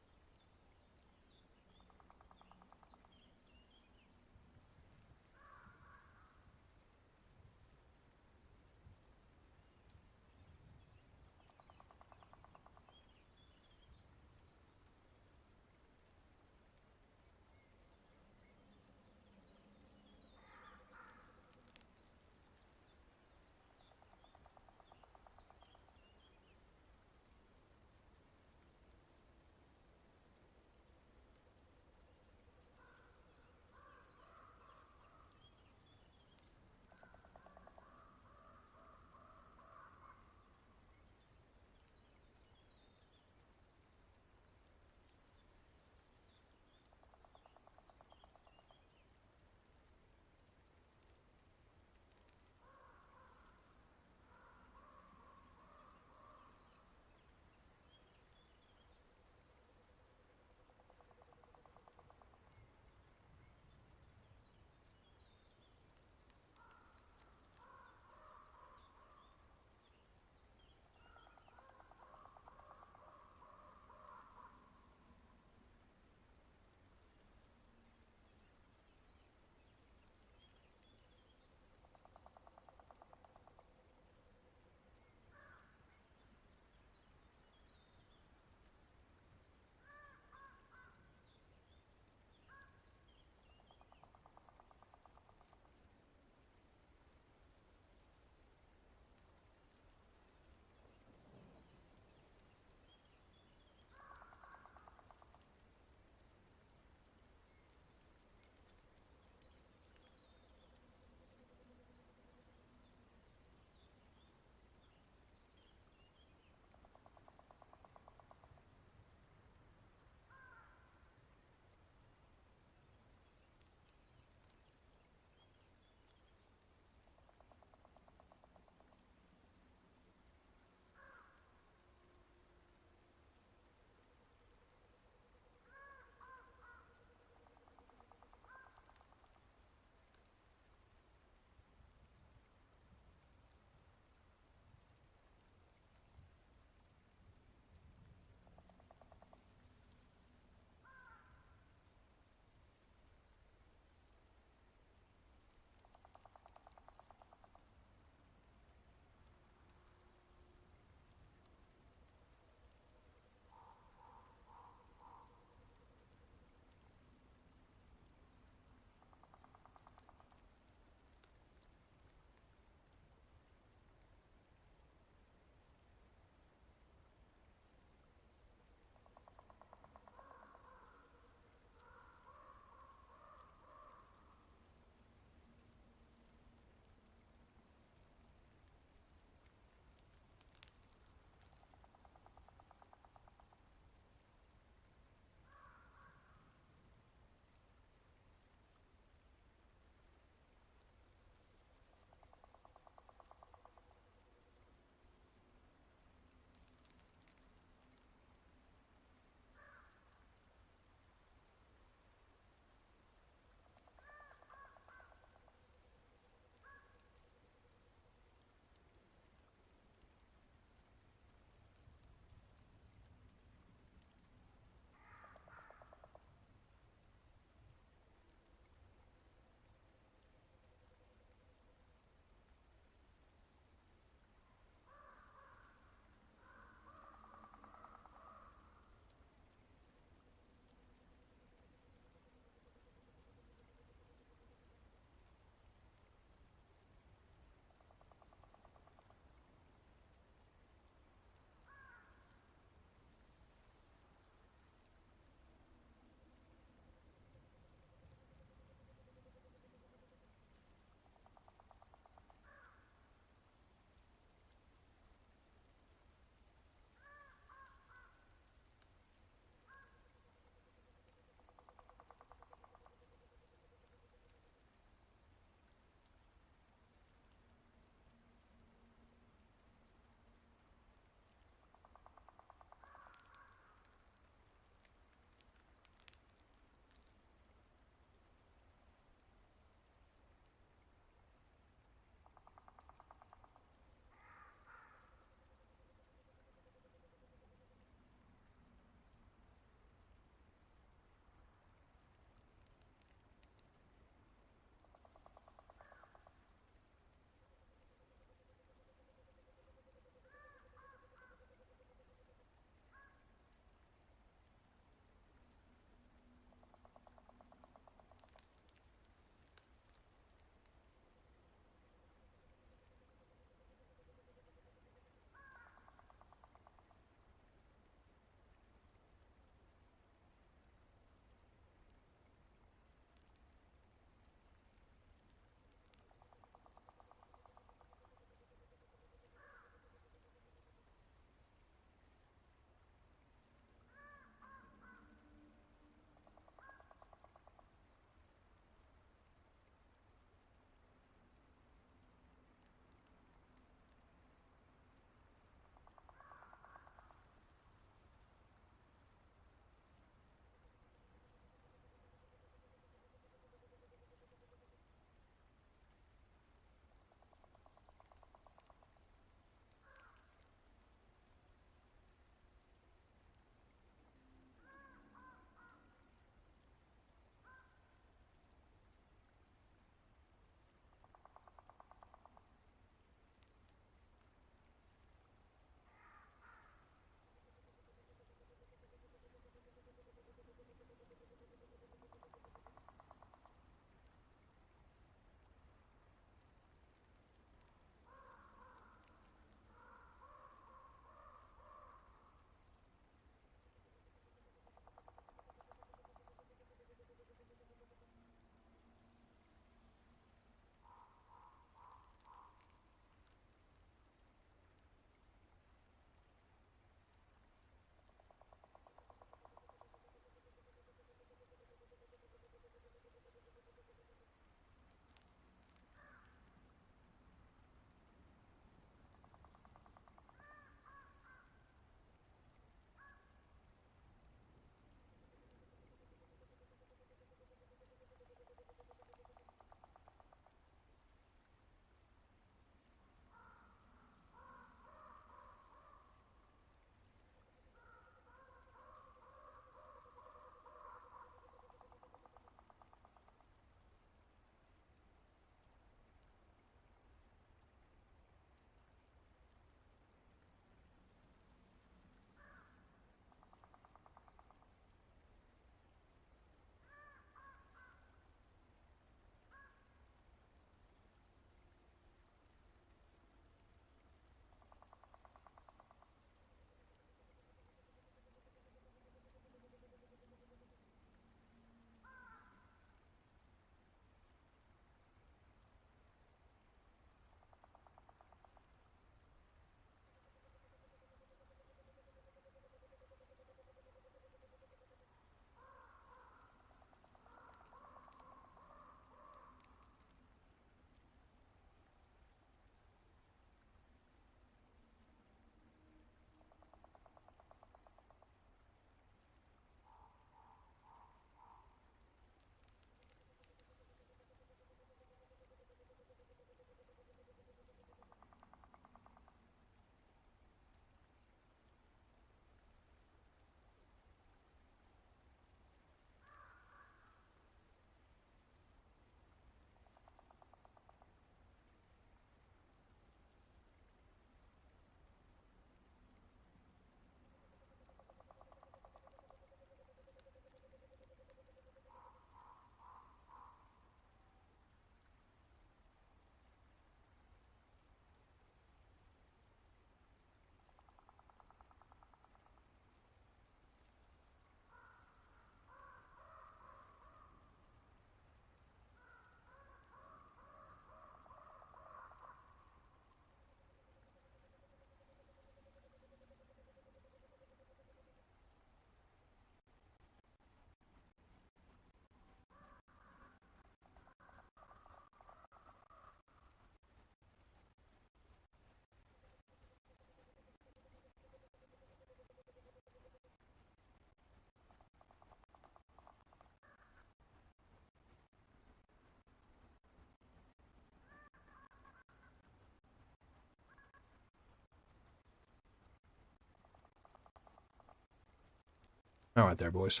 S1: All right, there, boys.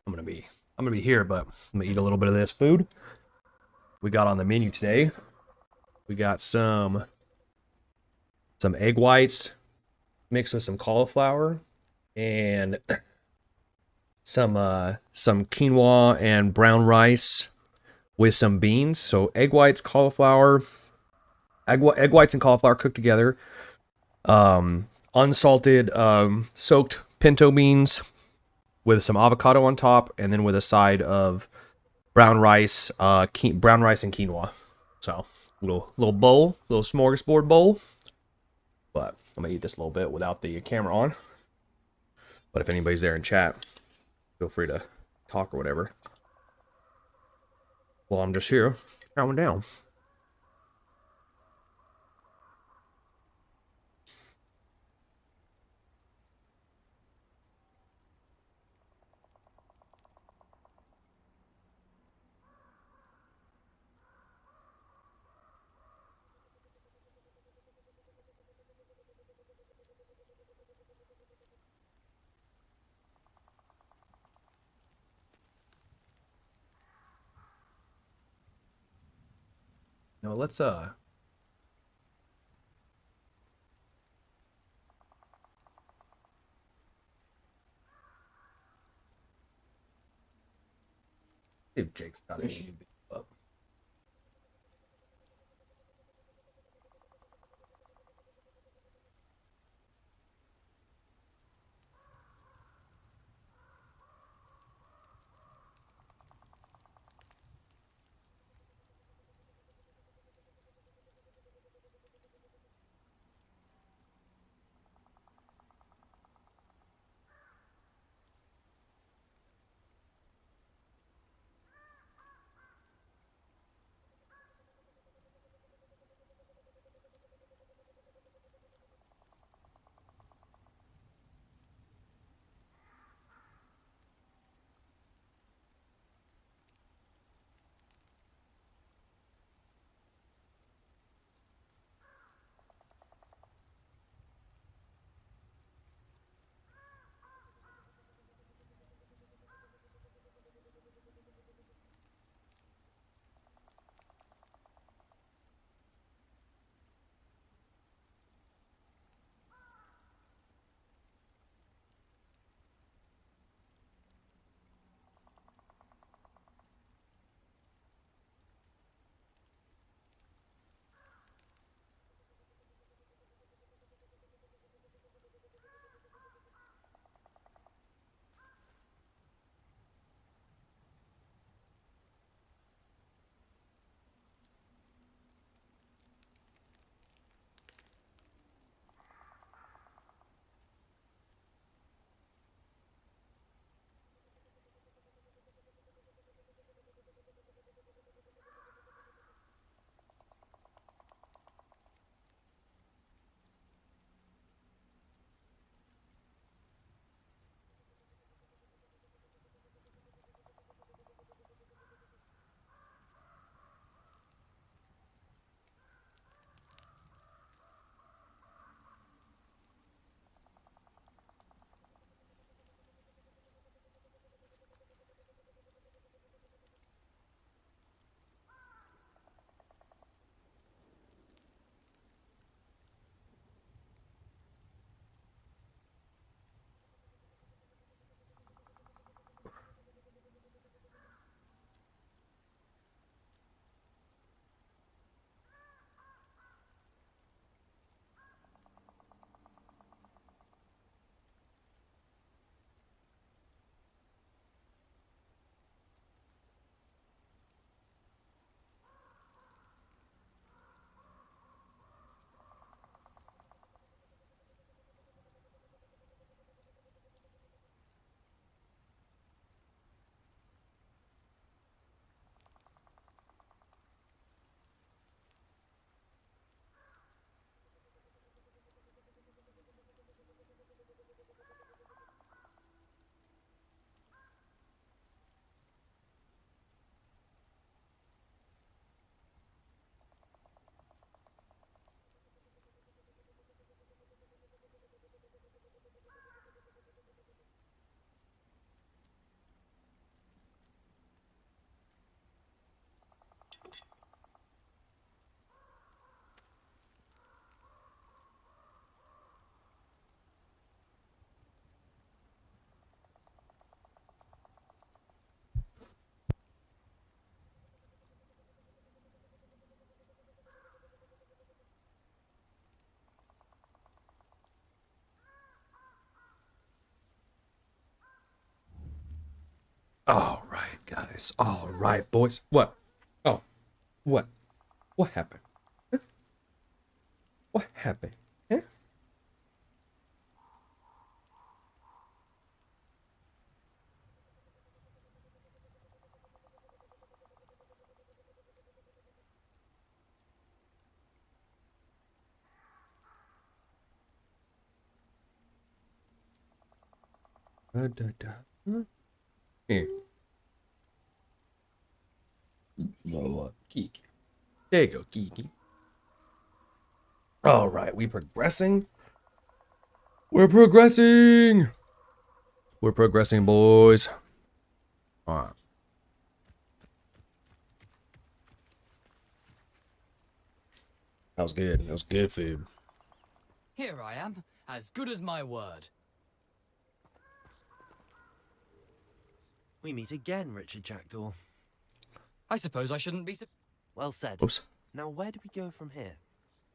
S1: I'm gonna be here, but I'm gonna eat a little bit of this food we got on the menu today. We got some egg whites mixed with some cauliflower and some quinoa and brown rice with some beans. So egg whites, cauliflower, egg whites and cauliflower cooked together. Unsalted, soaked pinto beans with some avocado on top, and then with a side of brown rice, brown rice and quinoa. So little bowl, little smorgasbord bowl. But I'm gonna eat this a little bit without the camera on. But if anybody's there in chat, feel free to talk or whatever. Well, I'm just here counting down. No, let's see if Jake's got any up. All right, guys. All right, boys. What? Oh, what? What happened? Huh? What happened? Huh? Huh? Here. No, Kiki. There you go, Kiki. All right, we progressing. We're progressing. We're progressing, boys. All right. That was good. That was good food.
S4: Here I am, as good as my word.
S9: We meet again, Richard Jackdaw.
S4: I suppose I shouldn't be
S9: Well said.
S1: Oops.
S9: Now, where do we go from here?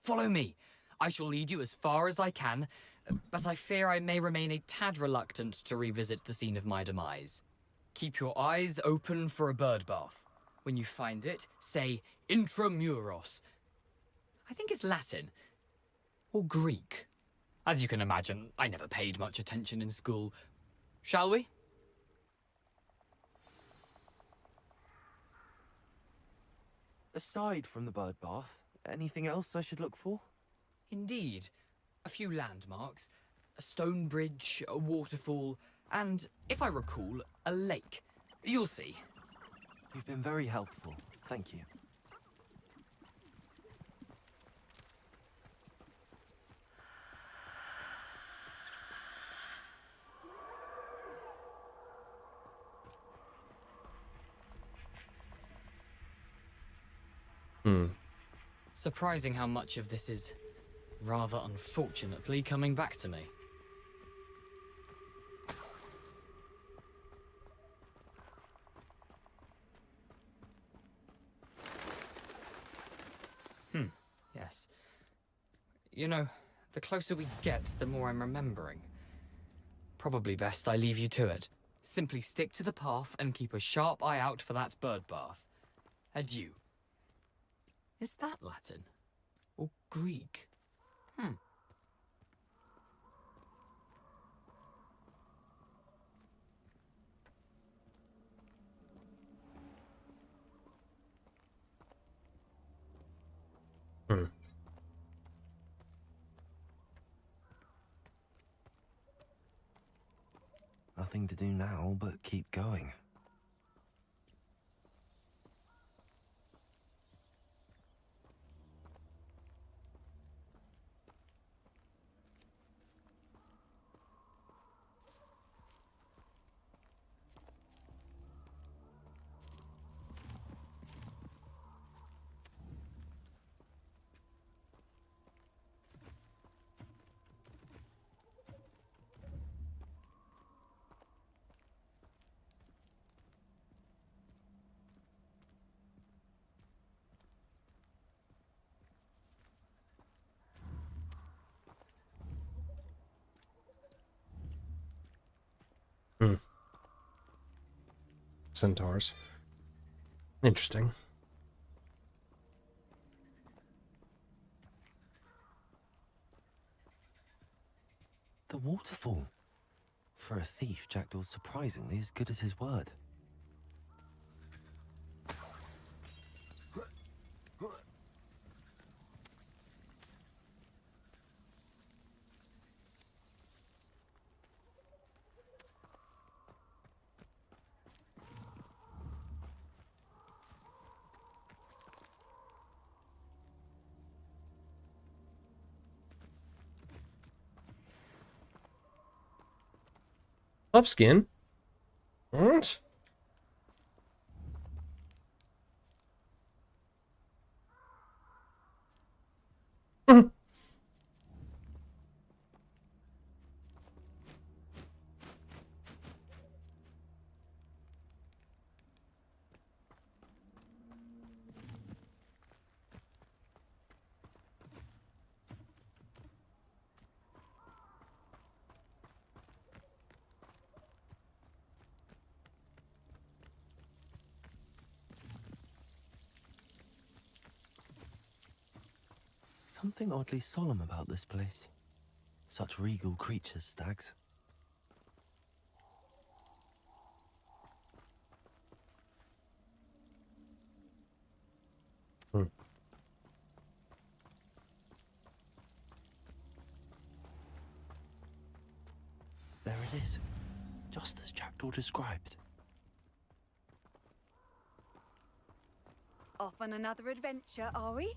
S4: Follow me. I shall lead you as far as I can, but I fear I may remain a tad reluctant to revisit the scene of my demise. Keep your eyes open for a bird bath. When you find it, say intramuros. I think it's Latin. Or Greek. As you can imagine, I never paid much attention in school. Shall we?
S9: Aside from the bird bath, anything else I should look for?
S4: Indeed. A few landmarks. A stone bridge, a waterfall, and, if I recall, a lake. You'll see.
S9: You've been very helpful. Thank you.
S4: Surprising how much of this is, rather unfortunately, coming back to me. Yes. You know, the closer we get, the more I'm remembering. Probably best I leave you to it. Simply stick to the path and keep a sharp eye out for that bird bath. Adieu. Is that Latin? Or Greek?
S9: Nothing to do now but keep going.
S1: Centaurs. Interesting.
S9: The waterfall. For a thief, Jackdaw's surprisingly as good as his word.
S1: Up skin. What?
S9: Something oddly solemn about this place. Such regal creatures, stags. There it is, just as Jackdaw described.
S21: Off on another adventure, are we?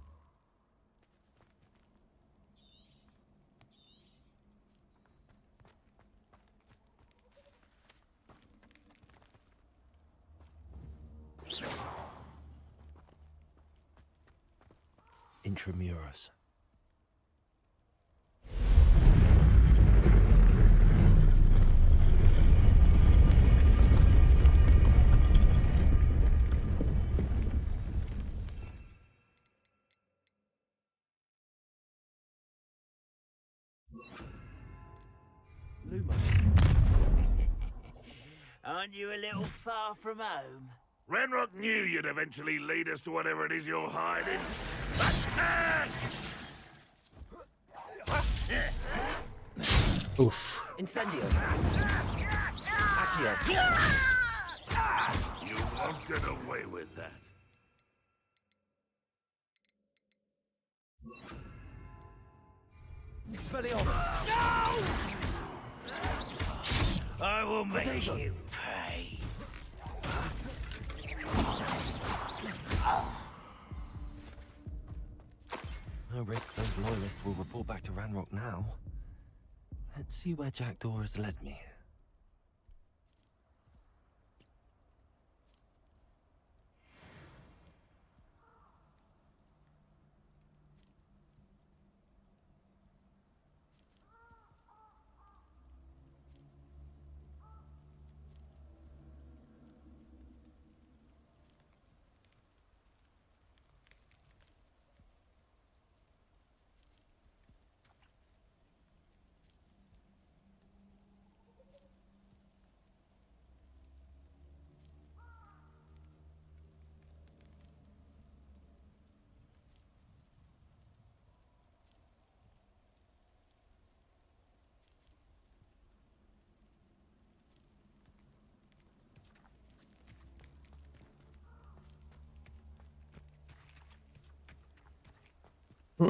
S9: Intramuros.
S6: Aren't you a little far from home?
S10: Ranrock knew you'd eventually lead us to whatever it is you're hiding.
S1: Oof.
S7: Incendio. Accio.
S10: You won't get away with that.
S7: Expelliarmus.
S6: I will make
S7: Potato.
S6: you pay.
S9: No risk those loyalists will report back to Ranrock now. Let's see where Jackdaw has led me. I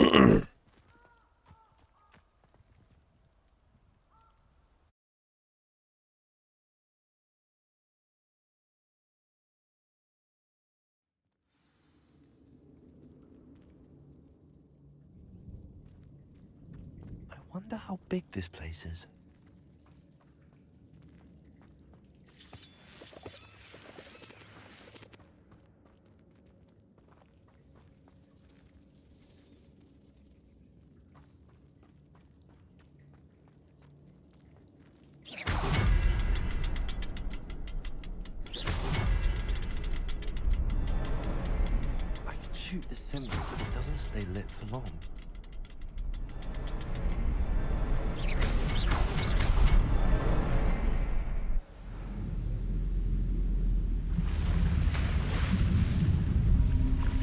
S9: wonder how big this place is. I can shoot the symbol, but it doesn't stay lit for long.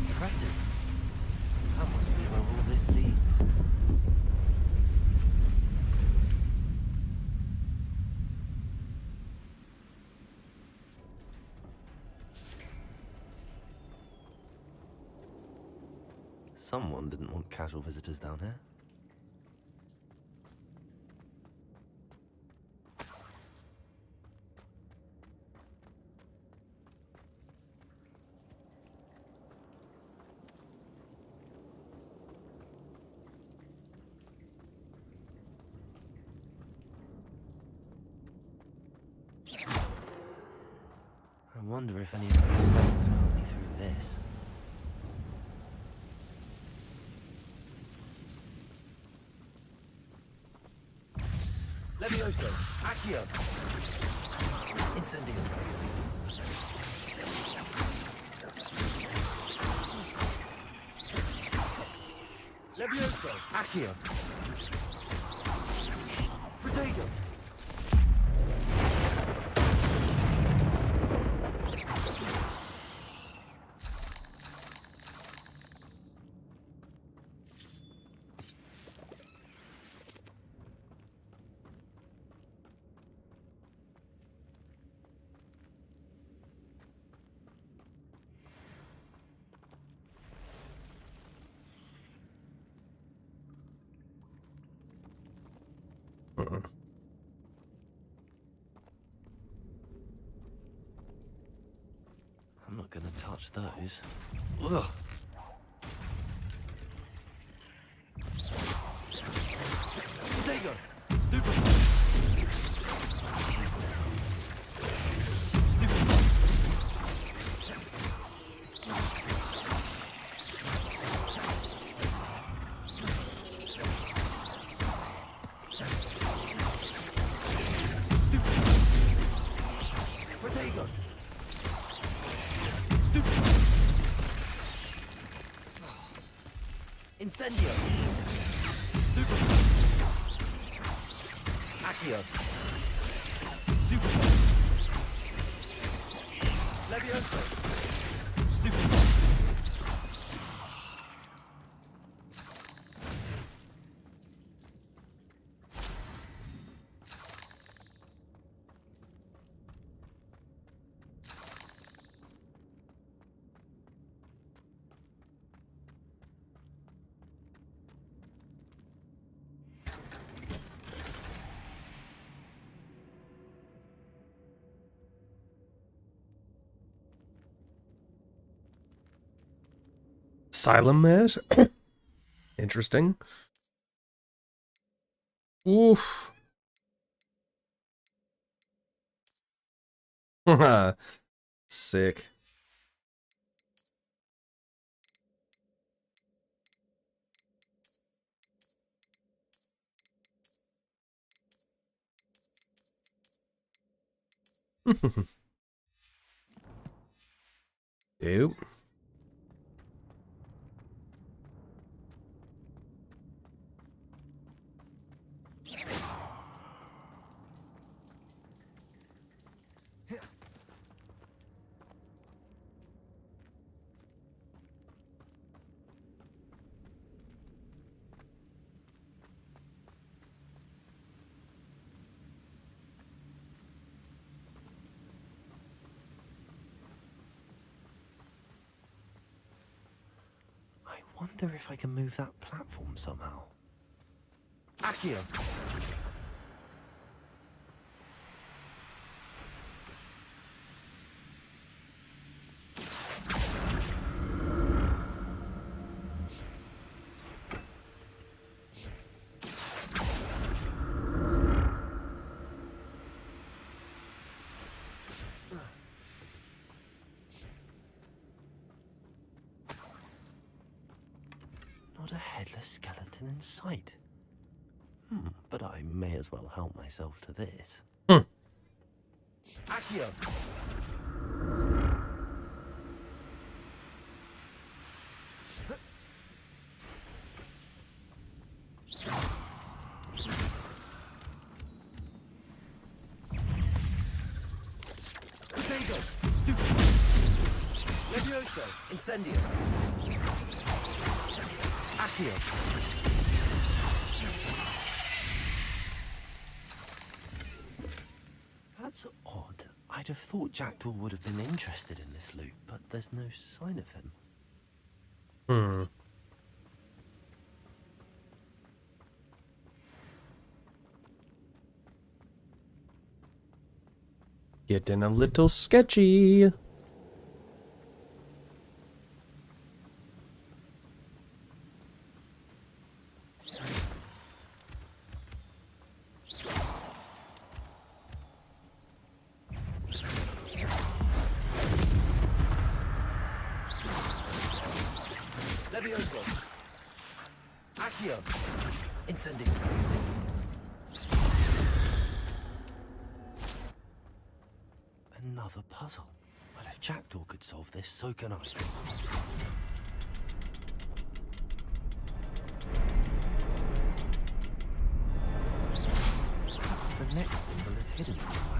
S9: Impressive. That must be where all this leads. Someone didn't want casual visitors down here. I wonder if any of these spells will help me through this.
S7: Levioso. Accio. Incendio. Levioso. Accio. Protego.
S9: I'm not gonna touch those. Ugh. Potato! Stupefy! Potato! Stupefy! Incendio! Stupefy! Accio! Stupefy! Levioso! Stupefy!
S1: Asylum mask? Interesting. Oof. Sick. Ew.
S9: I wonder if I can move that platform somehow. Accio! Not a headless skeleton in sight. But I may as well help myself to this. Accio! Potato! Stupid! Levioso! Incendio! Accio! That's odd. I'd have thought Jackdaw would have been interested in this loot, but there's no sign of him.
S1: Getting a little sketchy.
S9: Levioso! Accio! Incendio! Another puzzle. But if Jackdaw could solve this, so can I. The next symbol is hidden somewhere.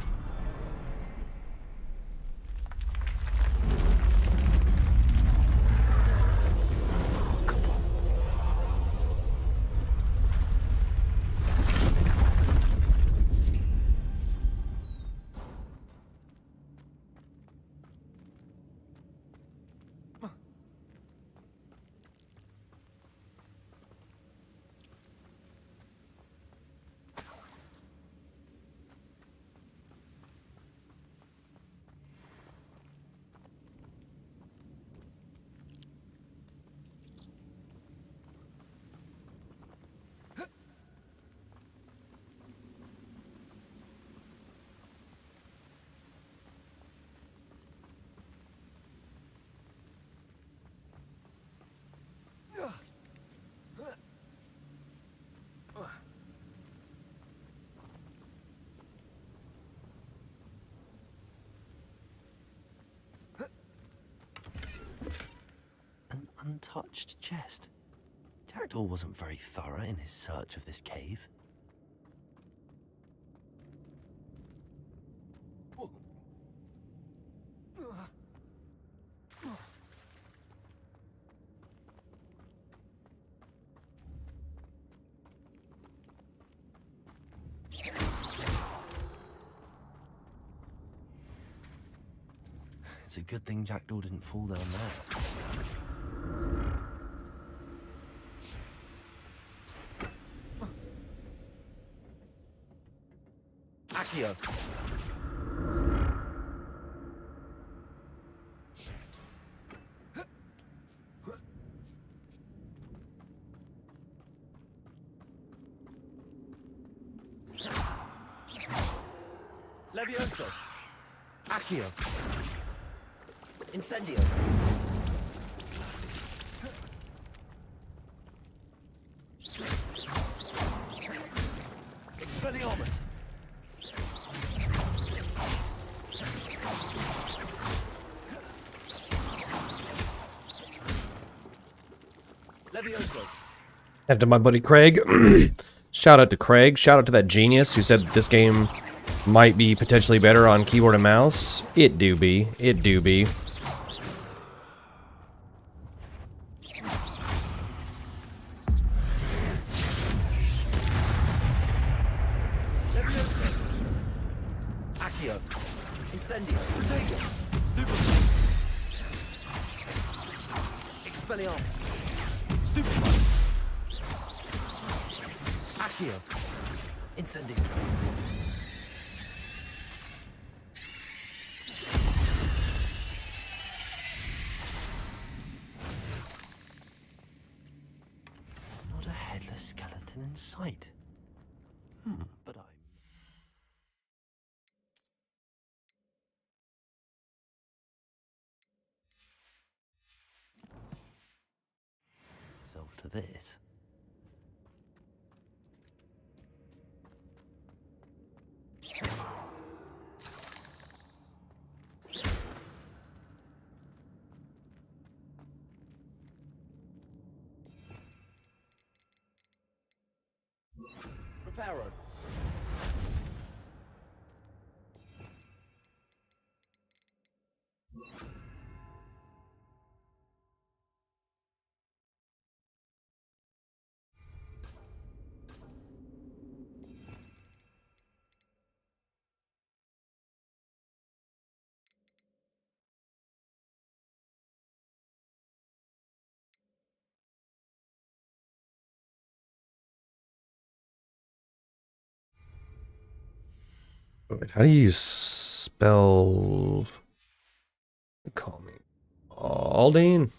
S9: untouched chest. Jackdaw wasn't very thorough in his search of this cave. It's a good thing Jackdaw didn't fall down there. Accio.
S7: Levioso.
S9: Accio.
S7: Incendio. Expelliarmus. Levioso.
S1: And to my buddy Craig. Shout out to Craig. Shout out to that genius who said this game might be potentially better on keyboard and mouse. It do be. It do be.
S7: Levioso. Accio. Incendio. Protego. Stupefy. Expelliarmus. Stupefy. Accio. Incendio.
S9: Not a headless skeleton in sight. But I... Self to this.
S7: Reparo.
S1: Wait, how do you spell... Call me Aldine?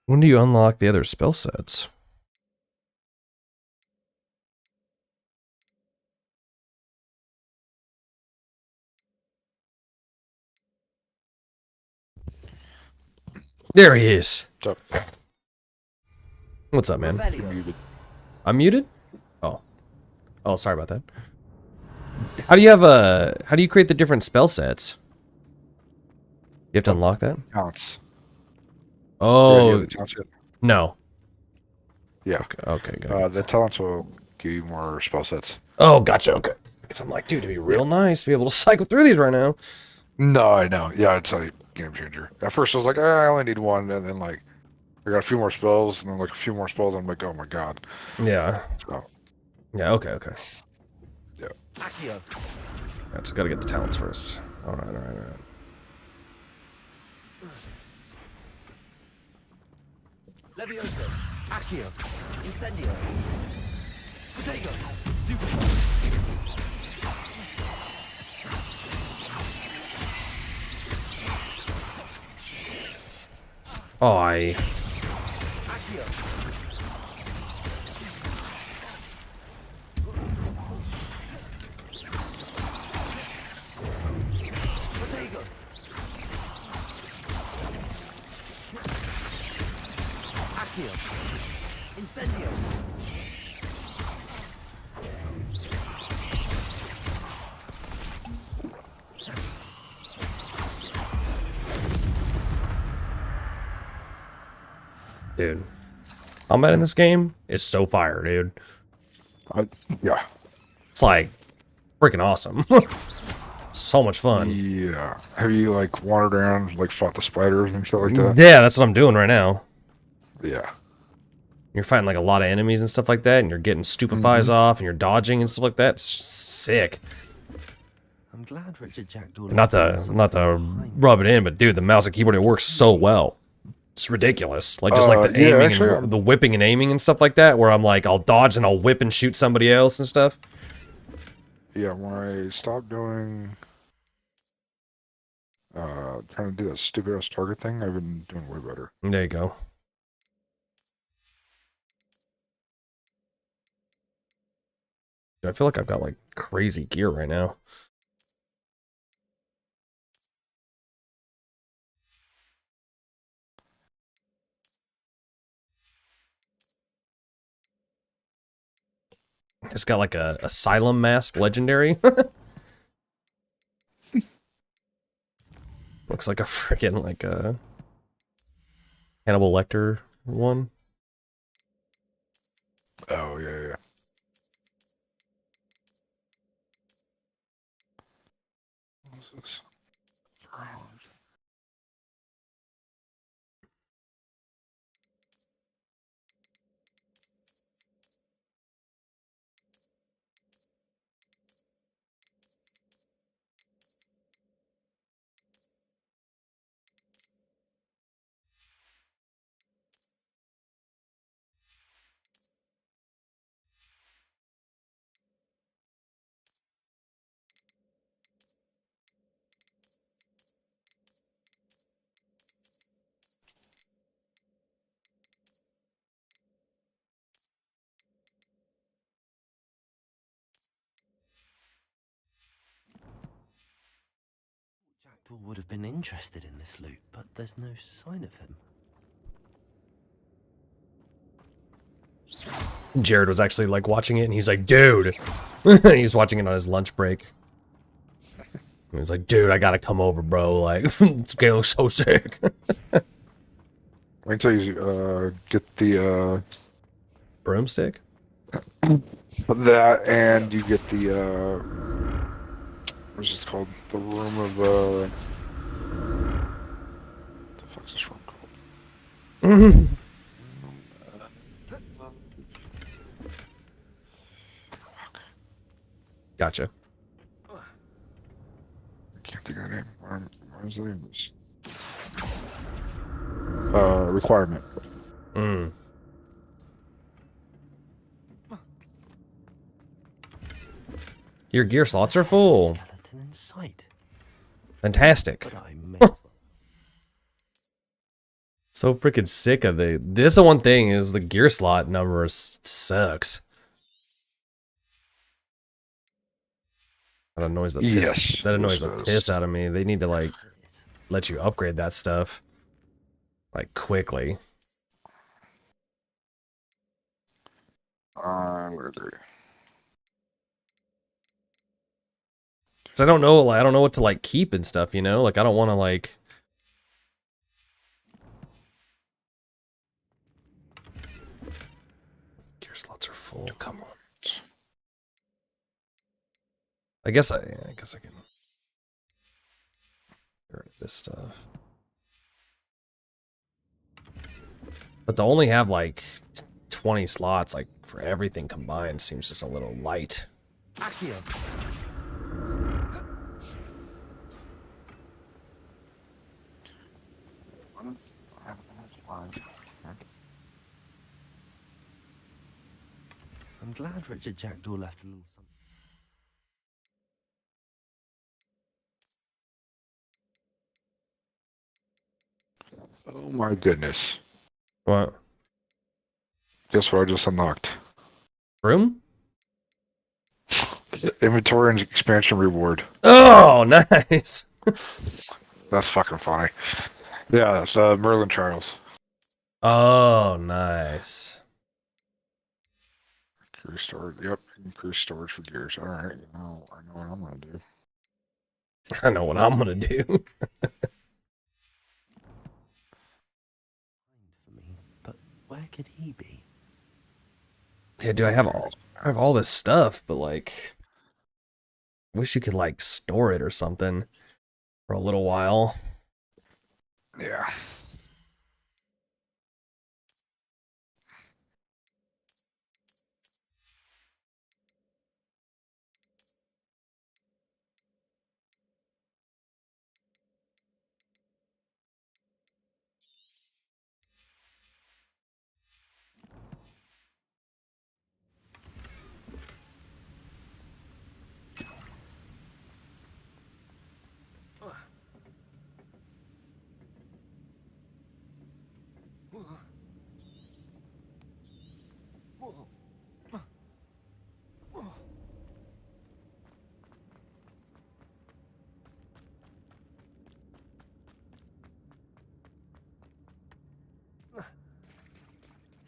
S1: When do you unlock the other spell sets? There he is. What's up, man?
S2: You're muted.
S1: I'm muted? Oh. Oh, sorry about that. How do you have how do you create the different spell sets? You have to unlock that?
S2: Counts.
S1: Oh.
S2: Yeah,
S1: no.
S2: Yeah.
S1: Okay, good.
S2: The talents will give you more spell sets.
S1: Oh, gotcha, okay. Because I'm like, dude, it'd be real nice to be able to cycle through these right now.
S2: No, I know. Yeah, it's a game changer. At first I was like, I only need one, and then like I got a few more spells, and then like a few more spells, and I'm like, oh my god.
S1: Yeah.
S2: So,
S1: yeah, okay.
S2: Yeah.
S7: Accio.
S1: Alright, so gotta get the talents first. Alright.
S7: Levioso. Accio. Incendio. Protego. Stupid.
S1: Oi.
S7: Accio. Protego. Accio. Incendio.
S1: Dude. Combat in this game is so fire, dude.
S2: Yeah.
S1: It's like freaking awesome. So much fun.
S2: Yeah. Have you like wandered around, like fought the spiders and stuff like that?
S1: Yeah, that's what I'm doing right now.
S2: Yeah.
S1: You're fighting like a lot of enemies and stuff like that, and you're getting stupefies off, and you're dodging and stuff like that. It's sick.
S9: I'm glad Richard Jackdaw.
S1: Not to rub it in, but dude, the mouse and keyboard, it works so well. It's ridiculous. Like just like the
S2: yeah,
S1: aiming
S2: actually,
S1: and the whipping and aiming and stuff like that, where I'm like, I'll dodge and I'll whip and shoot somebody else and stuff.
S2: Yeah, when I stopped doing trying to do that stupid ass target thing, I've been doing way better.
S1: There you go. I feel like I've got like crazy gear right now. It's got like a asylum mask legendary. Looks like a freaking like a Hannibal Lecter one.
S2: Oh yeah, yeah. What's this?
S9: Jackdaw would have been interested in this loot, but there's no sign of him.
S1: Jared was actually like watching it and he's like, dude. He's watching it on his lunch break. He was like, dude, I gotta come over, bro. Like, this game looks so sick.
S2: I can tell you, get the
S1: broomstick?
S2: That, and you get the what's this called? The room of what the fuck's this room called?
S1: Gotcha.
S2: I can't think of the name. Why is the name this? Requirement.
S1: Your gear slots are full.
S9: Skeleton in sight.
S1: Fantastic.
S9: But I may as well.
S1: So freaking sick of the. This is the one thing is the gear slot number sucks. That annoys the piss.
S2: Yes,
S1: That annoys the
S2: yes.
S1: piss out of me. They need to like let you upgrade that stuff like quickly.
S2: I would agree.
S1: Cause I don't know, like, I don't know what to like keep and stuff. You know, like I don't want to like. Gear slots are full. Come on. I guess I can get rid of this stuff. But to only have like 20 slots, like for everything combined, seems just a little light.
S7: Accio.
S9: I'm glad Richard Jackdaw left a little something.
S2: Oh my goodness.
S1: What?
S2: Guess what I just unlocked?
S1: Room?
S2: Inventory and expansion reward.
S1: Oh, nice.
S2: That's fucking funny. Yeah, it's Merlin Trials.
S1: Oh, nice.
S2: Crew storage. Yep, crew storage for gears. All right, now I know what I'm gonna do.
S1: I know what I'm gonna do.
S9: But where could he be?
S1: Yeah, dude, I have all this stuff, but like, wish you could like store it or something for a little while.
S2: Yeah.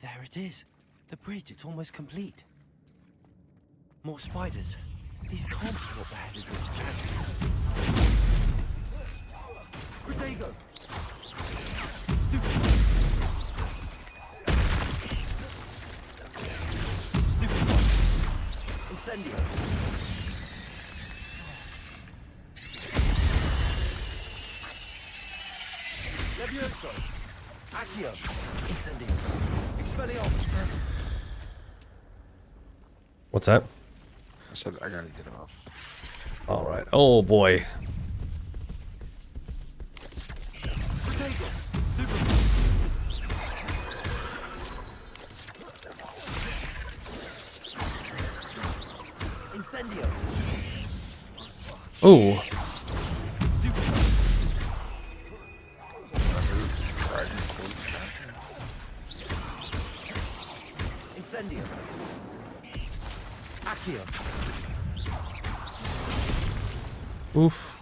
S9: There it is. The bridge, it's almost complete. More spiders. These can't be what beheaded this dragon. Protego! Stupid one. Incendio. Levioso. Accio. Incendio. Expelliarmus.
S1: What's that?
S2: I said I gotta get off.
S1: All right. Oh boy.
S9: Protego. Incendio.
S1: Oh.
S9: Incendio. Accio.
S1: Oof.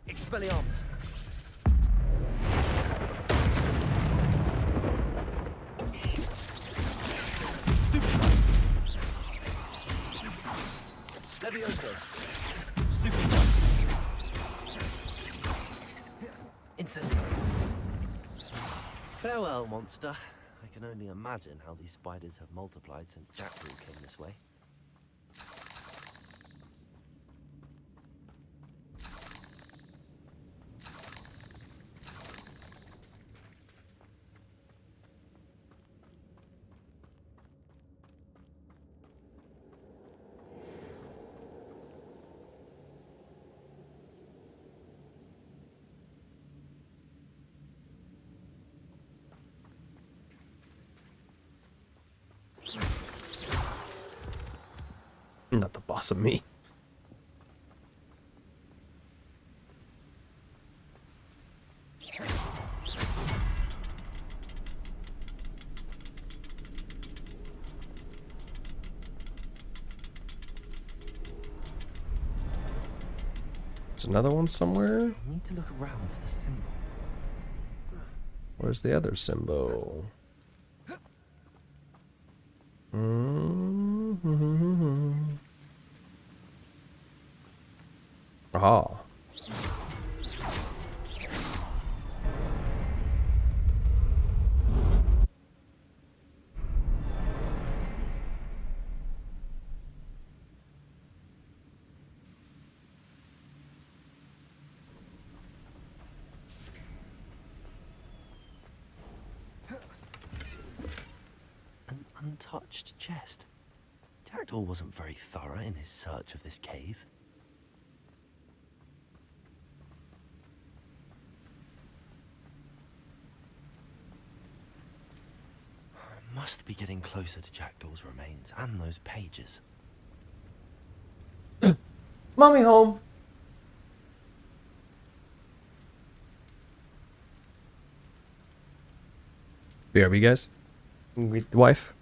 S9: Expelliarmus. Stupid. Levioso. Stupid. Incendio. Farewell, monster. I can only imagine how these spiders have multiplied since Jackdaw came this way.
S1: Not the boss of me. There's another one somewhere.
S9: I need to look around for the symbol.
S1: Where's the other symbol? Aha.
S9: An untouched chest. Jackdaw wasn't very thorough in his search of this cave. Must be getting closer to Jackdaw's remains and those pages.
S1: Mommy home. BRB, guys. Greet the wife.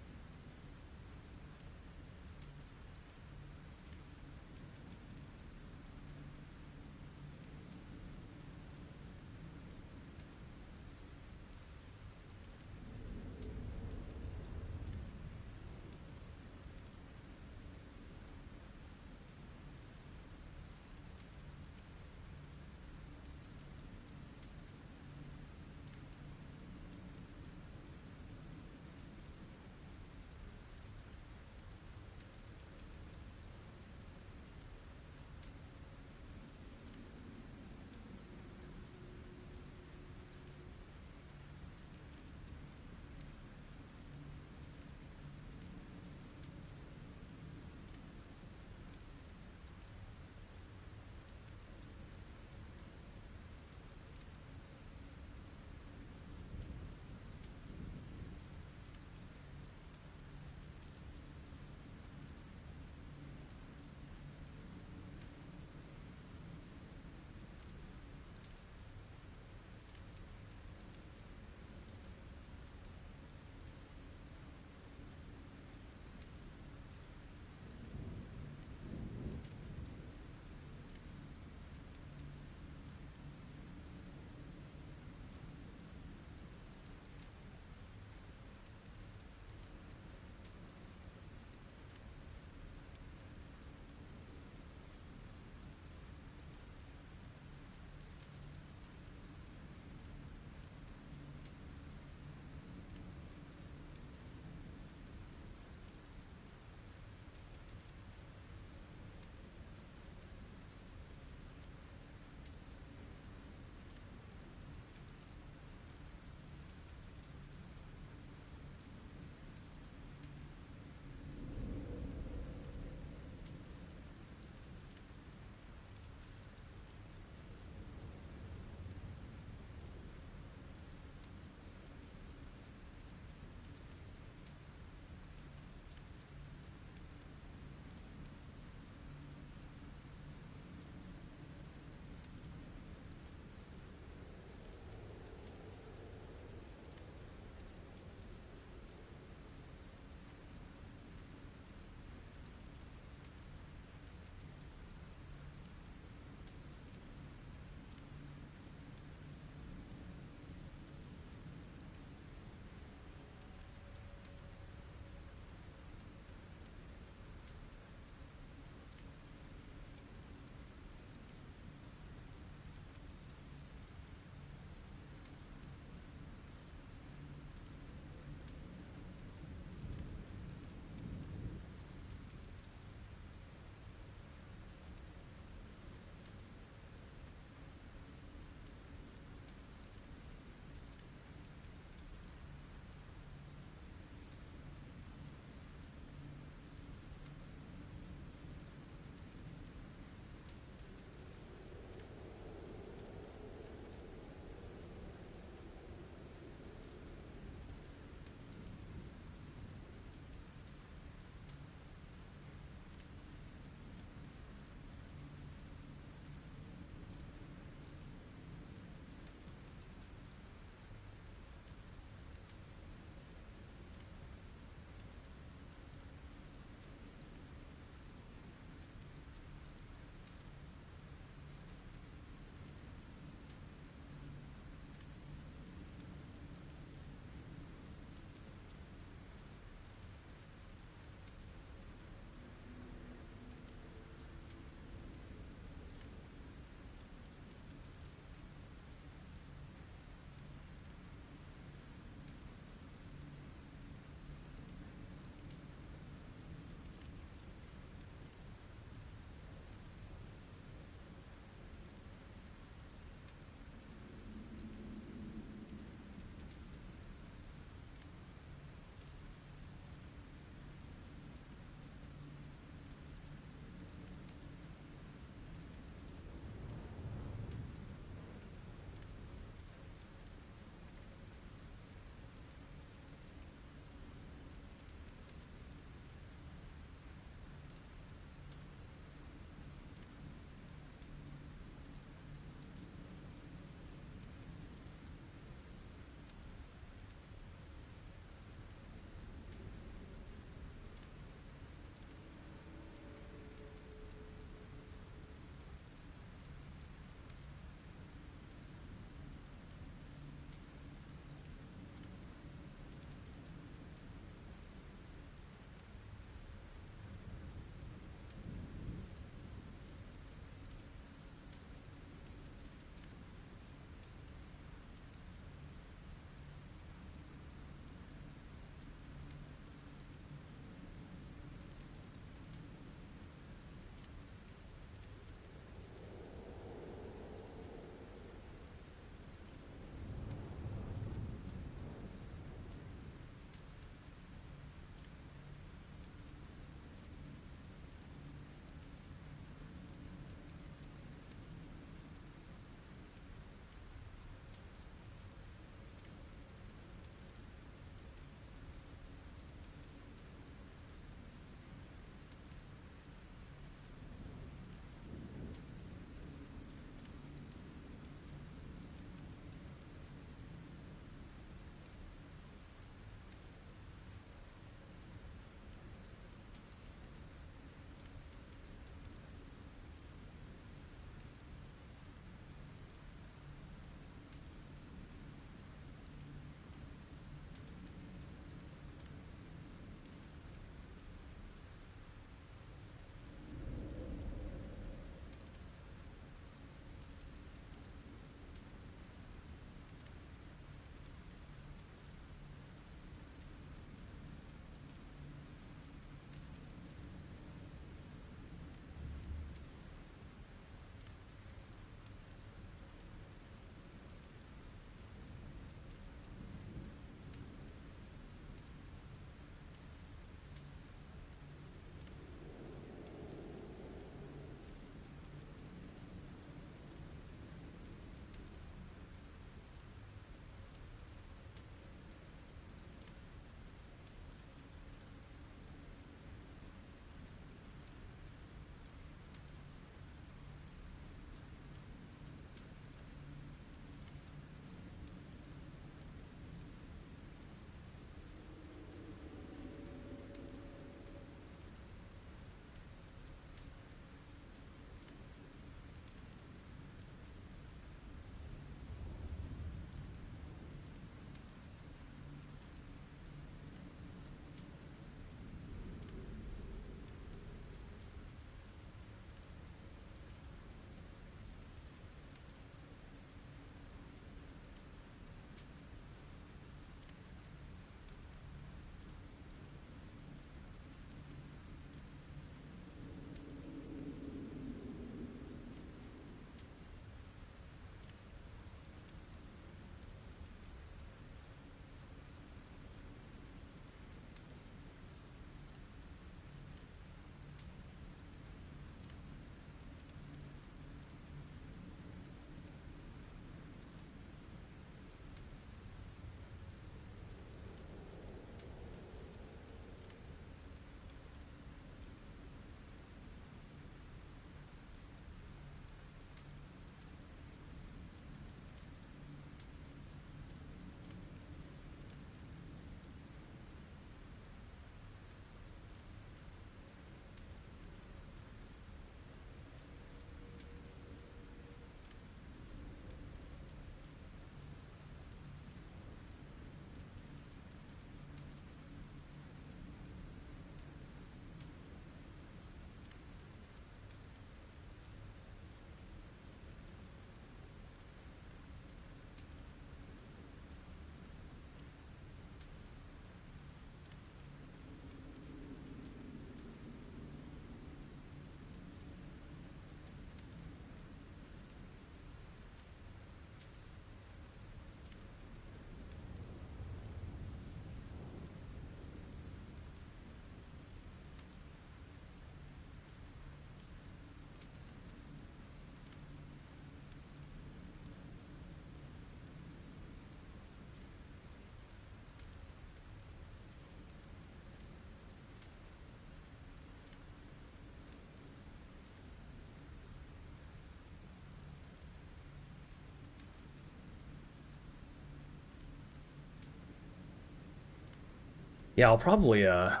S1: Yeah, I'll probably, I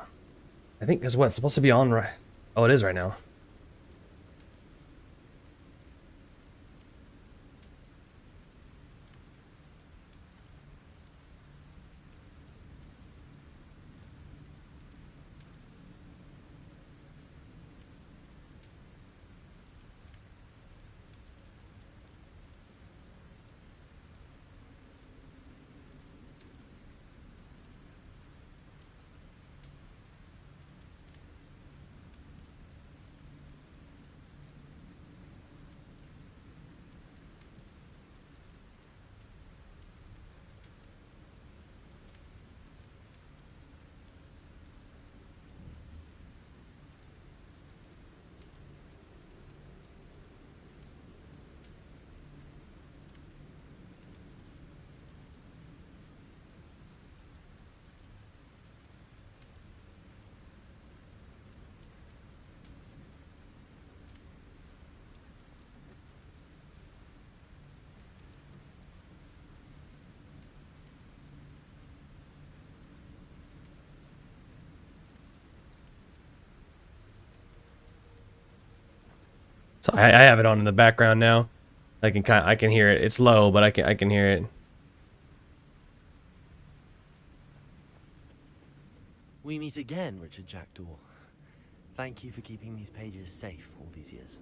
S1: think, because what, it's supposed to be on right... Oh, it is right now. So I have it on in the background now. I can hear it. It's low, but I can hear it.
S9: We meet again, Richard Jackdaw. Thank you for keeping these pages safe all these years.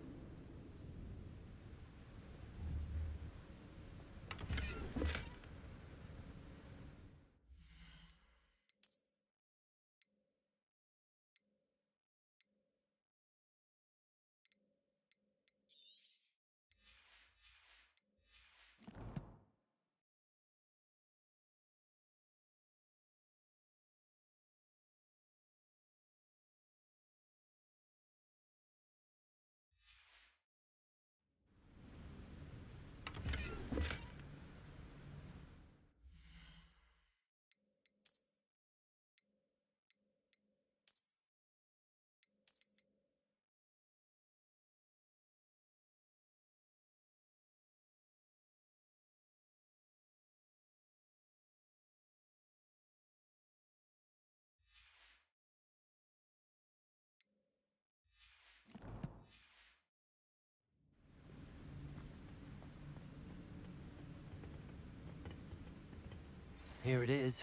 S9: Here it is,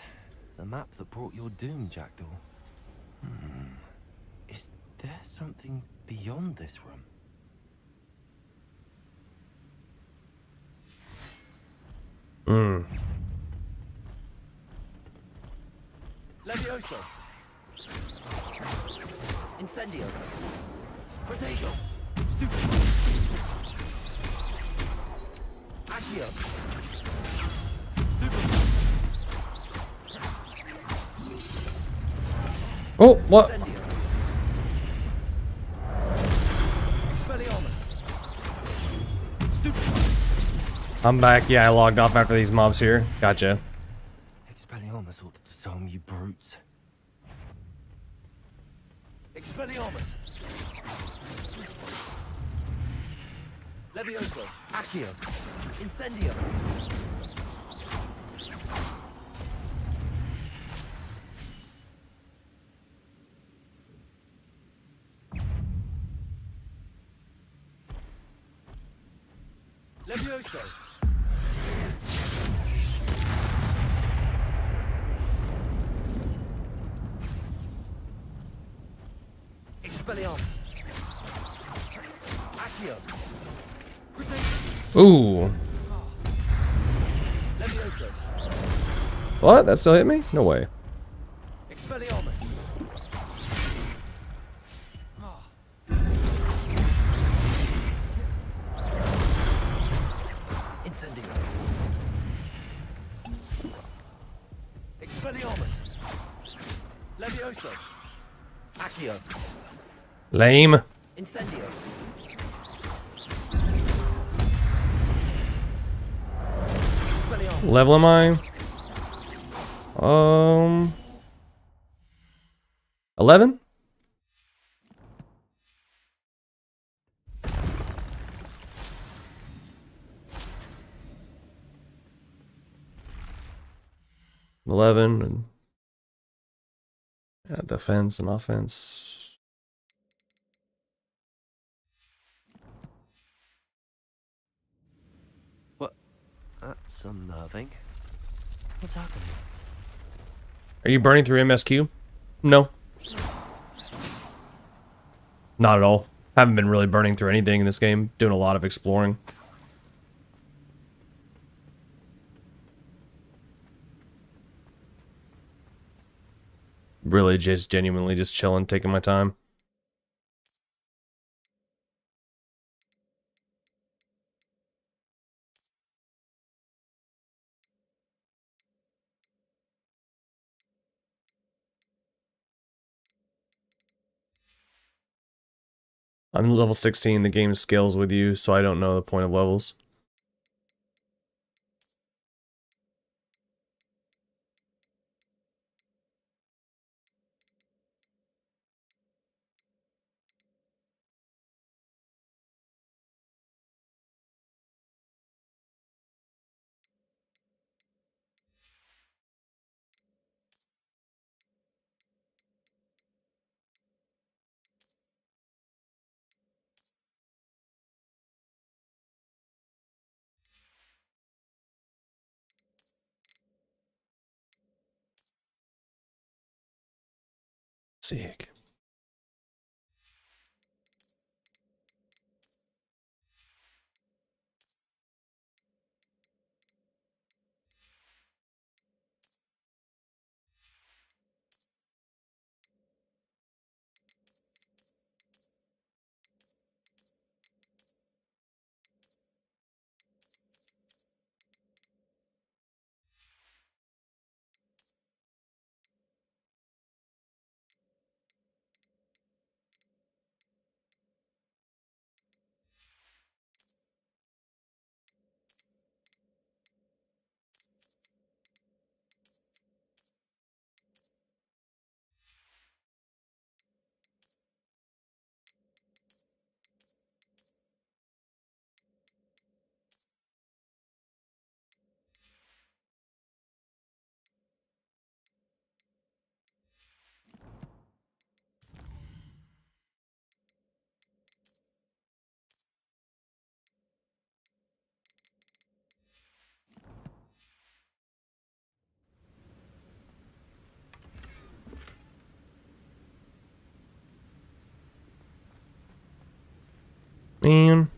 S9: the map that brought your doom, Jackdaw. Is there something beyond this room?
S7: Levioso. Incendio. Protego. Stupid. Accio. Stupid.
S1: Oh, what? I'm back. Yeah, I logged off after these mobs here. Gotcha.
S9: Expelliarmus ought to disarm you brutes.
S7: Expelliarmus. Levioso. Accio. Incendio. Levioso. Expelliarmus. Accio.
S1: Ooh.
S7: Levioso.
S1: What? That still hit me? No way.
S7: Expelliarmus. Incendio. Expelliarmus. Levioso. Accio.
S1: Lame.
S7: Incendio. Expelliarmus.
S1: Level am I? 11? And Defense and offense.
S9: What? That's unnerving. What's happening?
S1: Are you burning through MSQ? No. Not at all. Haven't been really burning through anything in this game. Doing a lot of exploring. Really just genuinely just chilling, taking my time. I'm level 16, the game scales with you, so I don't know the point of levels. Sick. Man.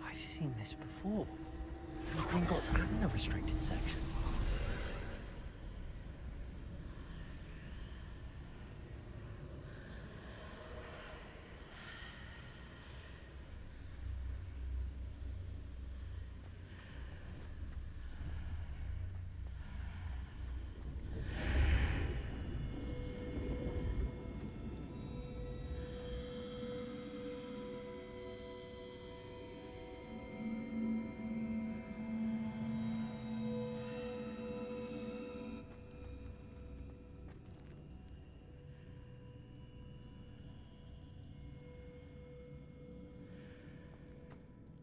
S9: I've seen this before. In Gringotts and the restricted section.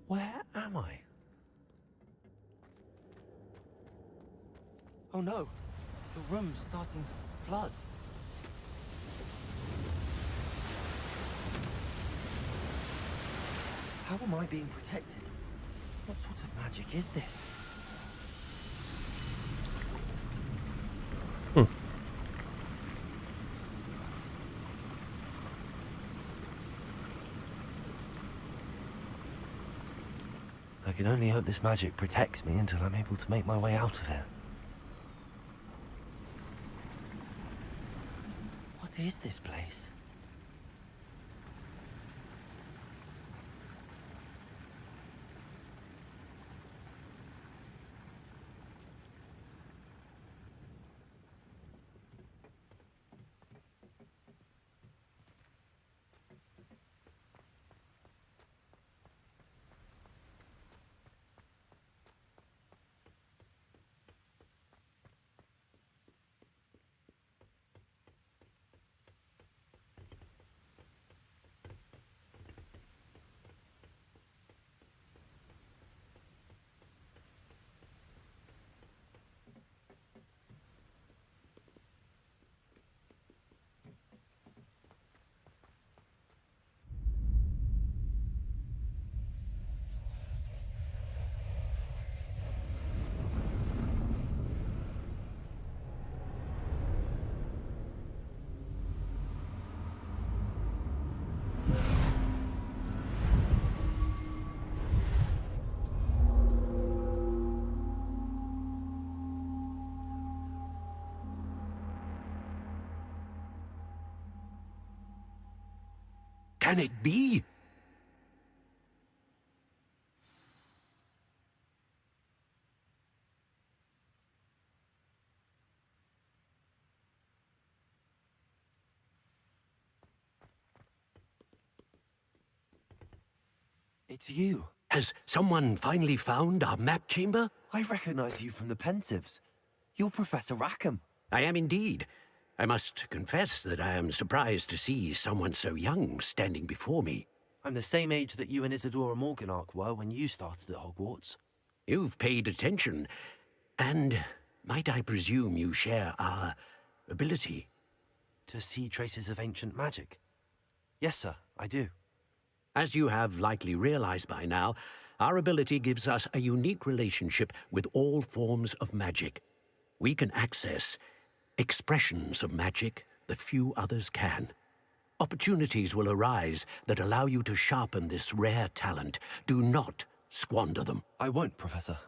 S9: Where am I? Oh no, the room's starting to flood. How am I being protected? What sort of magic is this? I can only hope this magic protects me until I'm able to make my way out of here. What is this place?
S13: can it be?
S9: It's you.
S13: Has someone finally found our map chamber?
S9: I recognize you from the Pensives. You're Professor Rackham.
S13: I am indeed. I must confess that I am surprised to see someone so young standing before me.
S9: I'm the same age that you and Isadora Morganach were when you started at Hogwarts.
S13: You've paid attention, and might I presume you share our ability?
S9: To see traces of ancient magic? Yes, sir, I do.
S13: As you have likely realized by now, our ability gives us a unique relationship with all forms of magic. We can access expressions of magic that few others can. Opportunities will arise that allow you to sharpen this rare talent. Do not squander them.
S9: I won't, Professor.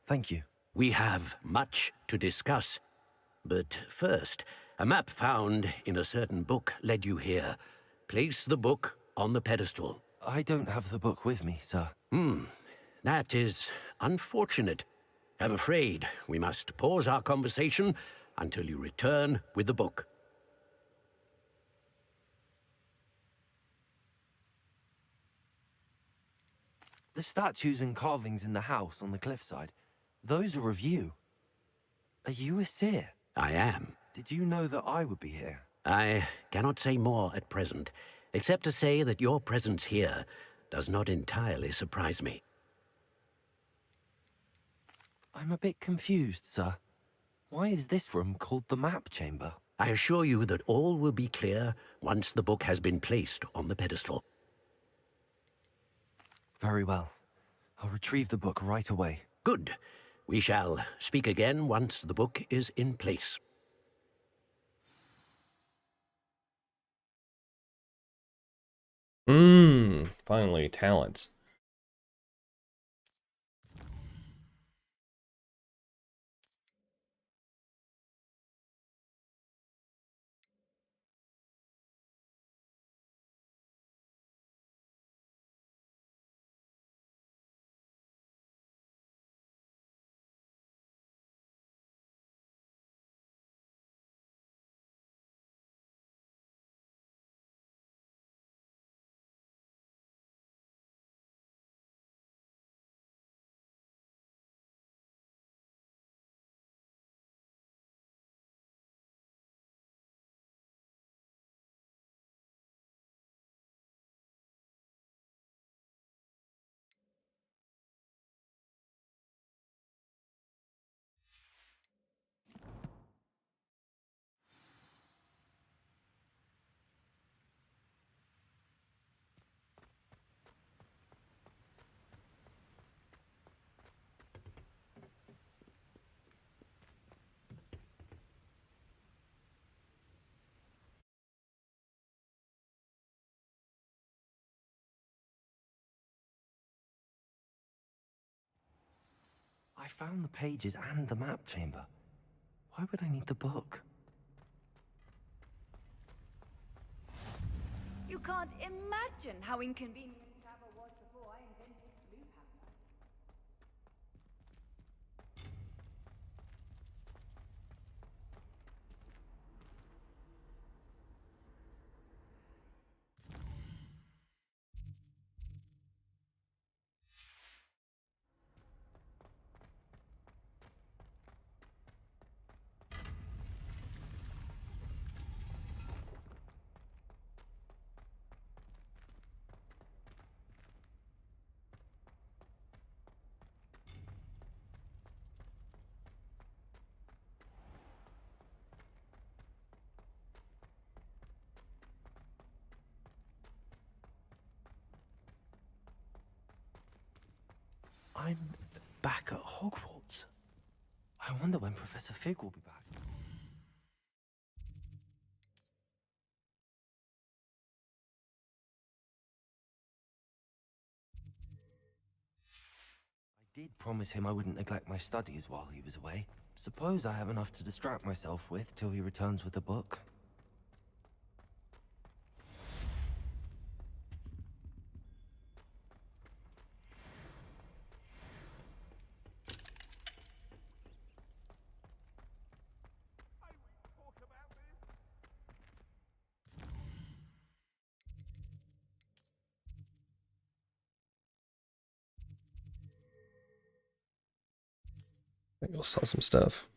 S9: Thank you.
S13: We have much to discuss. But first, a map found in a certain book led you here. Place the book on the pedestal.
S9: I don't have the book with me, sir.
S13: That is unfortunate. I'm afraid we must pause our conversation until you return with the book.
S9: The statues and carvings in the house on the cliffside, those are of you. Are you a seer?
S13: I am.
S9: Did you know that I would be here?
S13: I cannot say more at present, except to say that your presence here does not entirely surprise me.
S9: I'm a bit confused, sir. Why is this room called the map chamber?
S13: I assure you that all will be clear once the book has been placed on the pedestal.
S9: Very well. I'll retrieve the book right away.
S13: Good. We shall speak again once the book is in place.
S1: Finally, talent.
S9: I found the pages and the map chamber. Why would I need the book?
S21: You can't imagine how inconvenient travel was before I invented Blue Hammer.
S9: I'm back at Hogwarts. I wonder when Professor Fig will be back. I did promise him I wouldn't neglect my studies while he was away. Suppose I have enough to distract myself with till he returns with the book.
S1: I think I'll sell some stuff.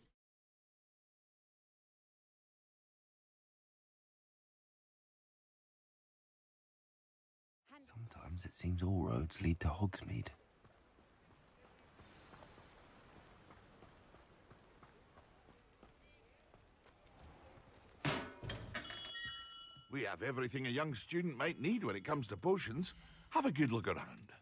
S9: Sometimes it seems all roads lead to Hogsmeade.
S10: We have everything a young student might need when it comes to potions. Have a good look around.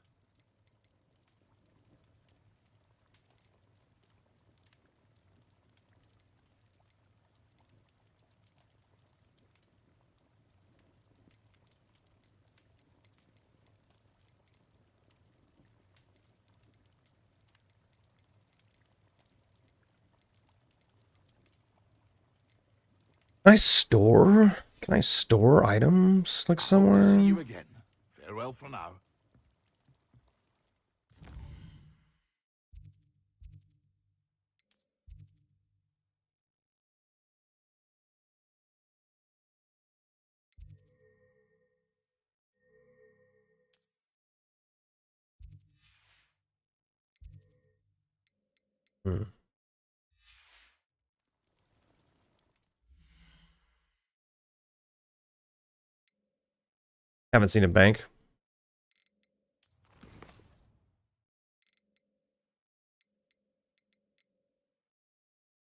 S1: Can I store? Can I store items like somewhere?
S10: See you again. Farewell for now.
S1: Hmm. Haven't seen a bank.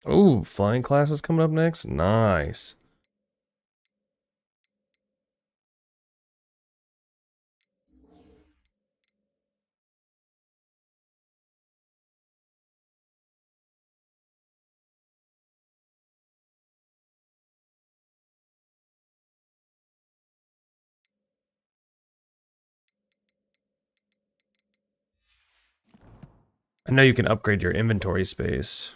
S1: Ooh, flying classes coming up next. Nice. I know you can upgrade your inventory space.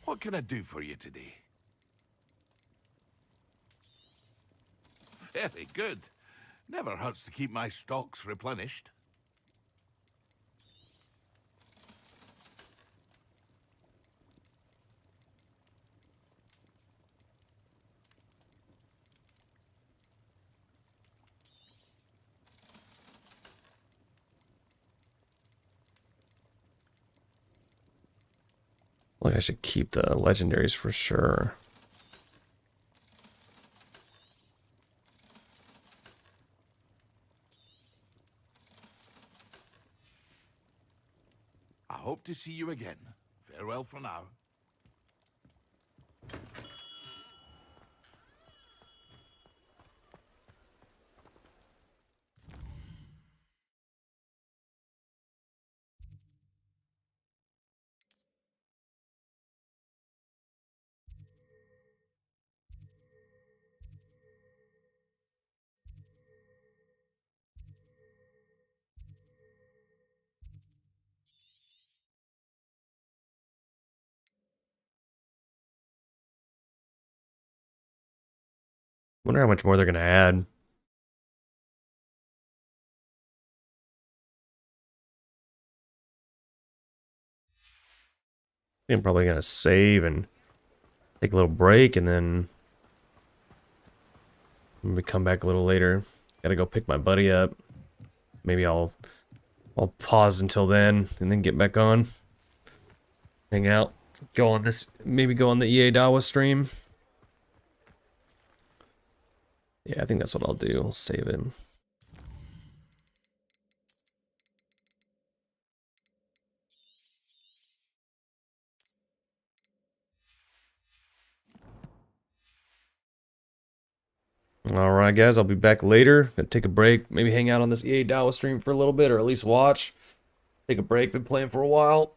S10: What can I do for you today? Very good. Never hurts to keep my stocks replenished.
S1: Like, I should keep the legendaries for sure.
S10: I hope to see you again. Farewell for now.
S1: Wonder how much more they're gonna add. I'm probably gonna save and take a little break and then maybe come back a little later. Gotta go pick my buddy up. Maybe I'll pause until then and then get back on. Hang out. Go on this, maybe go on the EA Dawa stream. Yeah, I think that's what I'll do. I'll save him. Alright guys, I'll be back later. Gonna take a break, maybe hang out on this EA Dawa stream for a little bit, or at least watch. Take a break, been playing for a while.